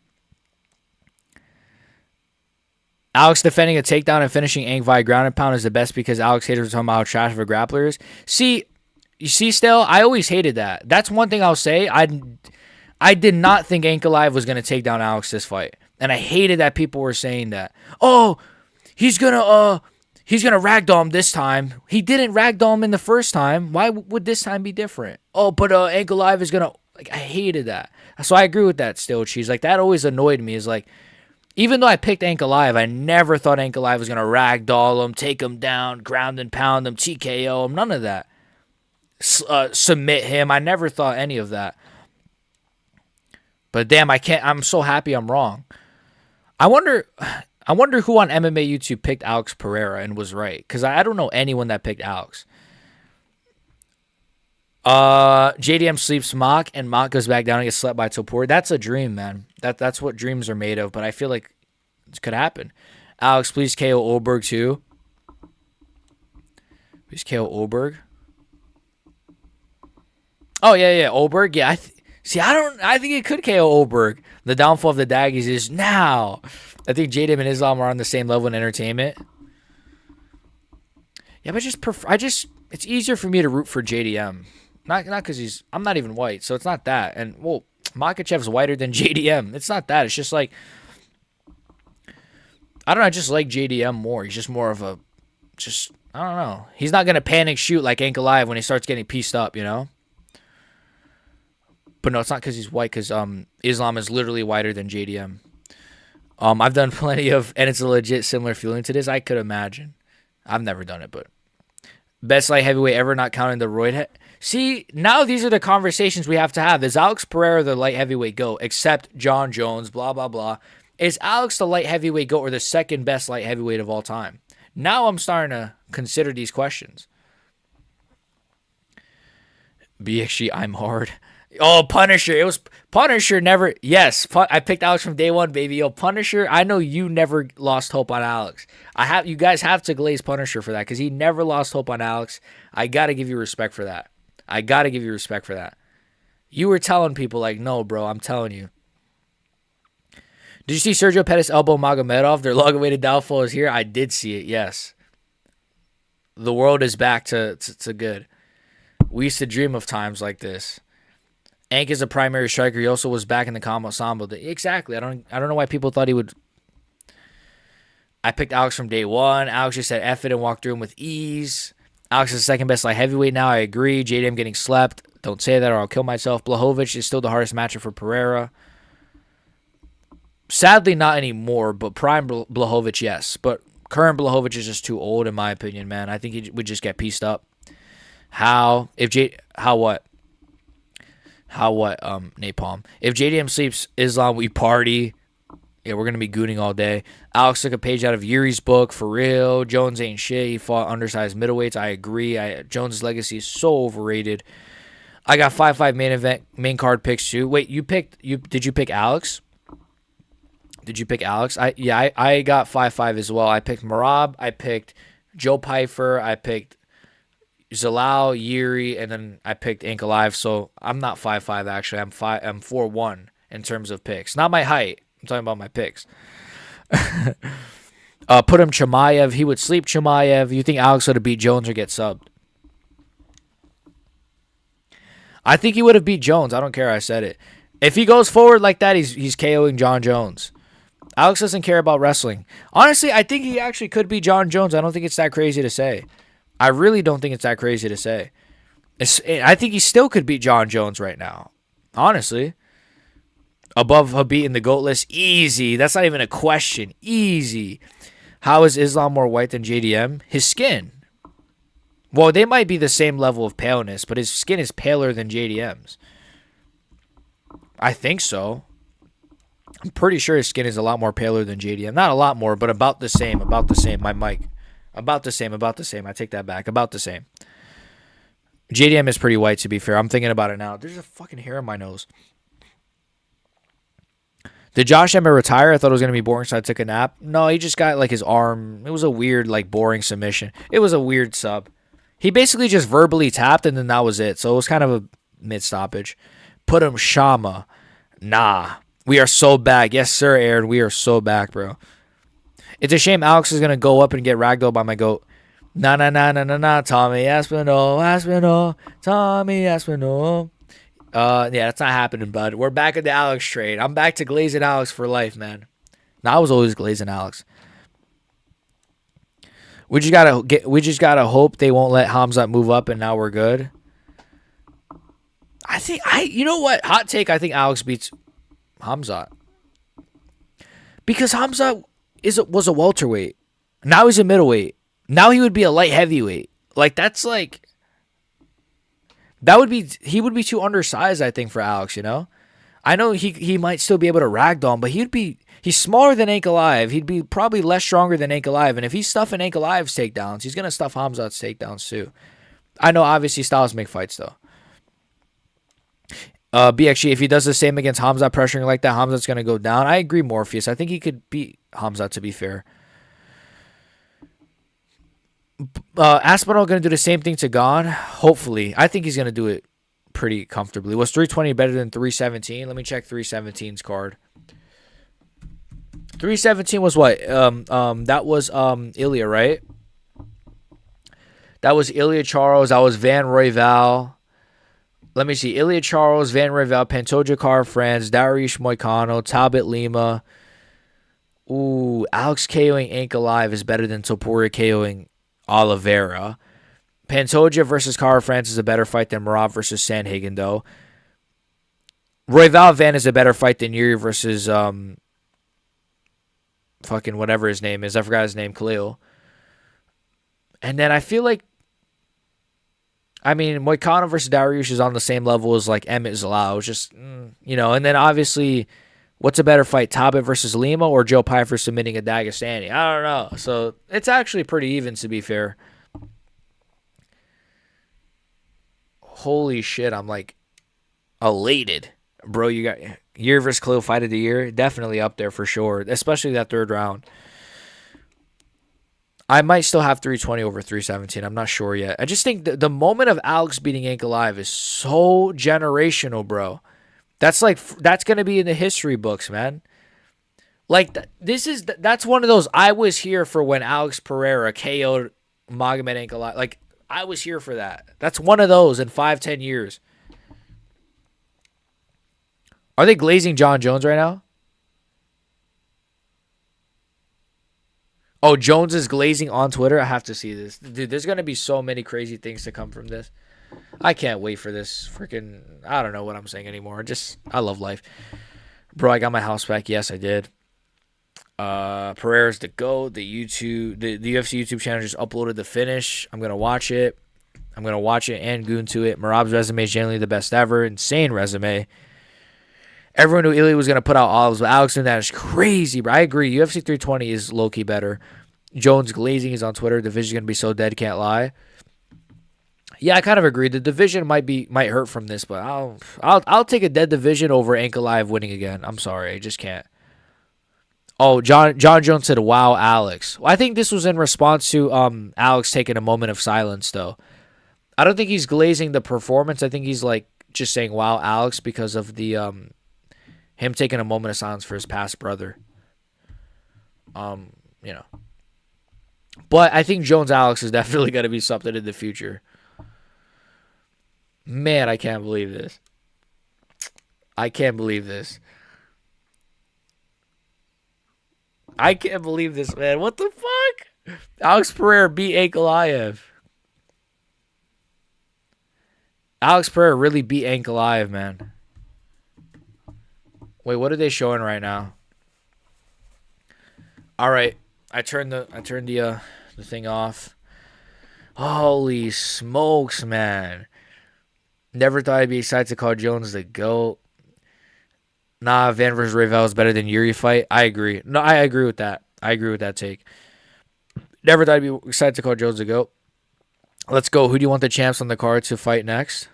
Alex defending a takedown and finishing Ank via ground and pound is the best because Alex haters are talking about how trash of a grappler is. See, you see, still, I always hated that. That's one thing I'll say. I did not think Ankalaev was going to take down Alex this fight. And I hated that people were saying that. Oh, he's gonna ragdoll him this time. He didn't ragdoll him in the first time. Why would this time be different? Oh, but Ankle Live is gonna, like, I hated that. So I agree with that still, Cheese. Like, that always annoyed me. Is like, even though I picked Ankle Live, I never thought Ankle Live was gonna ragdoll him, take him down, ground and pound him, TKO him, none of that. Submit him. I never thought any of that. But damn, I'm so happy I'm wrong. I wonder who on MMA YouTube picked Alex Pereira and was right, because I don't know anyone that picked Alex. JDM sleeps Mock, and Mock goes back down and gets slept by Topor. That's a dream, man. That's what dreams are made of, but I feel like it could happen. Alex, please KO Oberg too. Please KO Oberg. Oh, yeah, Oberg. Yeah, I think it could KO Oberg. The downfall of the Daggies is now. I think JDM and Islam are on the same level in entertainment. Yeah, but it's easier for me to root for JDM. Not because I'm not even white, so it's not that. And, well, Makhachev's whiter than JDM. It's not that. It's just like, I don't know, I just like JDM more. He's just more of a, I don't know. He's not going to panic shoot like Ankle Live when he starts getting pieced up, you know? But no, it's not because he's white, because Islam is literally whiter than JDM. I've done plenty of, and it's a legit similar feeling to this. I could imagine. I've never done it, but best light heavyweight ever, not counting the roid head. See, now these are the conversations we have to have. Is Alex Pereira the light heavyweight GOAT, except John Jones, blah, blah, blah. Is Alex the light heavyweight GOAT or the second best light heavyweight of all time? Now I'm starting to consider these questions. BXG, I'm hard. Oh, Punisher. It was Punisher never. Yes, I picked Alex from day one, baby. Yo, Punisher. I know you never lost hope on Alex. You guys have to glaze Punisher for that, because he never lost hope on Alex. I got to give you respect for that. You were telling people, like, no, bro, I'm telling you. Did you see Sergio Pettis elbow Magomedov? Their long-awaited downfall is here. I did see it, yes. The world is back to good. We used to dream of times like this. Ank is a primary striker. He also was back in the combo ensemble. Exactly. I don't know why people thought he would. I picked Alex from day one. Alex just said F it and walked through him with ease. Alex is the second best light heavyweight now. I agree. JDM getting slept. Don't say that or I'll kill myself. Blachowicz is still the hardest matchup for Pereira. Sadly, not anymore, but prime Blachowicz, yes. But current Blachowicz is just too old, in my opinion, man. I think he would just get pieced up. How what? Napalm. If JDM sleeps Islam, we party. Yeah, we're going to be gooning all day. Alex took a page out of Yuri's book, for real. Jones ain't shit. He fought undersized middleweights. I agree. Jones' legacy is so overrated. I got 5-5 main card picks too. Wait, did you pick Alex? I got 5-5 as well. I picked Marab. I picked Joe Pyfer. I picked Zalal, Yuri, and then I picked Ankle Live. So I'm not 5-5 actually. I'm 4-1 in terms of picks. Not my height. I'm talking about my picks. Put him Chimaev. He would sleep Chimaev. You think Alex would have beat Jones or get subbed? I think he would have beat Jones. I don't care. I said it. If he goes forward like that, he's KOing John Jones. Alex doesn't care about wrestling. Honestly, I think he actually could beat John Jones. I don't think it's that crazy to say. I really don't think it's that crazy to say. I think he still could beat John Jones right now. Honestly. Above Habib in the GOAT list. Easy. That's not even a question. Easy. How is Islam more white than JDM? His skin. Well, they might be the same level of paleness, but his skin is paler than JDM's. I think so. I'm pretty sure his skin is a lot more paler than JDM. Not a lot more, but about the same. About the same. My mic. About the same. About the same. I take that back. About the same. JDM is pretty white, to be fair. I'm thinking about it now. There's a fucking hair in my nose. Did Josh Emmett retire? I thought it was going to be boring, so I took a nap. No, he just got, like, his arm. It was a weird, like, boring submission. It was a weird sub. He basically just verbally tapped, and then that was it. So it was kind of a mid-stoppage. Put him Shama. Nah. We are so back. Yes, sir, Aaron. We are so back, bro. It's a shame Alex is going to go up and get ragdolled by my GOAT. Nah. Tommy Aspinall. Tommy Aspinall. Yeah, that's not happening, bud. We're back at the Alex trade. I'm back to glazing Alex for life, man. Now I was always glazing Alex. We just gotta hope they won't let Hamzat move up, and now we're good. You know what? Hot take. I think Alex beats Hamzat because Hamzat was a welterweight. Now he's a middleweight. Now he would be a light heavyweight. Like that's like he would be too undersized. I think for Alex. You know, I know he might still be able to ragdoll him, but he's smaller than Ankalaev. He'd be probably less stronger than Ankalaev, and if he's stuffing Ankalaev's takedowns, he's gonna stuff Hamzat's takedowns too. I know obviously styles make fights though. BXG, if he does the same against Hamzat pressuring like that, Hamzat's going to go down. I agree, Morpheus. I think he could beat Hamzat, to be fair. Aspinall going to do the same thing to Gon? Hopefully. I think he's going to do it pretty comfortably. Was 320 better than 317? Let me check 317's card. 317 was what? That was Ilya, right? That was Ilya Charles. That was Van Royval. Let me see. Ilya Charles, Van Revel, Pantoja Car-France, Dariush Moicano, Talbot Lima. Ooh, Alex KOing Ankalaev is better than Topuria KOing Oliveira. Pantoja versus Car-France is a better fight than Marab versus Sandhagen, though. Royval Van is a better fight than Yuri versus fucking whatever his name is. I forgot his name, Khalil. And then I feel like Moicano versus Dariush is on the same level as like Emmett Zalal. It's just, and then obviously, what's a better fight, Talbot versus Lima or Joe Pyfer submitting a Dagestani? I don't know. So it's actually pretty even, to be fair. Holy shit, I'm like elated. Bro, you got Year versus Khalil fight of the year. Definitely up there for sure, especially that third round. I might still have 320 over 317. I'm not sure yet. I just think the moment of Alex beating Ankalaev is so generational, bro. That's going to be in the history books, man. Like that's one of those I was here for when Alex Pereira KO'd Magomed Ankalaev. Like I was here for that. That's one of those in 5-10 years. Are they glazing John Jones right now? Oh, Jones is glazing on Twitter. I have to see this. Dude, there's going to be so many crazy things to come from this. I can't wait for this freaking... I don't know what I'm saying anymore. I love life. Bro, I got my house back. Yes, I did. Pereira's the GOAT. The UFC YouTube channel just uploaded the finish. I'm going to watch it. And goon to it. Marab's resume is generally the best ever. Insane resume. Everyone knew Ilya was going to put out olives, but Alex doing that is crazy, bro. I agree. UFC 320 is low-key better. Jones glazing is on Twitter. Division's going to be so dead, can't lie. Yeah, I kind of agree. The division might hurt from this, but I'll take a dead division over Ankalaev winning again. I'm sorry. I just can't. Oh, John Jones said, wow, Alex. Well, I think this was in response to Alex taking a moment of silence, though. I don't think he's glazing the performance. I think he's like just saying, wow, Alex, because of the... him taking a moment of silence for his past brother. But I think Jones Alex is definitely going to be something in the future. Man, I can't believe this. I can't believe this, man. What the fuck? Alex Pereira beat Ankalaev. Alex Pereira really beat Ankalaev, man. Wait, what are they showing right now? All right, I turned the thing off. Holy smokes, man! Never thought I'd be excited to call Jones the GOAT. Nah, Van versus Revel is better than Yuri fight. I agree. No, I agree with that. I agree with that take. Never thought I'd be excited to call Jones the GOAT. Let's go. Who do you want the champs on the card to fight next?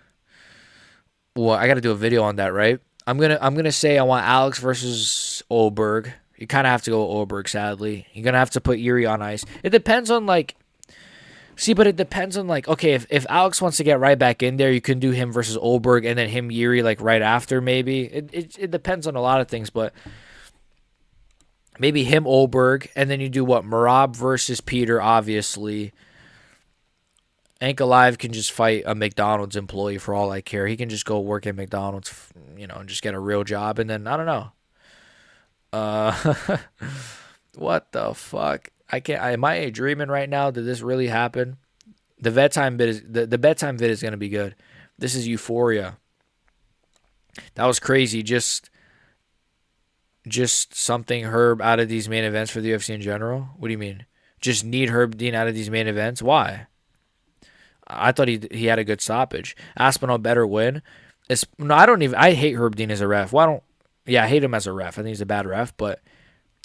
Well, I got to do a video on that, right? I'm gonna say I want Alex versus Oberg. You kind of have to go Oberg, sadly. You're gonna have to put Yuri on ice. It depends on okay, if Alex wants to get right back in there, you can do him versus Oberg and then him Yuri right after maybe. It depends on a lot of things, but maybe him Oberg and then you do what? Marab versus Peter, obviously. Ankalaev can just fight a McDonald's employee for all I care. He can just go work at McDonald's, and just get a real job. And then, I don't know. Uh, what the fuck? I can't. Am I dreaming right now? Did this really happen? The bedtime bit is the bedtime vid is gonna be good. This is Euphoria. That was crazy. Just something Herb out of these main events for the UFC in general. What do you mean? Just need Herb Dean out of these main events? Why? I thought he had a good stoppage. Aspinall better win. No, I don't even. I hate Herb Dean as a ref. Why don't? Yeah, I hate him as a ref. I think he's a bad ref, but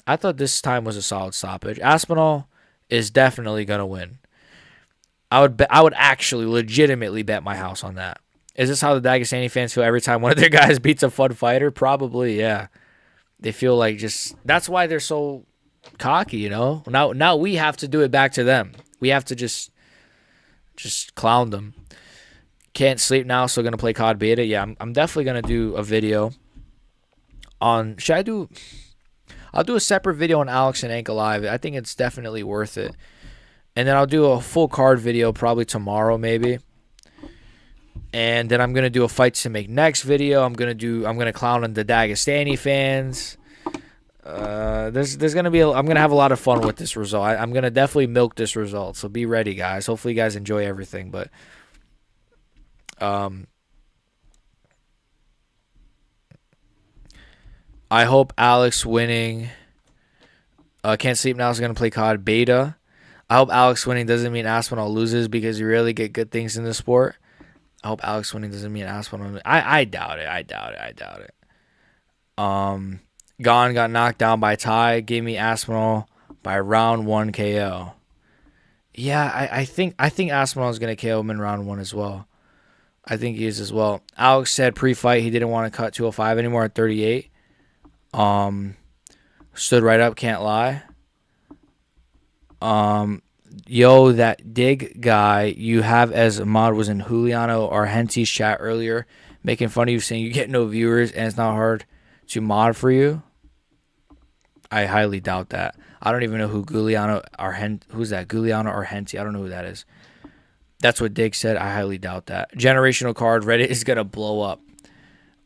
I thought this time was a solid stoppage. Aspinall is definitely gonna win. I would actually legitimately bet my house on that. Is this how the Dagestani fans feel every time one of their guys beats a fun fighter? Probably, yeah. They feel like just that's why they're so cocky, you know. Now we have to do it back to them. We have to just clown them. Can't sleep now, so gonna play COD beta. Yeah, I'm definitely gonna do a video on. Should I do? I'll do a separate video on Alex and Ankle Live. I think it's definitely worth it. And then I'll do a full card video probably tomorrow, maybe. And then I'm gonna do a fights to make next video. I'm gonna clown on the Dagestani fans. There's gonna be I'm gonna have a lot of fun with this result. I'm gonna definitely milk this result. So be ready, guys. Hopefully, you guys enjoy everything. But I hope Alex winning. Can't sleep now is gonna play COD beta. I hope Alex winning doesn't mean Aspinall loses because you rarely get good things in the sport. I hope Alex winning doesn't mean Aspinall. I doubt it. I doubt it. Gon got knocked down by Ty. Gave me Aspinall by round 1 KO. Yeah, I think Aspinall is gonna KO him in round 1 as well. I think he is as well. Alex said pre-fight he didn't want to cut 205 anymore at 38. Stood right up, can't lie. Yo, that dig guy you have as a mod was in Juliano Argenti's chat earlier, making fun of you, saying you get no viewers and it's not hard to mod for you. I highly doubt that. I don't even know who who's that? Giuliano Argenti. I don't know who that is. That's what Dig said. I highly doubt that. Generational card. Reddit is gonna blow up.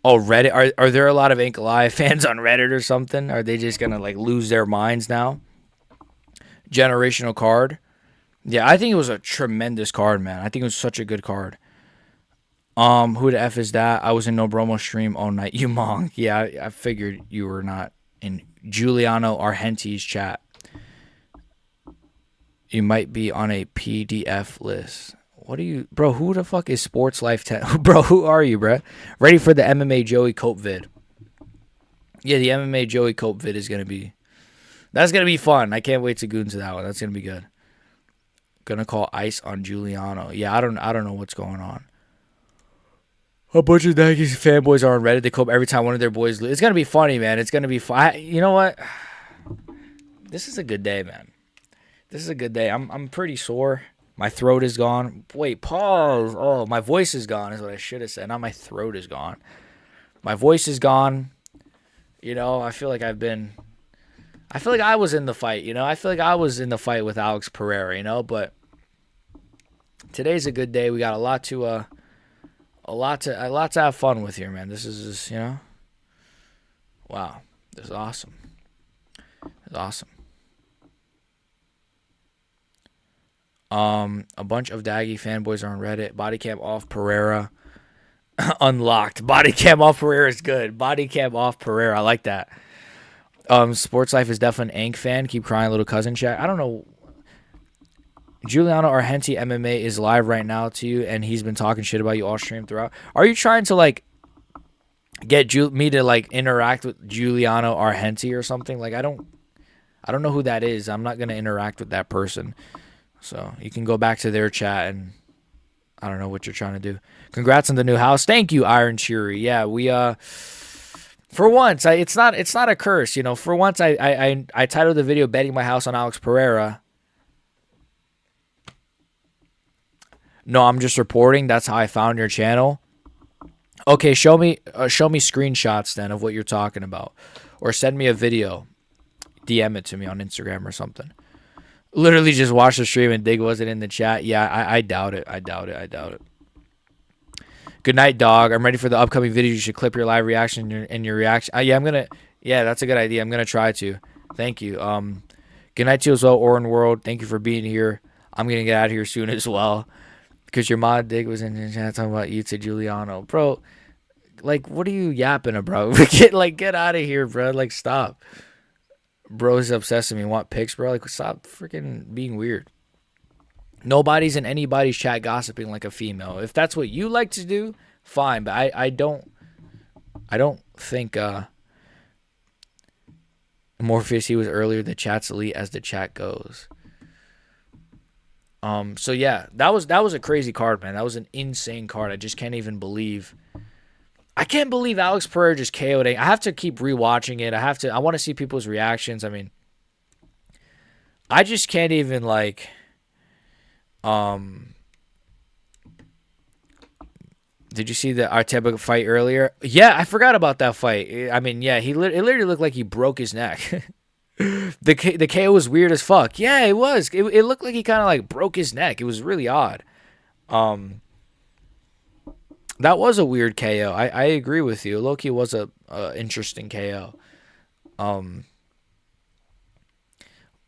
Oh, Reddit. Are there a lot of Ankle Eye fans on Reddit or something? Are they just gonna like lose their minds now? Generational card. Yeah, I think it was a tremendous card, man. I think it was such a good card. Who the F is that? I was in No Bromo stream all night. You mong. Yeah, I figured you were not in Giuliano Argenti's chat. You might be on a PDF list. What are you, bro? Who the fuck is Sports Life 10? Bro, who are you, bro? Ready for the MMA Joey Cope vid? Yeah, the MMA Joey Cope vid is that's gonna be fun. I can't wait to go into that one. That's gonna be good. Gonna call ice on Giuliano. Yeah, I don't know what's going on. A bunch of Nike fanboys are on Reddit. They cope every time one of their boys loses. It's gonna be funny, man. It's gonna be fun. You know what? This is a good day, man. This is a good day. I'm pretty sore. My throat is gone. Wait, pause. Oh, my voice is gone is what I should have said. Not my throat is gone. My voice is gone. You know, I feel like I was in the fight, you know? I feel like I was in the fight with Alex Pereira, you know? But today's a good day. We got a lot to have fun with here, man. This is just, you know? Wow. This is awesome. It's awesome. A bunch of Daggy fanboys are on Reddit. Body cam off Pereira. Unlocked. Body cam off Pereira is good. Body cam off Pereira. I like that. Sports Life is definitely an Ank fan. Keep crying, little cousin chat. I don't know. Giuliano Argenti MMA is live right now to you, and he's been talking shit about you all stream throughout. Are you trying to like get me to like interact with Giuliano Argenti or something? Like I don't know who that is. I'm not gonna interact with that person. So you can go back to their chat, and I don't know what you're trying to do. Congrats on the new house. Thank you, Iron Cheery. Yeah, we for once, it's not a curse, you know. For once, I titled the video "Betting My House on Alex Pereira." No, I'm just reporting. That's how I found your channel. Okay, show me screenshots then of what you're talking about, or send me a video. DM it to me on Instagram or something. Literally just watch the stream and Dig wasn't in the chat. Yeah, I doubt it. I doubt it. Good night, dog. I'm ready for the upcoming video. You should clip your live reaction and your reaction. Yeah, I'm gonna. Yeah, that's a good idea. I'm gonna try to. Thank you. Good night to you as well, Orin World. Thank you for being here. I'm gonna get out of here soon as well because your mod dig was in the chat talking about you to Giuliano, bro. Like, what are you yapping about? Get out of here, bro. Like, stop. Bro's obsessed with me. Want pics, bro? Like, stop freaking being weird. Nobody's in anybody's chat gossiping like a female. If that's what you like to do, fine. But I don't think Morpheus, he was earlier the chat's elite as the chat goes. So yeah, that was a crazy card, man. That was an insane card. I just can't even believe. I can't believe Alex Pereira just KO'd. I have to keep rewatching it. I want to see people's reactions. I mean, I just can't even like. Did you see the Arteba fight earlier? Yeah, I forgot about that fight. I mean, yeah, it literally looked like he broke his neck. The KO was weird as fuck. Yeah, it was. It looked like he kind of like broke his neck. It was really odd. That was a weird KO. I agree with you. Loki was a interesting KO.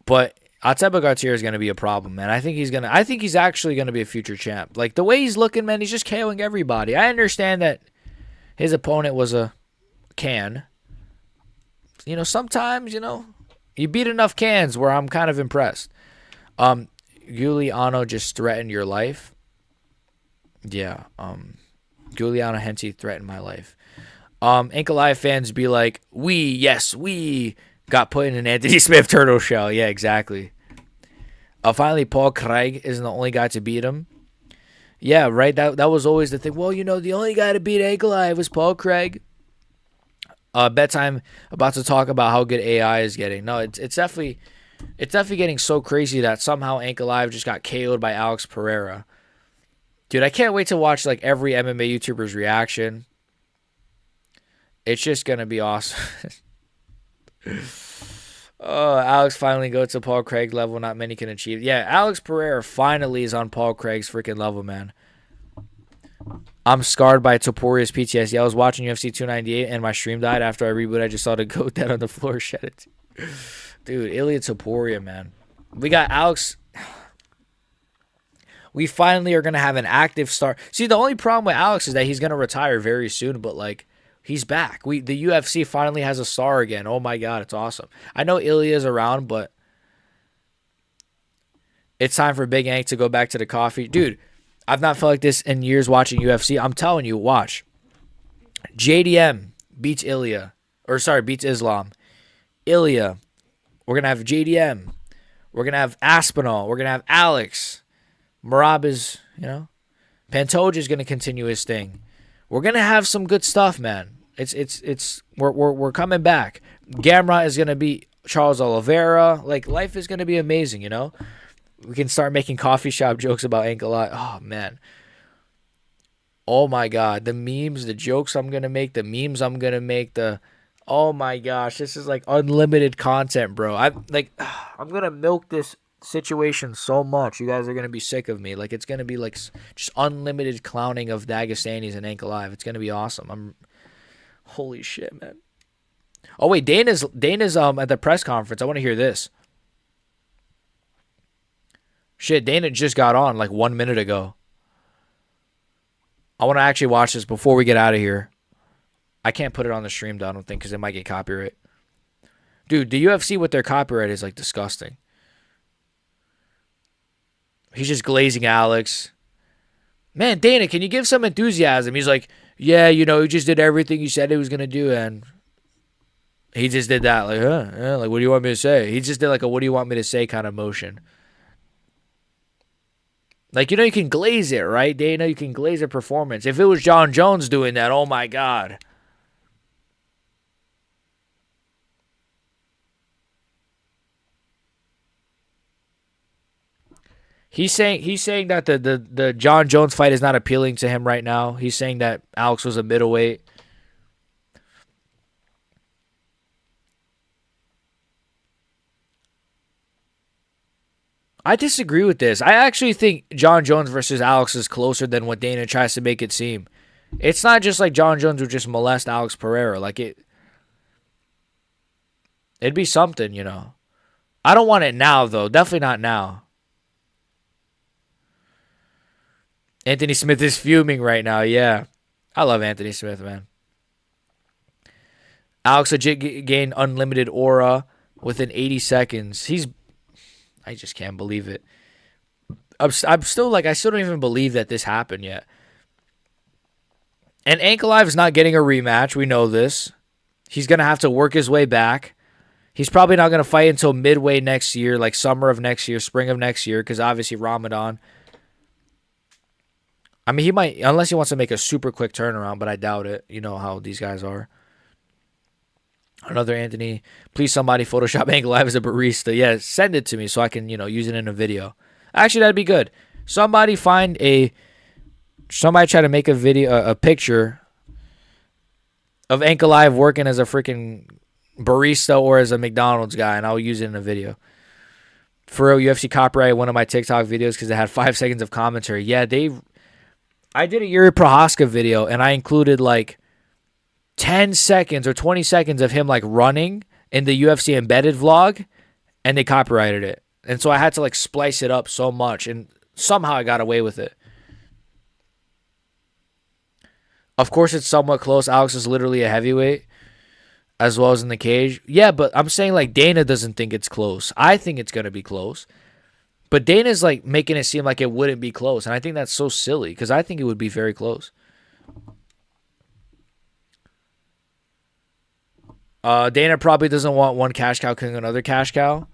But Arteba Gartier is gonna be a problem, man. I think he's actually gonna be a future champ. Like the way he's looking, man, he's just KOing everybody. I understand that his opponent was a can. You know, sometimes, you know, you beat enough cans where I'm kind of impressed. Giuliano just threatened your life. Yeah. Giuliano Henty threatened my life. Ankle fans be like, we got put in an Anthony Smith turtle shell. Yeah, exactly. Finally, Paul Craig isn't the only guy to beat him. Yeah, right. That was always the thing. Well, you know, the only guy to beat Ankle was Paul Craig. Bedtime about to talk about how good AI is getting. No, it's definitely getting so crazy that somehow Ankle just got KO'd by Alex Pereira. Dude, I can't wait to watch like every MMA YouTuber's reaction. It's just gonna be awesome. Oh, Alex finally goes to Paul Craig level not many can achieve. Yeah, Alex Pereira finally is on Paul Craig's freaking level, man. I'm scarred by Toporia's PTSD. I was watching UFC 298 and my stream died after I reboot. I just saw the goat dead on the floor, shed it. Dude, Ilya Topuria, man. We got Alex. We finally are going to have an active star. See, the only problem with Alex is that he's going to retire very soon, but like, he's back. The UFC finally has a star again. Oh my God, it's awesome. I know Ilya's around, but it's time for Big Ank to go back to the coffee. Dude, I've not felt like this in years watching UFC. I'm telling you, watch. JDM beats Ilya. Or sorry, beats Islam. Ilya. We're going to have JDM. We're going to have Aspinall. We're going to have Alex. Marab is, you know. Pantoja is going to continue his thing. We're going to have some good stuff, man. We're coming back. Gamrot is going to be Charles Oliveira. Like, life is going to be amazing, you know. We can start making coffee shop jokes about Ankle. Oh, man. Oh, my God. The memes, the jokes I'm going to make, the memes I'm going to make, oh, my gosh. This is like unlimited content, bro. I'm going to milk this situation so much. You guys are going to be sick of me. Like, it's going to be like just unlimited clowning of Dagestanis and Ankle Live. It's going to be awesome. Holy shit, man. Oh, wait. Dana's at the press conference. I want to hear this. Shit, Dana just got on like 1 minute ago. I want to actually watch this before we get out of here. I can't put it on the stream, though, I don't think, because it might get copyright. Dude, the UFC with their copyright is like disgusting. He's just glazing Alex. Man, Dana, can you give some enthusiasm? He's like, yeah, you know, he just did everything he said he was going to do, and he just did that. Like, yeah, like, what do you want me to say? He just did like a what do you want me to say kind of motion. Like, you know, you can glaze it, right, Dana? You can glaze a performance. If it was John Jones doing that, oh, my God. He's saying that the John Jones fight is not appealing to him right now. He's saying that Alex was a middleweight. I disagree with this. I actually think John Jones versus Alex is closer than what Dana tries to make it seem. It's not just like John Jones would just molest Alex Pereira. Like it. It'd be something, you know. I don't want it now, though. Definitely not now. Anthony Smith is fuming right now. Yeah. I love Anthony Smith, man. Alex legit gained unlimited aura within 80 seconds. I just can't believe it. I'm still like, I still don't even believe that this happened yet. And Ankalaev is not getting a rematch. We know this. He's going to have to work his way back. He's probably not going to fight until midway next year, like summer of next year, spring of next year, because obviously Ramadan. I mean, he might, unless he wants to make a super quick turnaround, but I doubt it. You know how these guys are. Another Anthony, please somebody Photoshop Ankalaev as a barista. Yeah, send it to me so I can, use it in a video. Actually, that'd be good. Somebody try to make a picture of Ankalaev working as a freaking barista or as a McDonald's guy, and I'll use it in a video. For real, UFC copyright one of my TikTok videos because it had 5 seconds of commentary. Yeah, I did a Yuri Prohaska video, and I included like 10 seconds or 20 seconds of him like running in the UFC embedded vlog, and they copyrighted it. And so I had to like splice it up so much, and somehow I got away with it. Of course, it's somewhat close. Alex is literally a heavyweight, as well as in the cage. Yeah, but I'm saying like Dana doesn't think it's close. I think it's going to be close. But Dana's like making it seem like it wouldn't be close. And I think that's so silly because I think it would be very close. Dana probably doesn't want one cash cow killing another cash cow.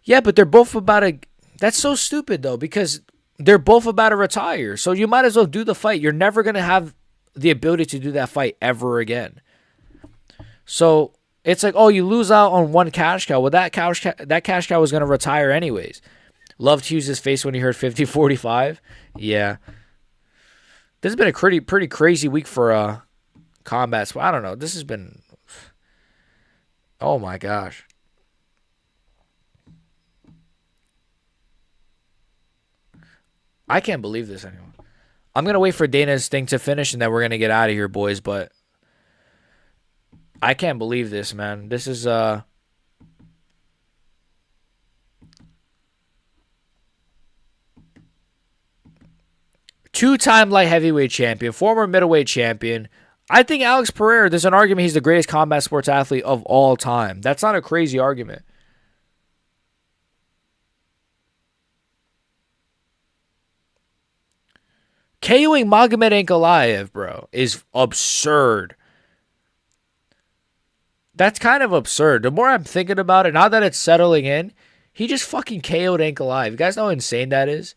Yeah, but they're both about to... That's so stupid, though, because they're both about to retire. So you might as well do the fight. You're never going to have the ability to do that fight ever again. So it's like, oh, you lose out on one cash cow. Well, that cash cow was going to retire anyways. Loved Hughes' face when he heard 50-45. Yeah. This has been a pretty crazy week for combat. I don't know. This has been... Oh, my gosh. I can't believe this anymore. I'm going to wait for Dana's thing to finish, and then we're going to get out of here, boys. But I can't believe this, man. This is... Two-time light heavyweight champion, former middleweight champion. I think Alex Pereira, there's an argument he's the greatest combat sports athlete of all time. That's not a crazy argument. KOing Magomed Ankalaev, bro, is absurd. That's kind of absurd. The more I'm thinking about it, now that it's settling in, he just fucking KO'd Ankalaev. You guys know how insane that is?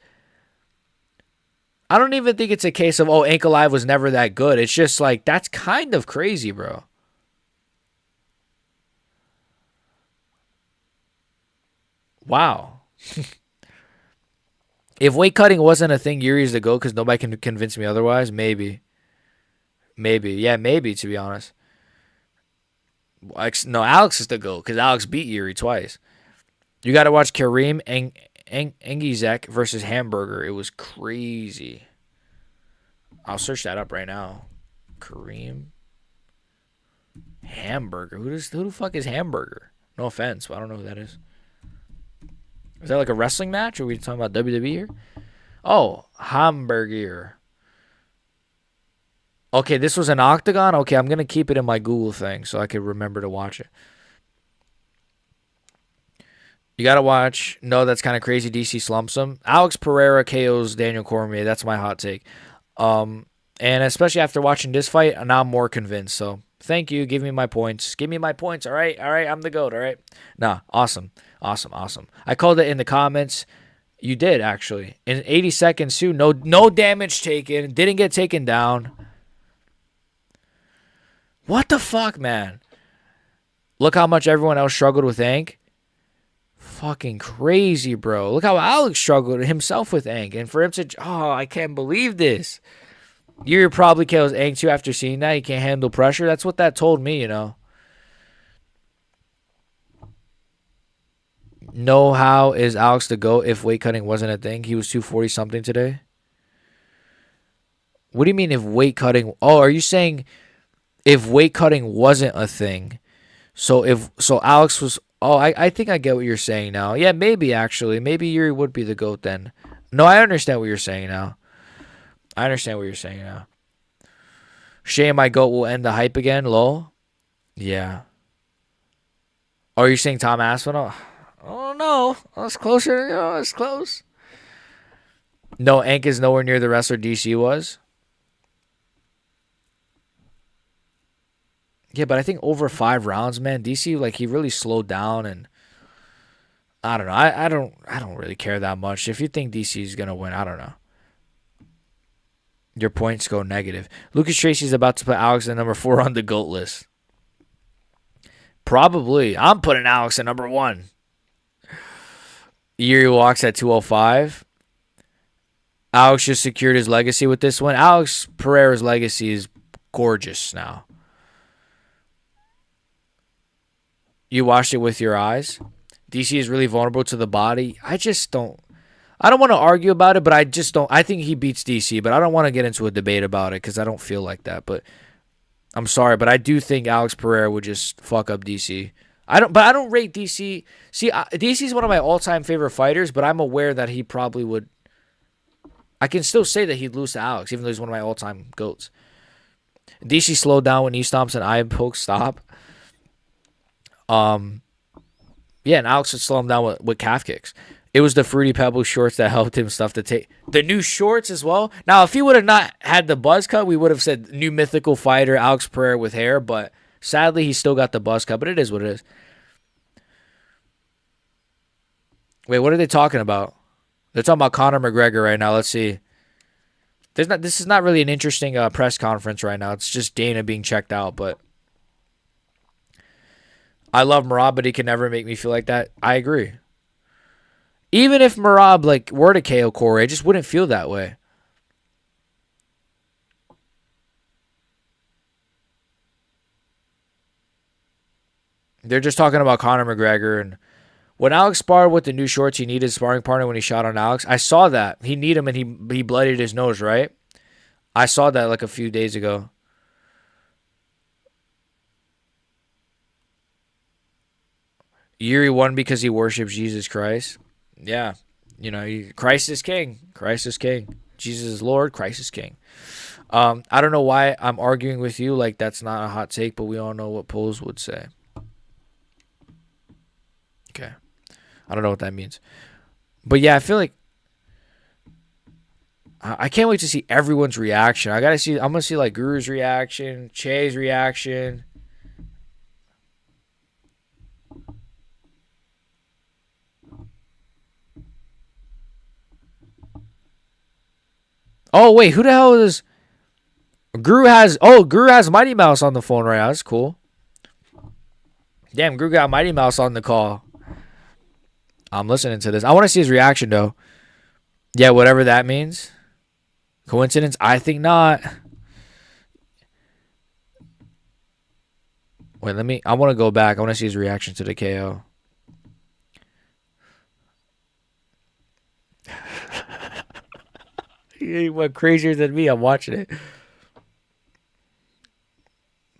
I don't even think it's a case of, oh, Ankalaev was never that good. It's just like, that's kind of crazy, bro. Wow. If weight cutting wasn't a thing, Yuri's the GOAT because nobody can convince me otherwise, maybe. Maybe. Yeah, maybe, to be honest. No, Alex is the GOAT because Alex beat Yuri twice. You got to watch Kareem Engizek versus Hamburger. It was crazy. I'll search that up right now. Kareem Hamburger. Who the fuck is Hamburger? No offense, but I don't know who that is. Is that like a wrestling match? Or are we talking about WWE here? Oh, Hamburger. Okay, this was an octagon? Okay, I'm going to keep it in my Google thing so I can remember to watch it. You got to watch. No, that's kind of crazy. DC slumps him. Alex Pereira KOs Daniel Cormier. That's my hot take. And especially after watching this fight, now I'm more convinced. So thank you. Give me my points. Give me my points. All right. All right. I'm the GOAT. All right. Nah, awesome. Awesome. Awesome. I called it in the comments. You did, actually. In 80 seconds, too. No damage taken. Didn't get taken down. What the fuck, man? Look how much everyone else struggled with Ank. Fucking crazy, bro. Look how Alex struggled himself with Ank. And for him to... Oh, I can't believe this. Yuri probably kills Ank, too, after seeing that. He can't handle pressure. That's what that told me, you know. Know how is Alex the GOAT if weight cutting wasn't a thing? He was 240-something today. What do you mean if weight cutting... Oh, are you saying if weight cutting wasn't a thing? So Alex was. Oh, I think I get what you're saying now. Yeah, maybe actually, maybe Yuri would be the goat then. No, I understand what you're saying now. I understand what you're saying now. Shea, my goat, will end the hype again. Lol. Yeah. Are you saying Tom Aspinall? Oh no, that's closer. That's close. No, Ank is nowhere near the wrestler DC was. Yeah, but I think over 5 rounds, man, DC like he really slowed down, and I don't know. I don't really care that much. If you think DC is gonna win, I don't know. Your points go negative. Lucas Tracy's about to put Alex at number 4 on the GOAT list. Probably. I'm putting Alex at number 1. Yuri walks at 205. Alex just secured his legacy with this one. Alex Pereira's legacy is gorgeous now. You watched it with your eyes. DC is really vulnerable to the body. I don't want to argue about it, but I just don't. I think he beats DC, but I don't want to get into a debate about it because I don't feel like that. But I'm sorry, but I do think Alex Pereira would just fuck up DC. I don't rate DC. See, DC is one of my all-time favorite fighters, but I'm aware that he probably would. I can still say that he'd lose to Alex, even though he's one of my all-time GOATs. DC slowed down when knee stomps and eye pokes stop. Yeah, and Alex would slow him down with calf kicks. It was the Fruity Pebbles shorts that helped him stuff the tape. The new shorts as well. Now, if he would have not had the buzz cut, we would have said new mythical fighter Alex Pereira with hair, but sadly, he still got the buzz cut, but it is what it is. Wait, what are they talking about? They're talking about Conor McGregor right now. Let's see. This is not really an interesting press conference right now. It's just Dana being checked out, but I love Merab, but he can never make me feel like that. I agree. Even if Merab were to KO Corey, I just wouldn't feel that way. They're just talking about Conor McGregor, and when Alex sparred with the new shorts, he needed a sparring partner when he shot on Alex. I saw that. He needed him, and he bloodied his nose, right? I saw that like a few days ago. Yuri won because he worships Jesus Christ. Yeah. Christ is king. Christ is king. Jesus is Lord. Christ is king. I don't know why I'm arguing with you like that's not a hot take, but we all know what polls would say. Okay. I don't know what that means. But yeah, I feel like I can't wait to see everyone's reaction. I'm going to see like Guru's reaction, Che's reaction. Oh, wait, who the hell is Guru has Mighty Mouse on the phone right now. That's cool. Damn, Guru got Mighty Mouse on the call. I'm listening to this. I want to see his reaction, though. Yeah, whatever that means. Coincidence? I think not. Wait, I want to go back. I want to see his reaction to the KO. He went crazier than me. I'm watching it.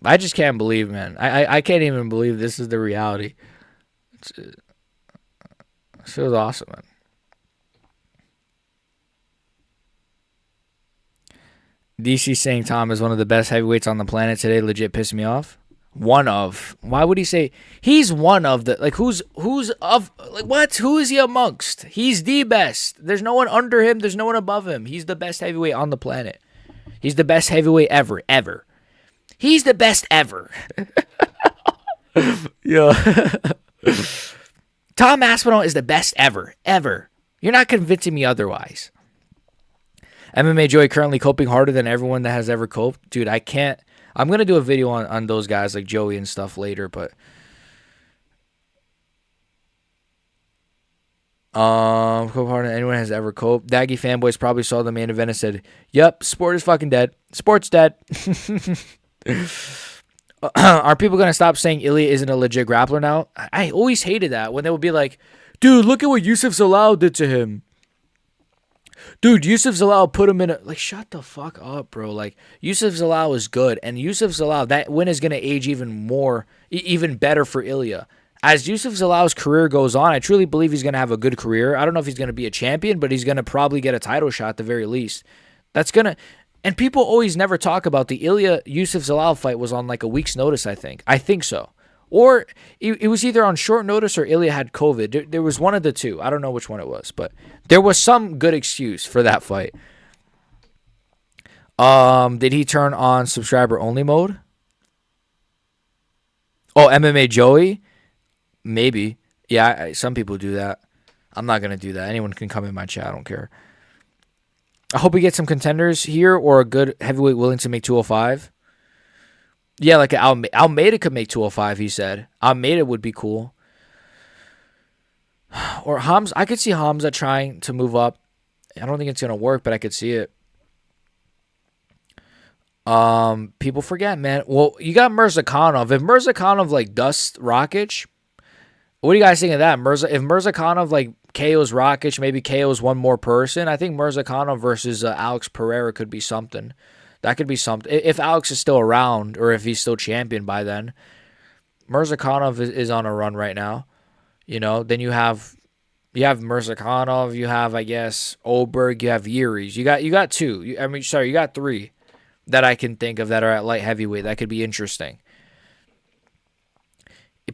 I just can't believe, man. I can't even believe this is the reality. It feels awesome, man. DC saying Tom is one of the best heavyweights on the planet today legit pissed me off. One of. Why would he say he's one of the who's of what? Who is he amongst? He's the best. There's no one under him, there's no one above him. He's the best heavyweight on the planet. He's the best heavyweight ever. He's the best ever. Yeah. Tom Aspinall is the best ever. You're not convincing me otherwise. MMA Joey currently coping harder than everyone that has ever coped. Dude, I can't. I'm going to do a video on those guys like Joey and stuff later, but cope harder than anyone has ever coped. Daggy fanboys probably saw the main event and said, "Yep, sport is fucking dead. Sport's dead." Are people going to stop saying Ilya isn't a legit grappler now? I always hated that when they would be like, "Dude, look at what Yusuf Zalal did to him. Dude, Yusuf Zalal put him in a like. Shut the fuck up, bro. Like Yusuf Zalal is good, and Yusuf Zalal that win is gonna age even more, even better for Ilya. As Yusuf Zalal's career goes on, I truly believe he's gonna have a good career. I don't know if he's gonna be a champion, but he's gonna probably get a title shot at the very least. That's gonna. And people always never talk about the Ilya Yusuf Zalal fight was on like a week's notice. I think so. Or it was either on short notice or Ilya had COVID. There was one of the two. I don't know which one it was, but there was some good excuse for that fight. Did he turn on subscriber only mode? Oh, MMA Joey? Maybe. Yeah, some people do that. I'm not going to do that. Anyone can come in my chat. I don't care. I hope we get some contenders here or a good heavyweight willing to make 205. Yeah, like Almeida could make 205, he said. Almeida would be cool. Or Hamza. I could see Hamza trying to move up. I don't think it's going to work, but I could see it. People forget, man. Well, you got Mirzakhanov. If Mirzakhanov, like, dusts Rakic, what do you guys think of that? If Mirzakhanov, like, KO's Rakic, maybe KO's one more person, I think Mirzakhanov versus Alex Pereira could be something. That could be something. If Alex is still around or if he's still champion by then. Mirzakhanov is on a run right now. You know, then you have Mirzakhanov, you have, I guess, Oberg, you have Yuri's. You got two. You got three that I can think of that are at light heavyweight. That could be interesting.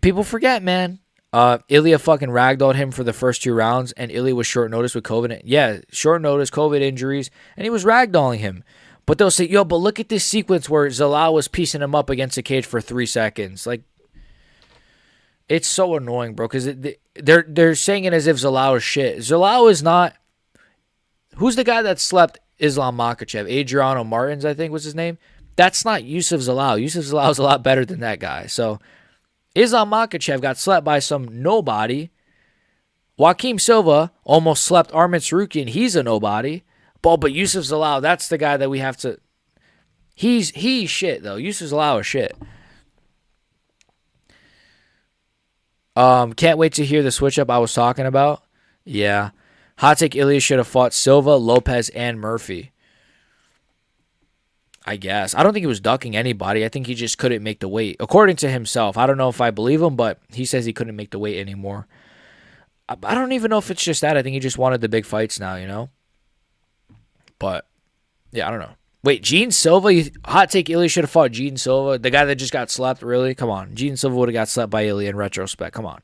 People forget, man. Ilya fucking ragdolled him for the first 2 rounds, and Ilya was short notice with COVID. Yeah, short notice, COVID injuries, and he was ragdolling him. But they'll say, yo, but look at this sequence where Zalal was piecing him up against the cage for 3 seconds. Like, it's so annoying, bro, because they're saying it as if Zalal is shit. Zalal is not. Who's the guy that slept Islam Makhachev? Adriano Martins, I think was his name. That's not Yusuf Zalal. Yusuf Zalal is a lot better than that guy. So Islam Makhachev got slept by some nobody. Joaquim Silva almost slept Armin Sarukian. He's a nobody. But Yusuf Zalal, that's the guy that we have to. He's shit though. Yusuf Zalal is shit. Can't wait to hear the switch up I was talking about. Yeah, hot take: Ilya should have fought Silva, Lopez, and Murphy. I guess. I don't think he was ducking anybody. I think he just couldn't make the weight, according to himself. I don't know if I believe him, but he says he couldn't make the weight anymore. I don't even know if it's just that. I think he just wanted the big fights now, you know. But, yeah, I don't know. Wait, Gene Silva? Hot take: Ilya should have fought Gene Silva? The guy that just got slept? Really? Come on. Gene Silva would have got slept by Ilya in retrospect. Come on.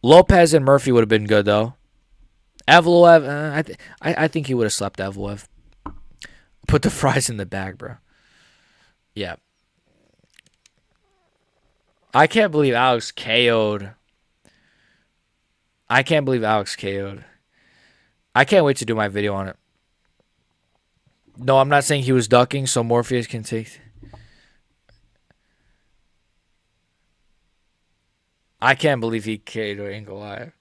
Lopez and Murphy would have been good, though. Evloev, I think he would have slept Evloev. Put the fries in the bag, bro. Yeah. I can't believe Alex KO'd. I can't wait to do my video on it. No, I'm not saying he was ducking, so Morpheus can take. I can't believe he KO'd Goliath.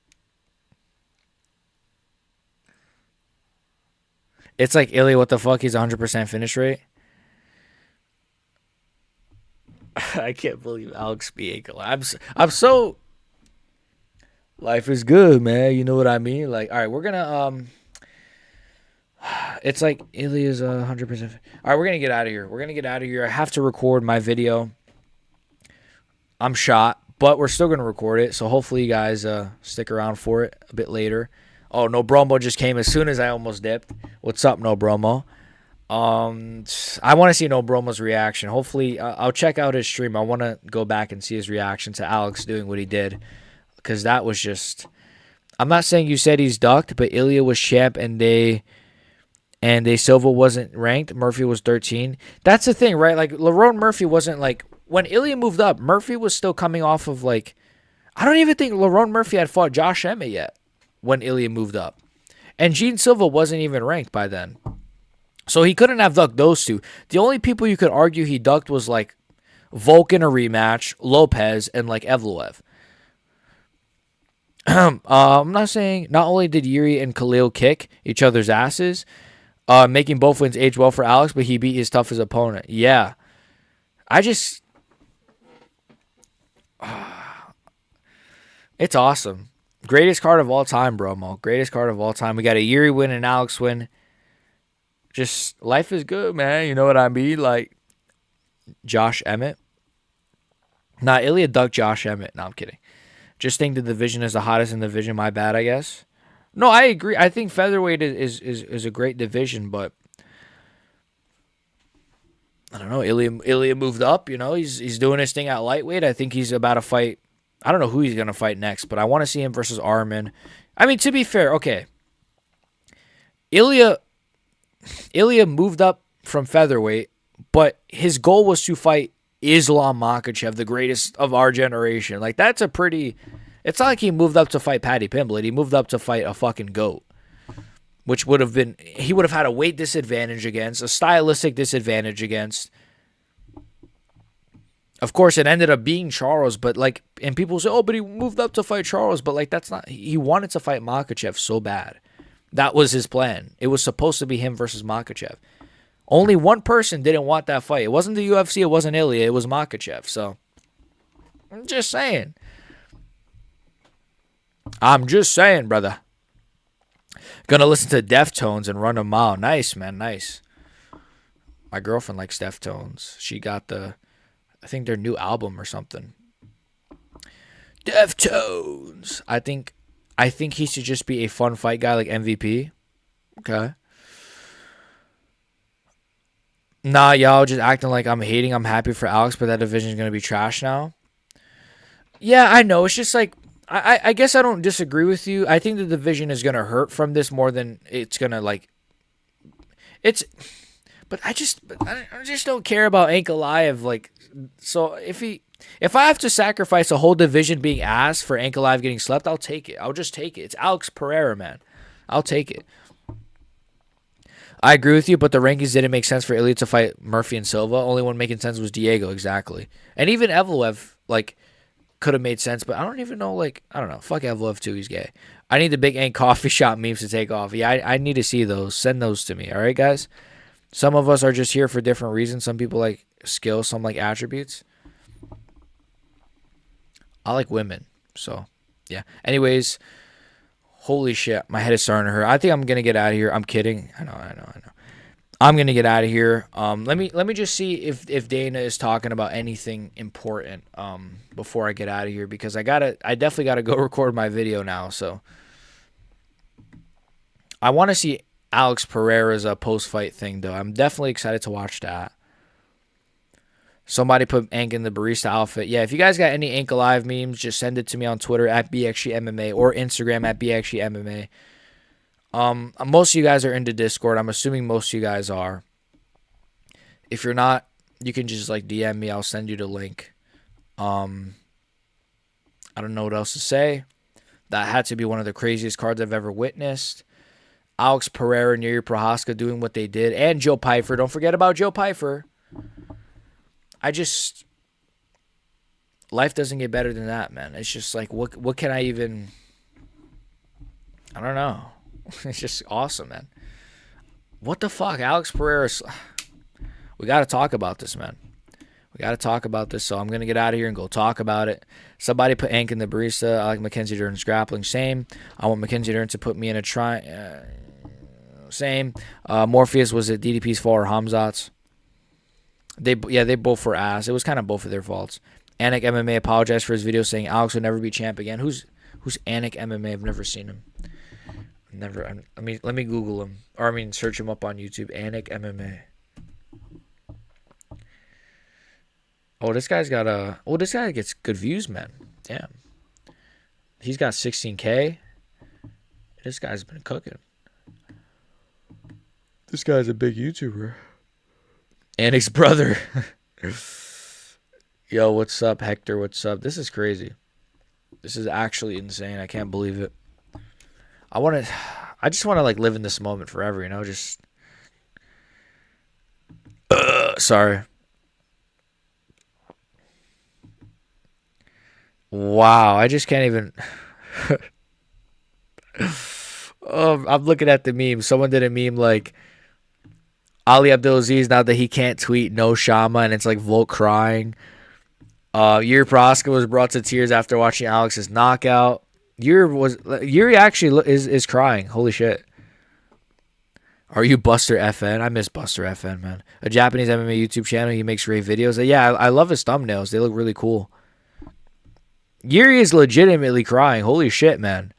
It's like, Ilya, what the fuck? He's 100% finish rate. I can't believe Alex beat Goliath. I'm so. Life is good, man. You know what I mean? Like, all right, we're gonna it's like Ilya's 100%. All right, we're gonna get out of here. I have to record my video. I'm shot, but we're still gonna record it. So hopefully you guys stick around for it a bit later. Oh, No Bromo just came as soon as I almost dipped. What's up, No Bromo? I want to see No Bromo's reaction. Hopefully, I'll check out his stream. I want to go back and see his reaction to Alex doing what he did. Because that was just. I'm not saying you said he's ducked, but Ilya was champ and they Silva wasn't ranked. Murphy was 13. That's the thing, right? Like, Lerone Murphy wasn't like. When Ilya moved up, Murphy was still coming off of like. I don't even think Lerone Murphy had fought Josh Emmett yet when Ilya moved up. And Gene Silva wasn't even ranked by then. So he couldn't have ducked those two. The only people you could argue he ducked was like Volk in a rematch, Lopez, and like Evloev. I'm not saying not only did Yuri and Khalil kick each other's asses, making both wins age well for Alex, but he beat his toughest opponent. Yeah. It's awesome. Greatest card of all time, bro, Mo. Greatest card of all time. We got a Yuri win and Alex win. Just life is good, man. You know what I mean? Like Josh Emmett. Nah, Ilya ducked Josh Emmett. No, I'm kidding. Just think the division is the hottest in the division. My bad, I guess. No, I agree. I think featherweight is a great division, but I don't know. Ilya moved up. You know, he's doing his thing at lightweight. I think he's about to fight. I don't know who he's gonna fight next, but I want to see him versus Arman. I mean, to be fair, okay. Ilya moved up from featherweight, but his goal was to fight Islam Makhachev, the greatest of our generation. Like, that's a pretty... It's not like he moved up to fight Paddy Pimblett. He moved up to fight a fucking GOAT, which would have been... He would have had a weight disadvantage against, a stylistic disadvantage against. Of course, it ended up being Charles, but like... And people say, oh, but he moved up to fight Charles. But like, that's not... He wanted to fight Makhachev so bad. That was his plan. It was supposed to be him versus Makhachev. Only one person didn't want that fight. It wasn't the UFC. It wasn't Ilya. It was Makhachev. So, I'm just saying. Brother. Gonna listen to Deftones and run a mile. Nice, man. Nice. My girlfriend likes Deftones. She got I think their new album or something. Deftones. I think he should just be a fun fight guy like MVP. Okay. Nah, y'all just acting like I'm hating. I'm happy for Alex, but that division is going to be trash now. Yeah, I know. It's just like, I guess I don't disagree with you. I think the division is going to hurt from this more than it's going to, like, but I just don't care about Ankalaev. Like, so if I have to sacrifice a whole division being ass for Ankalaev getting slept, I'll take it. I'll just take it. It's Alex Pereira, man. I'll take it. I agree with you, but the rankings didn't make sense for Ilya to fight Murphy and Silva. Only one making sense was Diego, exactly. And even Evloev, like, could have made sense, but I don't even know, like, I don't know. Fuck Evloev, too. He's gay. I need the Big Ant coffee shop memes to take off. Yeah, I need to see those. Send those to me, all right, guys? Some of us are just here for different reasons. Some people like skills, some like attributes. I like women, so, yeah. Anyways... Holy shit, my head is starting to hurt. I think I'm gonna get out of here. I'm kidding. I know. I'm gonna get out of here. Let me just see if Dana is talking about anything important before I get out of here, because I definitely gotta go record my video now. So I want to see Alex Pereira's post fight thing though. I'm definitely excited to watch that. Somebody put Ank in the barista outfit. Yeah, if you guys got any Ankalaev memes, just send it to me on Twitter at BXGMMA or Instagram at BXGMMA. Most of you guys are into Discord. I'm assuming most of you guys are. If you're not, you can just like DM me. I'll send you the link. I don't know what else to say. That had to be one of the craziest cards I've ever witnessed. Alex Pereira and Yuri Prohaska doing what they did. And Joe Pyfer. Don't forget about Joe Pyfer. Life doesn't get better than that, man. It's just like, what can I even, I don't know. It's just awesome, man. What the fuck? Alex Pereira, we got to talk about this, man. We got to talk about this, so I'm going to get out of here and go talk about it. Somebody put Ank in the barista. I like Mackenzie Dern's grappling. Same. I want Mackenzie Dern to put me in a same. Morpheus, was it DDP's fault or Hamzat's? They both were ass. It was kind of both of their faults. Anik MMA apologized for his video saying Alex will never be champ again. Who's Anik MMA? I've never seen him. Let me Google him. Or search him up on YouTube. Anik MMA. Oh, this guy gets good views, man. Damn. He's got 16K. This guy's been cooking. This guy's a big YouTuber. Anik's brother. Yo, what's up, Hector? What's up? This is crazy. This is actually insane. I can't believe it. I just want to like live in this moment forever, you know? Just sorry. Wow, I just can't even. Oh, I'm looking at the meme. Someone did a meme like Ali Abdulaziz, now that he can't tweet no Shama, and it's like Volk crying. Yuri Prohaska was brought to tears after watching Alex's knockout. Yuri actually is crying. Holy shit. Are you Buster FN? I miss Buster FN, man. A Japanese MMA YouTube channel. He makes great videos. Yeah, I love his thumbnails. They look really cool. Yuri is legitimately crying. Holy shit, man.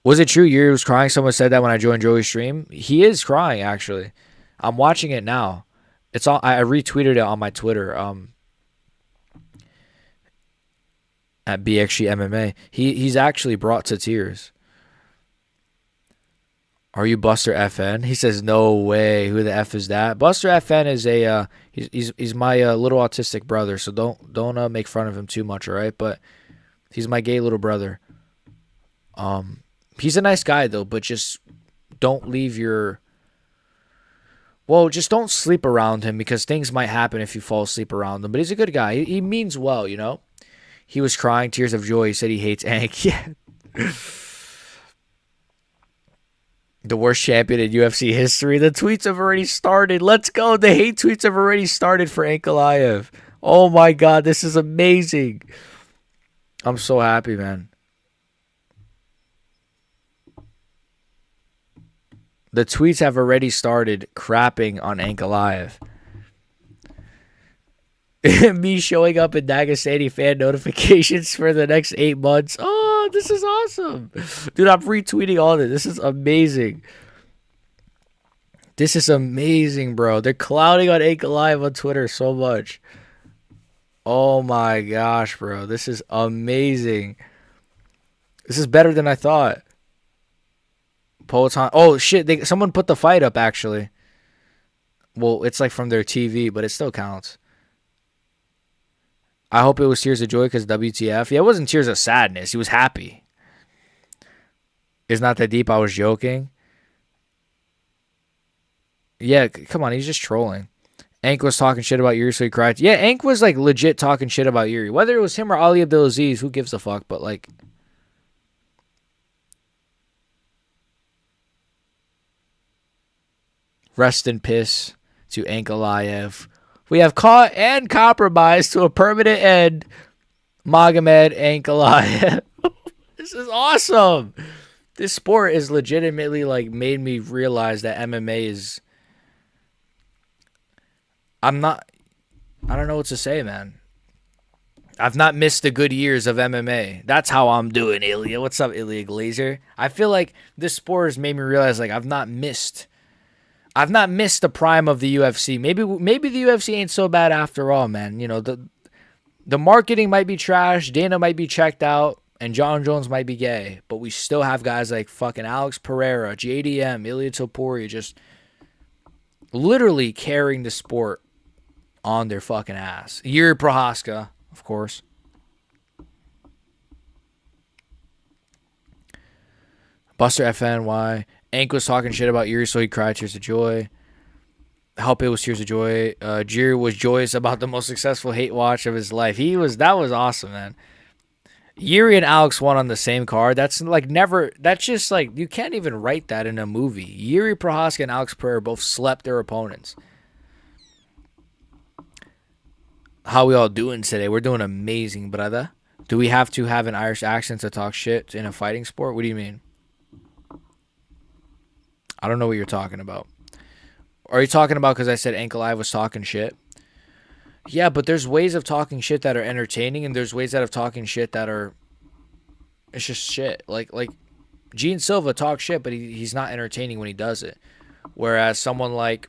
Was it true Yuri was crying? Someone said that when I joined Joey's stream. He is crying, actually. I'm watching it now. It's all. I retweeted it on my Twitter. At BXG MMA. He's actually brought to tears. Are you Buster FN? He says, no way. Who the F is that? Buster FN is a he's my little autistic brother, so don't make fun of him too much, all right? But he's my gay little brother. He's a nice guy though, but just don't leave your just don't sleep around him because things might happen if you fall asleep around him. But he's a good guy. He means well, you know? He was crying tears of joy. He said he hates Ank. Yeah. The worst champion in UFC history. The tweets have already started. Let's go. The hate tweets have already started for Ankalaev. Oh my God, this is amazing. I'm so happy, man. The tweets have already started crapping on Ankalaev. Me showing up in Dagestani fan notifications for the next 8 months. Oh, this is awesome. Dude, I'm retweeting all this. This is amazing. This is amazing, bro. They're clowning on Ankalaev on Twitter so much. Oh my gosh, bro. This is amazing. This is better than I thought. Poetan. Oh, shit. Someone put the fight up, actually. Well, it's like from their TV, but it still counts. I hope it was tears of joy because WTF. Yeah, it wasn't tears of sadness. He was happy. It's not that deep. I was joking. Yeah, come on. He's just trolling. Ank was talking shit about Yuri, so he cried. Yeah, Ank was like legit talking shit about Yuri. Whether it was him or Ali Abdelaziz, who gives a fuck? But like, rest in piss to Ankalaev. We have caught and compromised to a permanent end Magomed Ankalaev. This is awesome. This sport is legitimately like made me realize that MMA is. I don't know what to say, man. I've not missed the good years of MMA. That's how I'm doing, Ilya. What's up, Ilya Glazer? I feel like this sport has made me realize like I've not missed the prime of the UFC. Maybe the UFC ain't so bad after all, man. You know, the marketing might be trash, Dana might be checked out, and John Jones might be gay, but we still have guys like fucking Alex Pereira, JDM, Ilya Topuria just literally carrying the sport on their fucking ass. Yuri Prohaska, of course. Buster FNY. Ank was talking shit about Yuri, so he cried tears of joy. I hope it was tears of joy. Jiri was joyous about the most successful hate watch of his life. That was awesome, man. Yuri and Alex won on the same card. That's like never. That's just like you can't even write that in a movie. Yuri Prohaska and Alex Pereira both slept their opponents. How we all doing today? We're doing amazing, brother. Do we have to have an Irish accent to talk shit in a fighting sport? What do you mean? I don't know what you're talking about. Are you talking about because I said Ankalaev was talking shit? Yeah, but there's ways of talking shit that are entertaining, and there's ways of talking shit that are... It's just shit. Like Gene Silva talks shit, but he's not entertaining when he does it. Whereas someone like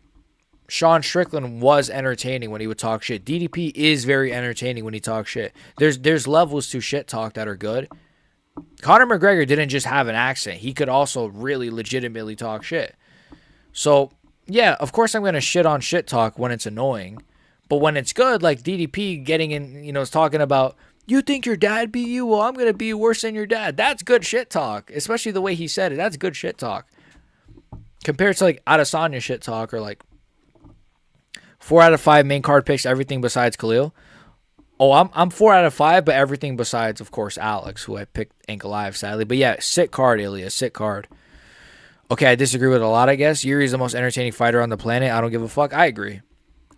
Sean Strickland was entertaining when he would talk shit. DDP is very entertaining when he talks shit. There's levels to shit talk that are good. Conor McGregor didn't just have an accent. He could also really legitimately talk shit. So, yeah, of course I'm going to shit on shit talk when it's annoying. But when it's good, like DDP getting in, is talking about, you think your dad beat you? Well, I'm going to be worse than your dad. That's good shit talk. Especially the way he said it. That's good shit talk. Compared to like Adesanya shit talk or like 4 out of 5 main card picks, everything besides Khalil. Oh, I'm 4 out of 5, but everything besides, of course, Alex, who I picked Ankalaev, sadly. But yeah, sick card, Ilya, sick card. Okay, I disagree with a lot, I guess. Yuri's the most entertaining fighter on the planet. I don't give a fuck. I agree.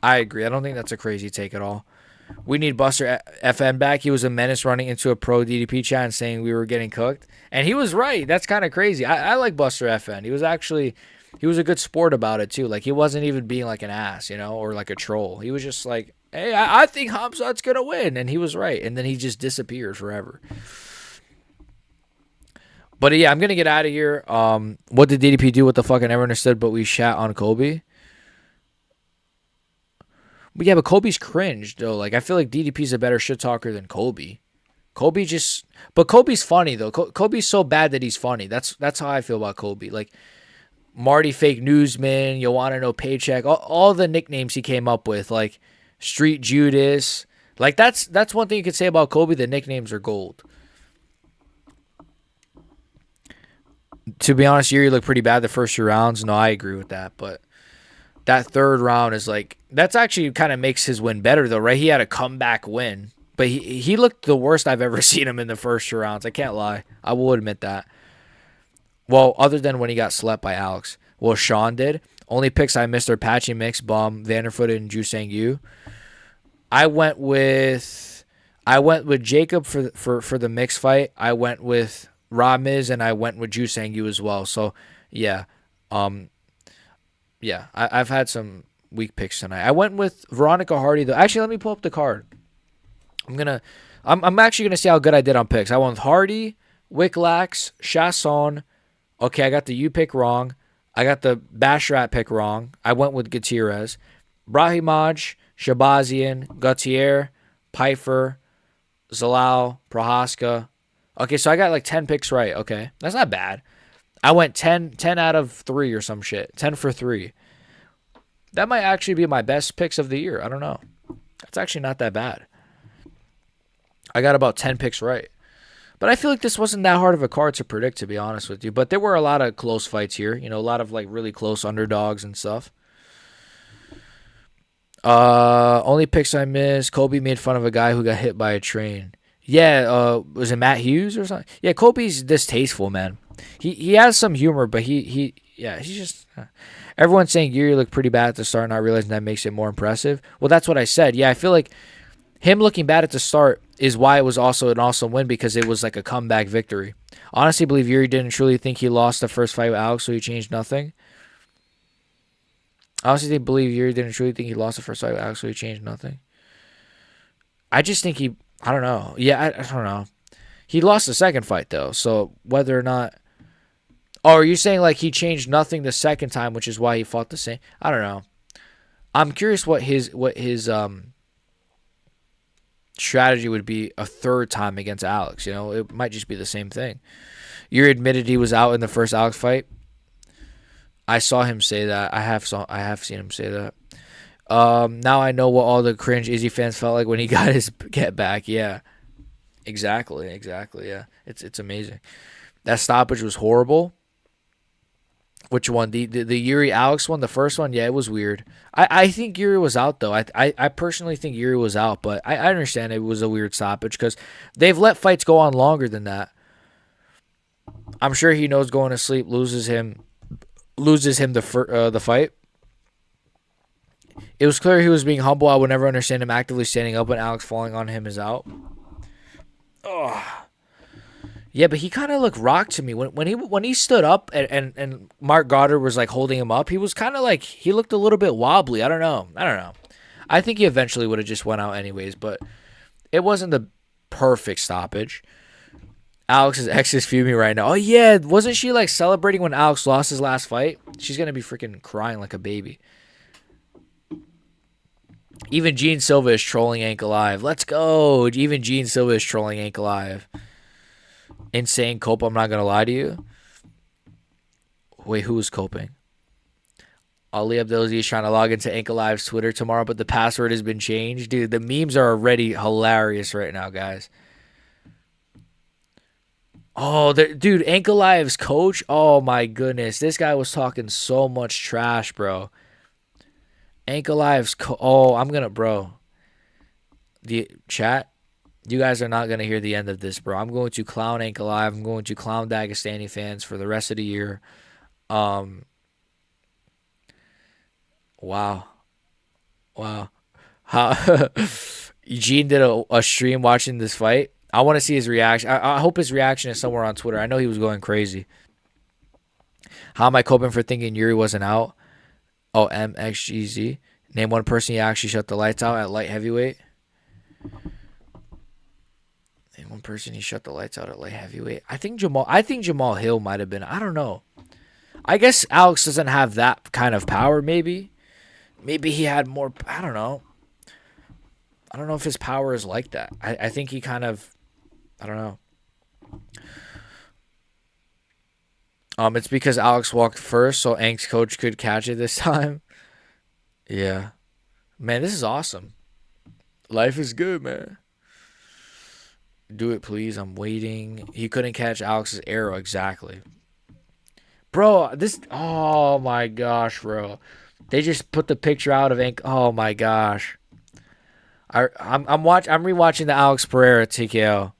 I don't think that's a crazy take at all. We need Buster FN back. He was a menace running into a pro DDP chat and saying we were getting cooked. And he was right. That's kind of crazy. I like Buster FN. He was a good sport about it too. Like he wasn't even being like an ass, or like a troll. He was just like, hey, I think Hamzat's going to win. And he was right. And then he just disappeared forever. But yeah, I'm going to get out of here. What did DDP do? What the fuck? I never understood, but we shat on Kobe. But yeah, but Kobe's cringe though. Like I feel like DDP's a better shit talker than Kobe. But Kobe's funny though. Kobe's so bad that he's funny. That's how I feel about Kobe. Like Marty Fake Newsman, you want to know Paycheck, all the nicknames he came up with, like Street Judas. Like that's one thing you could say about Kobe. The nicknames are gold. To be honest, Yuri looked pretty bad the first 2 rounds. No, I agree with that, but that 3rd round is like that's actually kind of makes his win better though, right? He had a comeback win, but he looked the worst I've ever seen him in the first 2 rounds. I can't lie. I will admit that. Well, other than when he got slept by Alex. Well, Sean did. Only picks I missed are Patchy Mix, Bum, Vanderfoot, and Jusang Yu. I went with Jacob for the mix fight. I went with Ramiz, and I went with Jusang Yu as well. So yeah. Yeah, I've had some weak picks tonight. I went with Veronica Hardy though. Actually, let me pull up the card. I'm actually gonna see how good I did on picks. I went with Hardy, Wicklax, Chasson. Okay, I got the U pick wrong. I got the Bashrat pick wrong. I went with Gutierrez, Brahimaj, Shabazian, Gautier, Pfeiffer, Zalal, Prohaska. Okay, so I got like 10 picks right. Okay, that's not bad. I went 10 out of 3 or some shit. 10 for 3. That might actually be my best picks of the year. I don't know. That's actually not that bad. I got about 10 picks right. But I feel like this wasn't that hard of a card to predict, to be honest with you. But there were a lot of close fights here. A lot of like really close underdogs and stuff. Only picks I missed. Kobe made fun of a guy who got hit by a train. Yeah, was it Matt Hughes or something? Yeah, Kobe's distasteful, man. He has some humor, but he's just... Everyone's saying Yuri looked pretty bad at the start, not realizing that makes it more impressive. Well, that's what I said. Yeah, I feel like him looking bad at the start is why it was also an awesome win, because it was like a comeback victory. Honestly, I believe Yuri didn't truly think he lost the first fight with Alex, so he changed nothing. Honestly, believe Yuri didn't truly think he lost the first fight with Alex, so he changed nothing. I just think I don't know. Yeah, I don't know. He lost the second fight, though, so whether or not... Oh, are you saying like he changed nothing the second time, which is why he fought the same? I don't know. I'm curious what his strategy would be a third time against Alex. It might just be the same thing. Yuri admitted he was out in the first Alex fight. I saw him say that. I have seen him say that. Now I know what all the cringe Izzy fans felt like when he got his get back. Yeah, exactly. Yeah, it's amazing. That stoppage was horrible. Which one? The Yuri Alex one, the first one? Yeah, it was weird. I think Yuri was out though. I personally think Yuri was out, but I understand it was a weird stoppage because they've let fights go on longer than that. I'm sure he knows going to sleep loses him the fight. It was clear he was being humble. I would never understand him actively standing up when Alex falling on him is out. Ugh. Yeah, but he kind of looked rocked to me when he stood up and Mark Goddard was like holding him up. He was kind of like he looked a little bit wobbly. I don't know. I think he eventually would have just went out anyways, but it wasn't the perfect stoppage. Alex's ex is fuming right now. Oh yeah, wasn't she like celebrating when Alex lost his last fight? She's gonna be freaking crying like a baby. Even Gene Silva is trolling Ain't Alive. Let's go. Even Gene Silva is trolling Ain't Alive. Insane Cope, I'm not going to lie to you. Wait, who was coping? Ali Abdelaziz trying to log into Ain't Alive's Twitter tomorrow, but the password has been changed. Dude, the memes are already hilarious right now, guys. Oh, dude, Ain't Alive's coach? Oh, my goodness. This guy was talking so much trash, bro. Ain't Alive's I'm going to, bro. The chat, you guys are not going to hear the end of this, bro. I'm going to clown Ain't Alive. I'm going to clown Dagestani fans for the rest of the year. Wow. How Eugene did a stream watching this fight. I want to see his reaction. I hope his reaction is somewhere on Twitter. I know he was going crazy. How am I coping for thinking Yuri wasn't out? Oh, MXGZ. Name one person he actually shut the lights out at light heavyweight. Name one person he shut the lights out at light heavyweight. I think Jamal Hill might have been. I don't know. I guess Alex doesn't have that kind of power, maybe. Maybe he had more. I don't know. I don't know if his power is like that. I think he kind of. I don't know. It's because Alex walked first, so Ank's coach could catch it this time. Yeah. Man, this is awesome. Life is good, man. Do it, please. I'm waiting. He couldn't catch Alex's arrow. Exactly. Bro, this... Oh, my gosh, bro. They just put the picture out of Ank. Oh, my gosh. I'm rewatching the Alex Pereira TKO.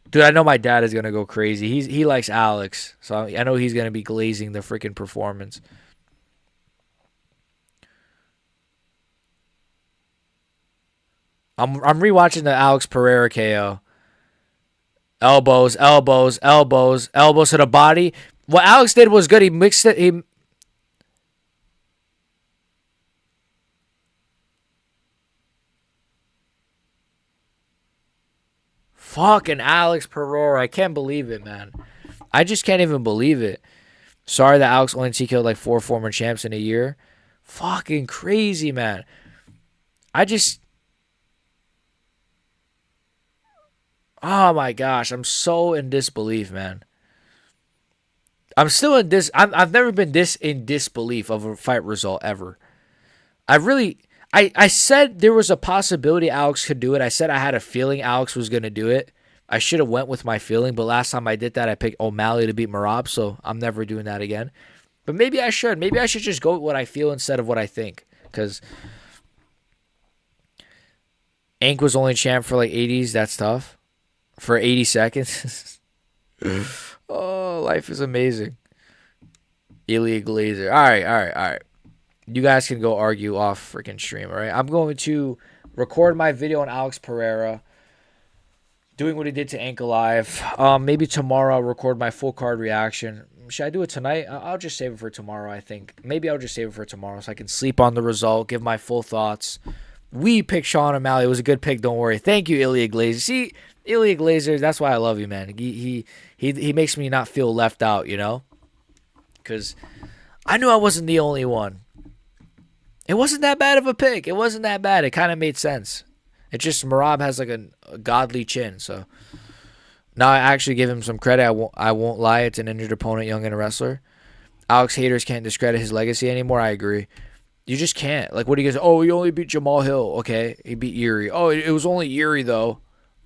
Dude, I know my dad is gonna go crazy. He likes Alex, so I know he's gonna be glazing the freaking performance. I'm rewatching the Alex Pereira KO. Elbows, elbows, elbows, elbows to the body. What Alex did was good. He mixed it. Fucking Alex Pereira. I can't believe it, man. I just can't even believe it. Sorry that Alex only TKO'd like 4 former champs in a year. Fucking crazy, man. Oh my gosh. I'm so in disbelief, man. I'm still in I've never been this in disbelief of a fight result ever. I said there was a possibility Alex could do it. I said I had a feeling Alex was going to do it. I should have went with my feeling, but last time I did that, I picked O'Malley to beat Merab, so I'm never doing that again. But maybe I should. Maybe I should just go with what I feel instead of what I think, because Ank was only champ for like 80s. That's tough. For 80 seconds. Oh, life is amazing. Ilya Glazer. All right. You guys can go argue off freaking stream, all right? I'm going to record my video on Alex Pereira doing what he did to Ank Alive. Maybe tomorrow I'll record my full card reaction. Should I do it tonight? I'll just save it for tomorrow, I think. Maybe I'll just save it for tomorrow so I can sleep on the result, give my full thoughts. We picked Sean O'Malley. It was a good pick, don't worry. Thank you, Ilya Glazer. See, Ilya Glazer, that's why I love you, man. He makes me not feel left out, you know? Because I knew I wasn't the only one. It wasn't that bad of a pick. It wasn't that bad. It kind of made sense. It's just Merab has like a godly chin. So now I actually give him some credit. I won't lie. It's an injured opponent, young and a wrestler. Alex haters can't discredit his legacy anymore. I agree. You just can't. Like, what do you guys? Oh, he only beat Jamal Hill. Okay, he beat Yuri. Oh, it was only Yuri though.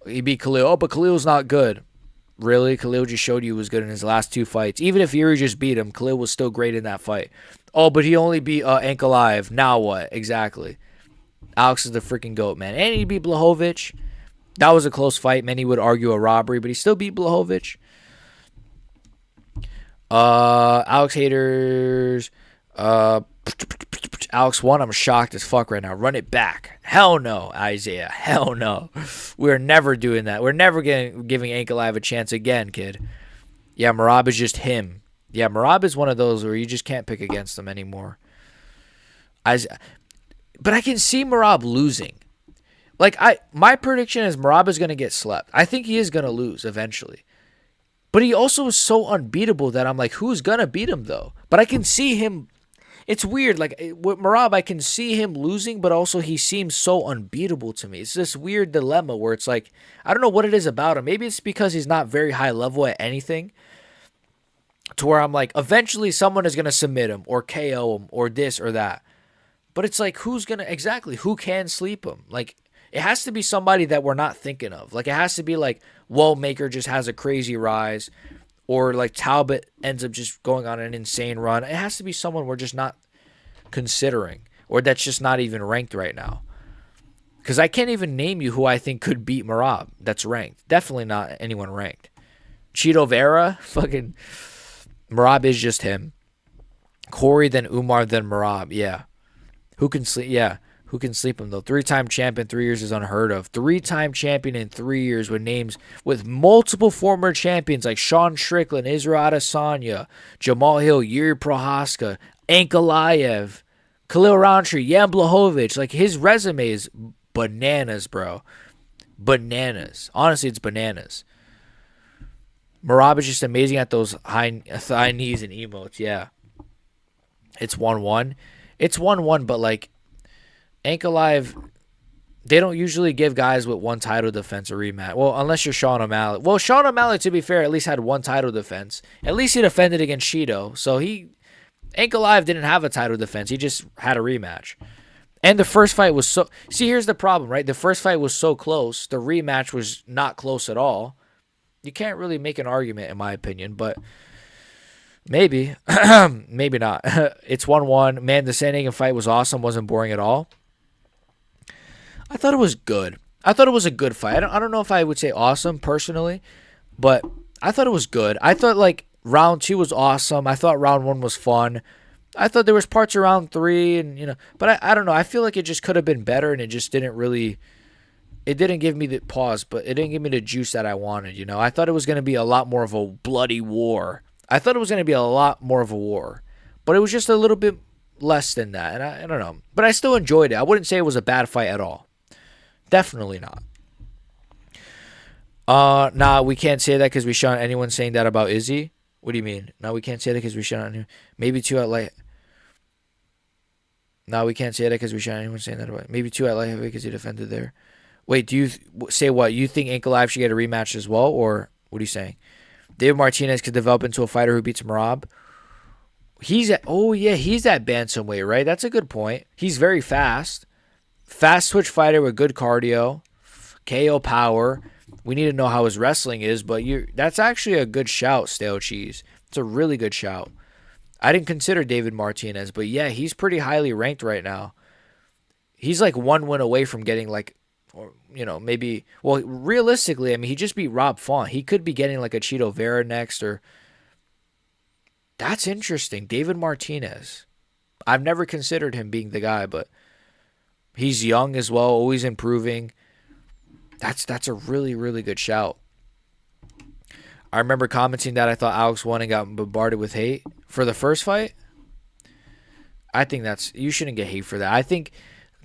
He beat Khalil. Oh, but Khalil's not good. Really? Khalil just showed you he was good in his last 2 fights. Even if Yuri just beat him, Khalil was still great in that fight. Oh, but he only beat Ank Alive. Now what? Exactly. Alex is the freaking GOAT, man. And he beat Blachowicz. That was a close fight. Many would argue a robbery, but he still beat Blachowicz. Alex haters. Alex won. I'm shocked as fuck right now. Run it back. Hell no, Isaiah. Hell no. We're never doing that. We're never giving Ank Alive a chance again, kid. Yeah, Merab is just him. Yeah, Merab is one of those where you just can't pick against them anymore. But I can see Merab losing. Like, my prediction is Merab is going to get slept. I think he is going to lose eventually. But he also is so unbeatable that I'm like, who's going to beat him, though? But I can see him. It's weird. Like, with Merab, I can see him losing, but also he seems so unbeatable to me. It's this weird dilemma where it's like, I don't know what it is about him. Maybe it's because he's not very high level at anything. To where I'm like, eventually someone is going to submit him or KO him or this or that. But it's like, who can sleep him? Like, it has to be somebody that we're not thinking of. Like, it has to be like Wallmaker just has a crazy rise, or like Talbot ends up just going on an insane run. It has to be someone we're just not considering, or that's just not even ranked right now. Because I can't even name you who I think could beat Merab that's ranked. Definitely not anyone ranked. Cheeto Vera, fucking Merab is just him. Corey, then Umar, then Merab. Yeah. Who can sleep? Yeah. Who can sleep him though? 3-time champion, 3 years is unheard of. 3-time champion in 3 years with names with multiple former champions like Sean Strickland, Israel Adesanya, Jamal Hill, Yuri Prohaska, Ankalaev, Khalil Roundtree, Jan Blachowicz. Like his resume is bananas, bro. Bananas. Honestly, it's bananas. Merab is just amazing at those high knees and emotes. Yeah. It's 1-1. It's 1-1, but like Ankalaev, they don't usually give guys with one title defense a rematch. Well, unless you're Sean O'Malley. Well, Sean O'Malley, to be fair, at least had one title defense. At least he defended against Shido. So Ankalaev didn't have a title defense. He just had a rematch. And the first fight was so... See, here's the problem, right? The first fight was so close. The rematch was not close at all. You can't really make an argument, in my opinion, but maybe. Maybe not. It's 1-1. Man, the Sandhagen fight was awesome. Wasn't boring at all. I thought it was good. I thought it was a good fight. I don't know if I would say awesome personally, but I thought it was good. I thought like round 2 was awesome. I thought round 1 was fun. I thought there was parts of round 3 and but I don't know. I feel like it just could have been better and it just didn't really it didn't give me the pause, but it didn't give me the juice that I wanted, I thought it was going to be a lot more of a bloody war. I thought it was going to be a lot more of a war, but it was just a little bit less than that. And I don't know, but I still enjoyed it. I wouldn't say it was a bad fight at all. Definitely not. Nah, we can't say that because we shot anyone saying that about Izzy. What do you mean? No, we can't say that because we shot anyone. Maybe 2 at light. No, we can't say that because we shot anyone saying that about. Maybe 2 at light heavyweight because he defended there. Wait, do you say what? You think Ankalaev should get a rematch as well, or what are you saying? David Martinez could develop into a fighter who beats Merab. He's at bantamweight, right? That's a good point. He's very fast. Fast switch fighter with good cardio, KO power. We need to know how his wrestling is, but that's actually a good shout, Stale Cheese. It's a really good shout. I didn't consider David Martinez, but yeah, he's pretty highly ranked right now. He's like 1 win away from getting like, or maybe. Well, realistically, I mean, he just beat Rob Font. He could be getting like a Chito Vera next, or. That's interesting, David Martinez. I've never considered him being the guy, but. He's young as well, always improving. That's a really, really good shout. I remember commenting that I thought Alex won and got bombarded with hate for the first fight. I think you shouldn't get hate for that. I think,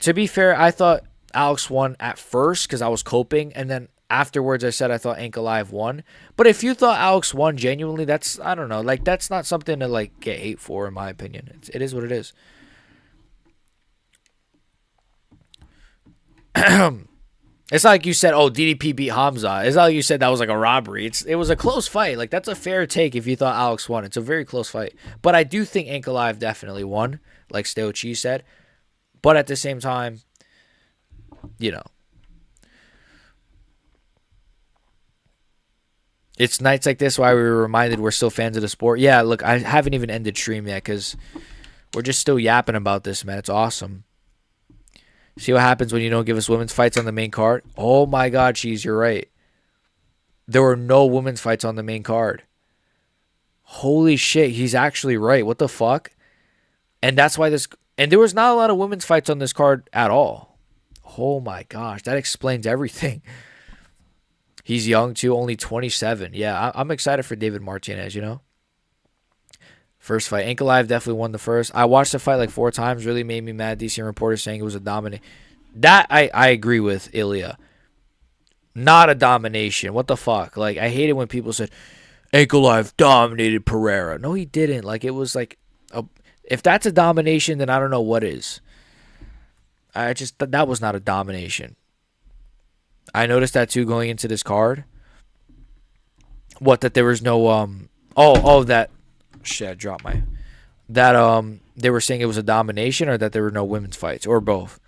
to be fair, I thought Alex won at first because I was coping, and then afterwards I said I thought Ankalaev won. But if you thought Alex won genuinely, I don't know, like that's not something to like get hate for, in my opinion. It is what it is. It's not like you said, oh, DDP beat Hamza. It's not like you said that was like a robbery. It was a close fight. Like, that's a fair take if you thought Alex won. It's a very close fight. But I do think Ankalaev definitely won, like Stale Cheese said. But at the same time, it's nights like this why we were reminded we're still fans of the sport. Yeah, look, I haven't even ended stream yet because we're just still yapping about this, man. It's awesome. See what happens when you don't give us women's fights on the main card? Oh my God, Cheese, you're right. There were no women's fights on the main card. Holy shit, he's actually right. What the fuck? And that's why and there was not a lot of women's fights on this card at all. Oh my gosh, that explains everything. He's young too, only 27. Yeah, I'm excited for David Martinez, First fight. Ankalaev definitely won the first. I watched the fight like 4 times. Really made me mad. DC reporters saying it was a domination. That I agree with Ilya. Not a domination. What the fuck? Like, I hate it when people said Ankalaev dominated Pereira. No, he didn't. Like, it was like, if that's a domination, then I don't know what is. That was not a domination. I noticed that too going into this card. What, that there was no, that. Shit, I dropped my. That they were saying it was a domination, or that there were no women's fights, or both.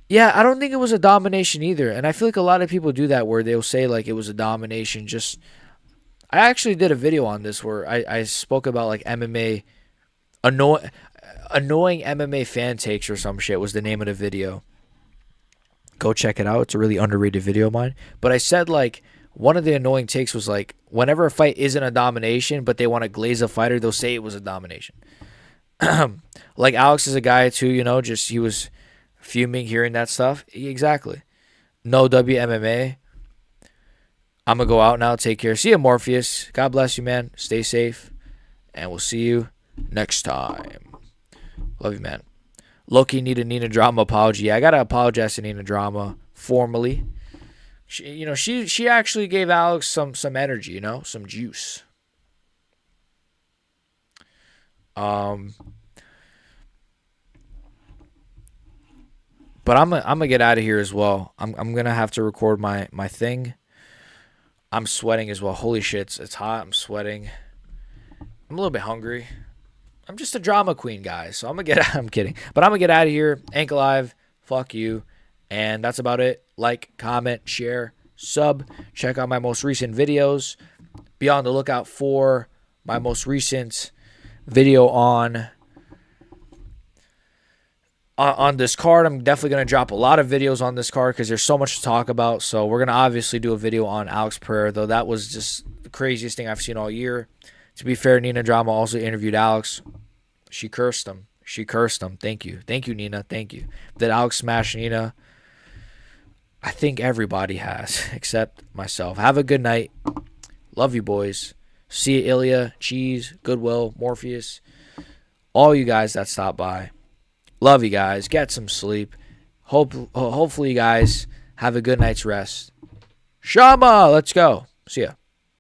Yeah, I don't think it was a domination either, and I feel like a lot of people do that where they'll say like it was a domination. Just, I actually did a video on this where I spoke about like MMA, annoying MMA fan takes or some shit was the name of the video. Go check it out. It's a really underrated video of mine. But I said like. One of the annoying takes was like, whenever a fight isn't a domination, but they want to glaze a fighter, they'll say it was a domination. Like Alex is a guy too, just he was fuming hearing that stuff. Exactly. No WMMA. I'm going to go out now. Take care. See you, Morpheus. God bless you, man. Stay safe. And we'll see you next time. Love you, man. Loki need a Nina Drama apology. Yeah, I got to apologize to Nina Drama formally. She actually gave Alex some energy, some juice. But I'm gonna get out of here as well. I'm gonna have to record my thing. I'm sweating as well. Holy shit, it's hot. I'm sweating. I'm a little bit hungry. I'm just a drama queen, guys. So I'm kidding. But I'm gonna get out of here. Ain't alive. Fuck you. And that's about it. Like, comment, share, sub. Check out my most recent videos. Be on the lookout for my most recent video on this card. I'm definitely going to drop a lot of videos on this card because there's so much to talk about. So we're going to obviously do a video on Alex Pereira, though that was just the craziest thing I've seen all year. To be fair, Nina Drama also interviewed Alex. She cursed him. Thank you. Thank you, Nina. Thank you. Did Alex smash Nina? I think everybody has, except myself. Have a good night. Love you, boys. See you, Ilya, Cheese, Goodwill, Morpheus, all you guys that stopped by. Love you guys. Get some sleep. Hopefully you guys have a good night's rest. Shama, let's go. See ya.